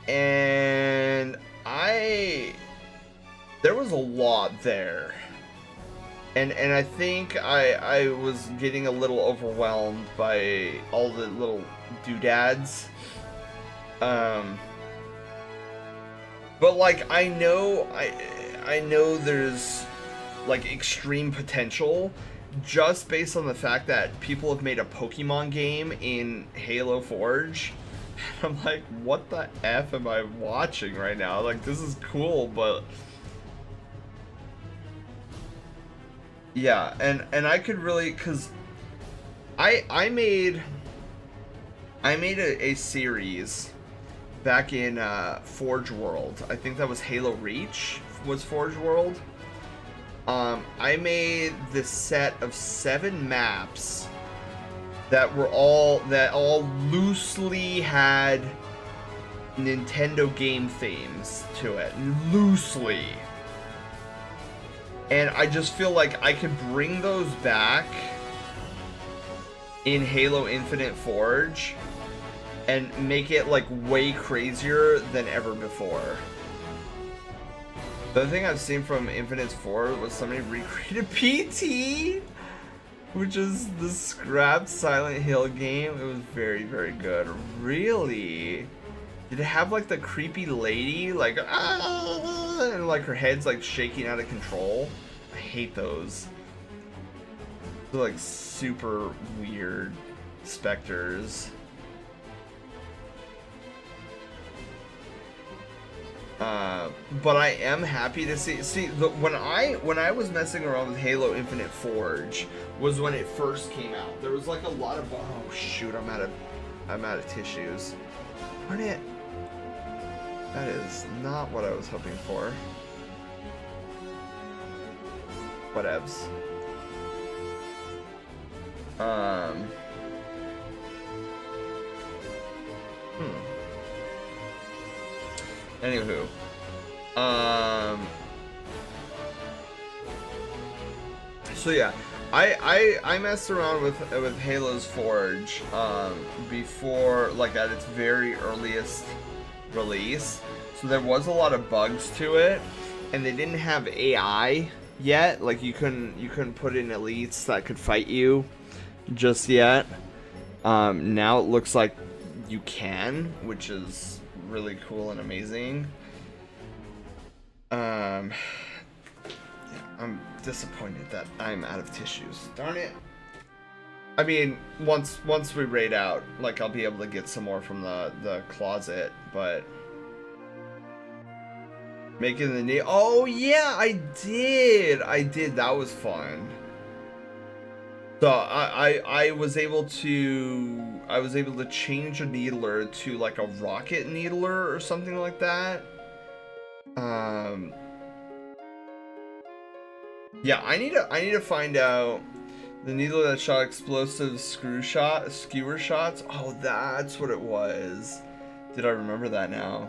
B: and there was a lot there. And I think I was getting a little overwhelmed by all the little doodads. But like I know there's like extreme potential just based on the fact that people have made a Pokemon game in Halo Forge. I'm like, what the F am I watching right now? Like, this is cool, but yeah, and I could really, cause I made a series back in Forge World. I think that was Halo Reach was Forge World. I made this set of 7 maps that all loosely had Nintendo game themes to it, loosely. And I just feel like I could bring those back in Halo Infinite Forge and make it like way crazier than ever before. The other thing I've seen from Infinite Forge was somebody recreated PT, which is the scrapped Silent Hill game. It was very, very good. Really? Did it have like the creepy lady, like, and like her head's like shaking out of control? I hate those. They're like super weird specters. But I am happy to see when I was messing around with Halo Infinite Forge was when it first came out. There was like a lot of, oh shoot, I'm out of tissues. Darn it. That is not what I was hoping for. Whatevs. Anywho. So yeah, I messed around with Halo's Forge before, like, at its very earliest release. So there was a lot of bugs to it, and they didn't have AI yet. Like, you couldn't put in elites that could fight you just yet. Now it looks like you can, which is really cool and amazing. Yeah, I'm disappointed that I'm out of tissues. Darn it. I mean, once we raid out, like, I'll be able to get some more from the closet, but making the knee. Oh yeah, I did. That was fun. So I was able to change a needler to like a rocket needler or something like that. Yeah, I need to find out the needler that shot explosive skewer shots. Oh, that's what it was. Did I remember that now?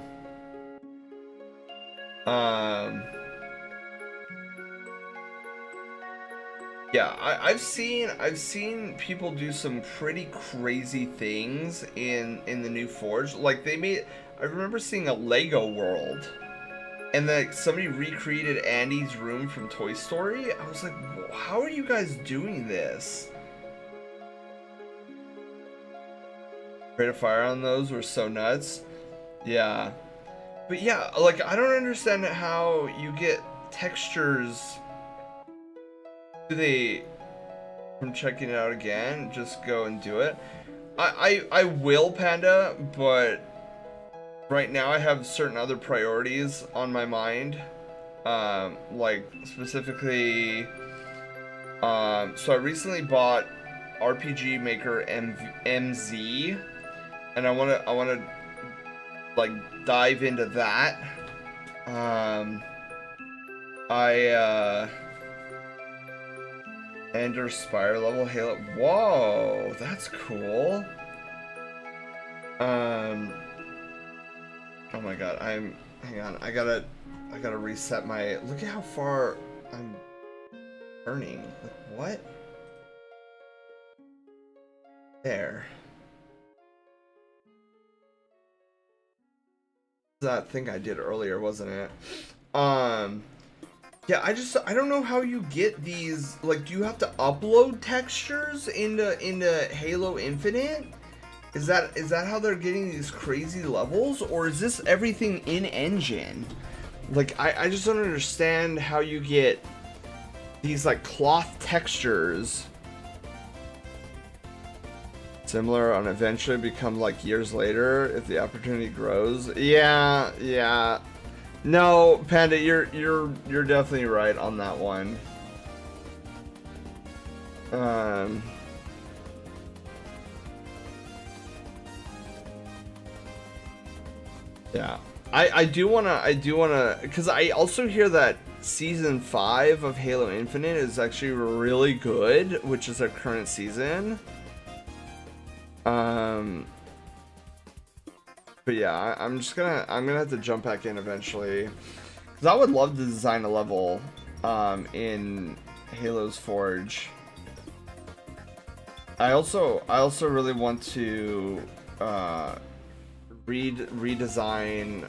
B: Yeah, I've seen people do some pretty crazy things in the new Forge. Like, I remember seeing a Lego world, and then somebody recreated Andy's room from Toy Story. I was like, how are you guys doing this? Rate of fire on those were so nuts. Yeah. But yeah, like, I don't understand how you get textures. Do they, from checking it out again, just go and do it? I will, Panda, but right now I have certain other priorities on my mind. Like, specifically, so I recently bought RPG Maker MZ, and I wanna like dive into that. Ender Spire level Halo. Whoa, that's cool. Oh my god, hang on, I gotta reset my, look at how far I'm turning. Like, what? There. That thing I did earlier, wasn't it? Yeah, I don't know how you get these. Like, do you have to upload textures into Halo Infinite? Is that how they're getting these crazy levels, or is this everything in engine? Like, I just don't understand how you get these like cloth textures. Similar and eventually become like years later if the opportunity grows. Yeah. No, Panda, you're definitely right on that one. Yeah. I do wanna, because I also hear that season 5 of Halo Infinite is actually really good, which is our current season. But yeah, I'm gonna have to jump back in eventually, because I would love to design a level in Halo's Forge. I also really want to redesign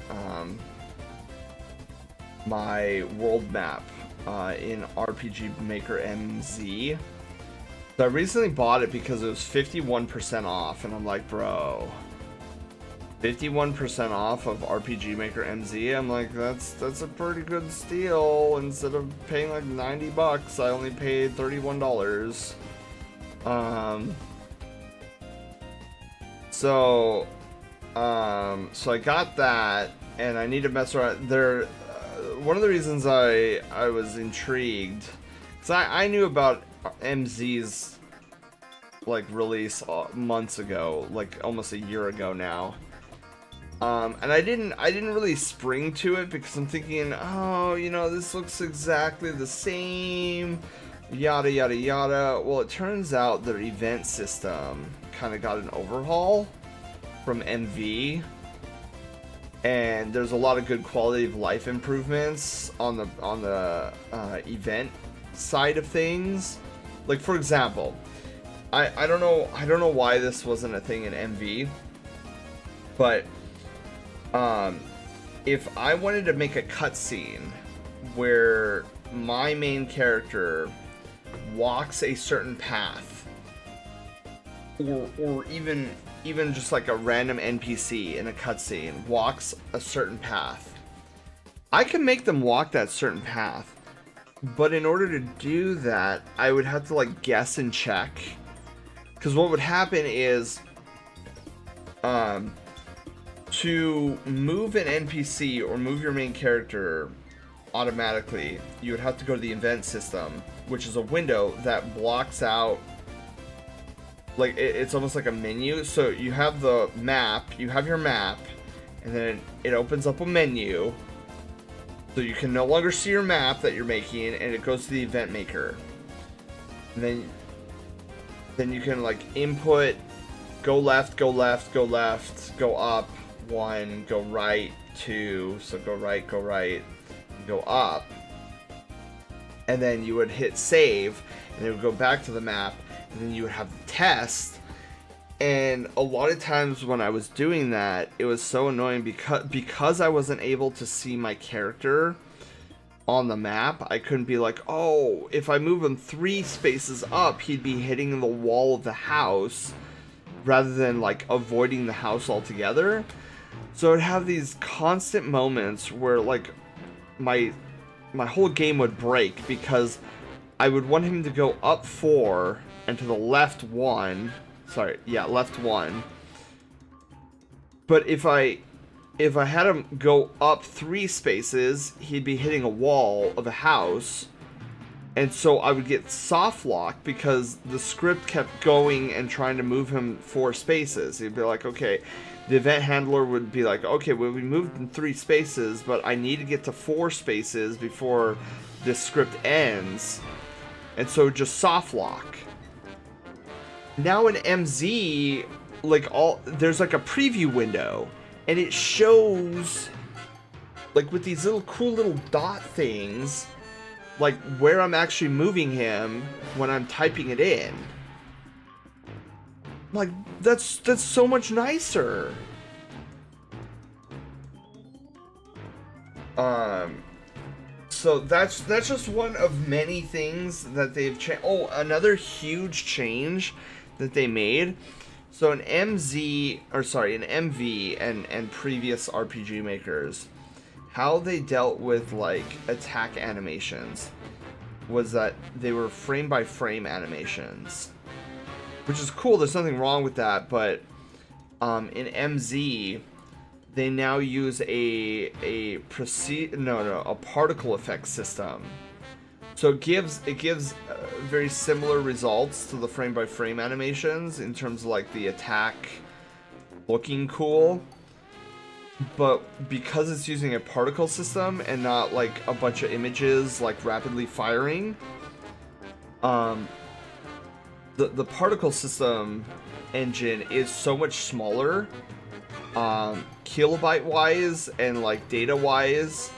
B: my world map in RPG Maker MZ. So I recently bought it because it was 51% off, and I'm like, bro, 51% off of RPG Maker MZ. I'm like, that's a pretty good steal. Instead of paying like $90, I only paid $31. So I got that, and I need to mess around. One of the reasons I was intrigued, because I knew about MZ's like release months ago, like almost a year ago now. And I didn't really spring to it because I'm thinking, oh, you know, this looks exactly the same, yada yada yada. Well, it turns out their event system kind of got an overhaul from MV, and there's a lot of good quality of life improvements on the event side of things. Like, for example, I don't know why this wasn't a thing in MV, but if I wanted to make a cutscene where my main character walks a certain path, or even just like a random NPC in a cutscene walks a certain path, I can make them walk that certain path. But in order to do that, I would have to like guess and check. Because what would happen is, to move an NPC or move your main character automatically, you would have to go to the event system, which is a window that blocks out, like, it's almost like a menu. So you have the map, you have your map, and then it opens up a menu, so you can no longer see your map that you're making, and it goes to the event maker. And then you can like input, go left, go left, go left, go up 1, go right 2, so go right, go up, and then you would hit save, and it would go back to the map, and then you would have the test. And a lot of times when I was doing that, it was so annoying because I wasn't able to see my character on the map. I couldn't be like, oh, if I move him 3 spaces up, he'd be hitting the wall of the house rather than like avoiding the house altogether. So I'd have these constant moments where like my whole game would break because I would want him to go up 4 and to the left 1. Sorry, yeah, left 1. But if I had him go up 3 spaces, he'd be hitting a wall of a house. And so I would get soft lock because the script kept going and trying to move him 4 spaces. He'd be like, okay, the event handler would be like, okay, well, we moved in 3 spaces, but I need to get to 4 spaces before this script ends. And so just soft lock. Now in MZ, like there's like a preview window, and it shows like with these little cool little dot things, like where I'm actually moving him when I'm typing it in. Like that's so much nicer. So that's just one of many things that they've changed. Oh, another huge change that they made. So in MV and previous RPG makers, how they dealt with like attack animations was that they were frame by frame animations, which is cool. There's nothing wrong with that, but in MZ they now use a particle effect system. So it gives very similar results to the frame by frame animations in terms of like the attack looking cool, but because it's using a particle system and not like a bunch of images like rapidly firing, the particle system engine is so much smaller, kilobyte wise and like data wise,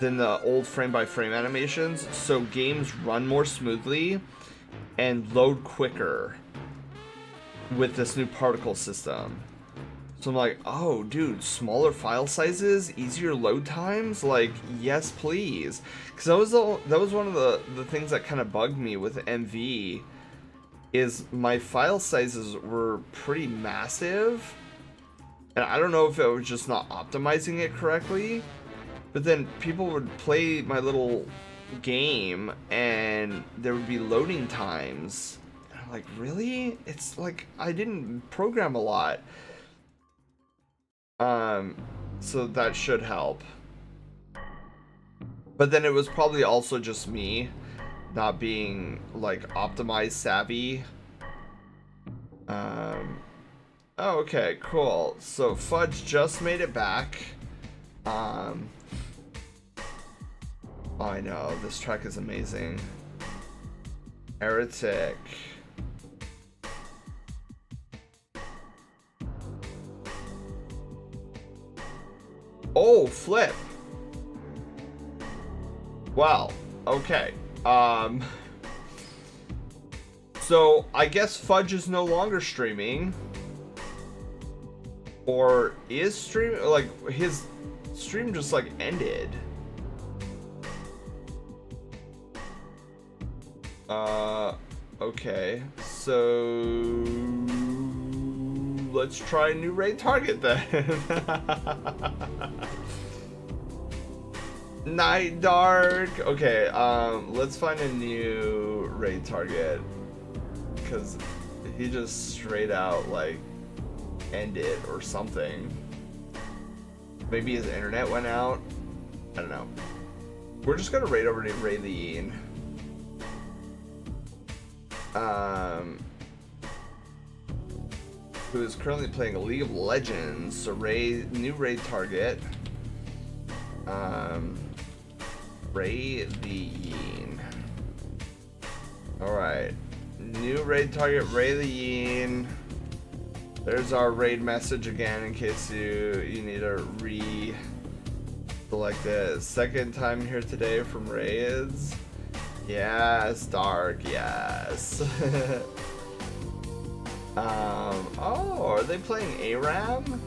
B: than the old frame by frame animations, so games run more smoothly and load quicker with this new particle system. So I'm like, oh dude, smaller file sizes, easier load times, like yes please. Because that was one of the things that kind of bugged me with MV, is my file sizes were pretty massive, and I don't know if it was just not optimizing it correctly. But then people would play my little game and there would be loading times. And I Like, really? It's like, I didn't program a lot. So that should help. But then it was probably also just me not being, like, optimized savvy. Oh, okay, cool. So Fudge just made it back. Oh, I know, this track is amazing. Heretic. Oh, flip. Wow. Okay. So I guess Fudge is no longer streaming. Or is streaming? Like, his stream just, like, ended. Okay. So let's try a new raid target then. Night Dark. Okay, let's find a new raid target. Because he just straight out, like, ended or something. Maybe his internet went out. I don't know. We're just gonna raid over to Ray the Yeen. Who is currently playing a League of Legends. So new raid target. Ray the Yeen. Alright. New raid target, Ray the Yeen. There's our raid message again in case you need to select it. Second time here today from Raids. Yes, Dark, yes. Oh, are they playing ARAM?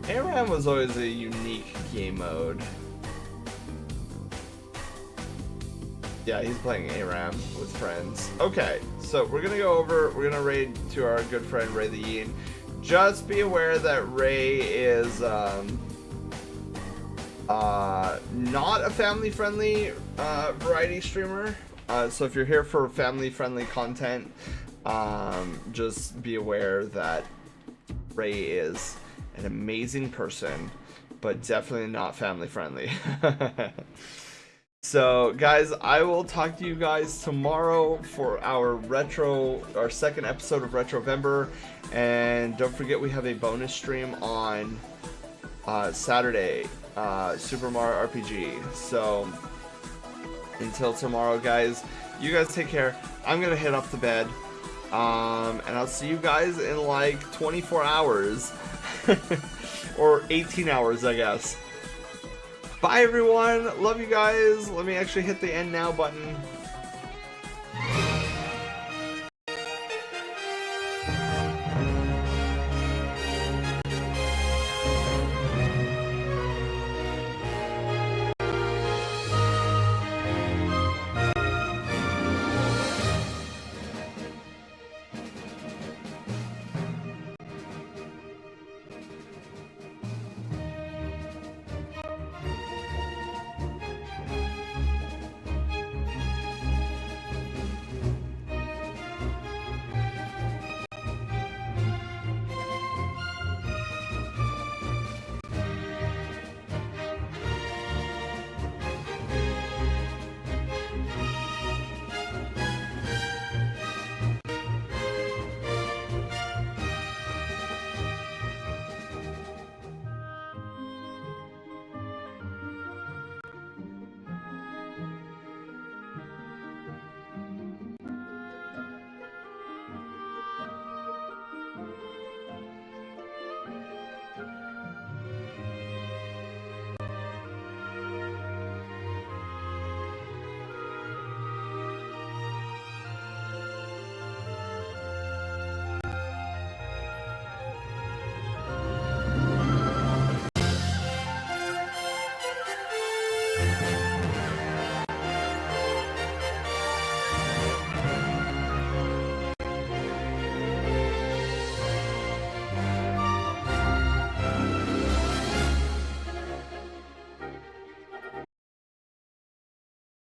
B: ARAM was always a unique game mode. Yeah, he's playing ARAM with friends. Okay, so we're gonna go over, we're gonna raid to our good friend Ray the Yeen. Just be aware that Ray is not a family-friendly variety streamer. So if you're here for family-friendly content, just be aware that Ray is an amazing person, but definitely not family-friendly. So guys, I will talk to you guys tomorrow for our second episode of Retrovember, and don't forget we have a bonus stream on Saturday, Super Mario RPG. So until tomorrow, guys, you guys take care. I'm gonna head off to bed, and I'll see you guys in like 24 hours or 18 hours, I guess. Bye everyone, love you guys. Let me actually hit the end now button.